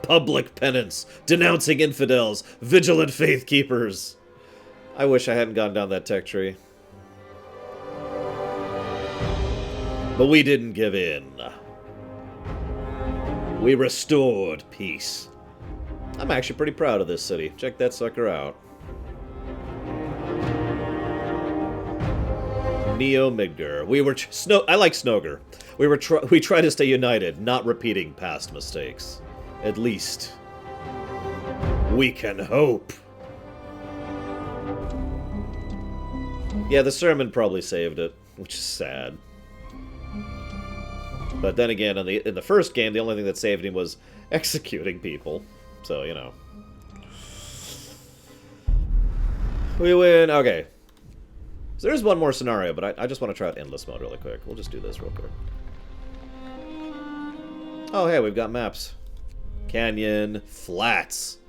Public penance. Denouncing infidels. Vigilant faith keepers. I wish I hadn't gone down that tech tree. But we didn't give in. We restored peace. I'm actually pretty proud of this city. Check that sucker out. Neo Midgar. We were I like Snogar. We try to stay united, not repeating past mistakes. At least we can hope. Yeah, the sermon probably saved it, which is sad. But then again, in the first game, the only thing that saved him was executing people. So, you know. We win. Okay. So there's one more scenario, but I just want to try out endless mode really quick. We'll just do this real quick. Oh, hey, we've got maps. Canyon, flats.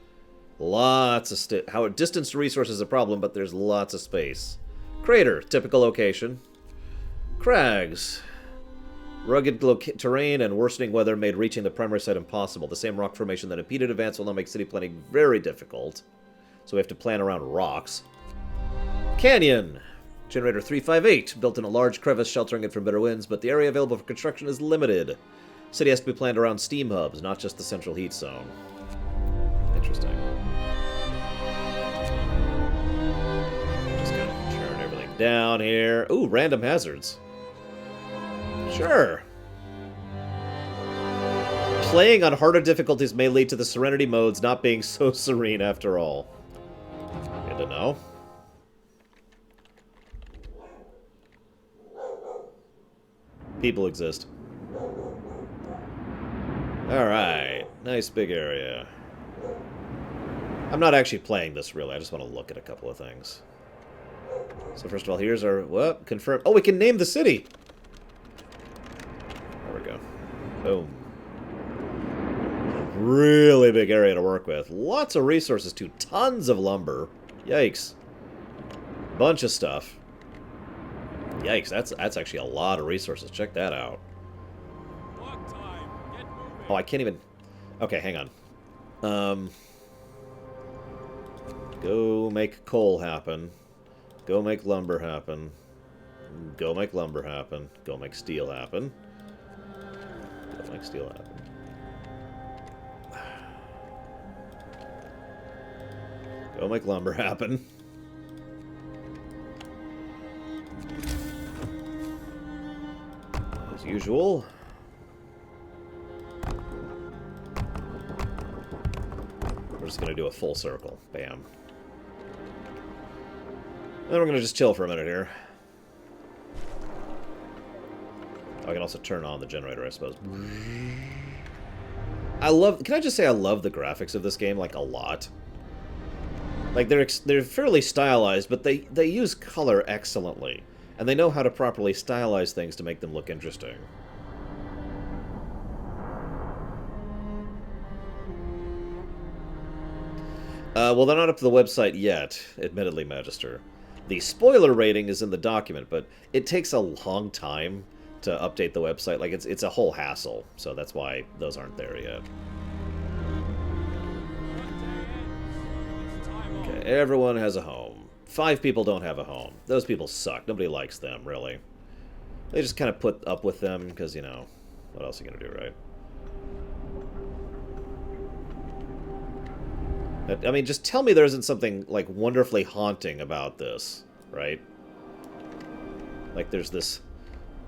Lots of how distance to resource is a problem, but there's lots of space. Crater, typical location. Crags. Rugged terrain and worsening weather made reaching the primary site impossible. The same rock formation that impeded advance will now make city planning very difficult. So we have to plan around rocks. Canyon! Generator 358, built in a large crevice sheltering it from bitter winds, but the area available for construction is limited. City has to be planned around steam hubs, not just the central heat zone. Interesting. Just gonna turn everything down here. Ooh, random hazards. Sure. Playing on harder difficulties may lead to the Serenity modes not being so serene after all. Good to know. People exist. Alright. Nice big area. I'm not actually playing this, really. I just want to look at a couple of things. So first of all, here's our... What? Confirm... Oh, we can name the city! There we go. Boom. Really big area to work with. Lots of resources, too. Tons of lumber. Yikes. Bunch of stuff. Yikes, that's actually a lot of resources. Check that out. Work time. Get moving. Oh, I can't even... Okay, hang on. Go make coal happen. Go make lumber happen. Go make lumber happen. Go make steel happen. Go make steel happen. Go make lumber happen. As usual. We're just going to do a full circle. Bam. Then we're going to just chill for a minute here. Oh, I can also turn on the generator, I suppose. I love... Can I just say I love the graphics of this game, like, a lot? Like, they're fairly stylized, but they use color excellently. And they know how to properly stylize things to make them look interesting. Well, they're not up to the website yet, admittedly, Magister. The spoiler rating is in the document, but it takes a long time to update the website. Like, it's a whole hassle, so that's why those aren't there yet. Okay, everyone has a home. 5 people don't have a home. Those people suck. Nobody likes them, really. They just kind of put up with them, because, you know, what else are you going to do, right? I mean, just tell me there isn't something, like, wonderfully haunting about this, right? Like, there's this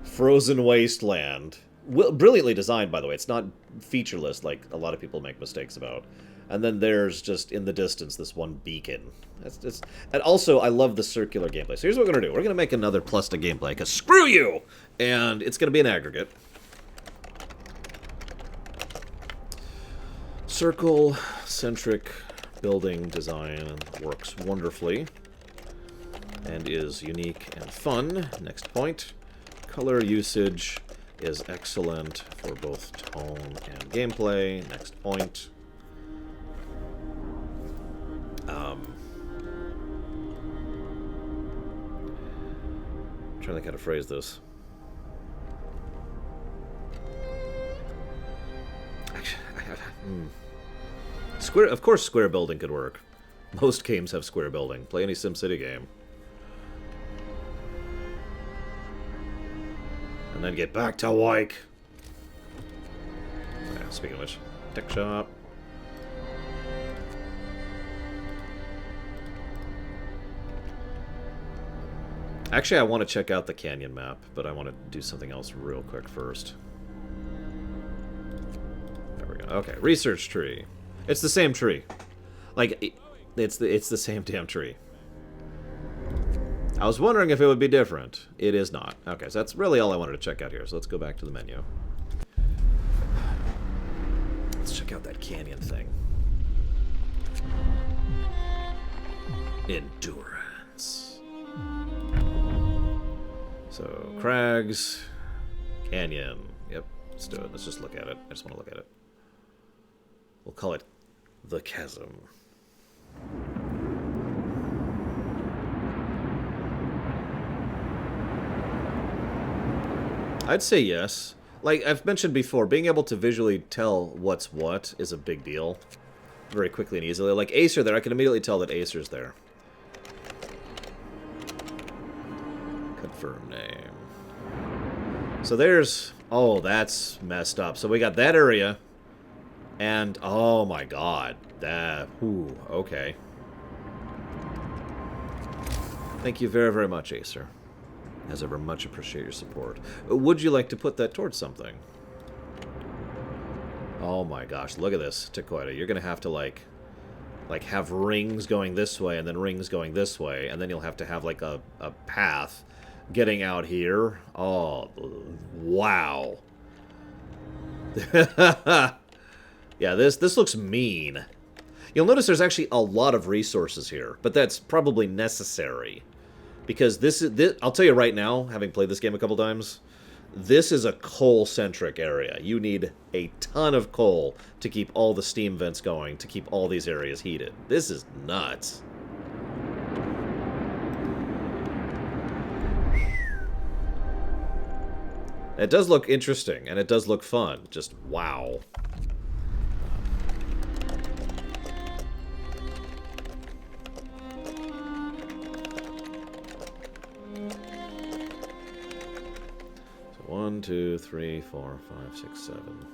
frozen wasteland. Brilliantly designed, by the way. It's not featureless, like a lot of people make mistakes about. And then there's just, in the distance, this one beacon. And also, I love the circular gameplay. So here's what we're going to do. We're going to make another plus to gameplay, because screw you! And it's going to be an aggregate. Circle-centric building design works wonderfully and is unique and fun. Next point. Color usage is excellent for both tone and gameplay. Next point. I'm trying to think how to phrase this. Square, of course, square building could work. Most games have square building. Play any SimCity game. And then get back to Wyke. Yeah, speaking of which, tech shop. Actually, I want to check out the canyon map, but I want to do something else real quick first. There we go. Okay, research tree. It's the same tree. Like, it's the same damn tree. I was wondering if it would be different. It is not. Okay, so that's really all I wanted to check out here. So let's go back to the menu. Let's check out that canyon thing. Endurance. So, crags, canyon. Yep, let's do it. Let's just look at it. I just want to look at it. We'll call it the chasm. I'd say yes. Like I've mentioned before, being able to visually tell what's what is a big deal. Very quickly and easily. Like Acer there, I can immediately tell that Acer's there. Confirm name. So there's... Oh, that's messed up. So we got that area. And, oh my god. That... Ooh, okay. Thank you very, very much, Acer. As ever, much appreciate your support. Would you like to put that towards something? Oh my gosh, look at this, Tequila. You're gonna have to, like have rings going this way and then rings going this way, and then you'll have to have, like, a path getting out here. Oh, wow. Yeah, this looks mean. You'll notice there's actually a lot of resources here, but that's probably necessary. Because I'll tell you right now, having played this game a couple times, this is a coal-centric area. You need a ton of coal to keep all the steam vents going, to keep all these areas heated. This is nuts. It does look interesting, and it does look fun. Just wow. So 1, 2, 3, 4, 5, 6, 7.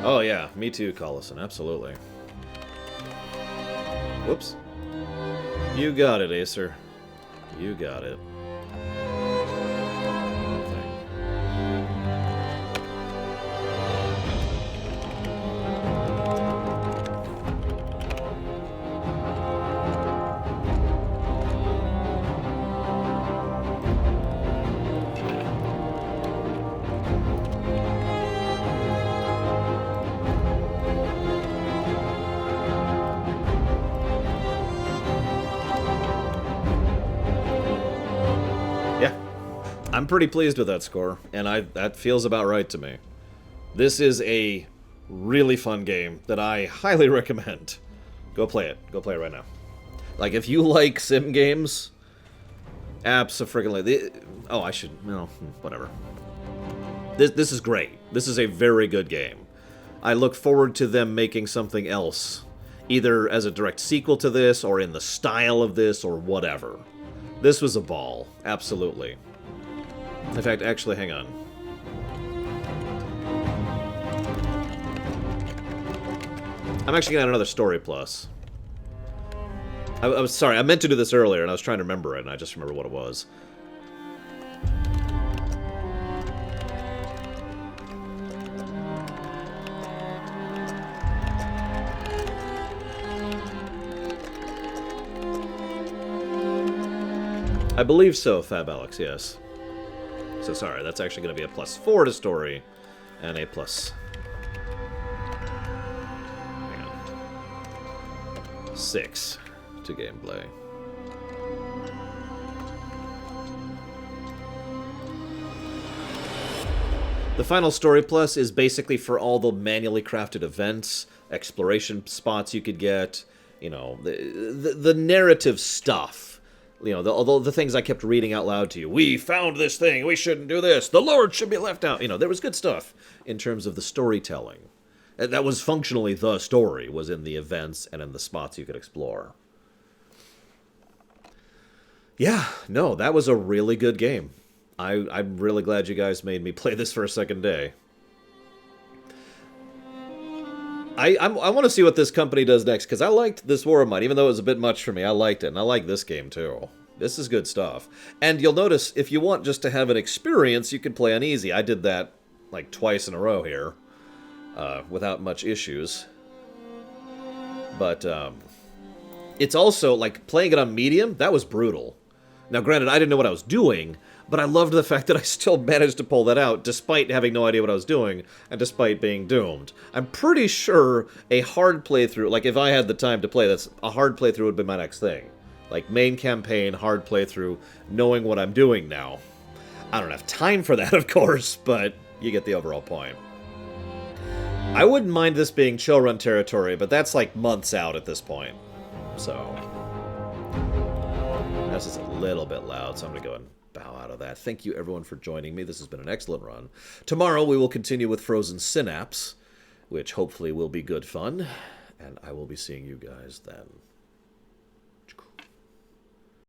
Oh yeah, me too, Collison, absolutely. Whoops. You got it, Acer. You got it. I'm pretty pleased with that score, and that feels about right to me. This is a really fun game that I highly recommend. Go play it. Go play it right now. Like, if you like sim games, abso-freaking-lutely. Oh, I should... No, whatever. This is great. This is a very good game. I look forward to them making something else, either as a direct sequel to this, or in the style of this, or whatever. This was a ball. Absolutely. In fact, actually, hang on. I'm actually going to add another Story Plus. I was sorry, I meant to do this earlier, and I was trying to remember it, and I just remember what it was. I believe so, Fab Alex, yes. So sorry, that's actually going to be a +4 to story, and a plus... Hang on. 6 to gameplay. The final story plus is basically for all the manually crafted events, exploration spots you could get, you know, the narrative stuff. You know, although the things I kept reading out loud to you. We found this thing. We shouldn't do this. The Lord should be left out. You know, there was good stuff in terms of the storytelling. And that was functionally the story, was in the events and in the spots you could explore. Yeah, no, that was a really good game. I'm really glad you guys made me play this for a second day. I want to see what this company does next, because I liked this War of Mine, even though it was a bit much for me. I liked it, and I like this game, too. This is good stuff. And you'll notice, if you want just to have an experience, you can play on easy. I did that, like, twice in a row here, without much issues. But, it's also, like, playing it on medium, that was brutal. Now, granted, I didn't know what I was doing, but I loved the fact that I still managed to pull that out, despite having no idea what I was doing, and despite being doomed. I'm pretty sure a hard playthrough, like if I had the time to play this, a hard playthrough would be my next thing. Like, main campaign, hard playthrough, knowing what I'm doing now. I don't have time for that, of course, but you get the overall point. I wouldn't mind this being chill run territory, but that's like months out at this point. So, that's just a little bit loud, so I'm going to go and bow out of that. Thank you, everyone, for joining me. This has been an excellent run. Tomorrow, we will continue with Frozen Synapse, which hopefully will be good fun, and I will be seeing you guys then.